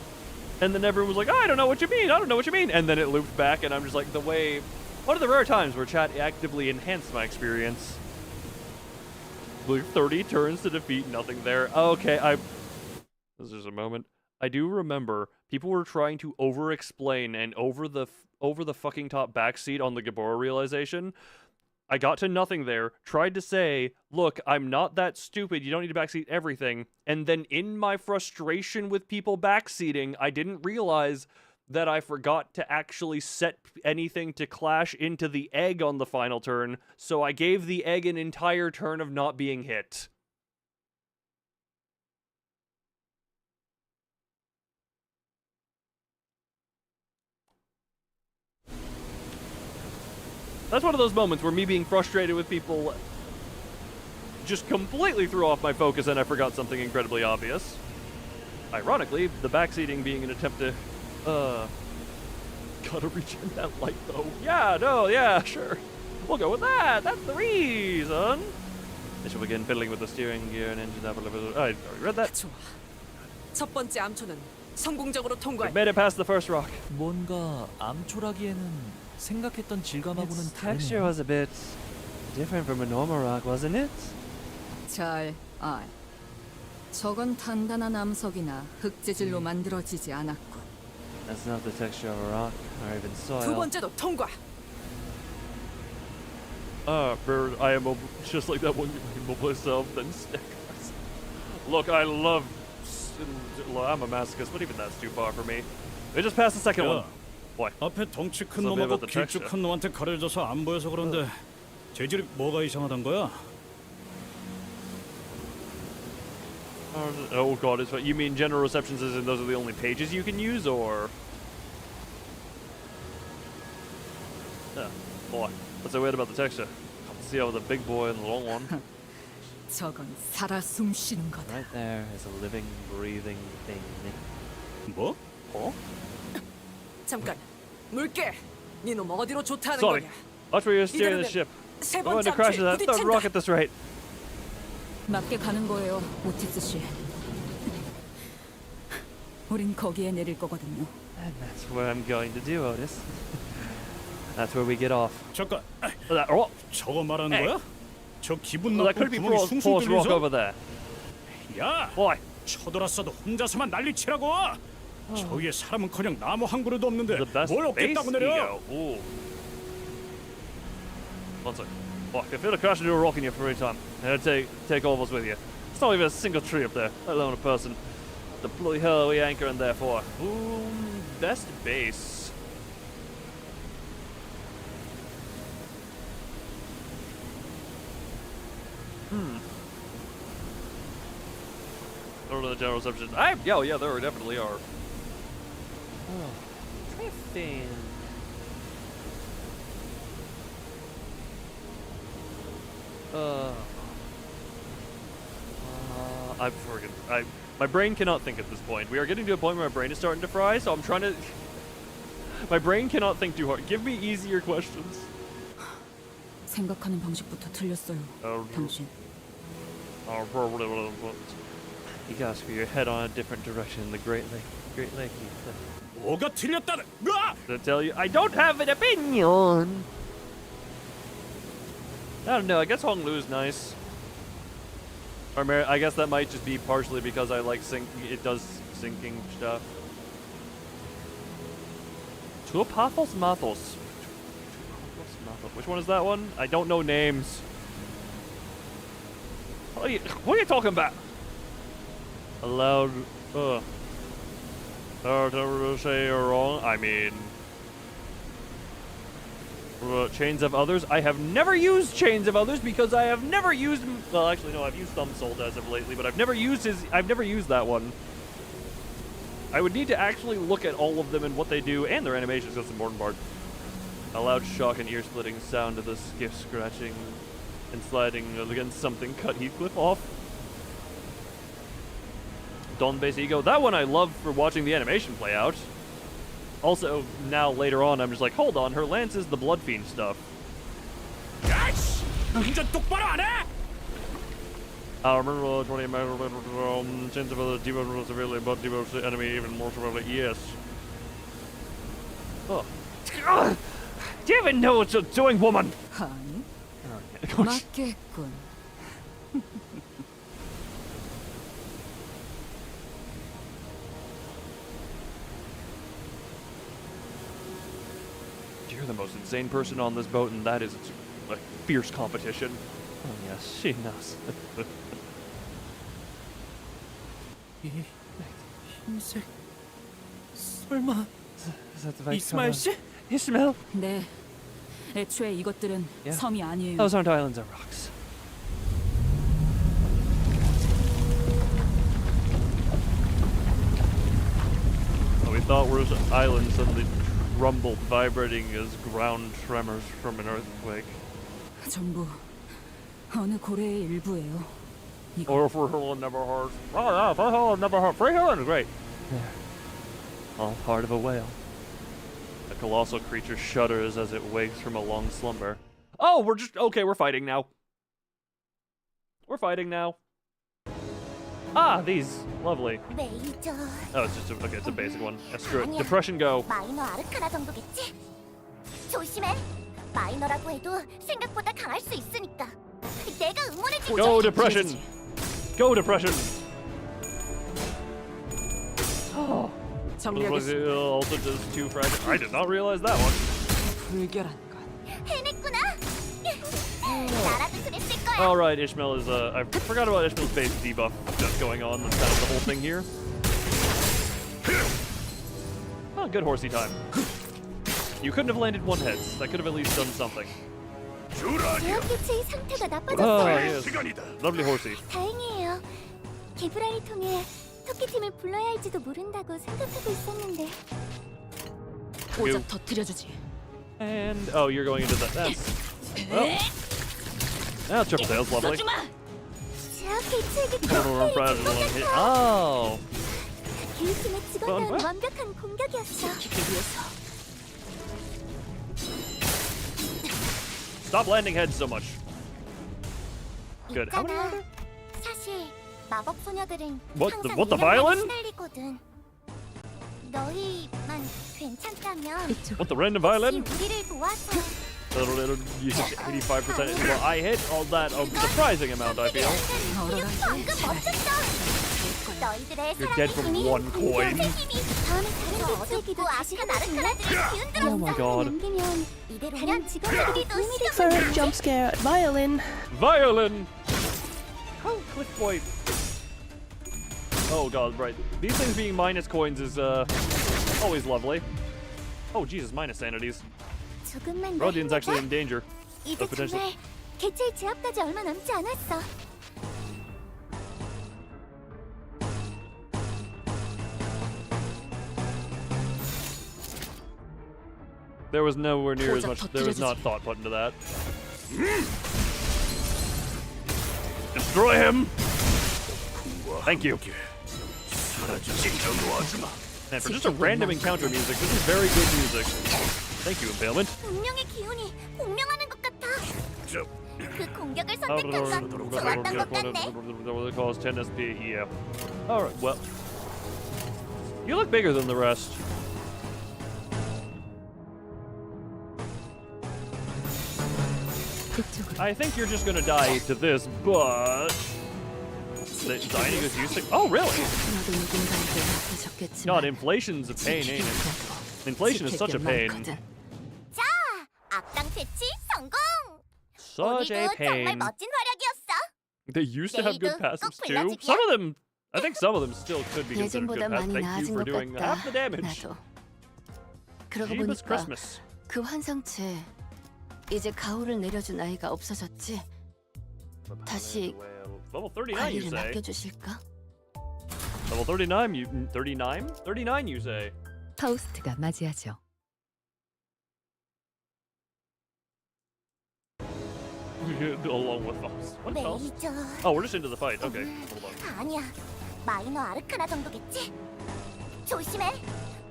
And then everyone was like, oh, I don't know what you mean. I don't know what you mean. And then it looped back, and I'm just like, one of the rare times where chat actively enhanced my experience. 30 turns to defeat, nothing there. Okay, this is a moment. I do remember people were trying to over-explain and over the fucking top backseat on the Gabora realization. I got to nothing there, tried to say, look, I'm not that stupid, you don't need to backseat everything, and then in my frustration with people backseating, I didn't realize that I forgot to actually set anything to clash into the egg on the final turn, so I gave the egg an entire turn of not being hit. That's one of those moments where me being frustrated with people just completely threw off my focus and I forgot something incredibly obvious. Ironically, the backseating being an attempt to, gotta regen that light though. Yeah, no, yeah, sure. We'll go with that. That's the reason. They shall begin fiddling with the steering gear and engine. I already read that. 좋아. 첫 번째 암초는 성공적으로 통과. We made it past the first rock. 뭔가 암초라기에는 생각했던 질감하고는 Its texture was a bit different from a normal rock, wasn't it? 잘 알. 저건 단단한 암석이나 흑재질로 만들어지지 않았고. That's not the texture of a rock or even soil. 두 번째도 통과. Bird, I am just like that one mobile itself, then stick. Look, I'm a masochist, but even that's too far for me. They just passed the second one. What? 앞에 덩치 큰 놈하고 길쭉한 놈한테 가려져서 안 보여서 그런데 재질이 뭐가 이상하단 거야? Oh god, you mean general receptions as in those are the only pages you can use, or? Boy, what's so weird about the texture? See how the big boy and the long one. 저건 살아 숨쉬는 거다. Right there is a living, breathing thing. 뭐? 잠깐. 물개. 니놈 어디로 좋다는 Sorry. 거냐? Watch where you're steering the ship. 세 We're going 번째 to crash 함대에 that third 부딪힌다. rock at this rate. 맞게 가는 거예요, 오티스 씨. 우린 거기에 내릴 거거든요. And that's where I'm going to do, Otis. That's where we get off. 잠깐. Oh, 저거 말하는 Hey. 거야? 저 기분 well, that 나쁜 could be 구멍이 Paul's 숭숭 rock over 뚫려서? there. 야! Boy, 쳐돌았어도 혼자서만 난리치라고! 저 위에 사람은커녕 나무 한 그루도 없는데 the best 뭘 base 없겠다고 내려? ego. Ooh. One sec. Boy, if you're crashing into a rock in your free time, and take all of us with you. It's not even a single tree up there, let alone a person. The bloody hell are we anchoring there for? Ooh, best base. Or the general assumption. Yeah, there definitely are. Oh, drifting. My brain cannot think at this point. We are getting to a point where my brain is starting to fry, so I'm trying to. My brain cannot think too hard. Give me easier questions. 생각하는 방식부터 틀렸어요, 당신. You gotta screw your head on a different direction in the Great Lake. 뭐가 틀렸다는? 으아! To tell you, I don't have an opinion. I don't know. I guess Honglu's nice. Or I guess that might just be partially because I like it does sinking stuff. Tuapathos Mathos. Which one is that one? I don't know names. What are you talking about? Allowed. To say you're wrong. I mean. Chains of Others. I have never used Chains of Others because I have never used. Well, actually, no, I've used Thumbsold as of lately, but I've never used that one. I would need to actually look at all of them and what they do and their animations. That's the important part. A loud shock and ear-splitting sound of the skiff scratching and sliding against something cut Heathcliff off. Dawn Base Ego. That one I love for watching the animation play out. Also, now later on, I'm just like, hold on, her lance is the Blood Fiend stuff. 야이씨! 운전 똑바로 안 해? I remember 20 Chains of Other Demon severely, but Demon enemy even more severely. Yes. Oh. Do you even know what you're doing, woman? 아니, 맞겠군. You're the most insane person on this boat, and that is a fierce competition. Oh yes, she knows. 흰색 설마 Is that the right 이스마일 씨? Ishmael? 네, 애초에 이것들은 Yeah. 섬이 아니에요. Those aren't islands, they're rocks. We thought were islands suddenly rumbled, vibrating as ground tremors from an earthquake. 전부 어느 고래의 일부예요. Or for Hill never heard. Oh yeah, for Hill never heard. Free Hill is great. There. All part of a whale. A colossal creature shudders as it wakes from a long slumber. Oh, we're fighting now. We're fighting now. Ah, these. Lovely. 메이저. Oh, it's just okay, it's a basic one. Yeah, screw it. Depression go. 마이너 아르카나 정도겠지? 조심해. 마이너라고 해도 생각보다 강할 수 있으니까. 내가 응원해줄게. Go depression. Go depression. 어. 정리하겠습니다. Also does 2 fragile. I did not realize that one. 불결한 것. 해냈구나. 나라도 그랬을 거야. All right, Ishmael is. I forgot about Ishmael's base debuff that's going on. That's kind of the whole thing here. Oh, good horsey time. You couldn't have landed one heads. That could have at least done something. 제어기체의 상태가 Oh, 나빠졌어요. yes. Lovely horsey. 다행이에요. 개브라를 통해 토끼팀을 불러야 할지도 모른다고 생각하고 있었는데. 오작 터뜨려주지. And oh, you're going into that. That's well. Now triple tails, lovely. 제압의 책이 Oh. 길팀의 직원다운 완벽한 공격이었어. Stop landing heads so much. Good. How many are 있잖아. there? 사실 마법 소녀들은 What the 항상 violin? 시달리거든. 너희만 괜찮다면 What the random violin? 우리를 도와줘. You hit 85%. Well, I hit all that a surprising amount, I feel. 방금 멋졌어. 너희들의 You're dead from one coin. 다음에 다른 어둡고 악한 아르카나들을 기운들었어. Oh my god. 남기면 이대로면 직원들이 또 For a jump scare at violin. Violin! How click point? Oh god, right. These things being minus coins is always lovely. Oh Jesus, minus sanities. 조금만 더 Rodian's actually in 힘내자. danger 이제 of potential. 정말 개체의 제압까지 얼마 남지 않았어. There was nowhere near as much. There was not thought put into that. Destroy him! Thank you. Man, for just a random encounter music, this is very good music. Thank you, Impalement. 운명의 기운이 공명하는 것 같아. 그 공격을 선택한 건 좋았던 것 같네. Cost 10 SP, yeah. Alright, well. You look bigger than the rest. I think you're just gonna die to this, but... Dying is used to... Oh, really? God, inflation's a pain, ain't it? Inflation is such a pain. 자, 악당 퇴치 성공. Such a 오늘도 정말 pain. 멋진 활약이었어. They used to have good passives too. Some of them, I think some of them still could be considered good passives. Thank you for doing half the damage. 그러고 Jeebus 보니까 Christmas. 그 환상체 이제 가호를 내려준 아이가 없어졌지. 다시 Level 39, you 관리를 say? 맡겨주실까? Level 39, you 39? 39, you say? 파우스트가 맞이하죠. Along with us. What else? 메이저. Oh, we're just into the fight. Okay, hold on. 아니야. 마이너 아르카나 정도겠지? 조심해.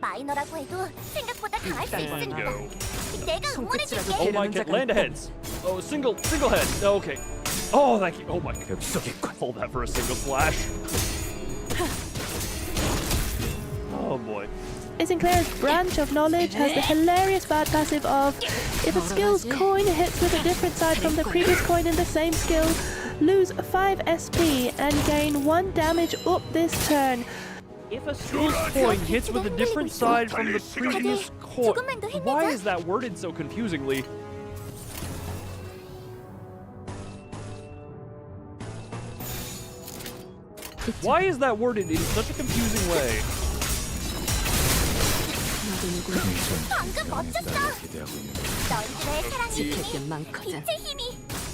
마이너라고 해도 생각보다 강할 수 있으니까. 내가 응원해줄게. Oh my god, land heads. Oh, single head. Okay. Oh, thank you. Oh my god. Hold that for a single slash. Oh boy. Sinclair's branch of knowledge has the hilarious bad passive of if a skill's coin hits with a different side from the previous coin in the same skill, lose 5 SP and gain 1 damage up this turn. If a skill's coin hits with a different side from the previous coin, why is that worded so confusingly? Why is that worded in such a confusing way? 방금 멋졌어. 너희들의 사랑의 힘이, 빛의 힘이.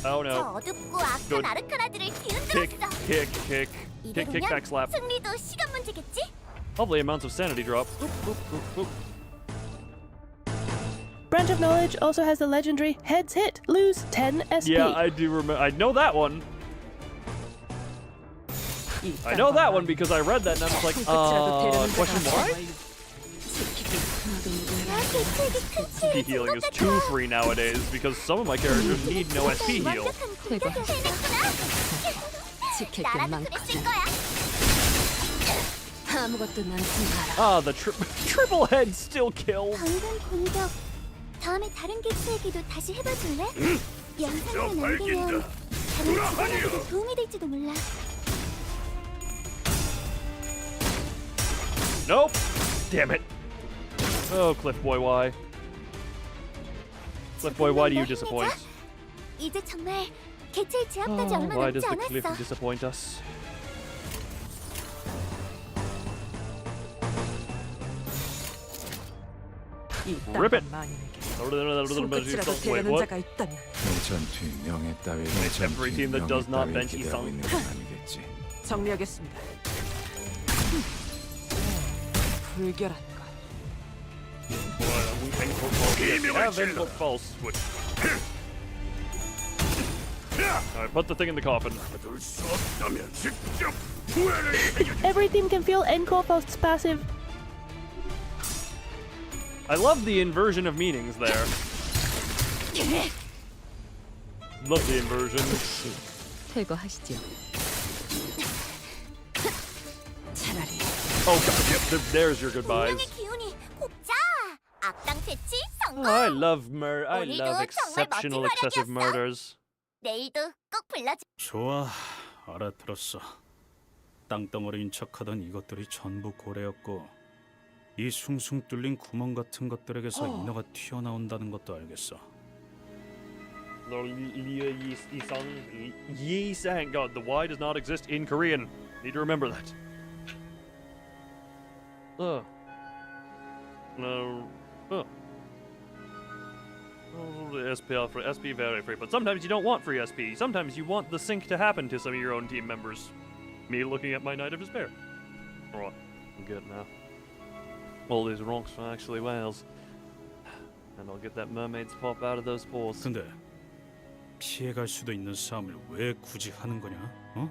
Oh 저 no. 어둡고 악한 Good. 아르카나들을 Kick, 기운들었어. kick, 이대로면 back slap. 승리도 시간 문제겠지? Lovely amounts of sanity drop. Oop, oop, oop, oop. Branch of knowledge also has the legendary heads hit, lose 10 SP. Yeah, I do remember. I know that one. I know that one because I read that and I was like, question mark? SP healing is too free nowadays because some of my characters need no SP heal. 나라도 그랬을 거야. 아무것도 남지 마라. Ah, the triple head still kills. 방금 공격. 다음에 다른 개체에게도 다시 해봐줄래? 영상을 남기면 다른 직원에게도 도움이 될지도 몰라. Nope. Damn it. Oh, Cliff Boy, why? Cliff Boy, why do you disappoint? 이제 정말 개체의 제압까지 얼마 Why does 남지 the Cliff 않았어. disappoint us? Rip it! 손끝이라도 Wait, 되려는 what? 자가 있다면 명예 따위 Every team that does not bench 기대하고 Isang. 있는 건 아니겠지. 정리하겠습니다. 불결한 것. Alright, put the thing in the coffin. Every team can feel Encorphost's passive. I love the inversion of meanings there. Love the inversion. 퇴거하시죠. 차라리. Oh god, yep, there's your goodbyes. 기운이 곱자. 악당 퇴치 성공. I love 오늘도 정말 exceptional 멋진 excessive 활약이었어. murders. 내일도 꼭 불러줘. 좋아, 알아들었어. 땅덩어리인 척하던 이것들이 전부 고래였고 이 숭숭 뚫린 구멍 같은 것들에게서 인어가 튀어나온다는 것도 알겠어. Yi-sang. God, the Y does not exist in Korean. Need to remember that. No. SP for SP very free, but sometimes you don't want free SP. Sometimes you want the sync to happen to some of your own team members. Me looking at my Knight of Despair. Alright, I'm good now. All these rocks are actually whales. And I'll get that mermaid's pop out of those pores. 근데 피해갈 수도 있는 싸움을 왜 굳이 하는 거냐? 어?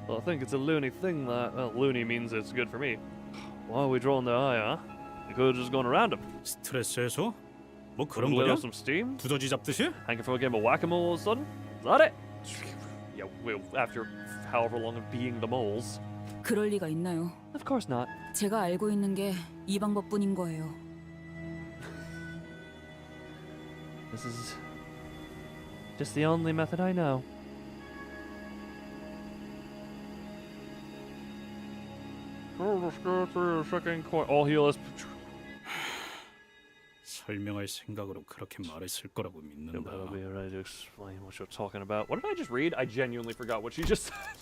Well, I think it's a loony thing that... Well, loony means it's good for me. Why are we drawing their eye, huh? You could have just gone around them. 스트레스 해소? 뭐 그런 Let 거냐? off some steam? 두더지 잡듯이? Hanging for a game of whack-a-mole all of a sudden? Is that it? Yeah, well, after however long of being the moles. 그럴 리가 있나요? Of course not. 제가 알고 있는 게 이 방법뿐인 거예요. This is just the only method I know. All heal us. 설명할 생각으로 그렇게 말했을 거라고 믿는다. I'll be ready to explain what you're talking about. What did I just read? I genuinely forgot what she just said.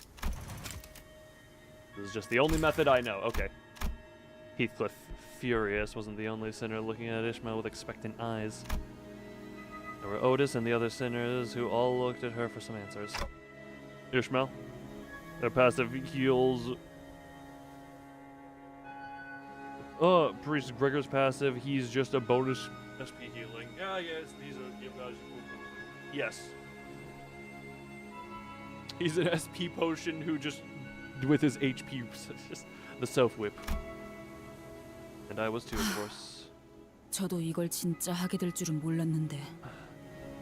This is just the only method I know. Okay. Heathcliff, furious, wasn't the only sinner looking at Ishmael with expectant eyes. There were Otis and the other sinners who all looked at her for some answers. Ishmael, their passive heals. Priest Gregor's passive, he's just a bonus SP healing. Ah, yes, these are... Yes. He's an SP potion who just... With his HP, just the self-whip. And I was too, of course. 저도 이걸 진짜 하게 될 줄은 몰랐는데.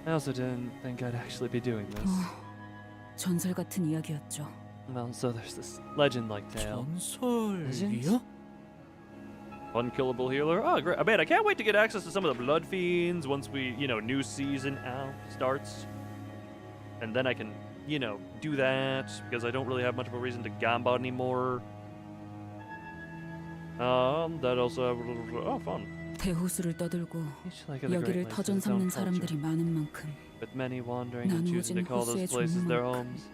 I also didn't think I'd actually be doing this. 전설 같은 이야기였죠. Well, so there's this legend-like tale. 전설이요? Unkillable healer. Oh, great. Man, I can't wait to get access to some of the Blood Fiends once we, new season starts. And then I can, do that, because I don't really have much of a reason to gamba anymore. That also... Oh, fun. 대호수를 떠들고 여기를 터전 삼는 사람들이 많은 만큼 With many wandering and choosing to call those places their homes.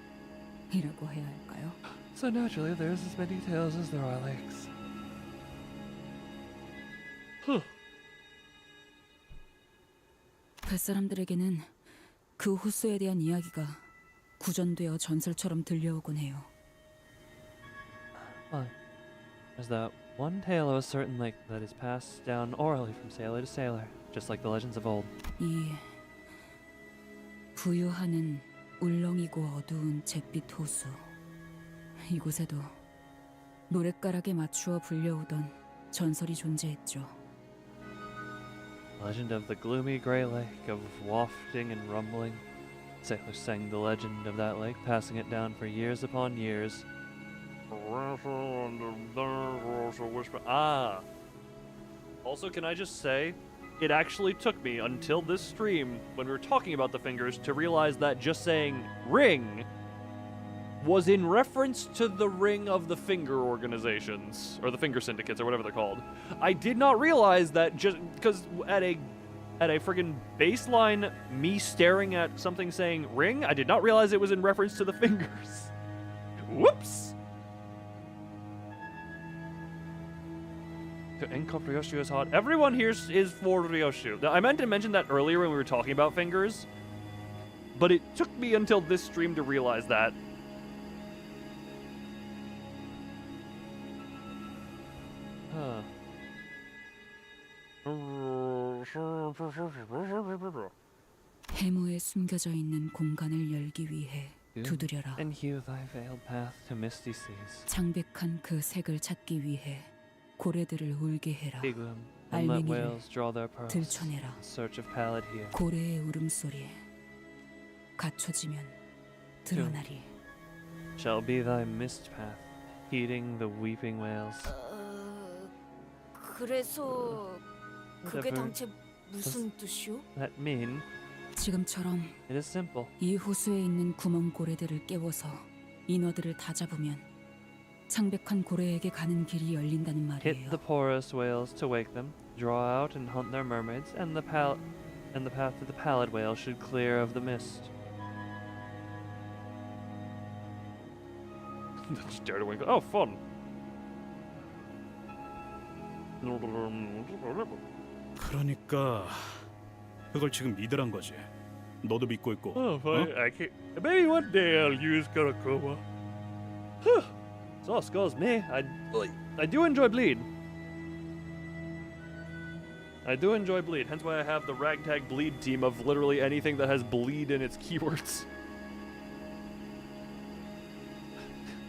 이라고 해야 할까요? So naturally, there's as many tales as there are lakes. 뱃사람들에게는 그 호수에 대한 이야기가 구전되어 전설처럼 들려오곤 해요. There's that one tale of a certain lake that is passed down orally from sailor to sailor, just like the legends of old. 이 부유하는 울렁이고 어두운 잿빛 호수. 이곳에도 노랫가락에 맞추어 불려오던 전설이 존재했죠. Legend of the gloomy gray lake of wafting and rumbling. Sailors sang the legend of that lake, passing it down for years upon years. Ah. Also, can I just say, it actually took me until this stream, when we were talking about the fingers, to realize that just saying ring was in reference to the ring of the finger organizations, or the finger syndicates, or whatever they're called. I did not realize that just because at a friggin' baseline, me staring at something saying ring, I did not realize it was in reference to the fingers. Whoops! Encop Ryoshu is hot. Everyone here is for Ryoshu. I meant to mention that earlier when we were talking about fingers, but it took me until this stream to realize that. 해무에 숨겨져 있는 공간을 열기 위해 두드려라. And hew thy veiled path to misty seas. 창백한 그 색을 찾기 위해 고래들을 울게 해라. Bigum, and let 알맹이를 whales draw their pearls. 들춰내라. In search of pallid here. 고래의 울음소리에 갖춰지면 드러나리. Shall be thy mist path, heeding the weeping whales. 그래서 그게 Whatever 당최 무슨 뜻이오? that mean? 지금처럼 It is simple. 이 호수에 있는 구멍 고래들을 깨워서 인어들을 다 잡으면 창백한 고래에게 가는 길이 열린다는 Hit 말이에요. the porous whales to wake them, draw out and hunt their mermaids, and the path to the pallid whale should clear of the mist. Stare to wink. Oh, fun. 그러니까 그걸 지금 믿으란 거지. 너도 믿고 있고. Oh, I can't. Maybe one day I'll use Karakoma. So scores me. I do enjoy bleed. I do enjoy bleed, hence why I have the ragtag bleed team of literally anything that has bleed in its keywords.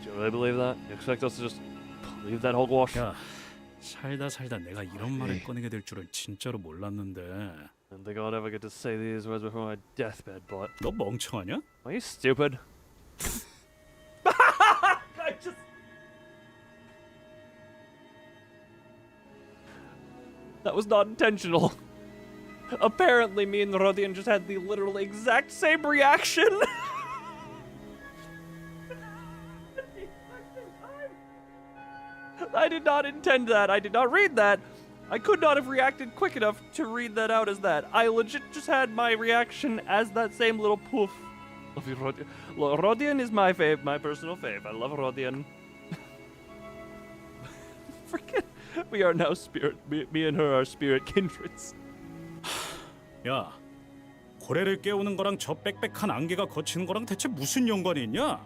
Do you really believe that? You expect us to just believe that hogwash? 야, 살다 내가 이런 말을 꺼내게 될 줄은 진짜로 몰랐는데. And think I'd ever get to say these words before my deathbed, but... 너 멍청하냐? Are you stupid? That was not intentional. Apparently, me and Rodian just had the literal exact same reaction. I did not intend that. I did not read that. I could not have reacted quick enough to read that out as that. I legit just had my reaction as that same little poof. Love you, Rodian. Rodian is my fave, my personal fave. I love Rodian. Forget. We are now spirit. Me and her are spirit kindreds. 야, 고래를 깨우는 거랑 저 빽빽한 안개가 거치는 거랑 대체 무슨 연관이 있냐?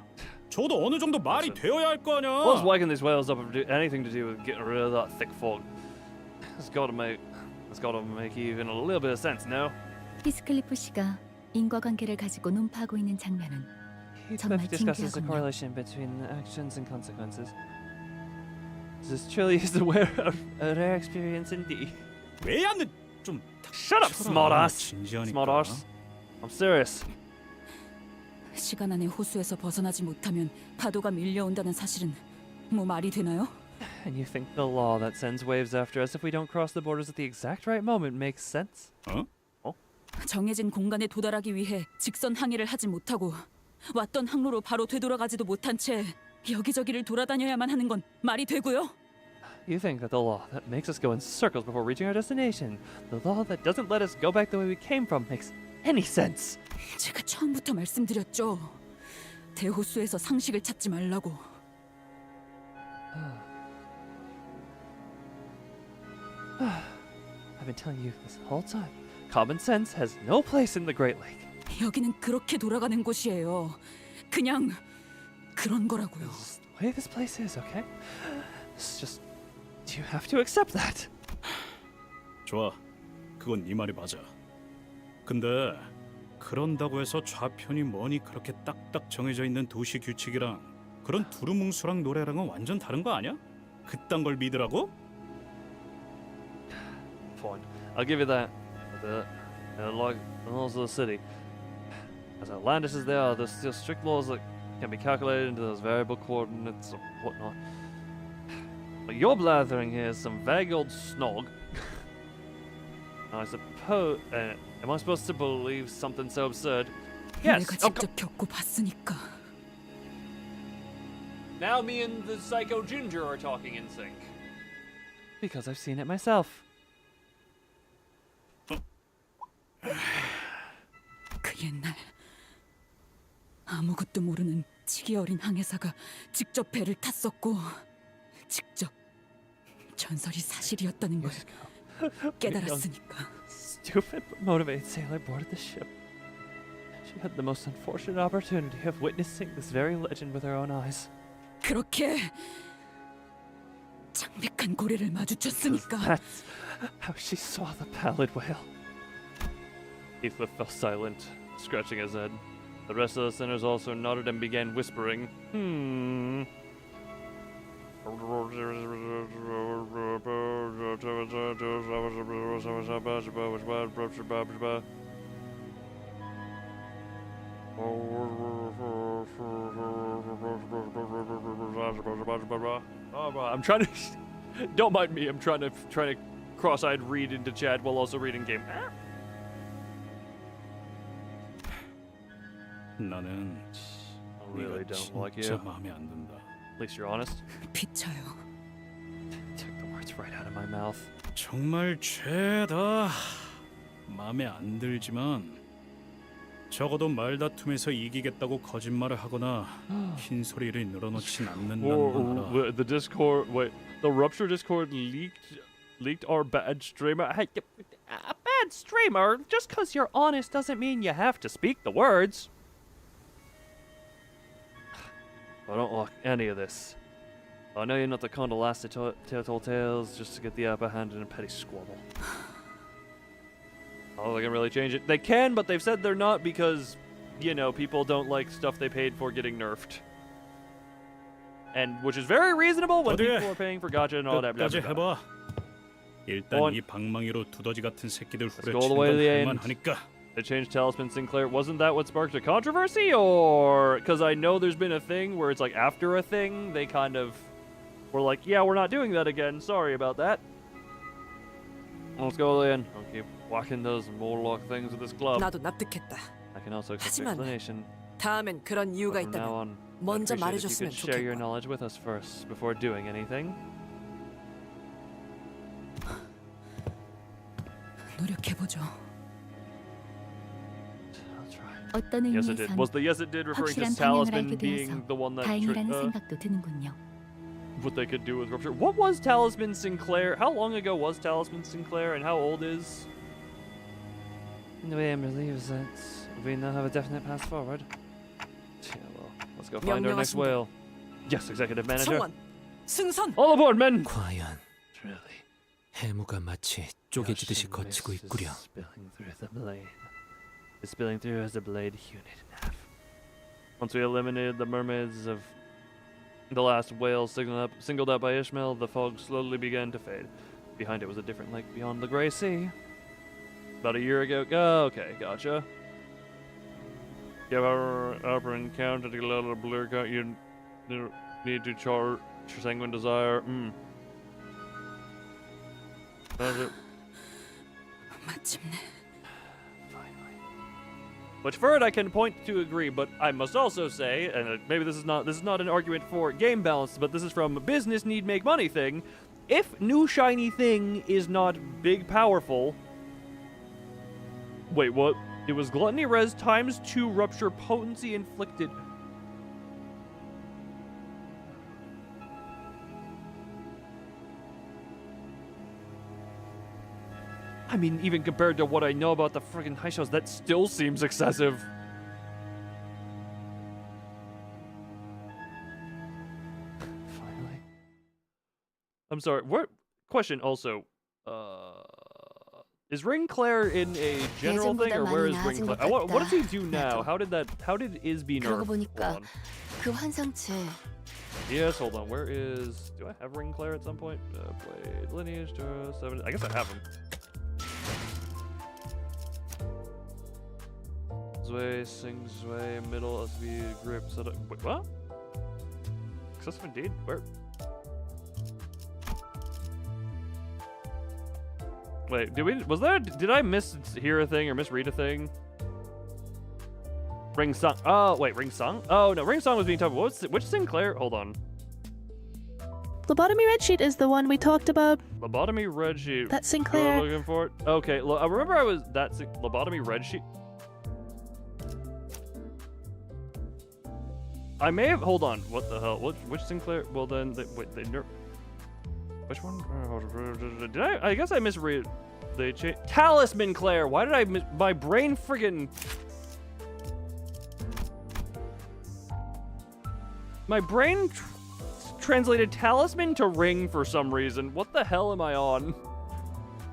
저도 어느 정도 말이 되어야 할 거 아냐. What's waking these whales up have anything to do with getting rid of that thick fog? It's got to make even a little bit of sense, no? 히스클리프 씨가 인과관계를 가지고 논파하고 있는 장면은 정말 Heathcliff discusses the 신기하군요. correlation between actions and consequences. This truly is the wear of a rare experience indeed. 왜 안 좀 Shut up, smartass. Smartass. I'm serious. 시간 안에 호수에서 벗어나지 못하면 파도가 밀려온다는 사실은 뭐 말이 되나요? And you think the law that sends waves after us if we don't cross the borders at the exact right moment makes sense? 정해진 공간에 도달하기 위해 직선 항해를 하지 못하고 왔던 항로로 바로 되돌아가지도 못한 채 여기저기를 돌아다녀야만 하는 건 말이 되고요? You think that the law that makes us go in circles before reaching our destination, the law that doesn't let us go back the way we came from, makes any sense? 제가 처음부터 말씀드렸죠. 대호수에서 상식을 찾지 말라고. I've been telling you this whole time. Common sense has no place in the Great Lake. 여기는 그렇게 돌아가는 곳이에요. 그냥 그런 거라고요. This is the way this place is, okay? It's just you have to accept that. 좋아, 그건 네 말이 맞아. 근데 그런다고 해서 좌편이 뭐니 그렇게 딱딱 정해져 있는 도시 규칙이랑 그런 두루뭉술한 노래랑은 완전 다른 거 아니야? 그딴 걸 믿으라고? Fine, I'll give you that. Like the laws of the city, as outlandish as they are, there's still strict laws that can be calculated into those variable coordinates or whatnot. But you're blathering here some vague old snog. I suppose. Am I supposed to believe something so absurd? Yes. 내가 직접 겪고 봤으니까. Now me and the psycho ginger are talking in sync. Because I've seen it myself. 그 옛날 아무것도 모르는 치기 어린 항해사가 직접 배를 탔었고 직접 전설이 사실이었다는 걸 깨달았으니까. Stupid but motivated sailor boarded the ship. She had the most unfortunate opportunity of witnessing this very legend with her own eyes. 그렇게 창백한 고래를 마주쳤으니까. That's how she saw the pallid whale. Heathcliff fell silent, scratching his head. The rest of the sinners also nodded and began whispering. I'm trying to. Don't mind me. I'm trying to cross-eyed read into chat while also reading game. 나는 I really don't like you. 진짜 마음에 안 든다. At least you're honest. 비차요. Took the words right out of my mouth. 정말 죄다. 마음에 안 들지만 적어도 말다툼에서 이기겠다고 거짓말을 하거나 흰 소리를 늘어놓진 않는다는 건 알아. The Discord, wait, the Rupture Discord leaked our bad streamer. Hey, a bad streamer? Just because you're honest doesn't mean you have to speak the words. I don't like any of this. I know you're not the kind to last to tell tales just to get the upper hand in a petty squabble. Oh, they can really change it. They can, but they've said they're not because, you know, people don't like stuff they paid for getting nerfed. And which is very reasonable when people are paying for gacha and all that. 끝까지 해봐. 일단 이 방망이로 두더지 같은 새끼들 go all the way to the 후려치는 end. 것만 하니까. They changed Talisman Sinclair. Wasn't that what sparked a controversy? Or because I know there's been a thing where it's like after a thing, they kind of were like, yeah, we're not doing that again. Sorry about that. Let's go in. I'll keep whacking those Morlock things with this club. 나도 납득했다. I can also accept the 하지만 explanation. 다음엔 그런 이유가 From now on, 있다면 먼저 I'd appreciate if you 말해줬으면 could share your 좋겠고. knowledge with us first before doing anything. 노력해보죠. 어떤 Yes, it did. 의미에선 Was the yes, it did referring to 확실한 방향을 Talisman 알게 being 되어서 the one that 다행이라는 생각도 드는군요. what they could do with Rupture? What was Talisman Sinclair? How long ago was Talisman Sinclair, and how old is? The way I'm believes that we now have a definite path forward. Yeah, well, let's go find our next whale. Yes, executive manager. 성원, 승선. All aboard, men. 과연 해무가 마치 쪼개지듯이 거치고 있구려. Spilling through as the blade hewn it in half. Once we eliminated the mermaids of the last whale singled out by Ishmael, the fog slowly began to fade. Behind it was a different lake beyond the gray sea. About a year ago. Oh, okay, gotcha. You have our upper encounter to get a little blur cut. You need to chart sanguine desire. That's it. 마침내. Which for it I can point to agree, but I must also say, and maybe this is not an argument for game balance, but this is from a business need make money thing. If new shiny thing is not big powerful, wait, what? It was gluttony res times 2 rupture potency inflicted. I mean, even compared to what I know about the friggin' high shows, that still seems excessive. Finally. I'm sorry, what? Question also. Is Ring Claire in a general thing, or where is Ring Claire? What does he do now? How did Is be nerfed? 그러고 보니까 그 환상체. Yes, hold on. Where is... Do I have Ring Claire at some point? Blade, Lineage, 7... I guess I have him. Zway, Sing Zway, middle, SV, grip, set up... Wait, what? Excessive indeed? Where? Wait, did I mishear a thing or misread a thing? Ring Song. Oh, wait, Ring Song? Oh, no, Ring Song was being talked about. Which Sinclair? Hold on. Lobotomy Red Sheet is the one we talked about. Lobotomy Red Sheet. That's Sinclair. You're looking for it? Okay, I remember I was... That's Lobotomy Red Sheet. I may have... Hold on. What the hell? Which Sinclair? Well, then... Wait, they nerf... Which one? Did I guess I misread... They changed... Talisman Claire! Why did I my brain friggin... My brain translated Talisman to Ring for some reason. What the hell am I on?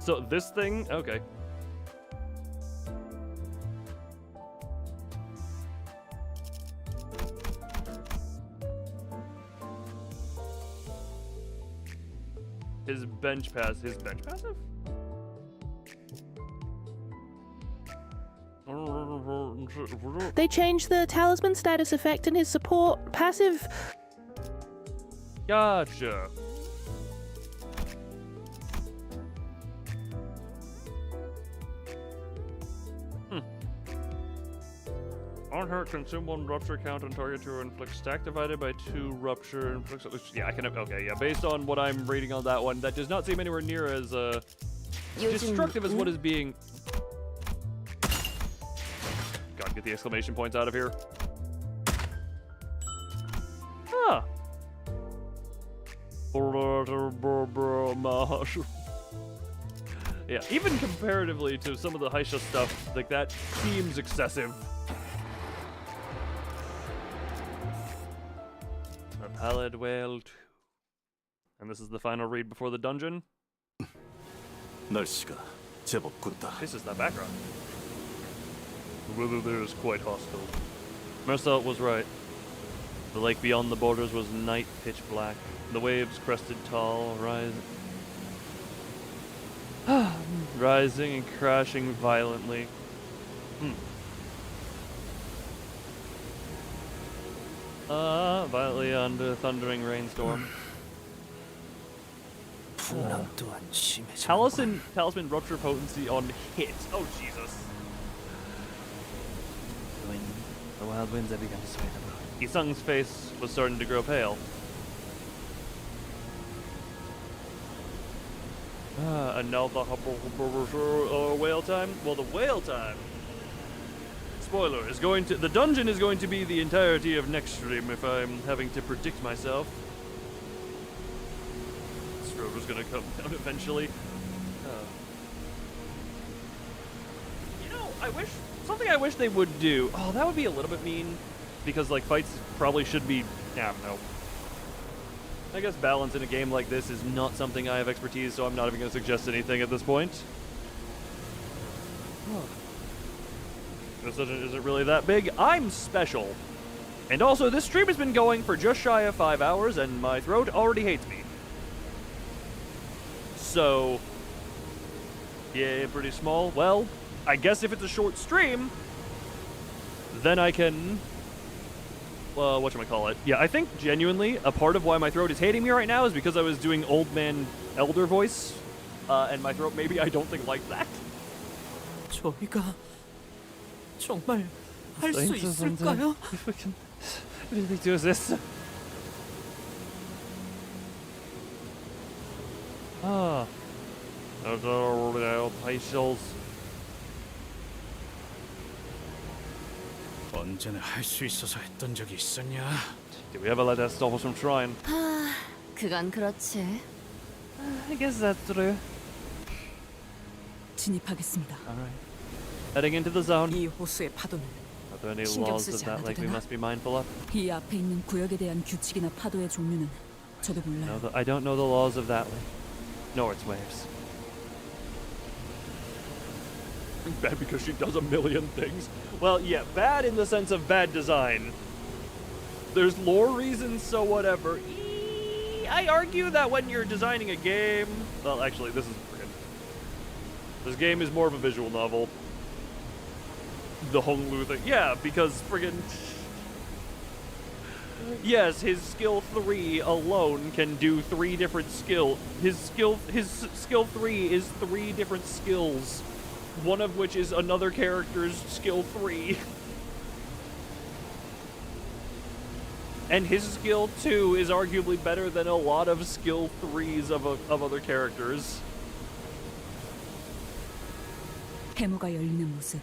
So this thing? Okay. His bench passive? They changed the talisman status effect and his support passive. Gotcha. Unhurt, consume 1 rupture count on target to inflict stack divided by 2 rupture inflicts. Yeah, I can. Okay, yeah. Based on what I'm reading on that one, that does not seem anywhere near as destructive as what is being. Gotta get the exclamation points out of here. Ah. Yeah, even comparatively to some of the Heisha stuff, like that seems excessive. A pallid whale 2. And this is the final read before the dungeon. This is the background. The weather there is quite hostile. Marcel was right. The lake beyond the borders was night pitch black. The waves crested tall, rising and crashing violently. Violently under thundering rainstorm. Talisman rupture potency on hit. Oh Jesus. The wild winds have begun to sway them. Isung's face was starting to grow pale. And now the whale time? Well, the whale time, spoiler, is going to, the dungeon is going to be the entirety of next stream if I'm having to predict myself. This road was going to come down eventually. You know, something I wish they would do, oh, that would be a little bit mean, because like fights probably should be, I don't know. I guess balance in a game like this is not something I have expertise, so I'm not even going to suggest anything at this point. This isn't really that big. I'm special. And also, this stream has been going for just shy of 5 hours, and my throat already hates me. So, yeah, pretty small. Well, I guess if it's a short stream, then I can... whatchamacallit. Yeah, I think genuinely a part of why my throat is hating me right now is because I was doing old man elder voice, and my throat maybe I don't think liked that. 저희가 정말 할 수 있을까요? If we can really do this. Patials. 언제나 할 수 있어서 했던 적이 있었냐? Did we ever let that stop us from trying? 그건 그렇지. I guess that's true. 진입하겠습니다. Alright. Heading into the zone. 이 호수의 파도는 Are there any 신경 laws of 쓰지 that 않아도 lake we 되나? must be mindful of? 이 앞에 있는 구역에 대한 규칙이나 파도의 종류는 저도 몰라요. I don't know the laws of that lake, nor its waves. Bad because she does a million things. Well, yeah, bad in the sense of bad design. There's lore reasons, so whatever. I argue that when you're designing a game... Well, actually, this game is more of a visual novel. The Honglu thing. Yeah, because friggin'... Yes, his skill 3 alone can do 3 different skills. His skill 3 is 3 different skills. One of which is another character's skill 3. And his skill 2 is arguably better than a lot of skill 3s of other characters. 해무가 열리는 모습,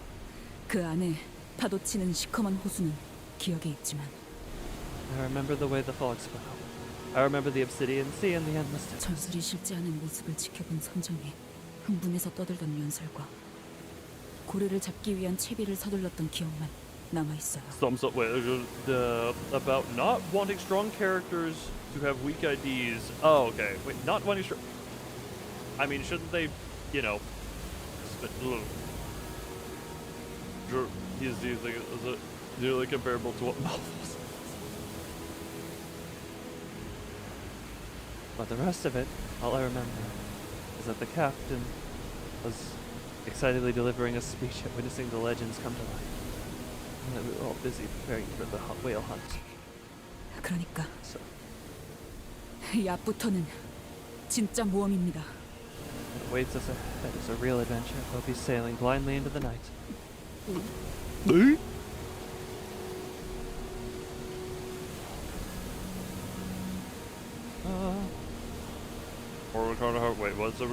그 안에 파도치는 시커먼 호수는 기억에 있지만 I remember the way the fog spoke. I remember the obsidian sea and the endless depths. 전설이 실제하는 모습을 지켜본 선장이 흥분해서 떠들던 연설과 고래를 잡기 위한 채비를 서둘렀던 기억만 남아 있어요. About not wanting strong characters to have weak IDs. Oh, okay. Wait, not wanting strong. I mean, shouldn't they, you know? He's using it as a nearly comparable to what Malphus. But the rest of it, all I remember, is that the captain was excitedly delivering a speech at witnessing the legends come to life. And that we were all busy preparing for the whale hunt. 그러니까 이 앞부터는 진짜 모험입니다. What awaits us ahead is a real adventure. We'll be sailing blindly into the night. 네? Or kind of wait, what's the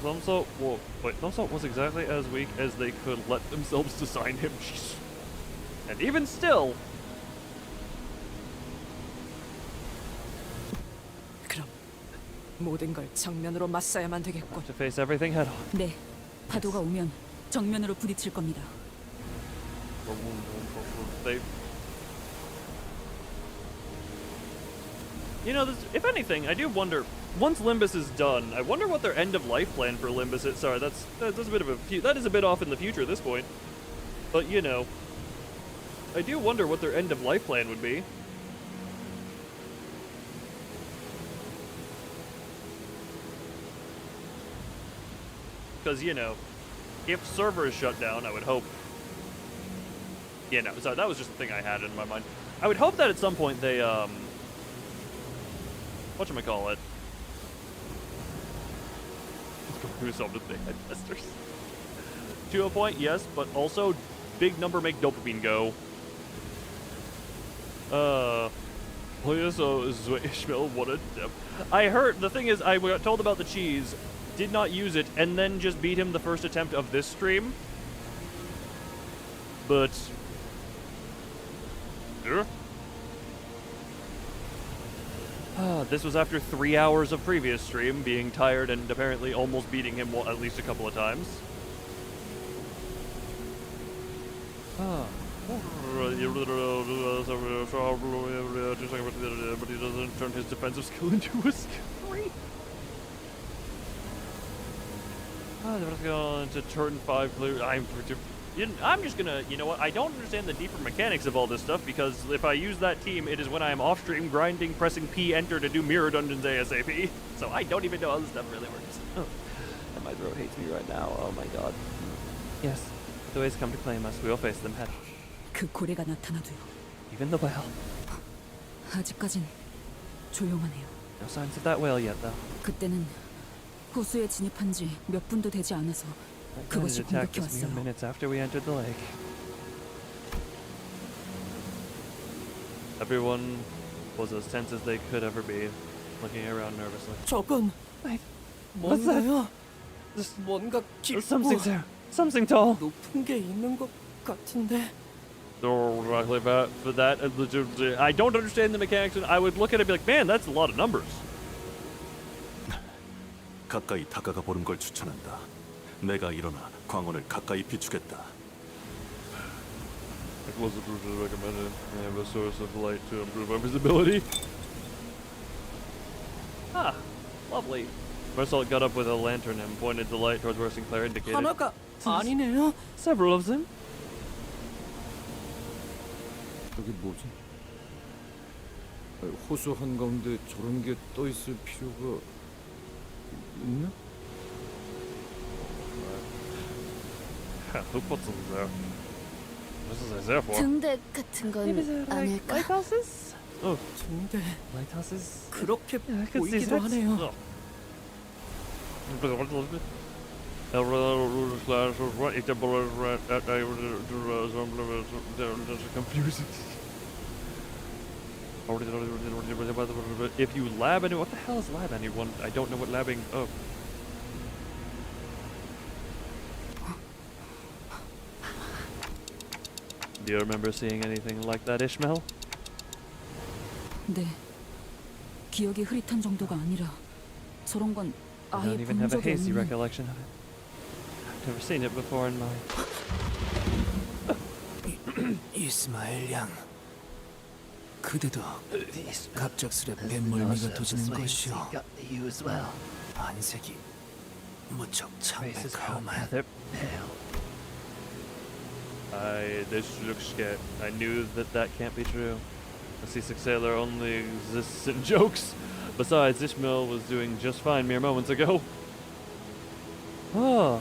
Thumbsalt? Whoa, wait, Thumbsalt was exactly as weak as they could let themselves design him. Jeez. And even still, 그럼 모든 걸 정면으로 맞서야만 되겠군. To face everything head on. 네, 파도가 오면 정면으로 부딪힐 겁니다. they. You know, if anything, I do wonder. Once Limbus is done, I wonder what their end of life plan for Limbus is. Sorry, that's a bit of that is a bit off in the future at this point. But you know, I do wonder what their end of life plan would be. Because you know, if servers shut down, I would hope. Yeah, no, sorry, that was just a thing I had in my mind. I would hope that at some point they whatchamacallit? To a point, yes, but also big number make dopamine go. So is what Ishmael wanted. I heard, the thing is, I got told about the cheese, did not use it, and then just beat him the first attempt of this stream. But this was after 3 hours of previous stream, being tired and apparently almost beating him at least a couple of times. But he doesn't turn his defensive skill into a skill. Let's go to turn 5 clear. I'm just gonna, you know what, I don't understand the deeper mechanics of all this stuff, because if I use that team, it is when I am off stream grinding, pressing P enter to do mirror dungeons ASAP. So I don't even know how this stuff really works. Oh, and my throat hates me right now. Oh my god. Yes, if the waves come to claim us, we will face them head on. 그 고래가 나타나도요. Even the whale. 아직까진 조용하네요. No signs of that whale yet, though. 그때는 호수에 진입한 지 몇 분도 되지 않아서 그것이 attacked us mere 공격해왔어요. minutes after we entered the lake. Everyone was as tense as they could ever be, looking around nervously. 저건 뭔가요? 뭔가 깊고 Something there. Something tall. 높은 게 있는 것 같은데. For that, I don't understand the mechanics, and I would look at it and be like, man, that's a lot of numbers. 가까이 다가가 보는 걸 추천한다. 내가 일어나 광원을 가까이 비추겠다. It was recommended. I have a source of light to improve our visibility. Ah, lovely. Marcel got up with a lantern and pointed the light towards where Sinclair indicated. 하나가 아니네요. Several of them. 저게 뭐지? 호수 한가운데 저런 게 떠 있을 필요가 있나? Who puts them there? This is there for. 등대 같은 건 아닐까? Lighthouses? Oh, 근데 lighthouses? 그렇게 I could see 보이기도 that. 하네요. Confusing. If you lab anyone, what the hell is lab anyone? I don't know what labbing. Oh. Do you remember seeing anything like that, Ishmael? 네, 기억이 흐릿한 정도가 아니라 저런 건 I 아예 don't even 본 have a 적이 hazy 없는. recollection of it. I've never seen it before in my... 이스마엘 양, 그대도 갑작스레 뱃멀미가 도지는 것이오. 안색이 무척 창백하오만. This looks scared. I knew that can't be true. The seasick sailor only exists in jokes. Besides, Ishmael was doing just fine mere moments ago. Oh,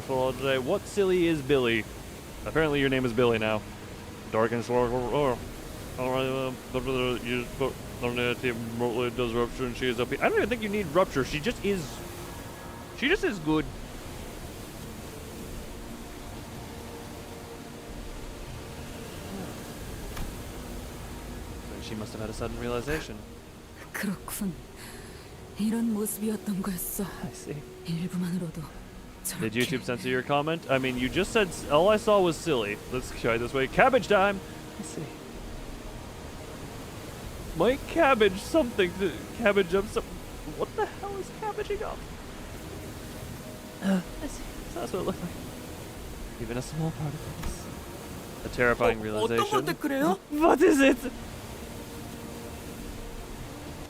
for today. What silly is Billy? Apparently your name is Billy now. Dark and slow. You put on the team remotely does rupture and she is OP. I don't even think you need rupture. She just is good. She must have had a sudden realization. 그렇군. 이런 모습이었던 거였어. I see. 일부만으로도 Did YouTube censor your comment? I mean, you just said all I saw was silly. Let's try this way. Cabbage time. I see. Mike cabbage something to cabbage up some. What the hell is cabbaging up? I see. That's what it looked like. Even a small part of this. A terrifying realization. What is it?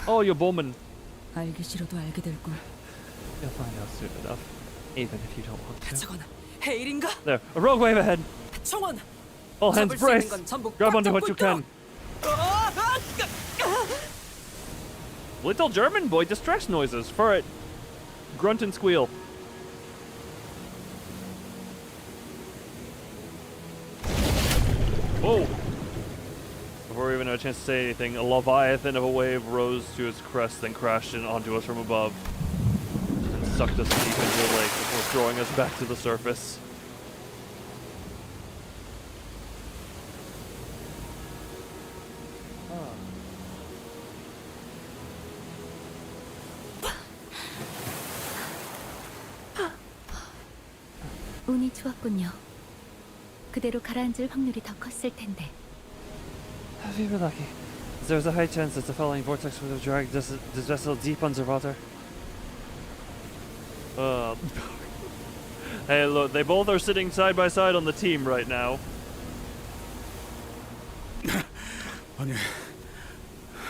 Oh, you're Bowman. 알기 싫어도 알게 될 걸. You'll find out soon enough, even if you don't want to. 저건 헤일인가? There, a rogue wave ahead. 청원. All hands brace. Grab onto what you can. Little German boy distress noises for it. Grunt and squeal. Whoa! Before we even had a chance to say anything, a leviathan of a wave rose to its crest and crashed in onto us from above and sucked us deep into the lake before throwing us back to the surface. 운이 좋았군요. 그대로 가라앉을 확률이 더 컸을 텐데. If you were lucky, there's a high chance that the falling vortex would have dragged this vessel deep underwater. Hey, look, they both are sitting side by side on the team right now. 아니,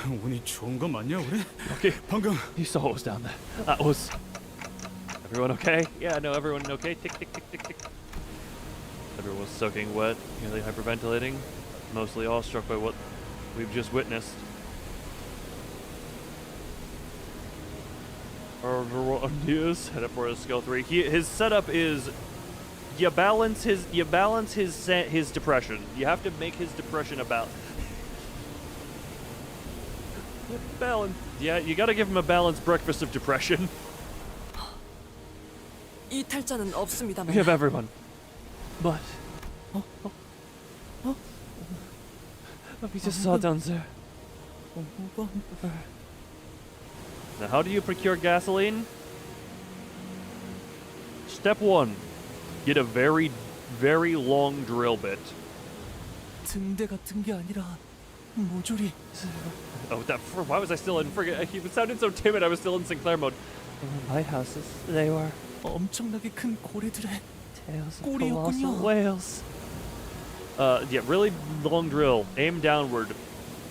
운이 좋은 거 맞냐 우리? Okay, 방금 you saw what was down there. That was. Everyone okay? Yeah, no, everyone okay. Tick, tick, tick, tick, tick. Everyone was soaking wet, nearly hyperventilating, mostly awestruck by what we've just witnessed. Yes, head up for his skill 3. His setup is you balance his depression. You have to make his depression about balance. Yeah, you got to give him a balanced breakfast of depression. 이탈자는 없습니다만. We have everyone, but We just saw down there. Now, how do you procure gasoline? Step 1, get a very, very long drill bit. 등대 같은 게 아니라 모조리. Oh, why was I still in friggin'? He sounded so timid. I was still in Sinclair mode. Lighthouses. They were 엄청나게 큰 고래들의 tails of 꼬리였군요. colossal whales. Yeah, really long drill. Aim downward.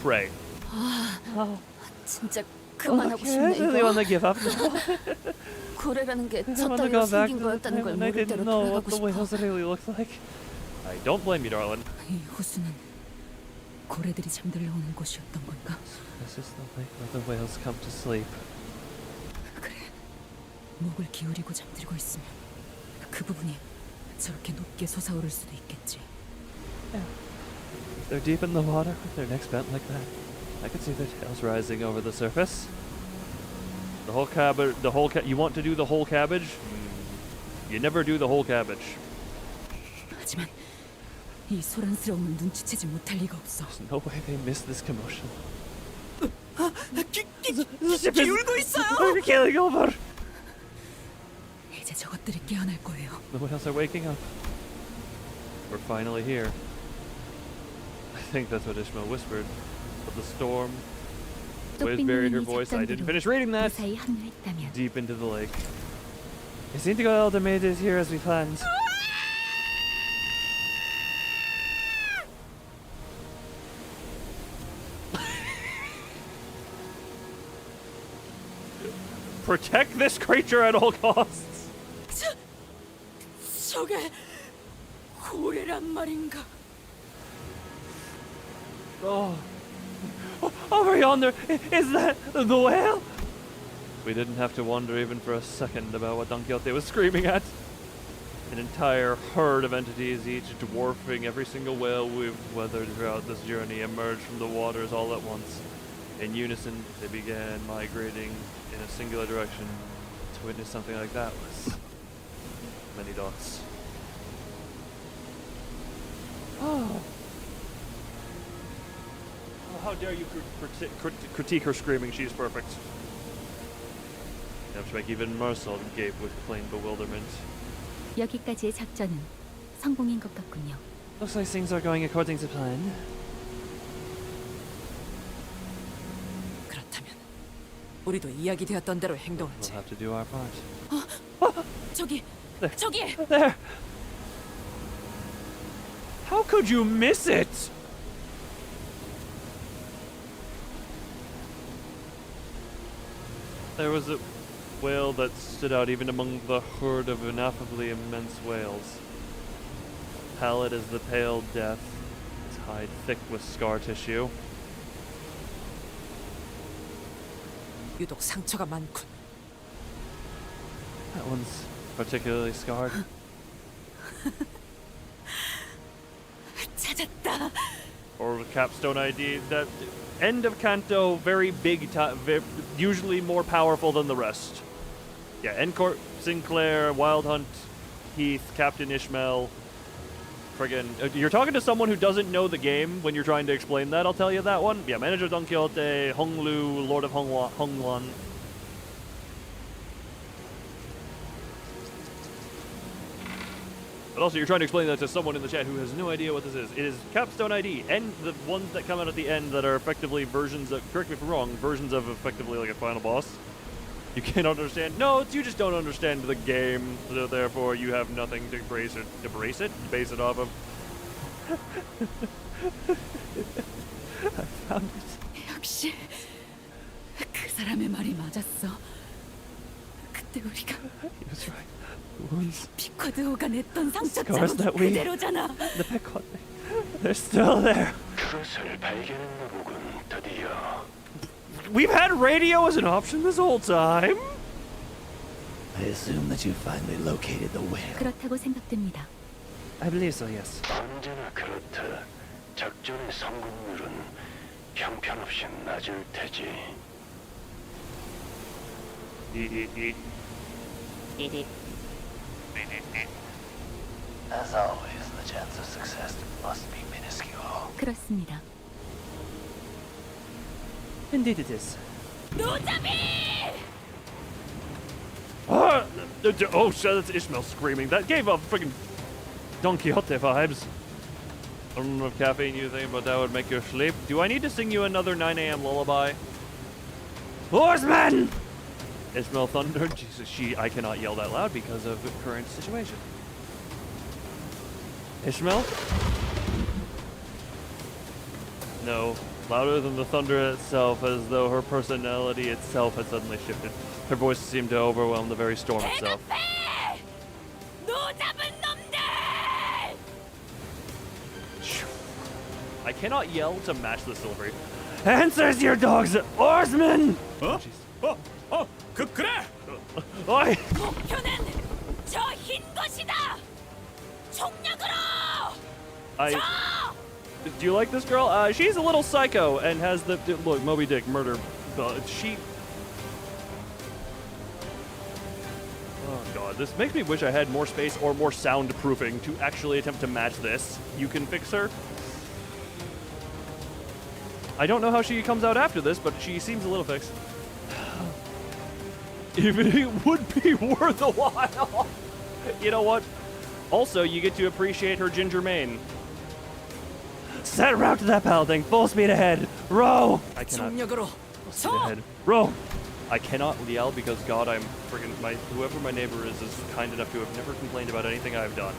Pray. 진짜 그만하고 Okay, I 싶네 really 이거. want to give up now. 고래라는 게 I 저 want to 따위로 go back 생긴 to the 거였다는 time 걸 when I 모를 didn't 대로 know what 돌아가고 the 싶어. whales really looked like. I don't blame you, darling. 이 호수는 고래들이 잠들러 오는 곳이었던 건가? This is the lake where the whales come to sleep. 그래. 목을 기울이고 잠들고 있으면 그 부분이 저렇게 높게 솟아오를 수도 있겠지. Yeah. If they're deep in the water with their necks bent like that, I could see their tails rising over the surface. The whole cabbage. You want to do the whole cabbage? You never do the whole cabbage. 하지만 이 소란스러움은 눈치채지 못할 리가 없어. There's no way they missed this commotion. 기울고 있어요. We're killing over. 이제 저것들이 깨어날 거예요. The whales are waking up. We're finally here. I think that's what Ishmael whispered. But the storm. Waves buried her voice. I didn't finish reading that. 무사히 합류했다면 Deep into the lake. Is Indigo Elder made it here as we planned? Protect this creature at all costs. 저게 고래란 말인가? Oh, over yonder, is that the whale? We didn't have to wonder even for a second about what Don Quixote was screaming at. An entire herd of entities, each dwarfing every single whale we've weathered throughout this journey, emerged from the waters all at once. In unison, they began migrating in a singular direction. To witness something like that was many dots. Oh. How dare you critique her screaming? She's perfect. You have to make even Marcel gape with plain bewilderment. 여기까지의 작전은 성공인 것 같군요. Looks like things are going according to plan. 그렇다면 우리도 이야기되었던 대로 행동하지. We'll have to do our part. 저기, There. 저기. There! How could you miss it? There was a whale that stood out even among the herd of ineffably immense whales. Pallid as the pale death, its hide thick with scar tissue. 유독 상처가 많군. That one's particularly scarred. 찾았다. Or capstone ID, that end of Kanto, very big, usually more powerful than the rest. Yeah, Encourt, Sinclair, Wild Hunt, Heath, Captain Ishmael. Friggin', you're talking to someone who doesn't know the game when you're trying to explain that, I'll tell you that one. Yeah, Manager Don Quixote, Hong Lu, Lord of Honglan. But also, you're trying to explain that to someone in the chat who has no idea what this is. It is Capstone ID, and the ones that come out at the end that are effectively versions of, correct me if I'm wrong, versions of effectively like a final boss. You can't understand. No, you just don't understand the game, so therefore you have nothing to base it off of. I found it. 역시 그 사람의 말이 맞았어. 그때 우리가 He was right. The wounds, 피코드호가 냈던 상처 scars 자국 that we, 그대로잖아. the Pecot, they're still there. 그것을 발견했나보군 드디어. We've had radio as an option this whole time. I assume that you finally located the whale. 그렇다고 생각됩니다. I believe so, yes. 언제나 그렇듯 작전의 성공률은 형편없이 낮을 테지. As always, the chance of success must be minuscule. 그렇습니다. Indeed it is. Oh shit, that's Ishmael screaming. That gave off freaking Don Quixote vibes. I don't know if caffeine you think, but that would make you sleep. Do I need to sing you another 9 a.m. lullaby? Horseman! Ishmael thunder. Jesus, I cannot yell that loud because of the current situation. Ishmael? No. Louder than the thunder itself, as though her personality itself had suddenly shifted. Her voice seemed to overwhelm the very storm itself. I cannot yell to match this delivery. Answers your dogs, oarsmen! 어? 그래! Oi! 목표는 저 흰 것이다. 총력으로. Do you like this girl? She's a little psycho and has the look. Moby Dick murder. She. Oh god, this makes me wish I had more space or more soundproofing to actually attempt to match this. You can fix her. I don't know how she comes out after this, but she seems a little fixed. Even it would be worth a while. You know what? Also, you get to appreciate her ginger mane. Set route to that pal thing. Full speed ahead. Row. I cannot. 총력으로. Speed ahead. Row. I cannot yell because God, I'm friggin' whoever my neighbor is kind enough to have never complained about anything I've done.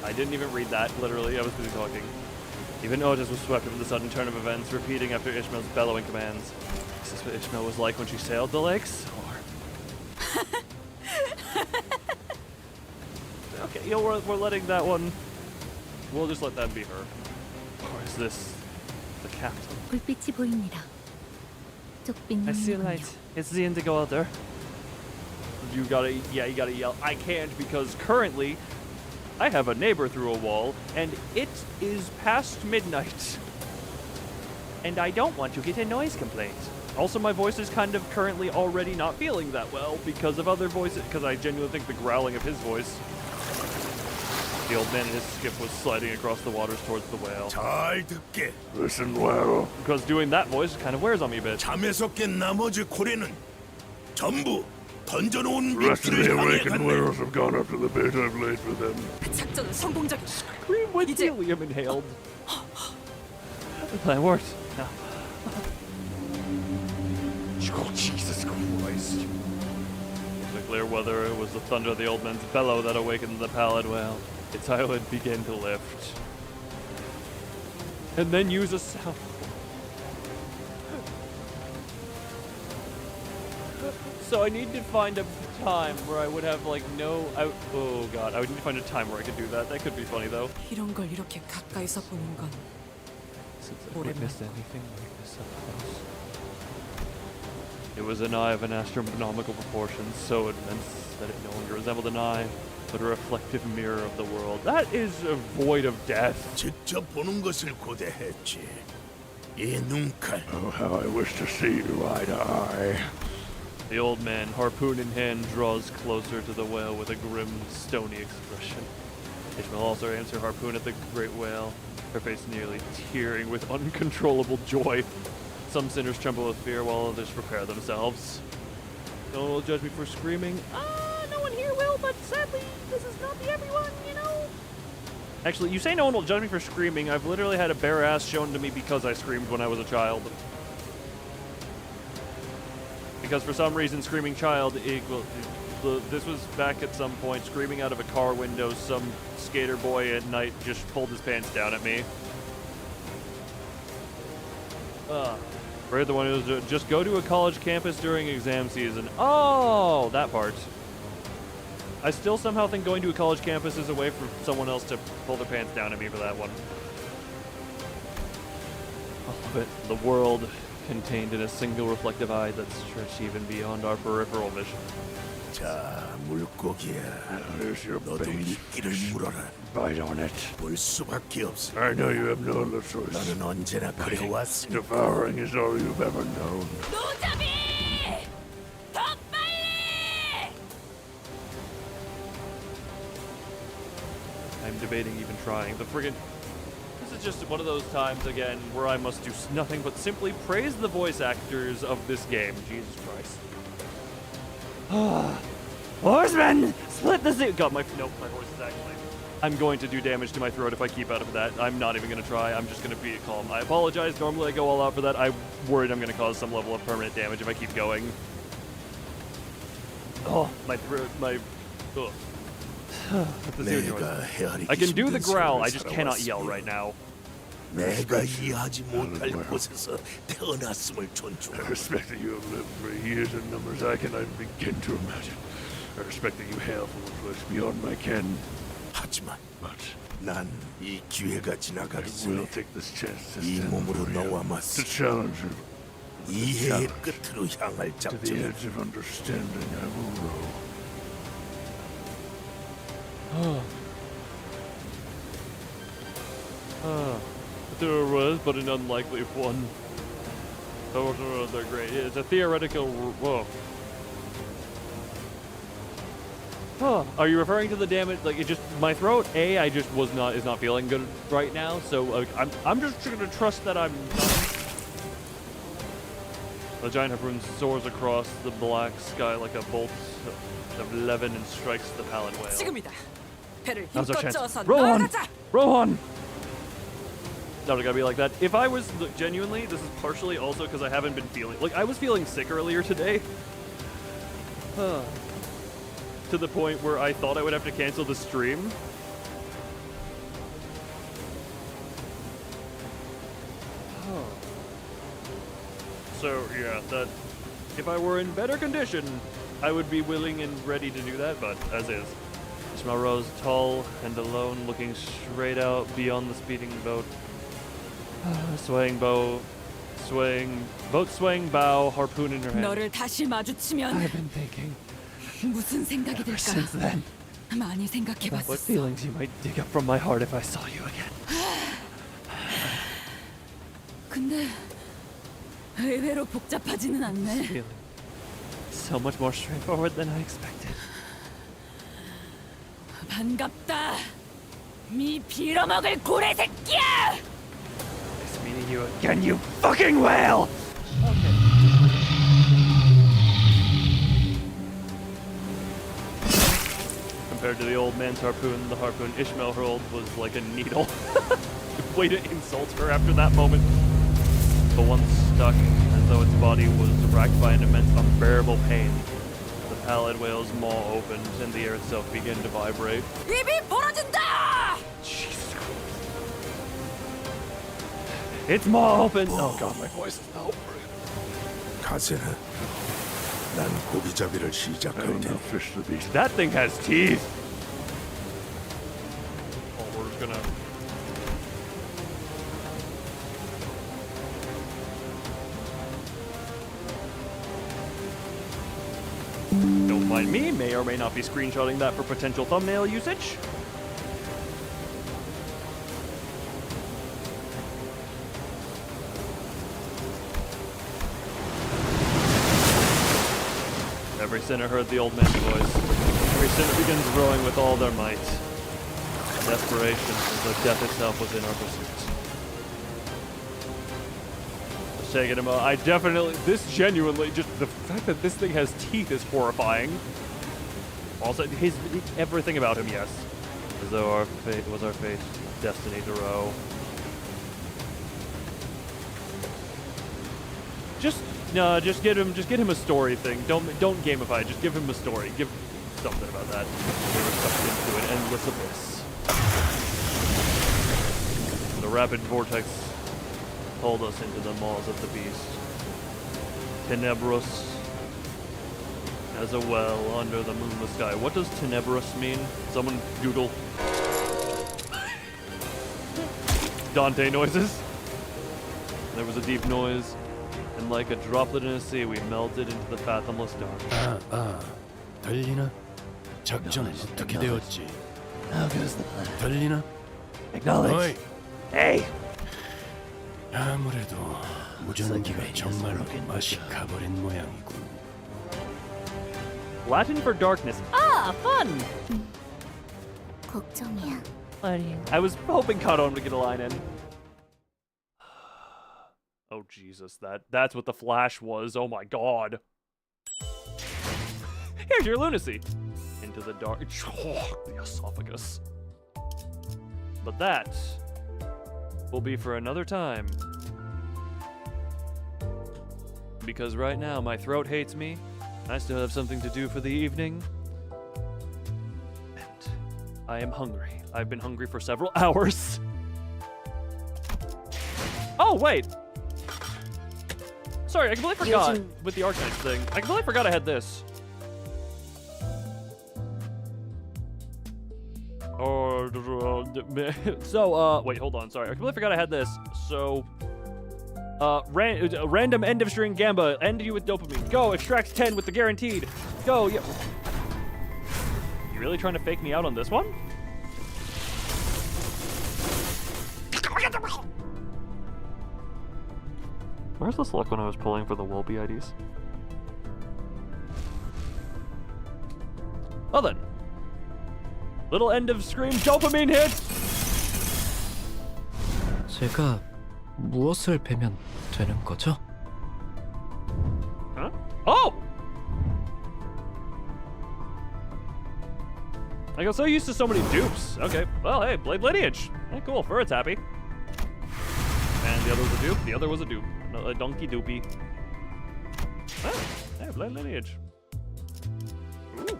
I didn't even read that. Literally, I was busy talking. Even Otis was swept into the sudden turn of events, repeating after Ishmael's bellowing commands. Is this what Ishmael was like when she sailed the lakes? Or... Okay, you know, we're letting that one. We'll just let that be her. Or is this the captain? 불빛이 보입니다. 쪽 I see a 빙령이군요. light. It's the indigo order. You gotta yell. I can't because currently I have a neighbor through a wall and it is past midnight. And I don't want to get a noise complaint. Also, my voice is kind of currently already not feeling that well because of other voices, because I genuinely think the growling of his voice. The old man in his skiff was sliding across the waters towards the whale. 잘 듣게. Listen well. Because doing that voice kind of wears on me a bit. 잠에서 깬 나머지 고래는 전부 던져놓은 The rest of the 미끼를 향해 awakened 간다. whales have gone up to the bait I've laid for them. 작전은 성공적이야. Scream with helium inhaled. The plan worked. Now. Oh, Jesus Christ. The clear weather, it was the thunder of the old man's bellow that awakened the pallid whale. Its eyelid began to lift. And then use a sound. So I need to find a time where I would have like no... oh god, I would need to find a time where I could do that. That could be funny though. 이런 걸 이렇게 가까이서 보는 건 Witnessed anything like this up close? It was an eye of an astronomical proportions, so immense that it no longer resembled an eye, but a reflective mirror of the world. That is void of death. 직접 보는 것을 고대했지. 이 눈깔. Oh, how I wish to see you eye to eye. The old man, harpoon in hand, draws closer to the whale with a grim, stony expression. Ishmael also aims her harpoon at the great whale, her face nearly tearing with uncontrollable joy. Some sinners tremble with fear while others prepare themselves. No one will judge me for screaming. No one here will, but sadly, this is not the everyone, you know? Actually, you say no one will judge me for screaming. I've literally had a bare ass shown to me because I screamed when I was a child. Because for some reason, screaming child equal. This was back at some point, screaming out of a car window. Some skater boy at night just pulled his pants down at me. Right, the one who was just go to a college campus during exam season. Oh, that part. I still somehow think going to a college campus is a way for someone else to pull their pants down at me for that one. I love it. The world contained in a single reflective eye that stretched even beyond our peripheral vision. 자, 물고기야. Here's your 너도 bait. 미끼를 물어라. Bite on it. 볼 수밖에 없어. I know you have no other choice. 너는 언제나 그래왔으니. Devouring is all you've ever known. 노자비! 더 빨리! I'm debating even trying. The friggin'... This is just one of those times, again, where I must do nothing but simply praise the voice actors of this game. Jesus Christ. Horseman! Split the zoo! God, nope, my voice is actually... I'm going to do damage to my throat if I keep out of that. I'm not even going to try. I'm just going to be calm. I apologize. Normally I go all out for that. I'm worried I'm going to cause some level of permanent damage if I keep going. Oh, my throat, my... Ugh. I can do the growl, I just cannot yell right now. 내가 이해하지 못할 곳에서 태어났음을 I 존중하고. respect that you have lived for years in numbers I cannot even begin to imagine. I respect that you hail from a place beyond my ken. 하지만 But 난 이 기회가 지나가기 I will 전에 take this chance to 이 stand 몸으로 before you, 너와 to 맞서 challenge you. 이해의 끝으로 향할 To the 작전을 edge of understanding I will row. There was, but an unlikely one. They're great. It's a theoretical. Whoa. Are you referring to the damage? Like it just my throat? I just is not feeling good right now. So I'm just gonna trust that I'm not. The giant harpoon soars across the black sky like a bolt of levin and strikes the pallid whale. 지금이다. 배를 Now's our 힘껏 chance. 쪄서 Row on! 나가자. Row on! Not gonna be like that. If I was genuinely, this is partially also because I haven't been feeling like I was feeling sick earlier today. To the point where I thought I would have to cancel the stream. So yeah, that if I were in better condition, I would be willing and ready to do that, but as is. Ishmael rose tall and alone, looking straight out beyond the speeding boat. Swaying boat swaying bow, harpoon in her hand. 너를 다시 마주치면 I've been thinking 무슨 생각이 ever 들까? since then. 많이 What 생각해봤어. feelings you might dig up from my heart if I saw you again. 근데 의외로 복잡하지는 않네. Feeling so much more straightforward than I expected. 반갑다. 미 빌어먹을 고래 새끼야! Nice meeting you again, you fucking whale! Compared to the old man's harpoon, the harpoon Ishmael hurled was like a needle. Way to insult her after that moment. The one stuck as though its body was racked by an immense unbearable pain. The pallid whale's maw opened and the air itself began to vibrate. 입이 벌어진다! Jesus Christ. Its maw opened! Oh god, my voice is now breaking. 가세는 난 고기잡이를 시작할 테니 That thing has teeth! Oh, we're just gonna... Don't mind me, may or may not be screenshotting that for potential thumbnail usage. Every sinner heard the old man's voice. Every sinner begins rowing with all their might. Desperation, as though death itself was in our pursuit. Just taking him out. I definitely, this genuinely, just the fact that this thing has teeth is horrifying. Also, everything about him, yes. As though our fate was our fate, destiny to row. Just get him a story thing. Don't gamify it. Just give him a story. Give something about that. They were sucked into an endless abyss. The rapid vortex pulled us into the maws of the beast. Tenebrous as a well under the moonless sky. What does tenebrous mean? Someone Google. Dante noises. There was a deep noise. And like a droplet in a sea, we melted into the fathomless dark. 들리나? 작전은 어떻게 되었지? How goes the plan? 들리나? Acknowledge. Hey! 아무래도 무전기가 정말로 맛이 가버린 모양이군. Latin for darkness. Ah, fun! 걱정이야. I was hoping Kato to get a line in. Oh Jesus, that's what the flash was. Oh my god. Here's your lunacy. Into the dark. The esophagus. But that will be for another time. Because right now my throat hates me. I still have something to do for the evening. And I am hungry. I've been hungry for several hours. Oh, wait. Sorry, I completely forgot with the Arcanite thing. I completely forgot I had this. So, wait, hold on. Sorry, I completely forgot I had this. So, random end of string gamba. End you with dopamine. Go, extracts 10 with the guaranteed. Go, yeah. You really trying to fake me out on this one? Where's the select when I was pulling for the Wolby IDs? Well then. Little end of screen dopamine hit! 제가 무엇을 베면 되는 거죠? Huh? Oh! I got so used to so many dupes. Okay, well, hey, Blade Lineage. Hey, cool, Furret's happy. And the other was a dupe. The other was a dupe. A donkey doopy. Ah, hey, Blade Lineage. Ooh.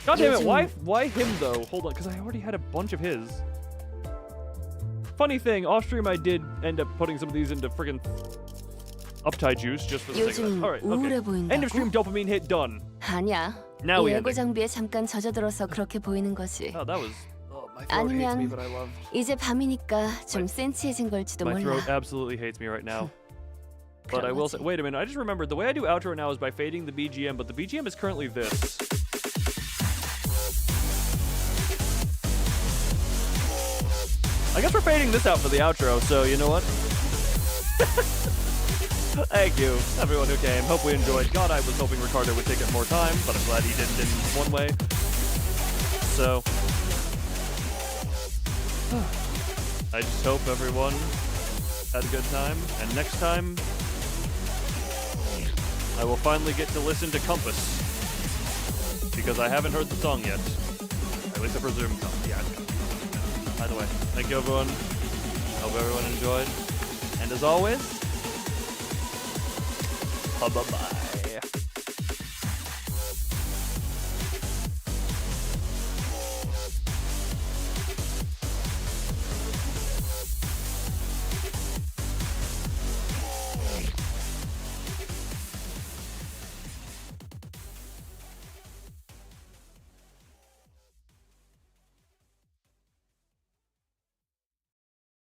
God damn it, why him though? Hold on, because I already had a bunch of his. Funny thing, off stream I did end up putting some of these into friggin' uptie juice just for the sake of it. Alright, okay. End of stream dopamine hit done. 아니야. Now we 이 ending. 에고 장비에 잠깐 젖어들어서 그렇게 보이는 거지. Oh, that was... My throat hates me, 아니면 but I love... 이제 밤이니까 좀 센치해진 걸지도 My 몰라. throat absolutely hates me right now. But I will say, wait a minute, I just remembered, the way I do outro now is by fading the BGM, but the BGM is currently this. I guess we're fading this out for the outro, so you know what? Thank you, everyone who came. Hope we enjoyed. God, I was hoping Ricardo would take it more time, but I'm glad he didn't in one way. So, I just hope everyone had a good time, and next time, I will finally get to listen to Compass, because I haven't heard the song yet. At least I presume Compass, yeah. Either way, thank you everyone. Hope everyone enjoyed. And as always, bye-bye.